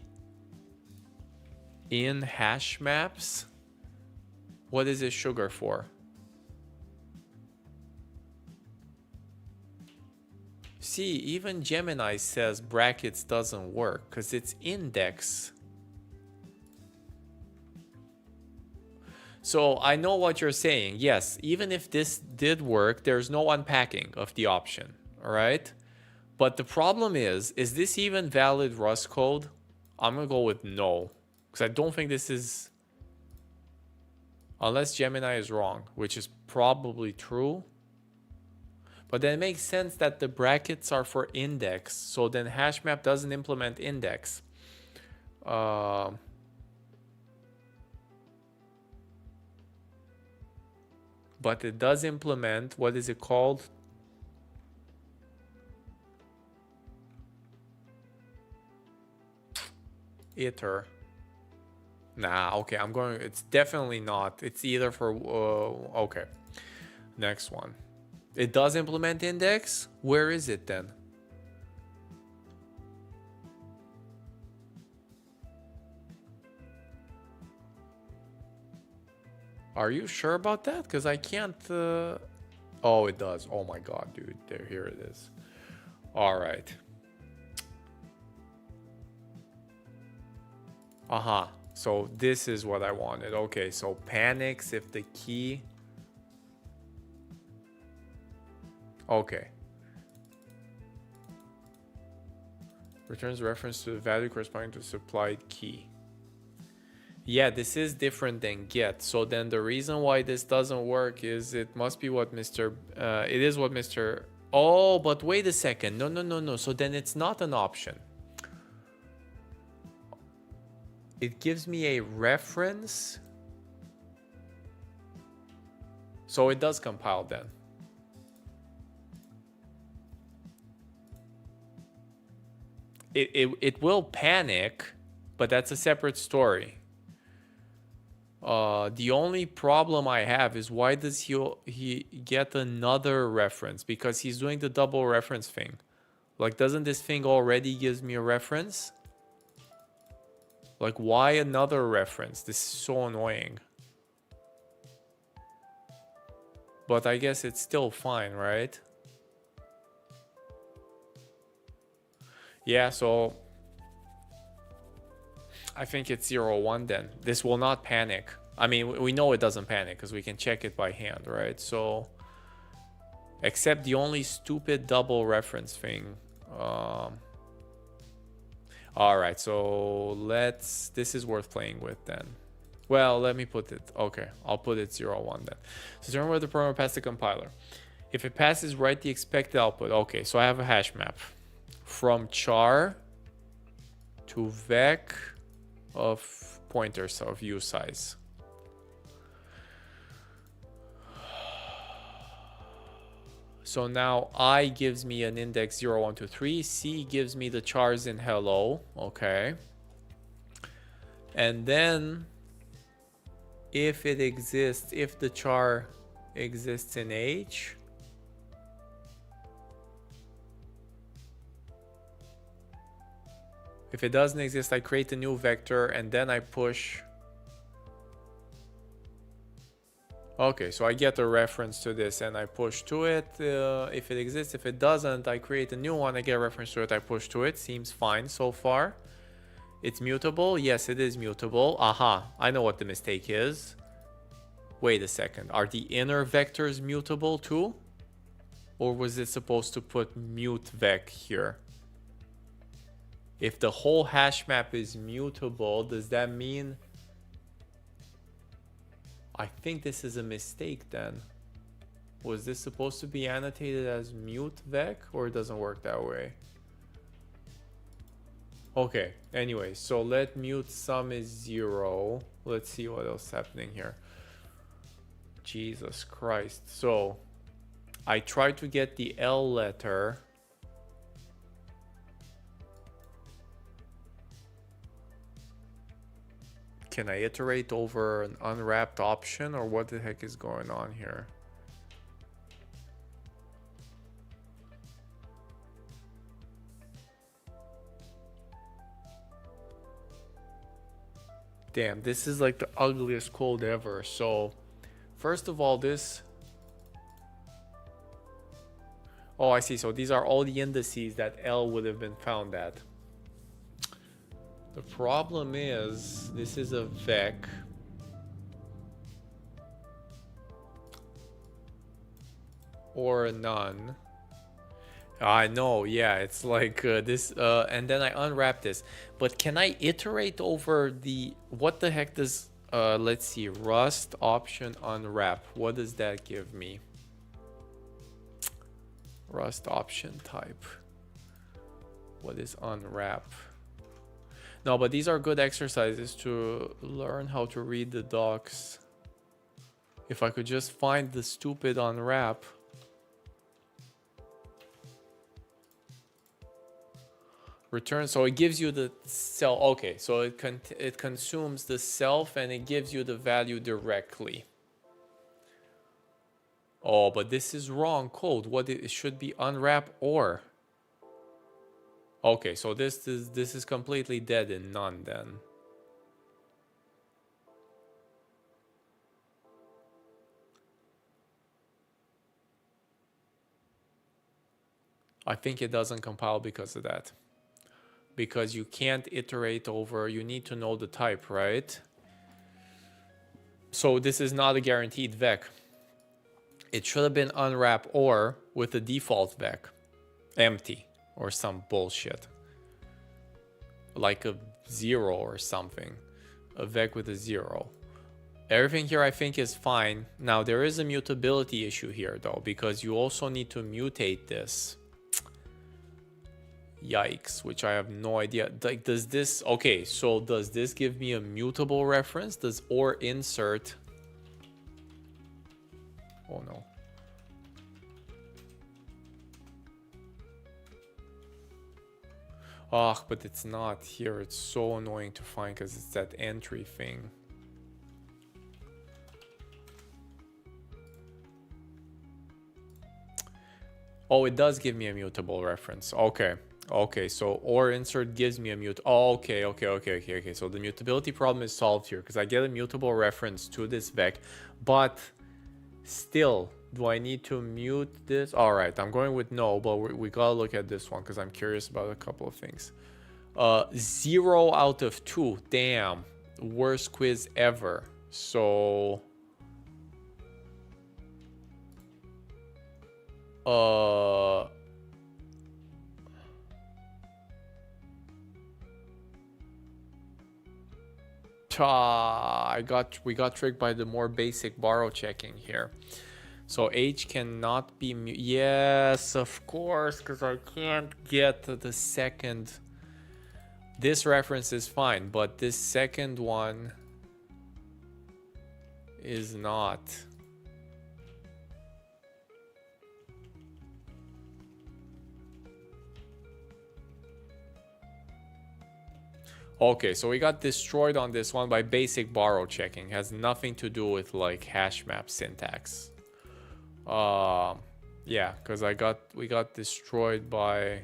A: in hash maps. What is it sugar for? See, even Gemini says brackets doesn't work because it's index. So I know what you're saying. Yes, even if this did work, there's no unpacking of the option. All right. But the problem is this even valid Rust code? I'm going to go with no because I don't think this is, unless Gemini is wrong, which is probably true. But then it makes sense that the brackets are for index. So then hashmap doesn't implement index. But it does implement, what is it called? Iter. Nah, okay, I'm going, it's definitely not. It's either for, okay. Next one. It does implement index? Where is it then? Are you sure about that? Because I can't... Oh, it does. Oh my god, dude. Here it is. All right. So this is what I wanted. Okay, so panics if the key... Okay. Returns reference to the value corresponding to supplied key. Yeah, this is different than get. So then the reason why this doesn't work is it must be what Mr. It is what Mr. Oh, but wait a second. No. So then it's not an option. It gives me a reference. So it does compile then. It will panic but that's a separate story. The only problem I have is why does he get another reference? Because he's doing the double reference thing. Like, doesn't this thing already gives me a reference? Like, why another reference? This is so annoying. But I guess it's still fine, right? Yeah, so I think it's 0, 1 then. This will not panic. I mean, we know it doesn't panic because we can check it by hand, right? So, except the only stupid double reference thing. All right, so this is worth playing with then. Well, let me put it, okay, I'll put it 0, 1 then. So determine whether the program passed the compiler. If it passes, write the expected output. Okay, so I have a hash map from char to vec of pointers of u size. So now I gives me an index 0, 1, 2, 3. C gives me the chars in hello. Okay. And then if it exists, if the char exists in H, if it doesn't exist, I create a new vector and then I push. Okay, so I get a reference to this and I push to it. If it exists, if it doesn't, I create a new one, I get a reference to it, I push to it. Seems fine so far. It's mutable? Yes, it is mutable. Aha, I know what the mistake is. Wait a second, are the inner vectors mutable too? Or was it supposed to put mute vec here? If the whole hash map is mutable, does that mean... I think this is a mistake then. Was this supposed to be annotated as mute vec, or it doesn't work that way? Okay, anyway, so let mute sum is 0. Let's see what else is happening here. Jesus Christ. So I try to get the L letter. Can I iterate over an unwrapped option, or what the heck is going on here? Damn, this is like the ugliest code ever. So first of all, this... Oh, I see. So these are all the indices that L would have been found at. The problem is, this is a vec. Or a none. I know, yeah, it's like this, and then I unwrap this. But can I iterate over the... What the heck does... let's see, rust option unwrap. What does that give me? Rust option type. What is unwrap? No, but these are good exercises to learn how to read the docs. If I could just find the stupid unwrap. Return, so it gives you the self. Okay, so it consumes the self and it gives you the value directly. Oh, but this is wrong code. What it should be unwrap or... Okay, so this is completely dead in none then. I think it doesn't compile because of that. Because you can't iterate over, you need to know the type, right? So this is not a guaranteed vec. It should have been unwrap or with the default vec. Empty. Or some bullshit. Like a 0 or something. A vec with a 0. Everything here I think is fine. Now there is a mutability issue here though, because you also need to mutate this. Yikes, which I have no idea. Like, does this... Okay, so does this give me a mutable reference? Does or insert... Oh no. Oh, but it's not here. It's so annoying to find because it's that entry thing. Oh, it does give me a mutable reference. Okay. Okay, so or insert gives me a mute. Oh, okay. So the mutability problem is solved here because I get a mutable reference to this vec, but still, do I need to mute this? All right, I'm going with no, but we gotta look at this one because I'm curious about a couple of things. 0 out of 2. Damn, worst quiz ever. So, we got tricked by the more basic borrow checking here. So H cannot be yes, of course, because I can't get the second. This reference is fine, but this second one is not. Okay, so we got destroyed on this one by basic borrow checking. Has nothing to do with like hash map syntax. Yeah, because we got destroyed by,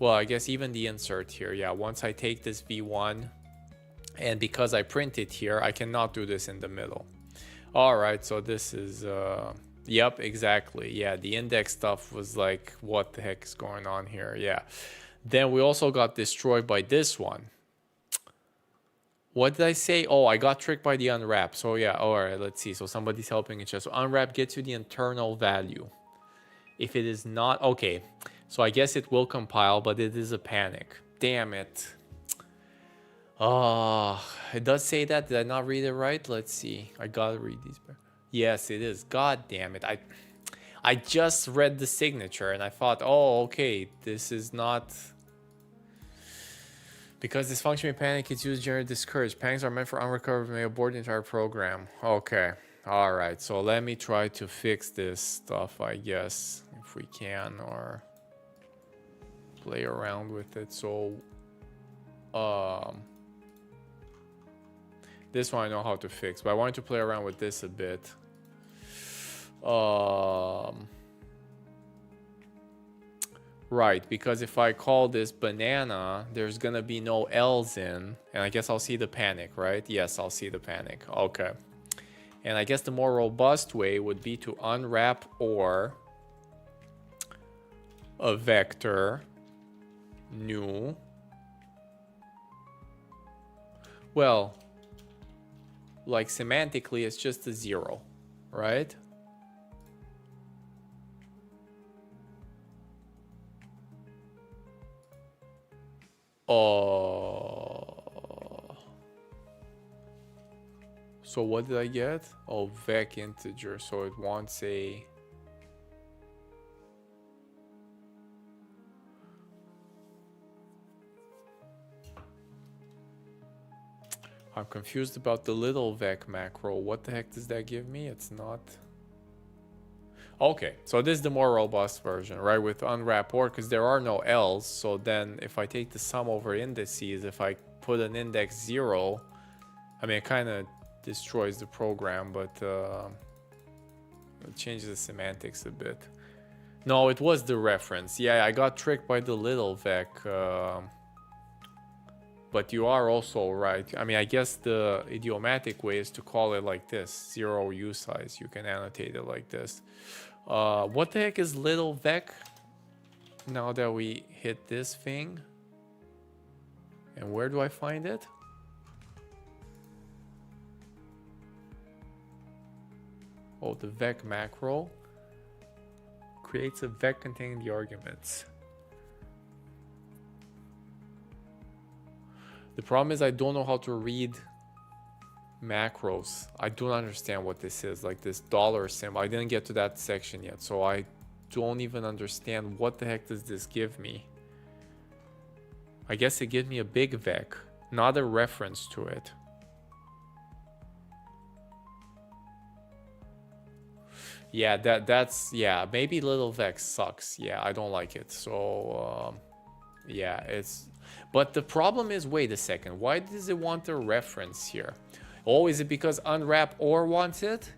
A: well, I guess even the insert here. Yeah, once I take this v1, and because I print it here, I cannot do this in the middle. All right, so this is yep, exactly. Yeah, the index stuff was like, what the heck is going on here? Yeah. Then we also got destroyed by this one. What did I say? Oh, I got tricked by the unwrap. So yeah, all right, let's see. So somebody's helping each other. So unwrap gets you the internal value. If it is not, okay. So I guess it will compile, but it is a panic. Damn it. Oh, it does say that. Did I not read it right? Let's see. I gotta read these. Yes, it is. God damn it. I just read the signature and I thought, oh, okay, this is not... Because this function may panic, it's used to generate discourage. Panics are meant for unrecovered, may abort the entire program. Okay. All right. So let me try to fix this stuff, I guess, if we can, or play around with it. So, this one I know how to fix, but I wanted to play around with this a bit. Right, because if I call this banana, there's gonna be no L's in, and I guess I'll see the panic, right? Yes, I'll see the panic. Okay. And I guess the more robust way would be to unwrap or a vector new. Well, like semantically, it's just a 0, right? So what did I get? Oh, vec integer. So it wants a... I'm confused about the little vec macro. What the heck does that give me? It's not... Okay, so this is the more robust version, right? With unwrap or, because there are no L's. So then if I take the sum over indices, if I put an index 0, I mean, it kind of destroys the program, but it changes the semantics a bit. No, it was the reference. Yeah, I got tricked by the little vec. But you are also right. I mean, I guess the idiomatic way is to call it like this. 0 U size. You can annotate it like this. What the heck is little vec? Now that we hit this thing. And where do I find it? Oh, the vec macro creates a vec containing the arguments. The problem is I don't know how to read macros. I don't understand what this is, like this dollar symbol. I didn't get to that section yet, so I don't even understand what the heck does this give me. I guess it gives me a big vec, not a reference to it. Yeah, that's yeah, maybe little vec sucks. Yeah, I don't like it. So Yeah, it's... But the problem is, wait a second. Why does it want a reference here? Oh, is it because unwrap or wants it?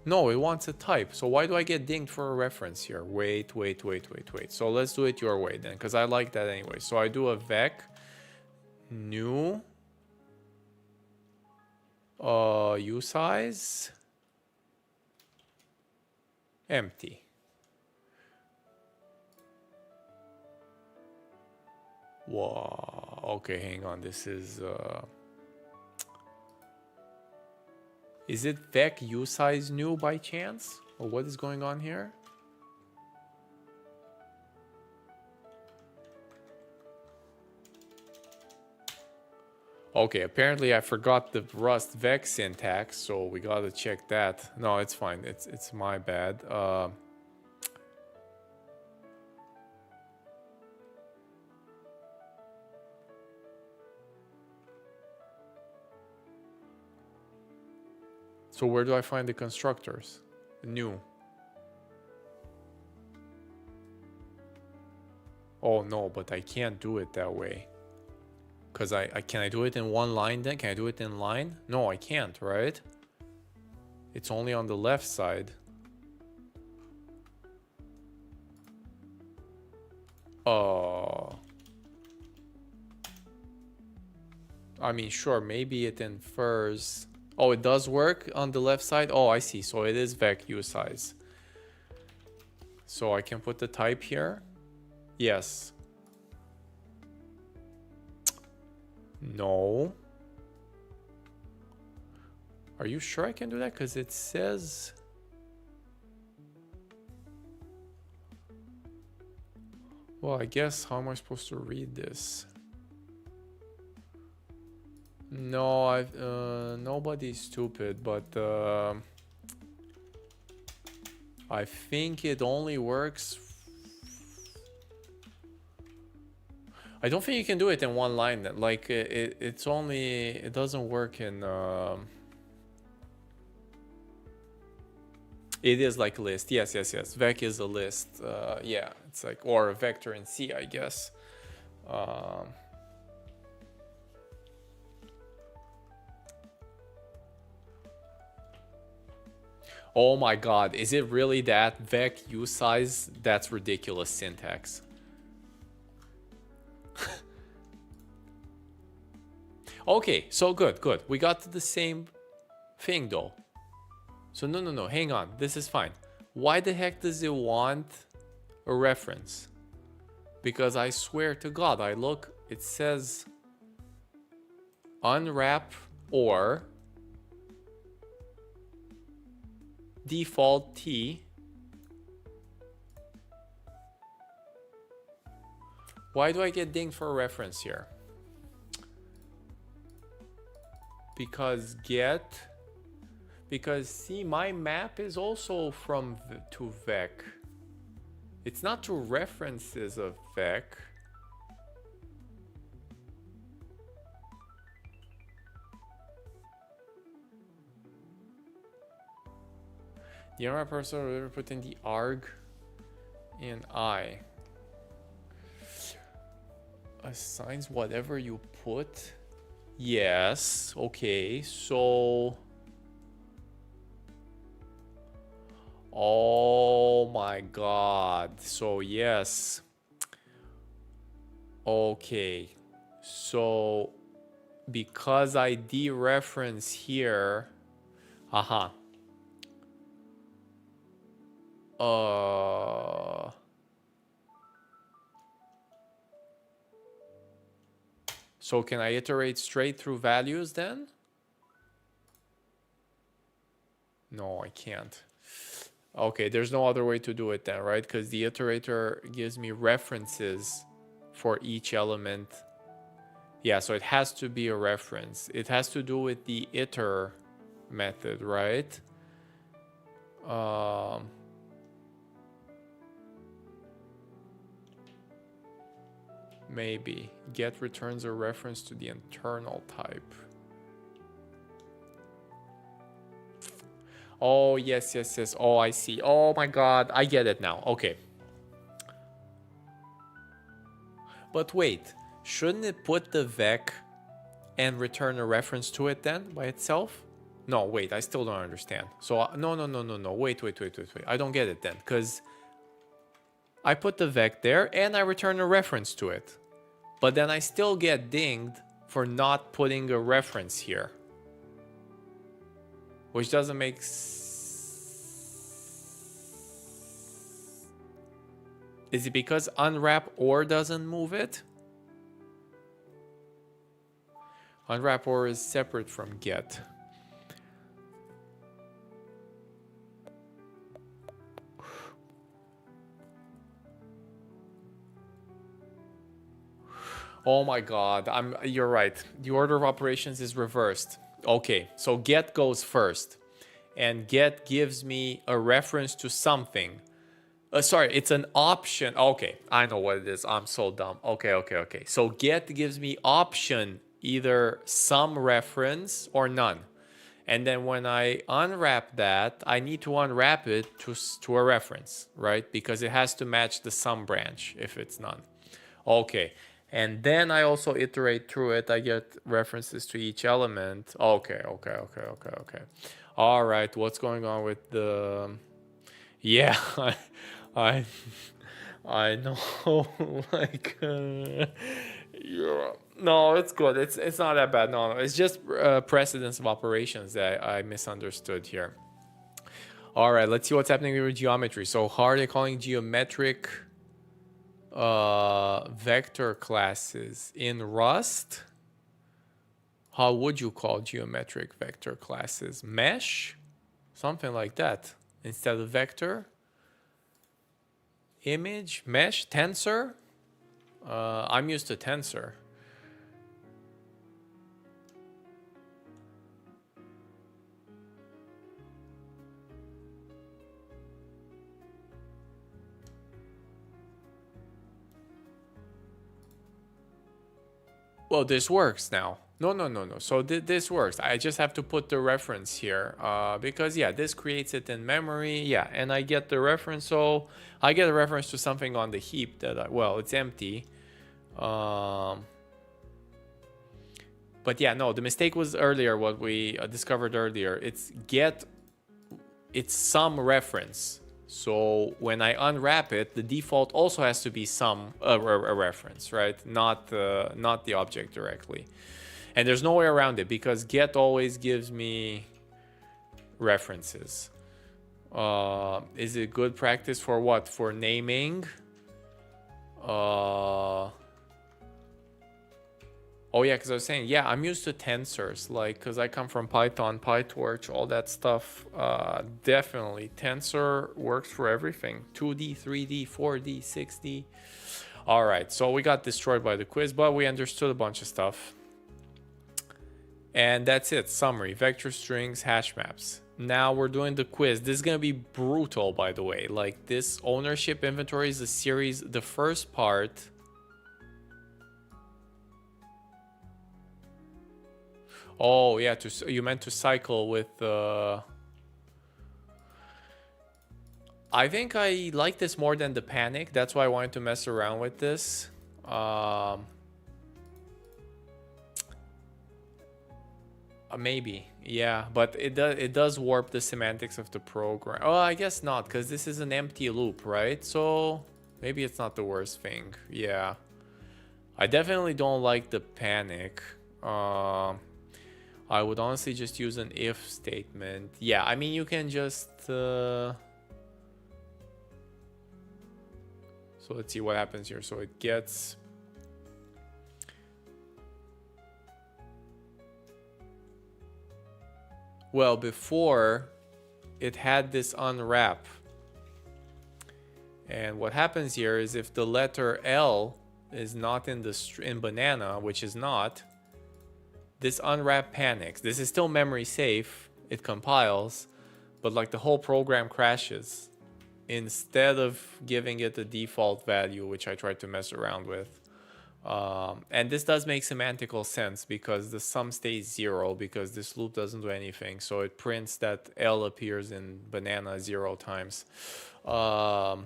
A: No, it wants a type. So why do I get dinged for a reference here? Wait. So let's do it your way then, because I like that anyway. So I do a vec new usize empty. Whoa. Okay, hang on. This is it vec usize new by chance? Or what is going on here? Okay, apparently I forgot the Rust vec syntax, so we gotta check that. No, it's fine. It's my bad. So where do I find the constructors? New. Oh no, but I can't do it that way. Because can I do it in one line then? Can I do it in line? No, I can't, right? It's only on the left side. I mean, sure, maybe it infers... Oh, it does work on the left side? Oh, I see. So it is vec usize. So I can put the type here? Yes. No. Are you sure I can do that? Because it says... Well, I guess, how am I supposed to read this? No, nobody's stupid, but I think it only works. I don't think you can do it in one line. Like it doesn't work in. It is like a list. Yes. Vec is a list. Yeah, it's like, or a vector in C, I guess. Oh my god, is it really that vec usize? That's ridiculous syntax. Okay, so good. We got to the same thing though. So no, hang on. This is fine. Why the heck does it want a reference? Because I swear to God, it says unwrap or default T. Why do I get dinged for a reference here? Because see, my map is also from to vec. It's not to references of vec. The unwrap person will ever put in the arg in I. Assigns whatever you put. Yes, okay, so... Oh my god, so yes. Okay, so because I dereference here... So can I iterate straight through values then? No, I can't. Okay, there's no other way to do it then, right? Because the iterator gives me references for each element. Yeah, so it has to be a reference. It has to do with the iter method, right? Maybe. Get returns a reference to the internal type. Oh, yes. Oh, I see. Oh my god, I get it now. Okay. But wait, shouldn't it put the vec and return a reference to it then by itself? No, wait, I still don't understand. So no. Wait. I don't get it then, because I put the vec there and I return a reference to it. But then I still get dinged for not putting a reference here. Which doesn't make Is it because unwrap or doesn't move it? Unwrap or is separate from get. Oh my god, you're right. The order of operations is reversed. Okay, so get goes first. And get gives me a reference to something. Sorry, it's an option. Okay, I know what it is. I'm so dumb. Okay. So get gives me option, either some reference or none. And then when I unwrap that, I need to unwrap it to a reference, right? Because it has to match the sum branch if it's none. Okay. And then I also iterate through it. I get references to each element. Okay. All right, what's going on with the... Yeah, I know. Like, yeah. No, it's good. It's not that bad. No. It's just precedence of operations that I misunderstood here. All right, let's see what's happening with geometry. So how are they calling geometric vector classes in Rust? How would you call geometric vector classes? Mesh? Something like that. Instead of vector? Image? Mesh? Tensor? I'm used to tensor. Well, this works now. No. So this works. I just have to put the reference here because, yeah, this creates it in memory. Yeah, and I get the reference. So I get a reference to something on the heap that, well, it's empty. But yeah, no, the mistake was earlier, what we discovered earlier. It's some reference. So when I unwrap it, the default also has to be some a reference, right? Not the object directly. And there's no way around it because get always gives me references. Is it good practice for what? For naming? Oh yeah, because I was saying, yeah, I'm used to tensors, like, because I come from Python, PyTorch, all that stuff. Definitely, tensor works for everything. 2D, 3D, 4D, 6D. All right, so we got destroyed by the quiz, but we understood a bunch of stuff. And that's it, summary, vector strings, hash maps. Now we're doing the quiz. This is going to be brutal, by the way. Like, this ownership inventory is a series. The first part... Oh, yeah, you meant to cycle with... I think I like this more than the panic. That's why I wanted to mess around with this. Maybe, yeah, but it does warp the semantics of the program. Oh, I guess not, because this is an empty loop, right? So maybe it's not the worst thing. Yeah, I definitely don't like the panic. I would honestly just use an if statement. Yeah, I mean, you can just... So let's see what happens here. So it gets... Well, before, it had this unwrap. And what happens here is if the letter L is not in banana, which is not, this unwrap panics. This is still memory safe. It compiles, but like the whole program crashes instead of giving it the default value, which I tried to mess around with. And this does make semantical sense because the sum stays 0 because this loop doesn't do anything. So it prints that L appears in banana 0 times. All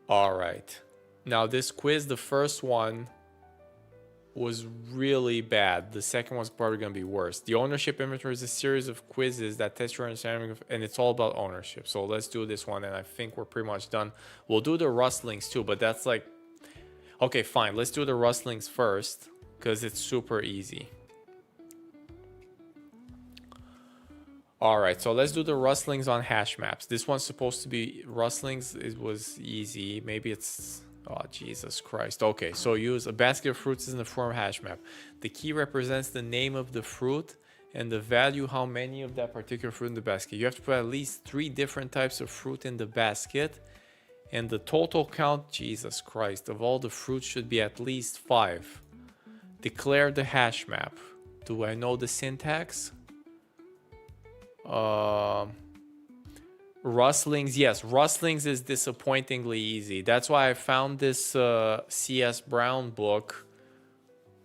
A: right. Now this quiz, the first one was really bad. The second one's probably going to be worse. The ownership inventory is a series of quizzes that test your understanding of, and it's all about ownership. So let's do this one, and I think we're pretty much done. We'll do the rustlings too, but that's like, okay, fine. Let's do the rustlings first because it's super easy. All right, so let's do the rustlings on hash maps. This one's supposed to be rustlings. It was easy. Maybe it's... Oh, Jesus Christ. Okay, so use a basket of fruits in the form of hash map. The key represents the name of the fruit and the value how many of that particular fruit in the basket. You have to put at least 3 different types of fruit in the basket. And the total count, Jesus Christ, of all the fruits should be at least 5. Declare the hash map. Do I know the syntax? Rustlings, yes, rustlings is disappointingly easy. That's why I found this CS Brown book,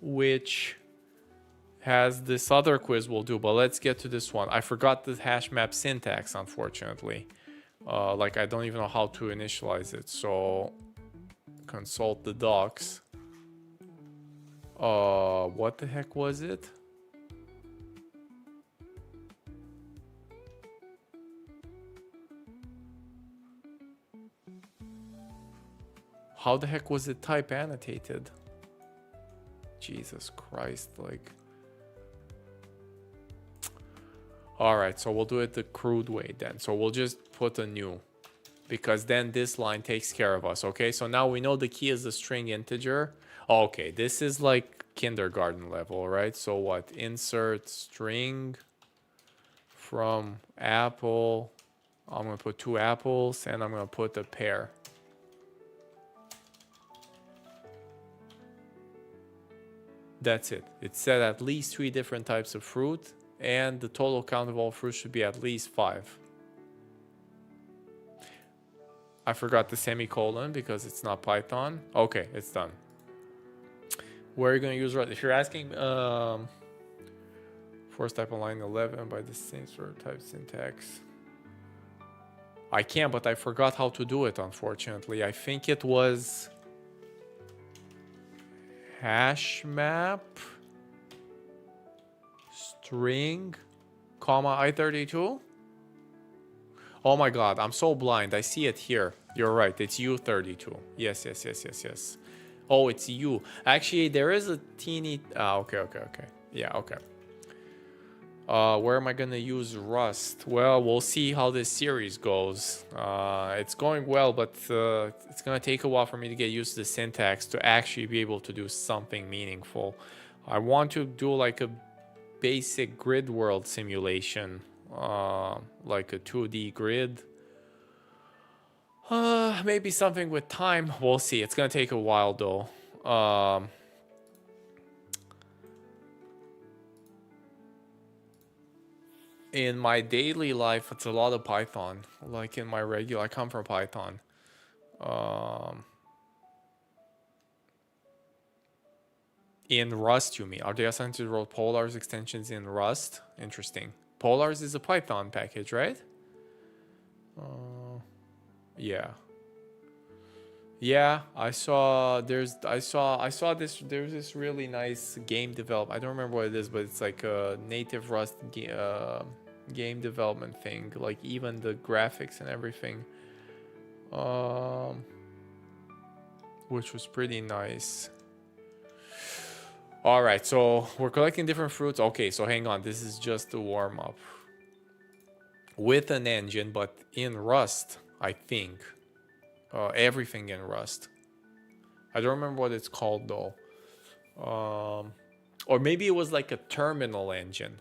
A: which has this other quiz we'll do, but let's get to this one. I forgot the hash map syntax, unfortunately. Like, I don't even know how to initialize it, so consult the docs. What the heck was it? How the heck was it type annotated? Jesus Christ, like... Alright, so we'll do it the crude way then. So we'll just put a new, because then this line takes care of us, okay? So now we know the key is the string integer. Okay, this is like kindergarten level, right? So what? Insert string from apple. I'm going to put 2 apples, and I'm going to put a pear. That's it. It said at least 3 different types of fruit, and the total count of all fruits should be at least 5. I forgot the semicolon because it's not Python. Okay, it's done. Where are you going to use? If you're asking force type on line 11 by the same sort of type syntax, I can, but I forgot how to do it, unfortunately. I think it was hash map string comma I32. Oh my god, I'm so blind. I see it here. You're right, it's U32. Yes. Oh, it's U. Actually, there is a teeny... okay. Yeah, okay. Where am I gonna use Rust? Well, we'll see how this series goes. It's going well, but it's gonna take a while for me to get used to the syntax to actually be able to do something meaningful. I want to do like a basic grid world simulation, like a 2D grid. Maybe something with time. We'll see. It's gonna take a while though. In my daily life, it's a lot of Python. Like in my regular, I come from Python. In Rust, you mean? Are they assigned to wrote Polars extensions in Rust? Interesting. Polars is a Python package, right? Yeah. Yeah, I saw this. There's this really nice game develop. I don't remember what it is, but it's like a native Rust game development thing. Like even the graphics and everything, which was pretty nice. All right, so we're collecting different fruits. Okay, so hang on. This is just a warm up with an engine, but in Rust, I think. Everything in Rust. I don't remember what it's called though. Or maybe it was like a terminal engine.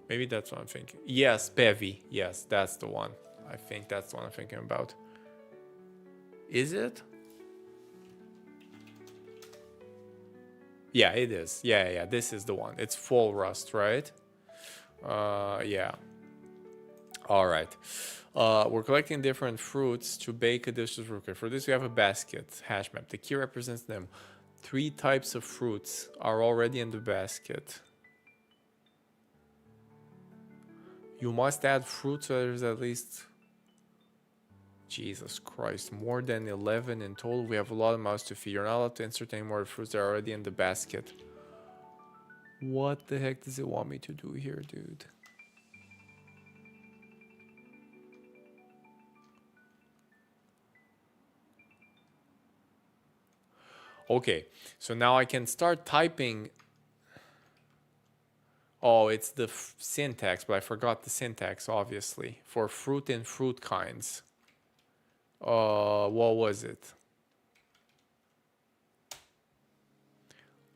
A: Maybe that's what I'm thinking. Yes, Bevy. Yes, that's the one. I think that's the one I'm thinking about. Is it? Yeah, it is. Yeah. This is the one. It's full Rust, right? Yeah. All right. We're collecting different fruits to bake a dish of fruit. For this, we have a basket hash map. The key represents them. 3 types of fruits are already in the basket. You must add fruits so there's at least Jesus Christ, more than 11 in total. We have a lot of mouths to feed. You're not allowed to insert any more fruits that are already in the basket. What the heck does it want me to do here, dude? Okay, so now I can start typing. Oh, it's the syntax, but I forgot the syntax, obviously, for fruit and fruit kinds. What was it?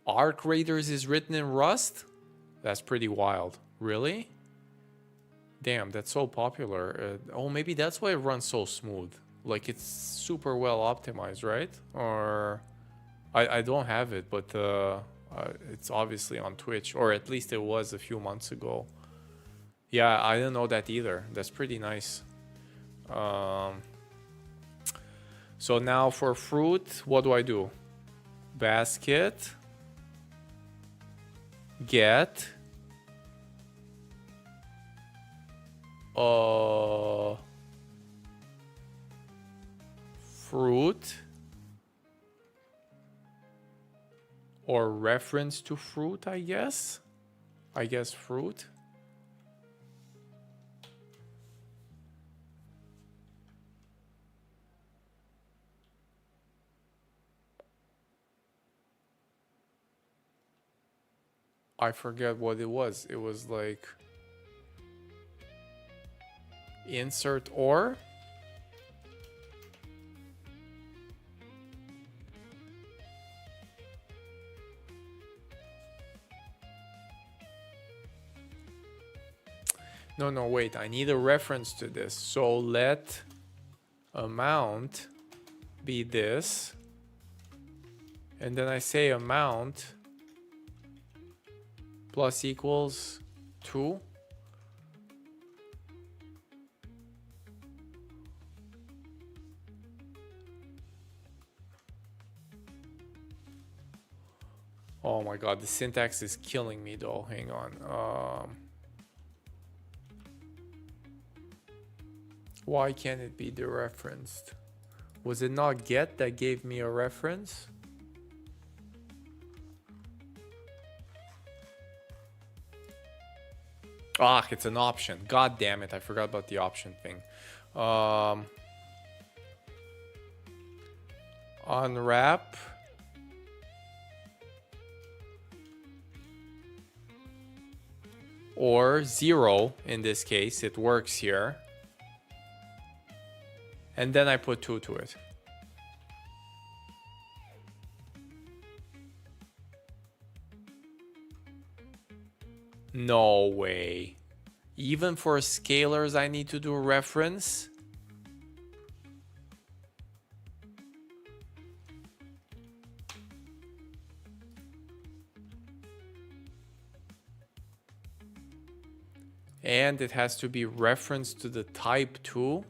A: Arc Raiders is written in Rust? That's pretty wild. Really? Damn, that's so popular. Oh, maybe that's why it runs so smooth. Like, it's super well optimized, right? Or I don't have it, but it's obviously on Twitch, or at least it was a few months ago. Yeah, I didn't know that either. That's pretty nice. So now for fruit, what do I do? Basket. Get. Fruit. Or reference to fruit, I guess. I guess fruit. I forget what it was. It was like insert or. No, wait. I need a reference to this. So let amount be this. And then I say amount plus equals 2. Oh my god, the syntax is killing me though. Hang on. Why can't it be dereferenced? Was it not get that gave me a reference? Ah, it's an option. God damn it, I forgot about the option thing. Unwrap. Or 0, in this case, it works here. And then I put 2 to it. No way. Even for scalars, I need to do reference. And it has to be referenced to the type too.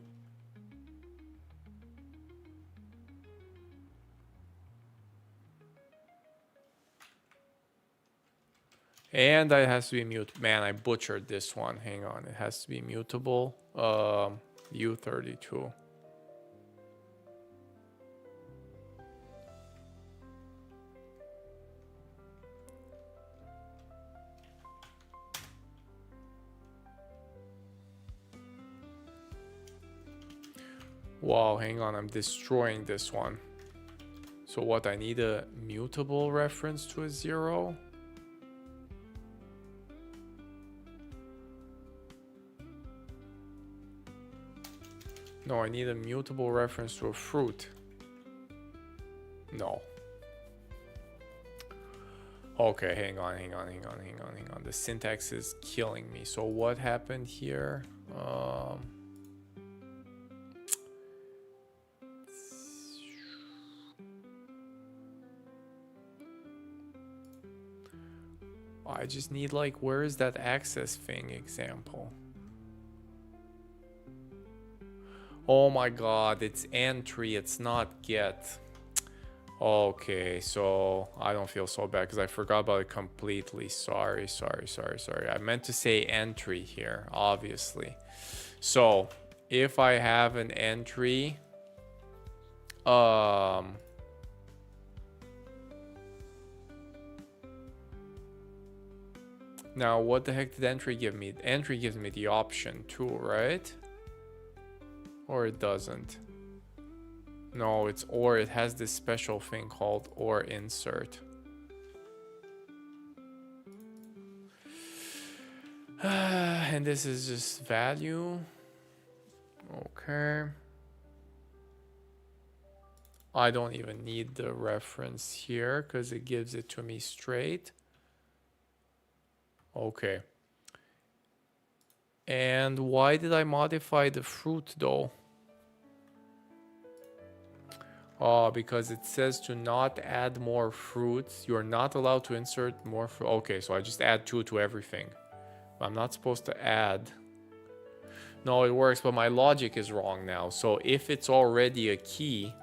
A: And it has to be mute. Man, I butchered this one. Hang on. It has to be mutable. U32. Wow, hang on. I'm destroying this one. So what? I need a mutable reference to a 0. No, I need a mutable reference to a fruit. No. Okay, hang on. The syntax is killing me. So what happened here? I just need, like, where is that access thing example? Oh my god, it's entry, it's not get. Okay, so I don't feel so bad because I forgot about it completely. Sorry. I meant to say entry here, obviously. So if I have an entry, now what the heck did entry give me? Entry gives me the option too, right? Or it doesn't. No, it's or. It has this special thing called or insert. And this is just value. Okay. I don't even need the reference here because it gives it to me straight. Okay. And why did I modify the fruit though? Oh, because it says to not add more fruits. You're not allowed to insert more fruit. Okay, so I just add 2 to everything. I'm not supposed to add. No, it works, but my logic is wrong now. So if it's already a key,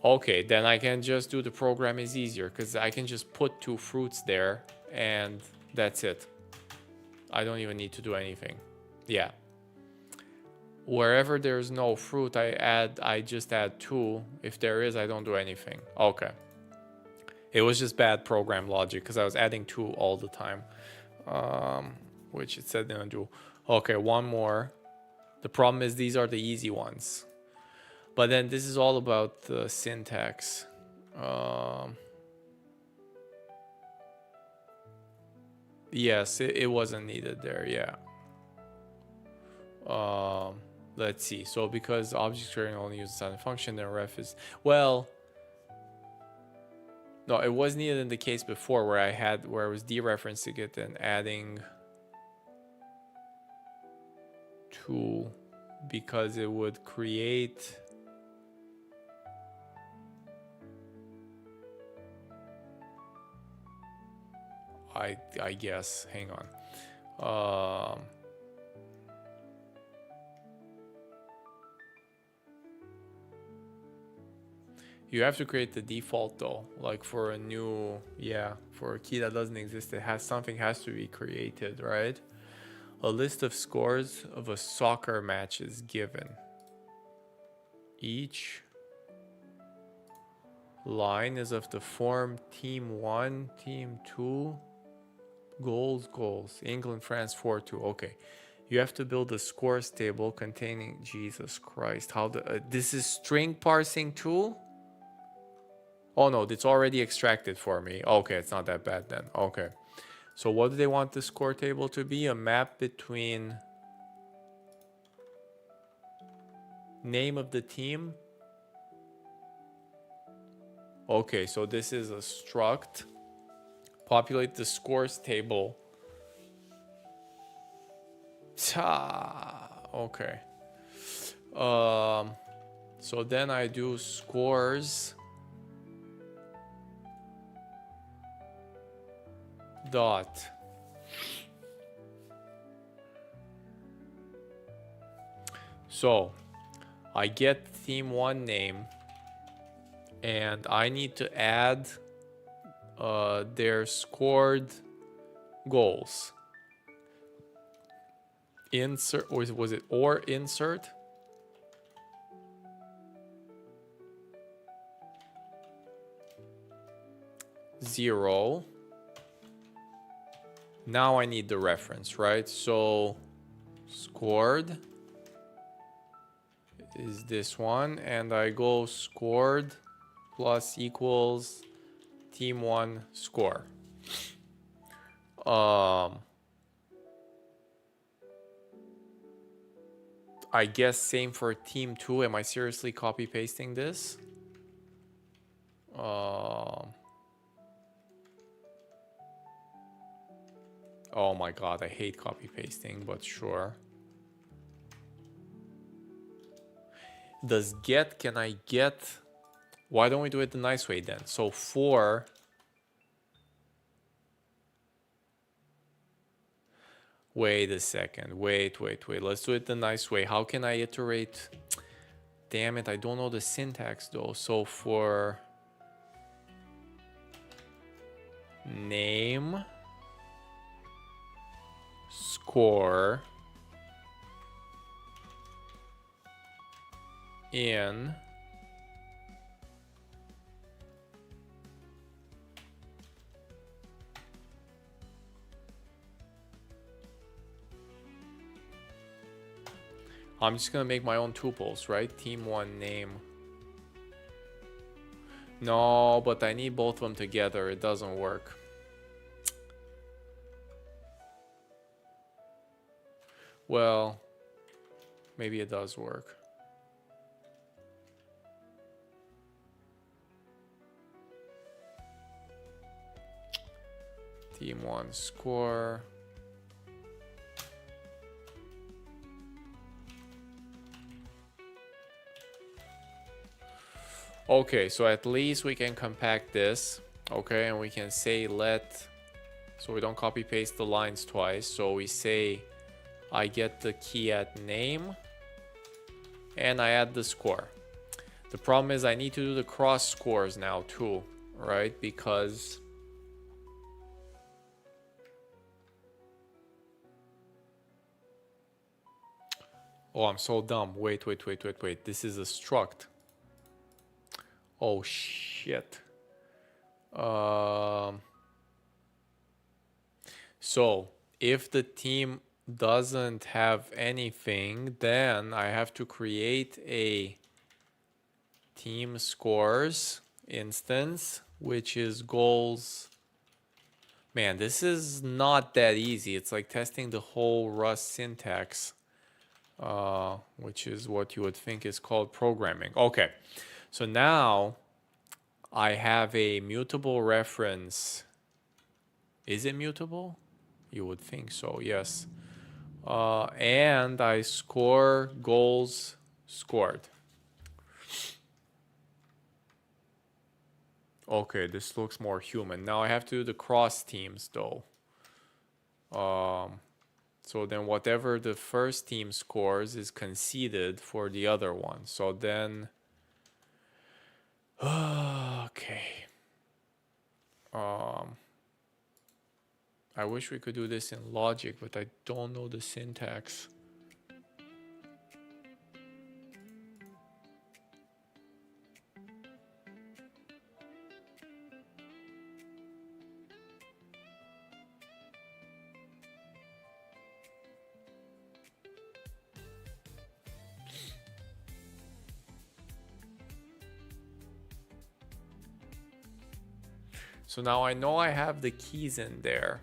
A: okay, then I can just do the program is easier because I can just put 2 fruits there and that's it. I don't even need to do anything. Yeah. Wherever there's no fruit, I just add 2. If there is, I don't do anything. Okay. It was just bad program logic because I was adding 2 all the time. Which it said didn't do. Okay, one more. The problem is these are the easy ones. But then this is all about the syntax. Yes, it wasn't needed there, yeah. Let's see. So because object tracking only uses a function, then ref is, well, no, it was needed in the case before where I was dereferencing it and adding 2 because it would create I guess, hang on. You have to create the default though, like for a new, yeah, for a key that doesn't exist, something has to be created, right? A list of scores of a soccer match is given. Each line is of the form team 1, team 2, goals, England, France 4-2. Okay. You have to build a scores table containing, Jesus Christ, this is string parsing tool? Oh no, it's already extracted for me. Okay, it's not that bad then. Okay. So what do they want the score table to be? A map between name of the team. Okay, so this is a struct. Populate the scores table. Okay. So then I do scores dot so I get theme 1 name and I need to add their scored goals. Insert, or was it or insert? Zero. Now I need the reference, right? So scored is this one, and I go scored plus equals team 1 score. I guess same for team 2. Am I seriously copy pasting this? Oh my god, I hate copy pasting, but sure. Does get, can I get? Why don't we do it the nice way then? So for wait a second. Wait. Let's do it the nice way. How can I iterate? Damn it, I don't know the syntax though. So for name score in I'm just gonna make my own tuples, right? Team 1 name. No, but I need both of them together. It doesn't work. Well, maybe it does work. Team 1 score. Okay, so at least we can compact this. Okay, and we can say let, so we don't copy paste the lines twice. So we say I get the key at name and I add the score. The problem is I need to do the cross scores now too, right? Because oh, I'm so dumb. Wait. This is a struct. Oh shit. So if the team doesn't have anything, then I have to create a team scores instance, which is goals. Man, this is not that easy. It's like testing the whole Rust syntax, which is what you would think is called programming. Okay, so now I have a mutable reference. Is it mutable? You would think so, yes. And I score goals scored. Okay, this looks more human. Now I have to do the cross teams though. So then whatever the first team scores is conceded for the other one. So then, okay. I wish we could do this in logic, but I don't know the syntax. So now I know I have the keys in there.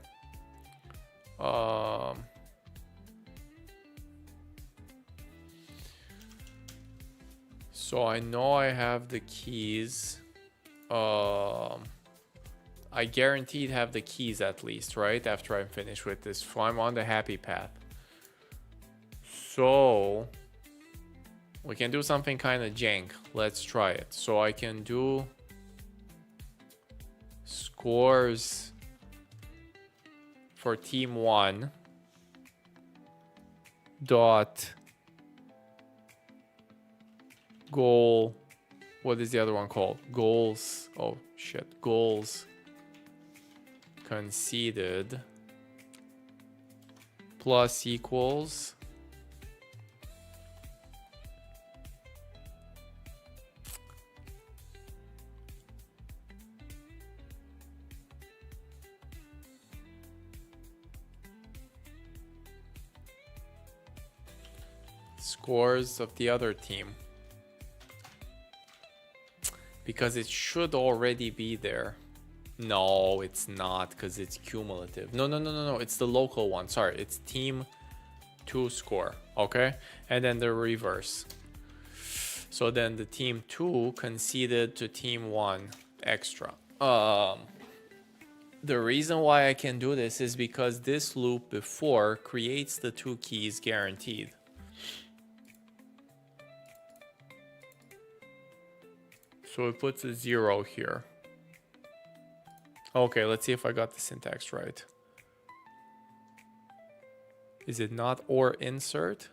A: So I know I have the keys. I guaranteed have the keys at least, right? After I'm finished with this. So I'm on the happy path. So we can do something kind of jank. Let's try it. So I can do scores for team 1 dot goal, what is the other one called? Goals, oh shit, goals conceded plus equals scores of the other team, because it should already be there. No, it's not, because it's cumulative. No, it's the local one. Sorry, it's team 2 score. Okay, and then the reverse. So then the team 2 conceded to team 1 extra. The reason why I can do this is because this loop before creates the 2 keys guaranteed. So it puts a 0 here. Okay, let's see if I got the syntax right. Is it not or insert?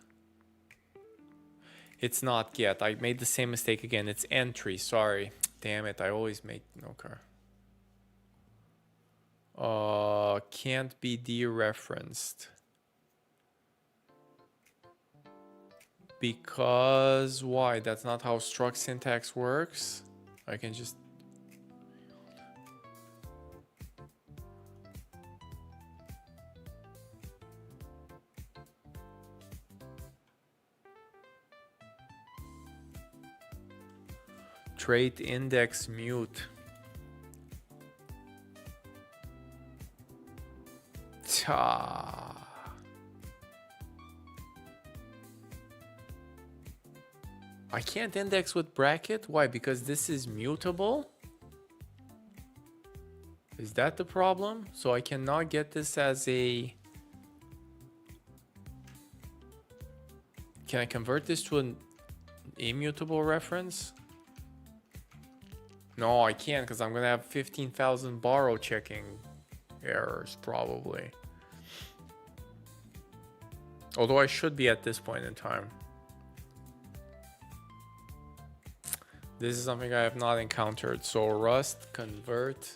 A: It's not get. I made the same mistake again. It's entry. Sorry. Damn it. I always make... Okay. Can't be dereferenced. Because why? That's not how struct syntax works. I can just trait index mute. Ta. I can't index with bracket. Why? Because this is mutable? Is that the problem? So I cannot get this as a... Can I convert this to an immutable reference? No, I can't, because I'm going to have 15,000 borrow checking errors, probably. Although I should be at this point in time. This is something I have not encountered. So Rust convert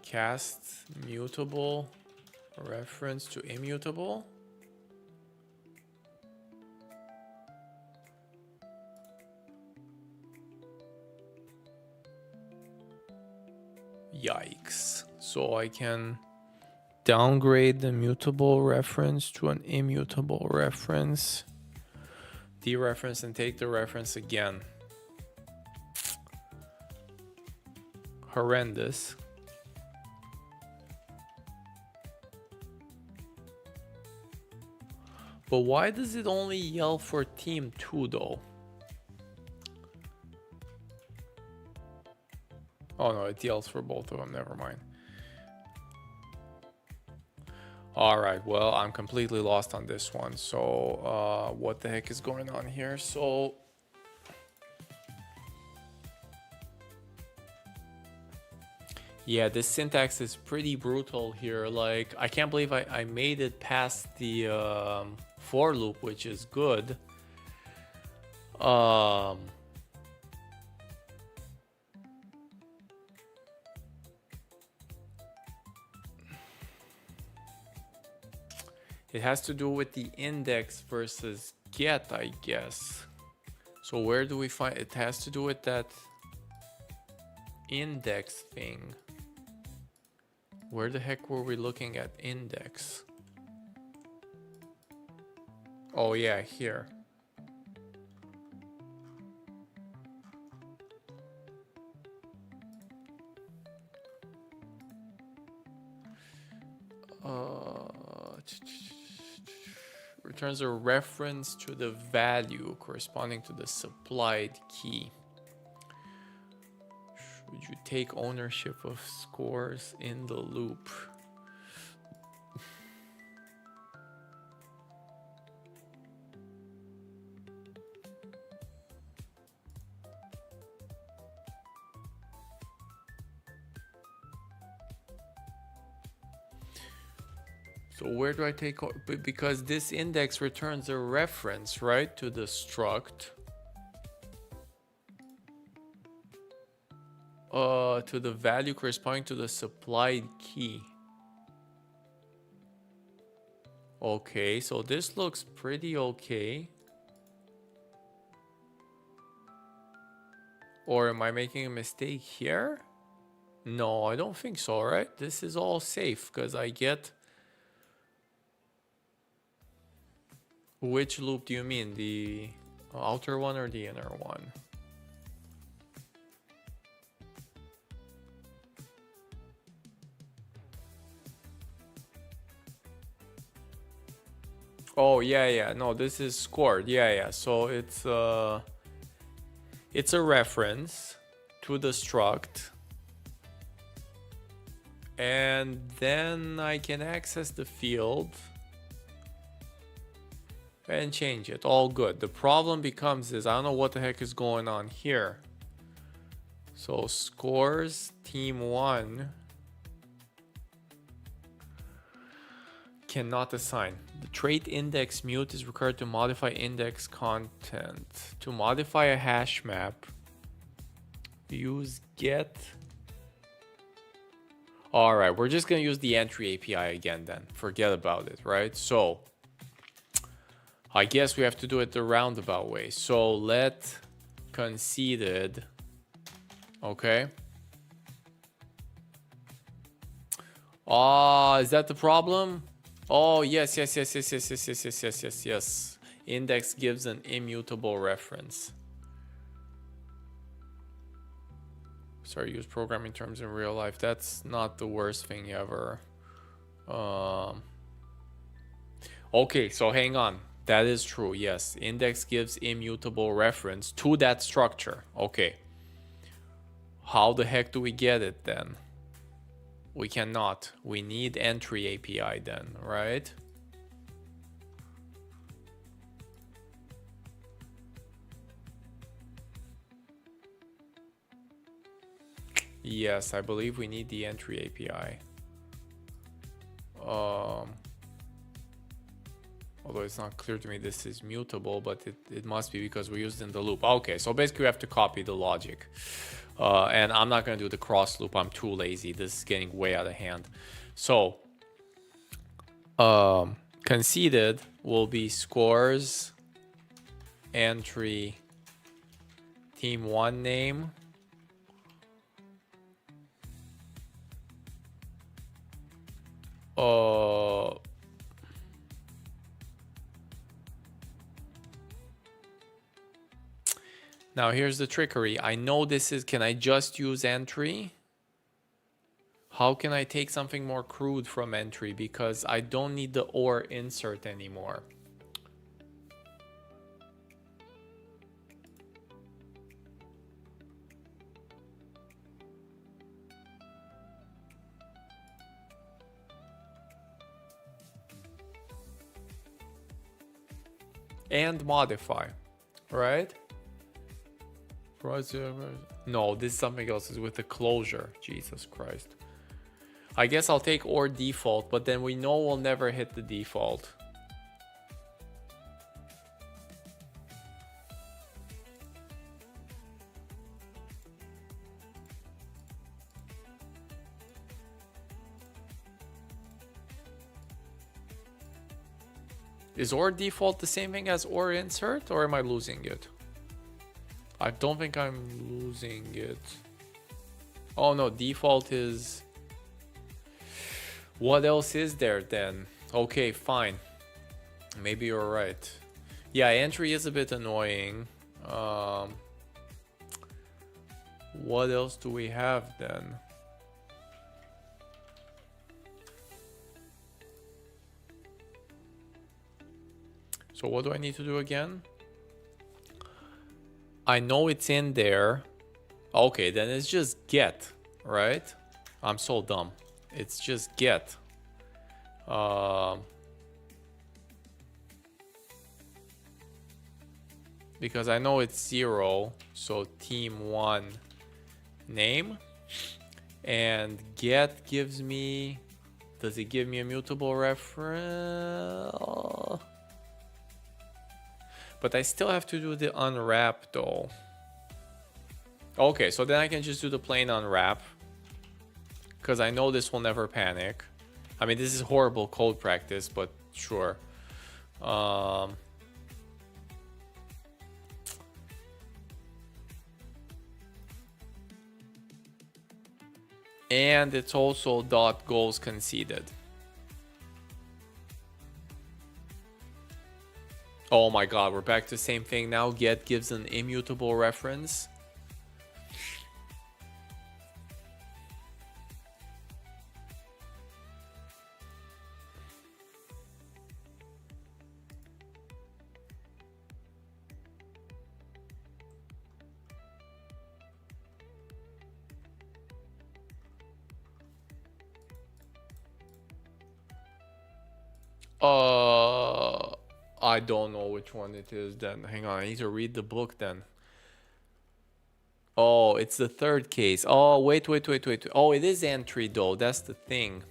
A: cast mutable reference to immutable. Yikes. So I can downgrade the mutable reference to an immutable reference, dereference, and take the reference again. Horrendous. But why does it only yell for team 2 though? Oh no, it yells for both of them, never mind. All right, well, I'm completely lost on this one. So what the heck is going on here? So yeah, this syntax is pretty brutal here. Like, I can't believe I made it past the for loop, which is good. It has to do with the index versus get, I guess. So where do we find it? Has to do with that index thing. Where the heck were we looking at index? Oh yeah, here. Returns a reference to the value corresponding to the supplied key. Would you take ownership of scores in the loop? So where do I take, because this index returns a reference, right, to the struct, to the value corresponding to the supplied key. Okay, so this looks pretty okay. Or am I making a mistake here? No, I don't think so, right? This is all safe because I get... Which loop do you mean? The outer one or the inner one? Oh, yeah. No, this is scored. Yeah. So it's a reference to the struct. And then I can access the field and change it. All good. The problem becomes is I don't know what the heck is going on here. So scores team 1 cannot assign. The trait index mute is required to modify index content. To modify a hash map, use get. All right, we're just gonna use the entry API again then. Forget about it, right? So I guess we have to do it the roundabout way. So let conceded, okay. Is that the problem? Oh, yes. Index gives an immutable reference. Sorry, use programming terms in real life. That's not the worst thing ever. Okay, so hang on. That is true, yes. Index gives immutable reference to that structure. Okay. How the heck do we get it then? We cannot. We need entry API then, right? Yes, I believe we need the entry API. Although it's not clear to me this is mutable, but it must be because we used in the loop. Okay, so basically we have to copy the logic. And I'm not going to do the cross loop. I'm too lazy. This is getting way out of hand. So, conceded will be scores entry team 1 name. Now here's the trickery. I know this is, can I just use entry? How can I take something more crude from entry? Because I don't need the or insert anymore. And modify, right? No, this is something else. Is with the closure. Jesus Christ. I guess I'll take or default, but then we know we'll never hit the default. Is or default the same thing as or insert, or am I losing it? I don't think I'm losing it. Oh no, default is... What else is there then? Okay, fine. Maybe you're right. Yeah, entry is a bit annoying. What else do we have then? So what do I need to do again? I know it's in there. Okay, then it's just get, right? I'm so dumb. It's just get. Because I know it's 0, so team 1 name. And get gives me... Does it give me a mutable reference? But I still have to do the unwrap though. Okay, so then I can just do the plain unwrap. Because I know this will never panic. I mean, this is horrible code practice, but sure. And it's also dot goals conceded. Oh my god, we're back to the same thing now. Get gives an immutable reference. I don't know which one it is then. Hang on, I need to read the book then. Oh, it's the third case. Oh, wait. Oh, it is entry though. That's the thing.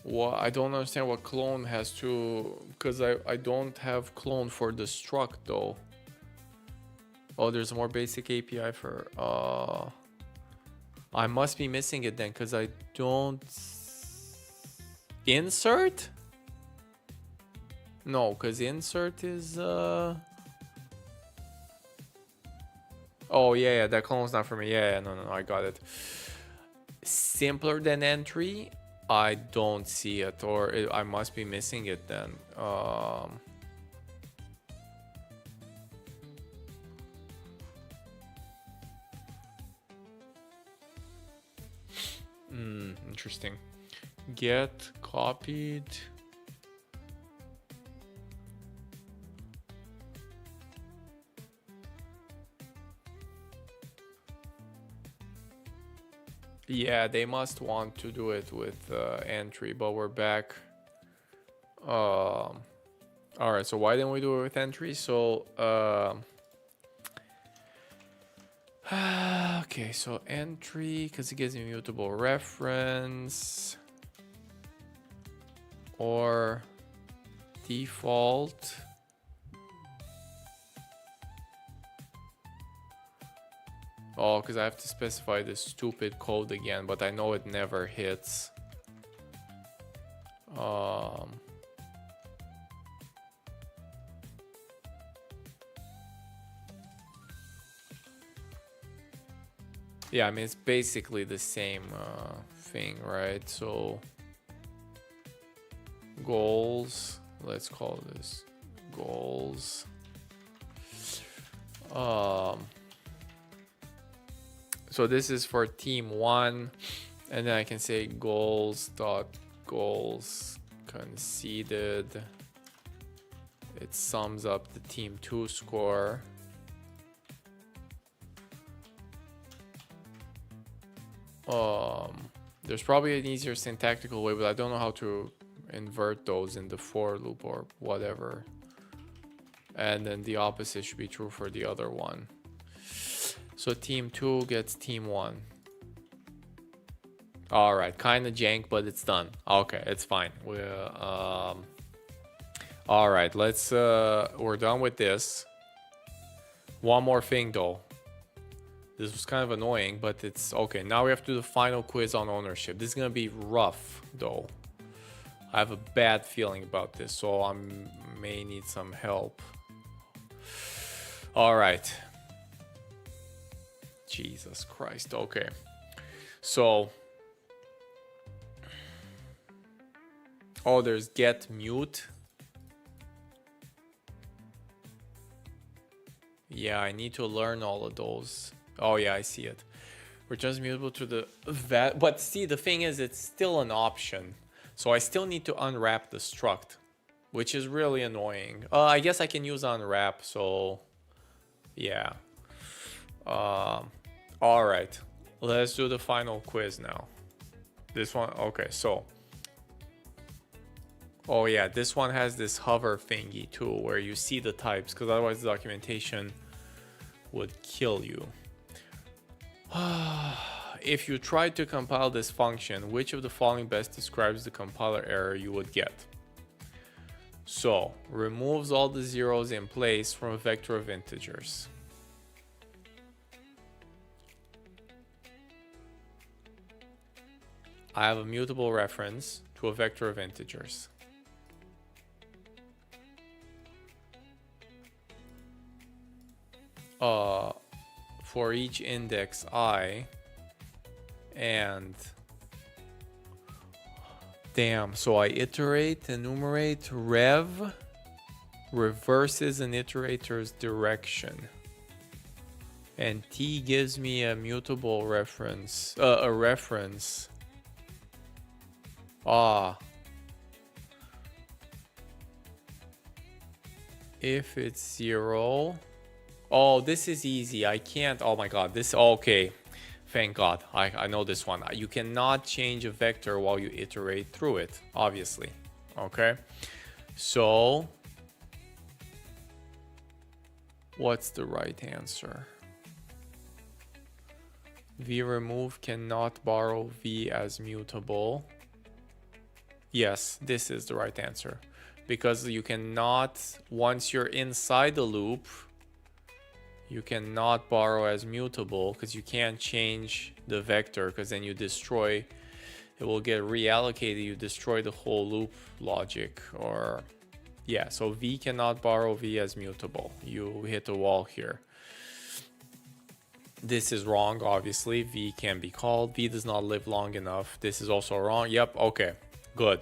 A: Well, I don't understand what clone has to Because I don't have clone for the struct though. Oh, there's a more basic API for I must be missing it then, because I don't insert. No, because insert is oh yeah, that column's not for me. Yeah, no, I got it. Simpler than entry, I don't see it, or I must be missing it then. Interesting. Get copied. Yeah, they must want to do it with entry, but we're back. All right, so why didn't we do it with entry? So okay, so entry, because it gives me mutable reference, or default. Oh, because I have to specify this stupid code again, but I know it never hits. Yeah, I mean, it's basically the same thing, right? So goals, let's call this goals. So this is for team 1, and then I can say goals conceded. It sums up the team 2 score. There's probably an easier syntactical way, but I don't know how to invert those in the for loop or whatever. And then the opposite should be true for the other one. So team 2 gets team 1. All right, kind of jank, but it's done. Okay, it's fine. All right, let's we're done with this. One more thing though. This was kind of annoying, but it's okay. Now we have to do the final quiz on ownership. This is gonna be rough though. I have a bad feeling about this, so I may need some help. All right. Jesus Christ. Okay. So, oh, there's get mute. Yeah, I need to learn all of those. Oh yeah, I see it. Returns mutable to the vat, but see, the thing is, it's still an option. So I still need to unwrap the struct, which is really annoying. I guess I can use unwrap, so yeah. All right, let's do the final quiz now. This one, okay, so. Oh yeah, this one has this hover thingy too, where you see the types, because otherwise the documentation would kill you. If you tried to compile this function, which of the following best describes the compiler error you would get? So, removes all the zeros in place from a vector of integers. I have a mutable reference to a vector of integers. For each index I, and damn, so I iterate, enumerate, rev, reverses an iterator's direction, and T gives me a mutable reference, a reference. If it's 0. Oh, this is easy. I can't. Oh my god. This. Okay. Thank god. I know this one. You cannot change a vector while you iterate through it, obviously. Okay. So, what's the right answer? V remove cannot borrow V as mutable. Yes, this is the right answer. because you cannot, once you're inside the loop, you cannot borrow as mutable because you can't change the vector, because then you destroy, it will get reallocated, you destroy the whole loop logic. Or yeah, so V cannot borrow V as mutable. You hit a wall here. This is wrong, obviously. V can be called. V does not live long enough. This is also wrong. Yep, okay, good.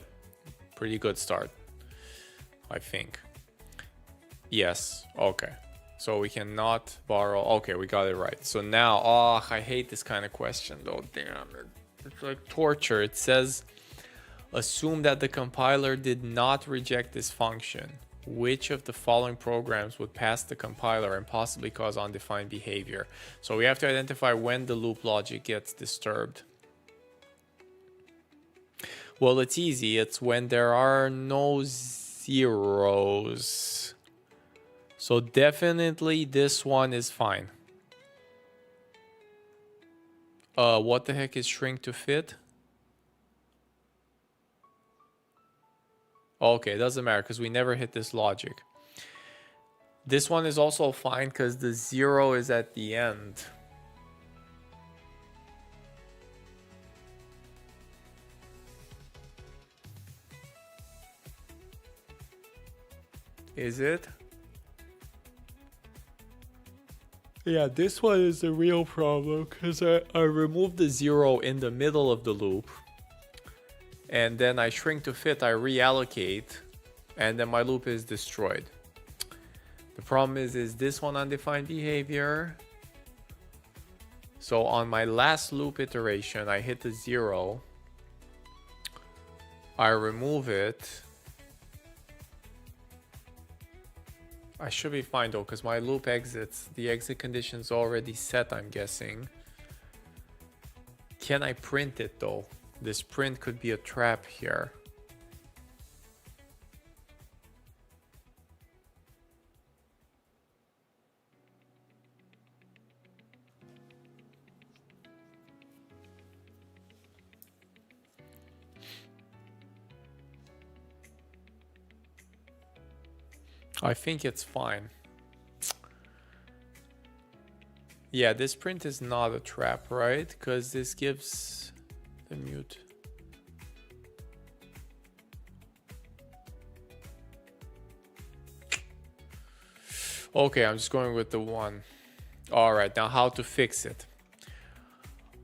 A: Pretty good start, I think. Yes, okay. So we cannot borrow. Okay, we got it right. So now, oh, I hate this kind of question though. Damn it. It's like torture. It says, assume that the compiler did not reject this function. Which of the following programs would pass the compiler and possibly cause undefined behavior? So we have to identify when the loop logic gets disturbed. Well, it's easy. It's when there are no zeros. So definitely this one is fine. What the heck is shrink to fit? Okay, it doesn't matter because we never hit this logic. This one is also fine because the 0 is at the end. Is it? Yeah, this one is the real problem because I removed the 0 in the middle of the loop. And then I shrink to fit, I reallocate, and then my loop is destroyed. The problem is this one undefined behavior? So on my last loop iteration, I hit the 0. I remove it. I should be fine though, because my loop exits. The exit condition's already set, I'm guessing. Can I print it though? This print could be a trap here. I think it's fine. Yeah, this print is not a trap, right? Because this gives the mute. Okay, I'm just going with the 1. All right, now how to fix it.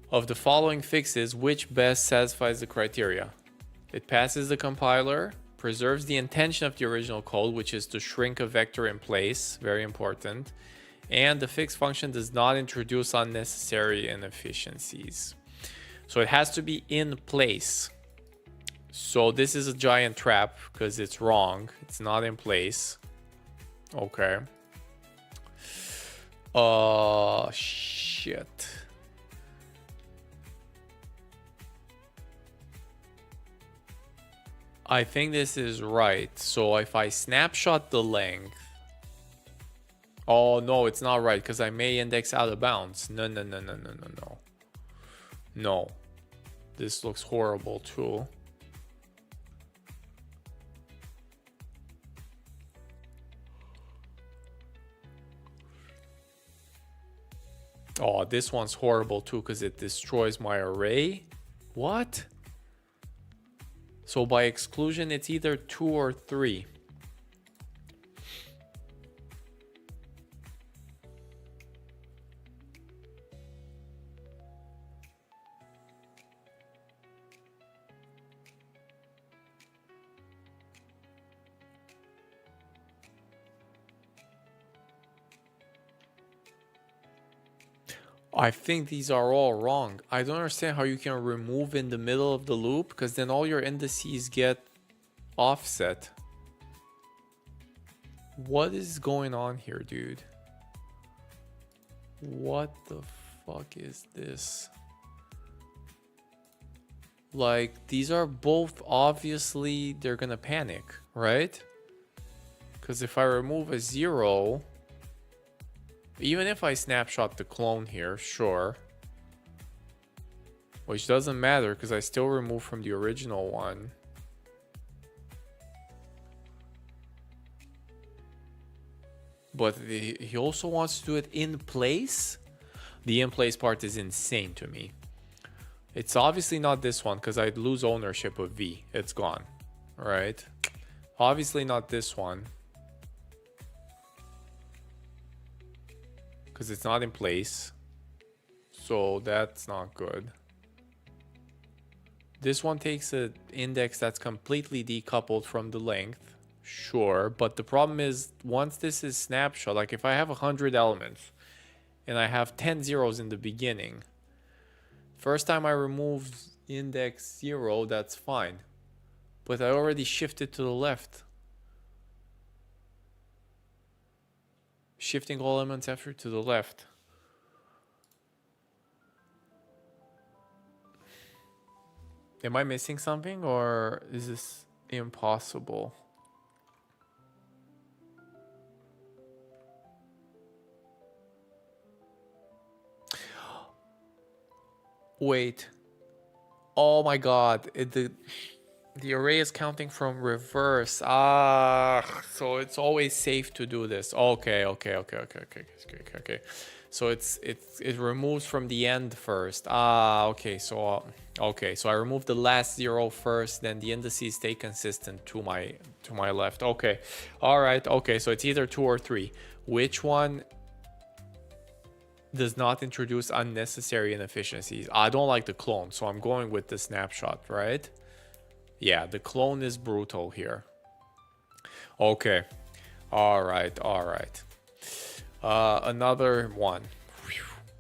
A: Of the following fixes, which best satisfies the criteria? It passes the compiler, preserves the intention of the original code, which is to shrink a vector in place, very important, and the fix function does not introduce unnecessary inefficiencies. So it has to be in place. So this is a giant trap because it's wrong. It's not in place. Okay. Shit. I think this is right. So if I snapshot the length. Oh, no, it's not right because I may index out of bounds. No. No. This looks horrible too. Oh, this one's horrible too because it destroys my array. What? So by exclusion, it's either 2 or 3. I think these are all wrong. I don't understand how you can remove in the middle of the loop because then all your indices get offset. What is going on here, dude? What the fuck is this? Like, these are both obviously, they're gonna panic, right? Because if I remove a 0... Even if I snapshot the clone here, sure. Which doesn't matter because I still remove from the original one. but he also wants to do it in place. The in place part is insane to me. It's obviously not this one because I'd lose ownership of V. It's gone, right? Obviously not this one because it's not in place. So that's not good. This one takes an index that's completely decoupled from the length. Sure, but the problem is once this is snapshot, like if I have 100 elements and I have 10 zeros in the beginning, first time I remove index 0, that's fine. But I already shifted to the left. Shifting all elements after to the left. Am I missing something or is this impossible? Wait. Oh my god. The array is counting from reverse. So it's always safe to do this. Okay. So it removes from the end first. Okay. So I remove the last 0 first, then the indices stay consistent to my left. Okay. All right. Okay. So it's either 2 or 3. Which one does not introduce unnecessary inefficiencies? I don't like the clone, so I'm going with the snapshot, right? Yeah, the clone is brutal here. Okay. All right. Another one.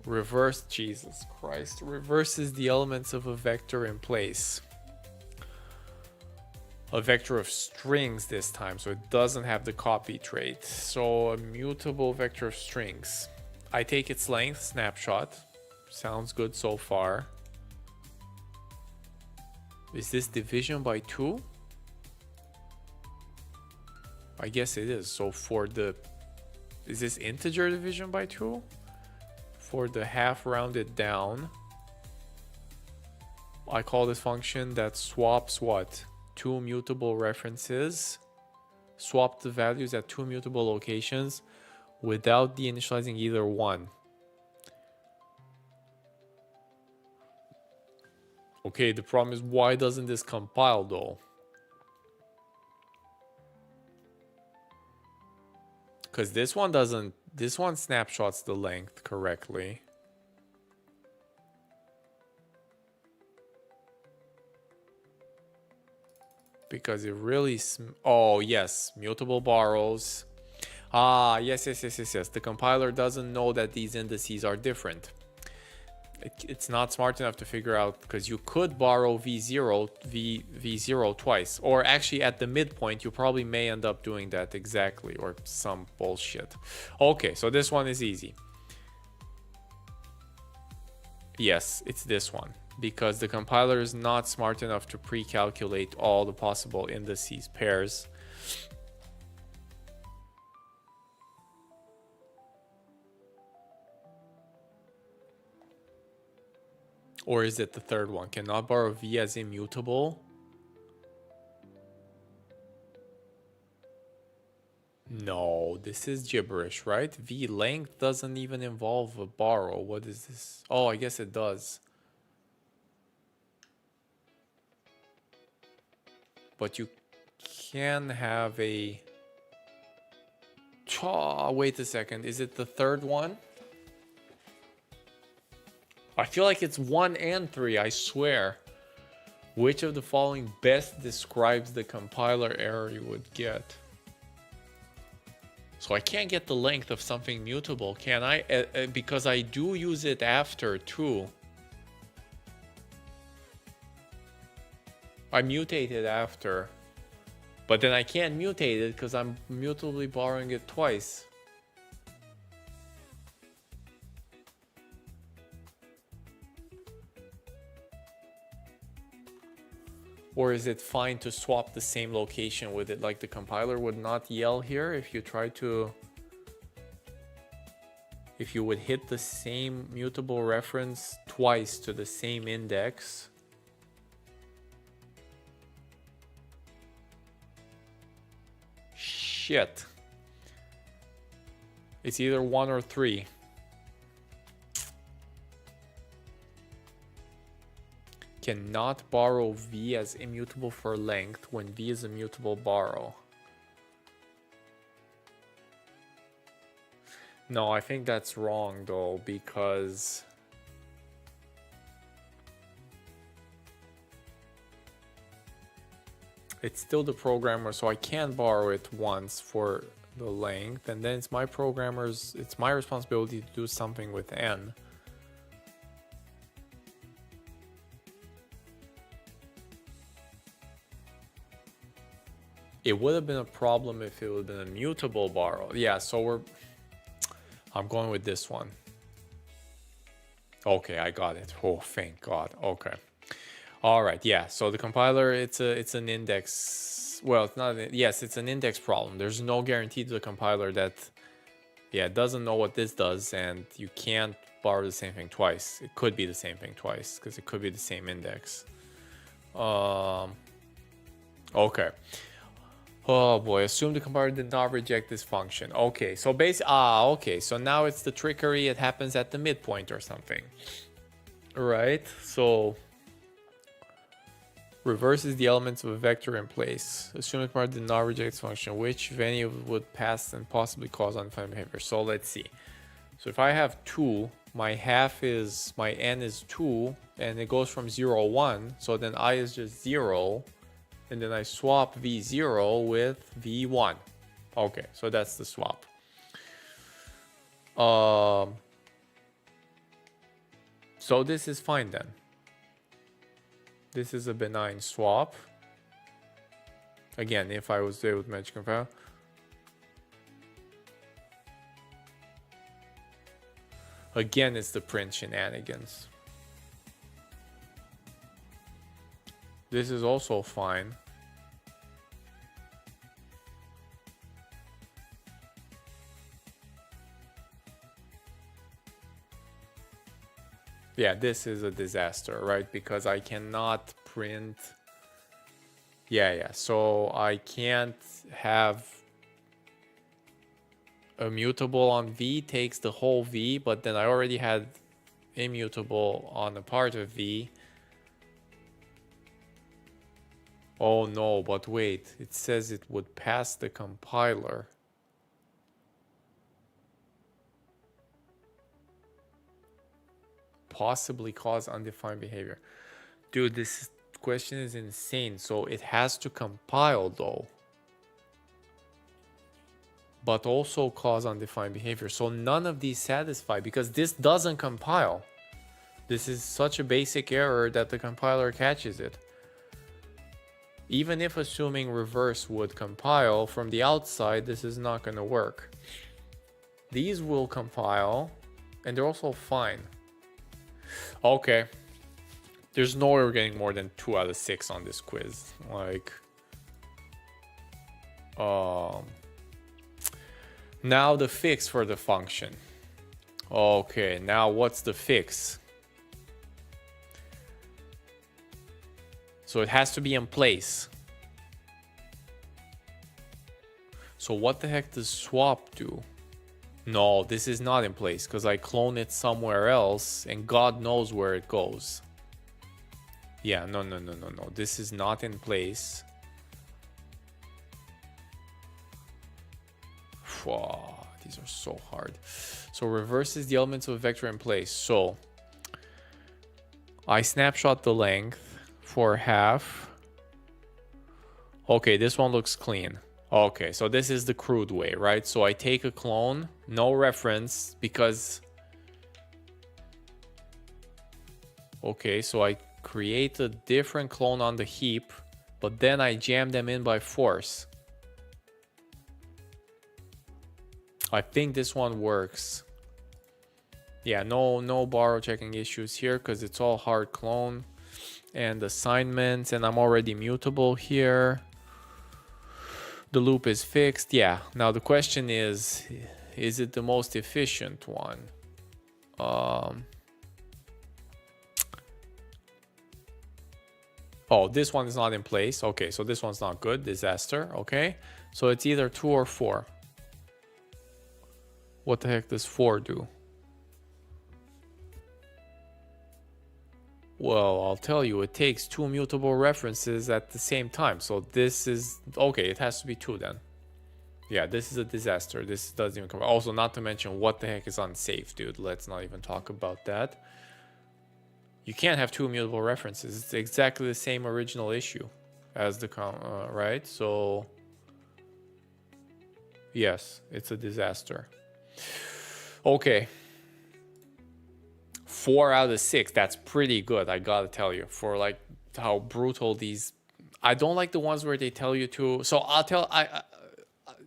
A: Reverse, Jesus Christ. Reverses the elements of a vector in place. A vector of strings this time, so it doesn't have the copy trait. So a mutable vector of strings. I take its length, snapshot. Sounds good so far. Is this division by 2? I guess it is. So for the... Is this integer division by 2? For the half rounded down, I call this function that swaps what? 2 mutable references. Swap the values at 2 mutable locations without deinitializing either one. Okay, the problem is why doesn't this compile though? Because this one doesn't, this one snapshots the length correctly. Because it really, oh yes, mutable borrows. Yes. The compiler doesn't know that these indices are different. It's not smart enough to figure out, because you could borrow v0 twice, or actually at the midpoint you probably may end up doing that exactly, or some bullshit. Okay, so this one is easy. Yes, it's this one, because the compiler is not smart enough to pre-calculate all the possible indices pairs. Or is it the third one? Cannot borrow v as immutable? No, this is gibberish, right? V length doesn't even involve a borrow. What is this? Oh, I guess it does. But you can have a... wait a second. Is it the third one? I feel like it's 1 and 3, I swear. Which of the following best describes the compiler error you would get? So I can't get the length of something mutable, can I? Because I do use it after too. I mutate it after. But then I can't mutate it because I'm mutably borrowing it twice. Or is it fine to swap the same location with it? Like the compiler would not yell here if you try to... If you would hit the same mutable reference twice to the same index. Shit. It's either 1 or 3. Cannot borrow v as immutable for length when v is immutable borrow. No, I think that's wrong though, because it's still the programmer, so I can borrow it once for the length, and then it's my programmer's, it's my responsibility to do something with n. It would have been a problem if it would have been a mutable borrow. Yeah, so I'm going with this one. Okay, I got it. Oh, thank God. Okay. All right. Yeah. So the compiler, it's an index. Well, it's not. Yes, it's an index problem. There's no guarantee to the compiler that, yeah, it doesn't know what this does, and you can't borrow the same thing twice. It could be the same thing twice because it could be the same index. Okay. Oh boy, assume the compiler did not reject this function. Okay, so okay, so now it's the trickery, it happens at the midpoint or something. Right, so reverses the elements of a vector in place. Assume the compiler did not reject this function, which if any would pass and possibly cause undefined behavior. So let's see. So if I have 2, my n is 2, and it goes from 0, 1, so then I is just 0. And then I swap v0 with v1. Okay, so that's the swap. So this is fine then. This is a benign swap. Again, if I was there with magic compiler. Again, it's the print shenanigans. This is also fine. Yeah, this is a disaster, right? Because I cannot print. Yeah. So I can't have immutable on v takes the whole v, but then I already had immutable on a part of v. Oh no, but wait, it says it would pass the compiler. Possibly cause undefined behavior. Dude, this question is insane. So it has to compile though, but also cause undefined behavior. So none of these satisfy because this doesn't compile. This is such a basic error that the compiler catches it. Even if assuming reverse would compile from the outside, this is not going to work. These will compile and they're also fine. Okay. There's no way we're getting more than 2 out of 6 on this quiz. Like, now the fix for the function. Okay, now what's the fix? So it has to be in place. So what the heck does swap do? No, this is not in place because I clone it somewhere else and God knows where it goes. Yeah, no. This is not in place. Wow, these are so hard. So reverses the elements of a vector in place. So I snapshot the length for half. Okay, this one looks clean. Okay, so this is the crude way, right? So I take a clone, no reference, because... Okay, so I create a different clone on the heap, but then I jam them in by force. I think this one works. Yeah, no borrow checking issues here because it's all hard clone and assignments, and I'm already mutable here. The loop is fixed. Yeah, now the question is it the most efficient one? Oh, this one is not in place. Okay, so this one's not good. Disaster. Okay, so it's either 2 or 4. What the heck does 4 do? Well, I'll tell you, it takes 2 mutable references at the same time. So this is, okay, it has to be 2 then. Yeah, this is a disaster. This doesn't even come. Also, not to mention, what the heck is unsafe, dude? Let's not even talk about that. You can't have 2 immutable references. It's exactly the same original issue as the right? So yes, it's a disaster. Okay. 4 out of 6. That's pretty good, I gotta tell you, for like how brutal these. I don't like the ones where they tell you to. So I'll tell. I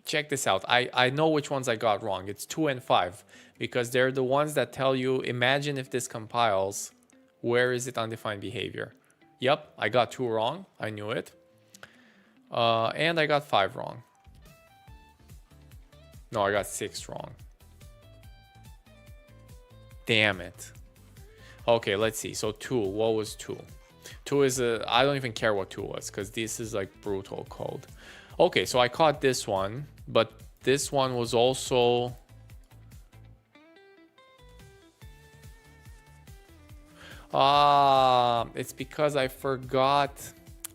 A: check this out. I know which ones I got wrong. It's 2 and 5 because they're the ones that tell you, imagine if this compiles. Where is it undefined behavior? Yep, I got 2 wrong. I knew it. And I got 5 wrong. No, I got 6 wrong. Damn it. Okay, let's see. So 2, what was 2? 2 is I don't even care what 2 was because this is like brutal code. Okay, so I caught this one, but this one was also... it's because I forgot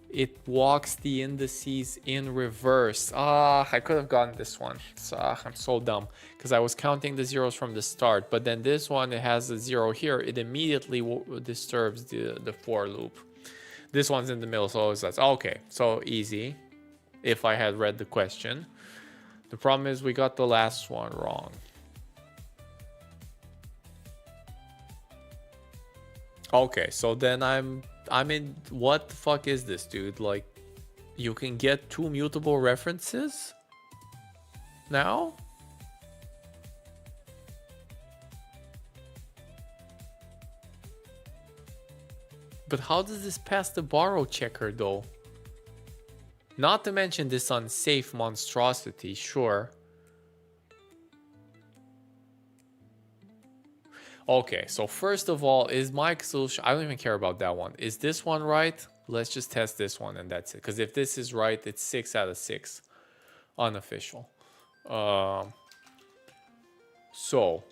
A: it walks the indices in reverse. I could have gotten this one. I'm so dumb because I was counting the zeros from the start, but then this one, it has a 0 here. It immediately disturbs the for loop. This one's in the middle, so that's okay. So easy if I had read the question. The problem is we got the last one wrong. Okay, so then I'm in, what the fuck is this, dude? Like, you can get 2 mutable references now? But how does this pass the borrow checker though? Not to mention this unsafe monstrosity, sure. Okay, so first of all, is my solution... I don't even care about that one. Is this one right? Let's just test this one and that's it. Because if this is right, it's 6 out of 6. Unofficial. So...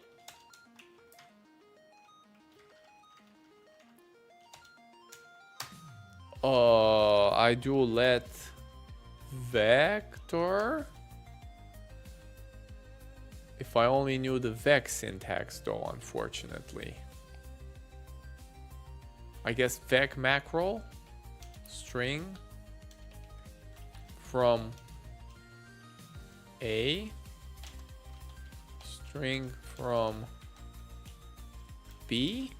A: I do let vector... If I only knew the vec syntax though, unfortunately. I guess vec macro string from A, string from B.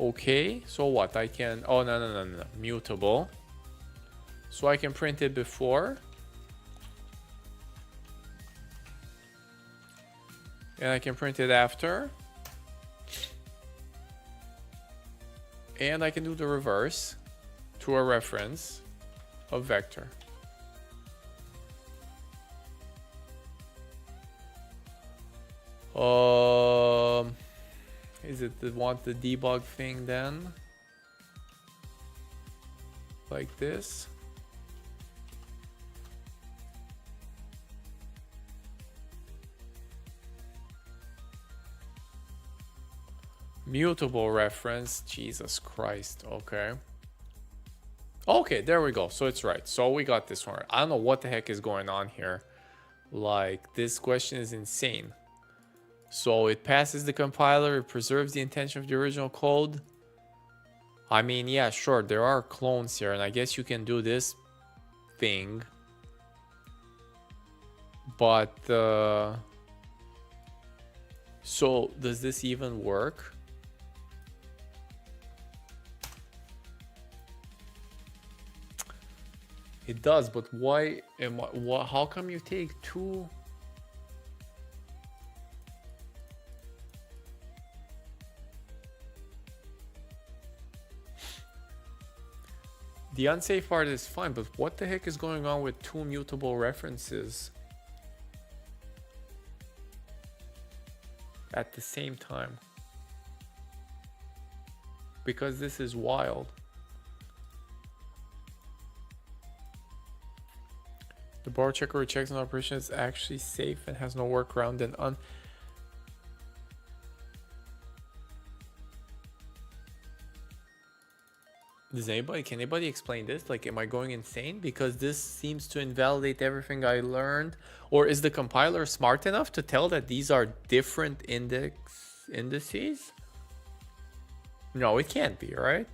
A: Okay, so what? I can, oh no, mutable. So I can print it before. And I can print it after. And I can do the reverse to a reference of vector. Is it the want the debug thing then? Like this? Mutable reference, Jesus Christ, okay. Okay, there we go, so it's right. So we got this one. I don't know what the heck is going on here. Like, this question is insane. So it passes the compiler, it preserves the intention of the original code. I mean, yeah, sure, there are clones here, and I guess you can do this thing. But, so does this even work? It does, but why am I, how come you take 2? The unsafe part is fine, but what the heck is going on with 2 mutable references at the same time? Because this is wild. The borrow checker checks an operation is actually safe and has no workaround and can anybody explain this? Like, am I going insane? Because this seems to invalidate everything I learned. Or is the compiler smart enough to tell that these are different indices? No, it can't be, right?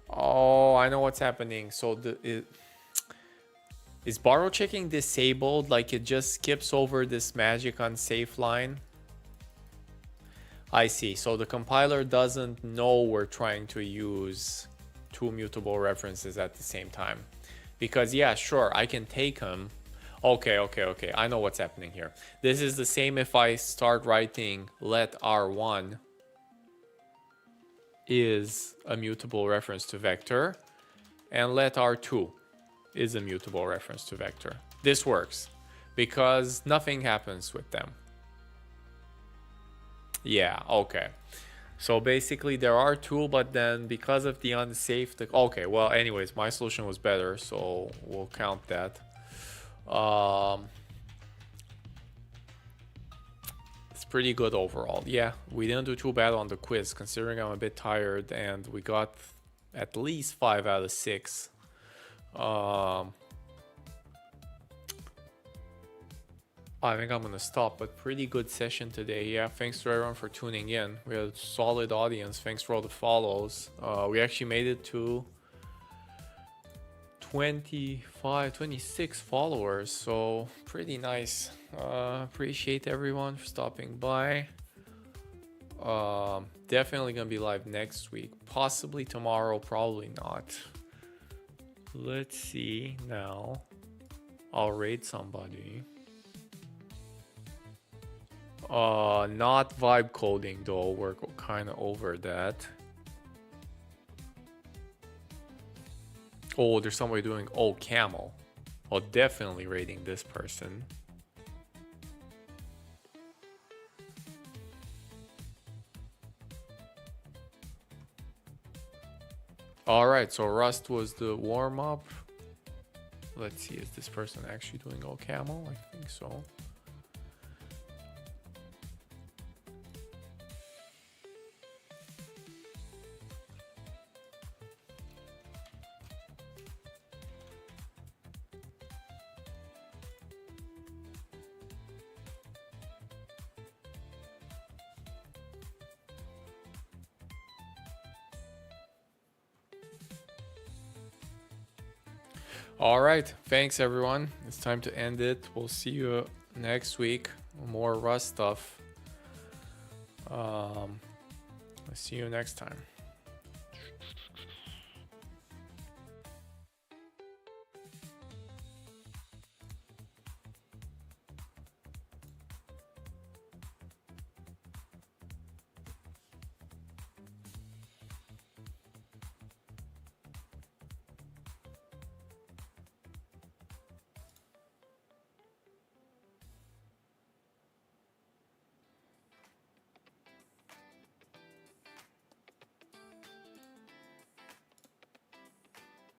A: Oh, I know what's happening. So is borrow checking disabled? Like it just skips over this magic unsafe line? I see. So the compiler doesn't know we're trying to use two mutable references at the same time. Because yeah, sure, I can take them. Okay. I know what's happening here. This is the same if I start writing let R1 is a mutable reference to vector and let R2 is a mutable reference to vector. This works because nothing happens with them. Yeah, okay. So basically there are two, but then because of the unsafe, okay, well, anyways, my solution was better, so we'll count that. It's pretty good overall. Yeah, we didn't do too bad on the quiz, considering I'm a bit tired, and we got at least 5 out of 6. I think I'm gonna stop, but pretty good session today. Yeah, thanks to everyone for tuning in. We had a solid audience. Thanks for all the follows. We actually made it to 26 followers, so pretty nice. Appreciate everyone for stopping by. Definitely gonna be live next week, possibly tomorrow, probably not. Let's see now. I'll raid somebody. Not vibe coding though, we're kind of over that. Oh, there's somebody doing camel. Oh, definitely rating this person. All right, so Rust was the warm-up. Let's see, is this person actually doing camel? I think so. All right, thanks everyone. It's time to end it. We'll see you next week. More Rust stuff. I'll see you next time.